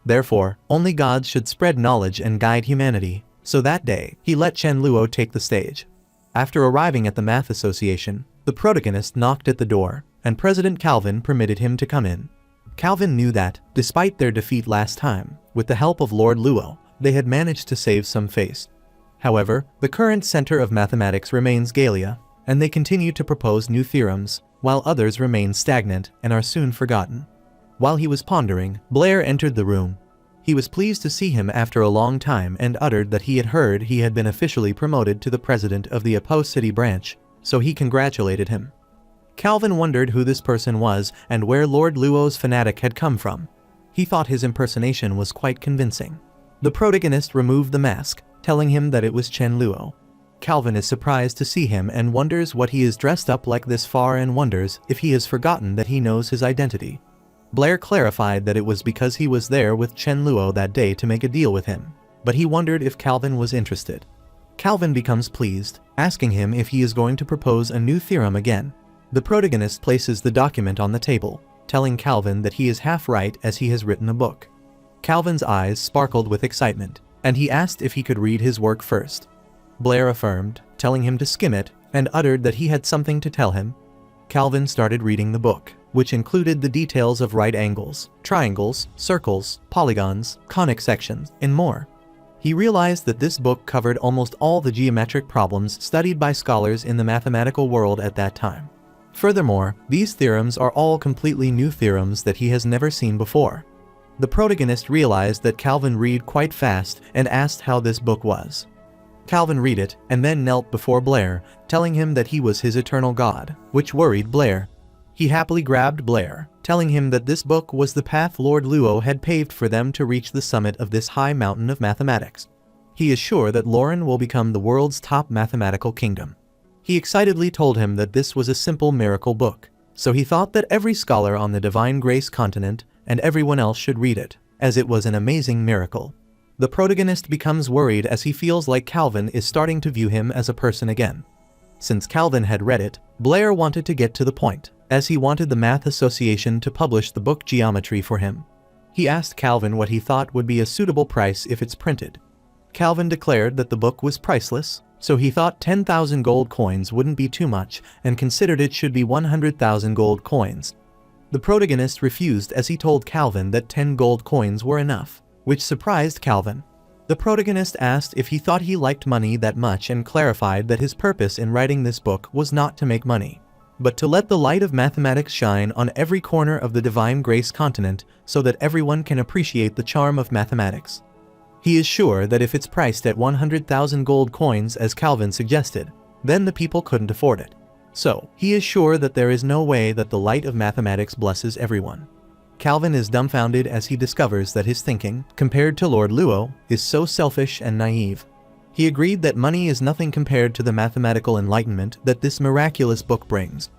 Therefore, only gods should spread knowledge and guide humanity, so that day, he let Chenluo take the stage. After arriving at the Math Association, the protagonist knocked at the door, and President Calvin permitted him to come in. Calvin knew that, despite their defeat last time, with the help of Lord Luo, they had managed to save some face. However, the current center of mathematics remains Galia, and they continue to propose new theorems, while others remain stagnant and are soon forgotten. While he was pondering, Blair entered the room. He was pleased to see him after a long time and uttered that he had heard he had been officially promoted to the president of the Apo City branch, so he congratulated him. Calvin wondered who this person was and where Lord Luo's fanatic had come from. He thought his impersonation was quite convincing. The protagonist removed the mask, telling him that it was Chenluo. Calvin is surprised to see him and wonders what he is dressed up like this far and wonders if he has forgotten that he knows his identity. Blair clarified that it was because he was there with Chenluo that day to make a deal with him, but he wondered if Calvin was interested. Calvin becomes pleased, asking him if he is going to propose a new theorem again. The protagonist places the document on the table, telling Calvin that he is half right as he has written a book. Calvin's eyes sparkled with excitement, and he asked if he could read his work first. Blair affirmed, telling him to skim it, and uttered that he had something to tell him. Calvin started reading the book, which included the details of right angles, triangles, circles, polygons, conic sections, and more. He realized that this book covered almost all the geometric problems studied by scholars in the mathematical world at that time. Furthermore, these theorems are all completely new theorems that he has never seen before. The protagonist realized that Calvin read quite fast and asked how this book was. Calvin read it and then knelt before Blair, telling him that he was his eternal god, which worried Blair. He happily grabbed Blair, telling him that this book was the path Lord Luo had paved for them to reach the summit of this high mountain of mathematics. He is sure that Lauren will become the world's top mathematical kingdom. He excitedly told him that this was a simple miracle book, so he thought that every scholar on the Divine Grace continent and everyone else should read it, as it was an amazing miracle. The protagonist becomes worried as he feels like Calvin is starting to view him as a person again. Since Calvin had read it, Blair wanted to get to the point, as he wanted the Math Association to publish the book Geometry for him. He asked Calvin what he thought would be a suitable price if it's printed. Calvin declared that the book was priceless, so he thought 10,000 gold coins wouldn't be too much and considered it should be 100,000 gold coins. The protagonist refused as he told Calvin that 10 gold coins were enough, which surprised Calvin. The protagonist asked if he thought he liked money that much and clarified that his purpose in writing this book was not to make money, but to let the light of mathematics shine on every corner of the Divine Grace continent so that everyone can appreciate the charm of mathematics. He is sure that if it's priced at 100,000 gold coins as Calvin suggested, then the people couldn't afford it. So, he is sure that there is no way that the light of mathematics blesses everyone. Calvin is dumbfounded as he discovers that his thinking, compared to Lord Luo, is so selfish and naive. He agreed that money is nothing compared to the mathematical enlightenment that this miraculous book brings.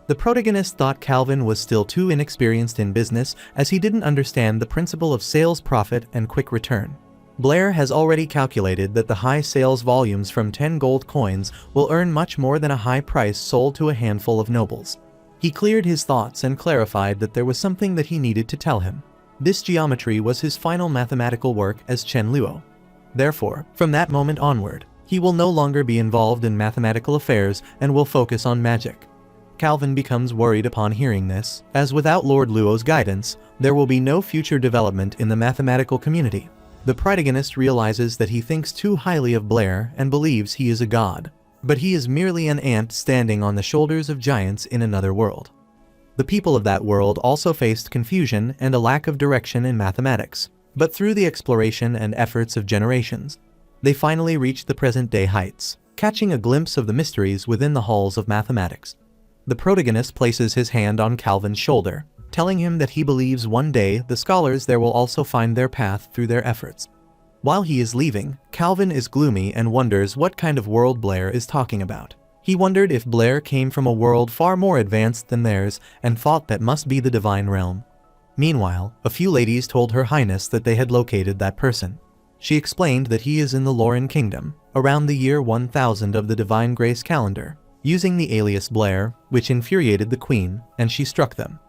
The protagonist thought Calvin was still too inexperienced in business as he didn't understand the principle of sales profit and quick return. Blair has already calculated that the high sales volumes from 10 gold coins will earn much more than a high price sold to a handful of nobles. He cleared his thoughts and clarified that there was something that he needed to tell him. This geometry was his final mathematical work as Chenluo. Therefore, from that moment onward, he will no longer be involved in mathematical affairs and will focus on magic. Calvin becomes worried upon hearing this, as without Lord Luo's guidance, there will be no future development in the mathematical community. The protagonist realizes that he thinks too highly of Blair and believes he is a god, but he is merely an ant standing on the shoulders of giants in another world. The people of that world also faced confusion and a lack of direction in mathematics, but through the exploration and efforts of generations, they finally reached the present-day heights, catching a glimpse of the mysteries within the halls of mathematics. The protagonist places his hand on Calvin's shoulder, telling him that he believes one day the scholars there will also find their path through their efforts. While he is leaving, Calvin is gloomy and wonders what kind of world Blair is talking about. He wondered if Blair came from a world far more advanced than theirs and thought that must be the divine realm. Meanwhile, a few ladies told Her Highness that they had located that person. She explained that he is in the Lauren Kingdom, around the year 1000 of the Divine Grace calendar, using the alias Blair, which infuriated the queen, and she struck them.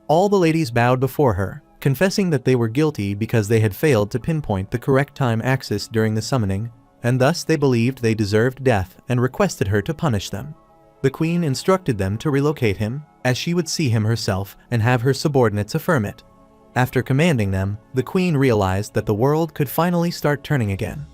All the ladies bowed before her, confessing that they were guilty because they had failed to pinpoint the correct time axis during the summoning, and thus they believed they deserved death and requested her to punish them. The queen instructed them to relocate him, as she would see him herself and have her subordinates affirm it. After commanding them, the queen realized that the world could finally start turning again.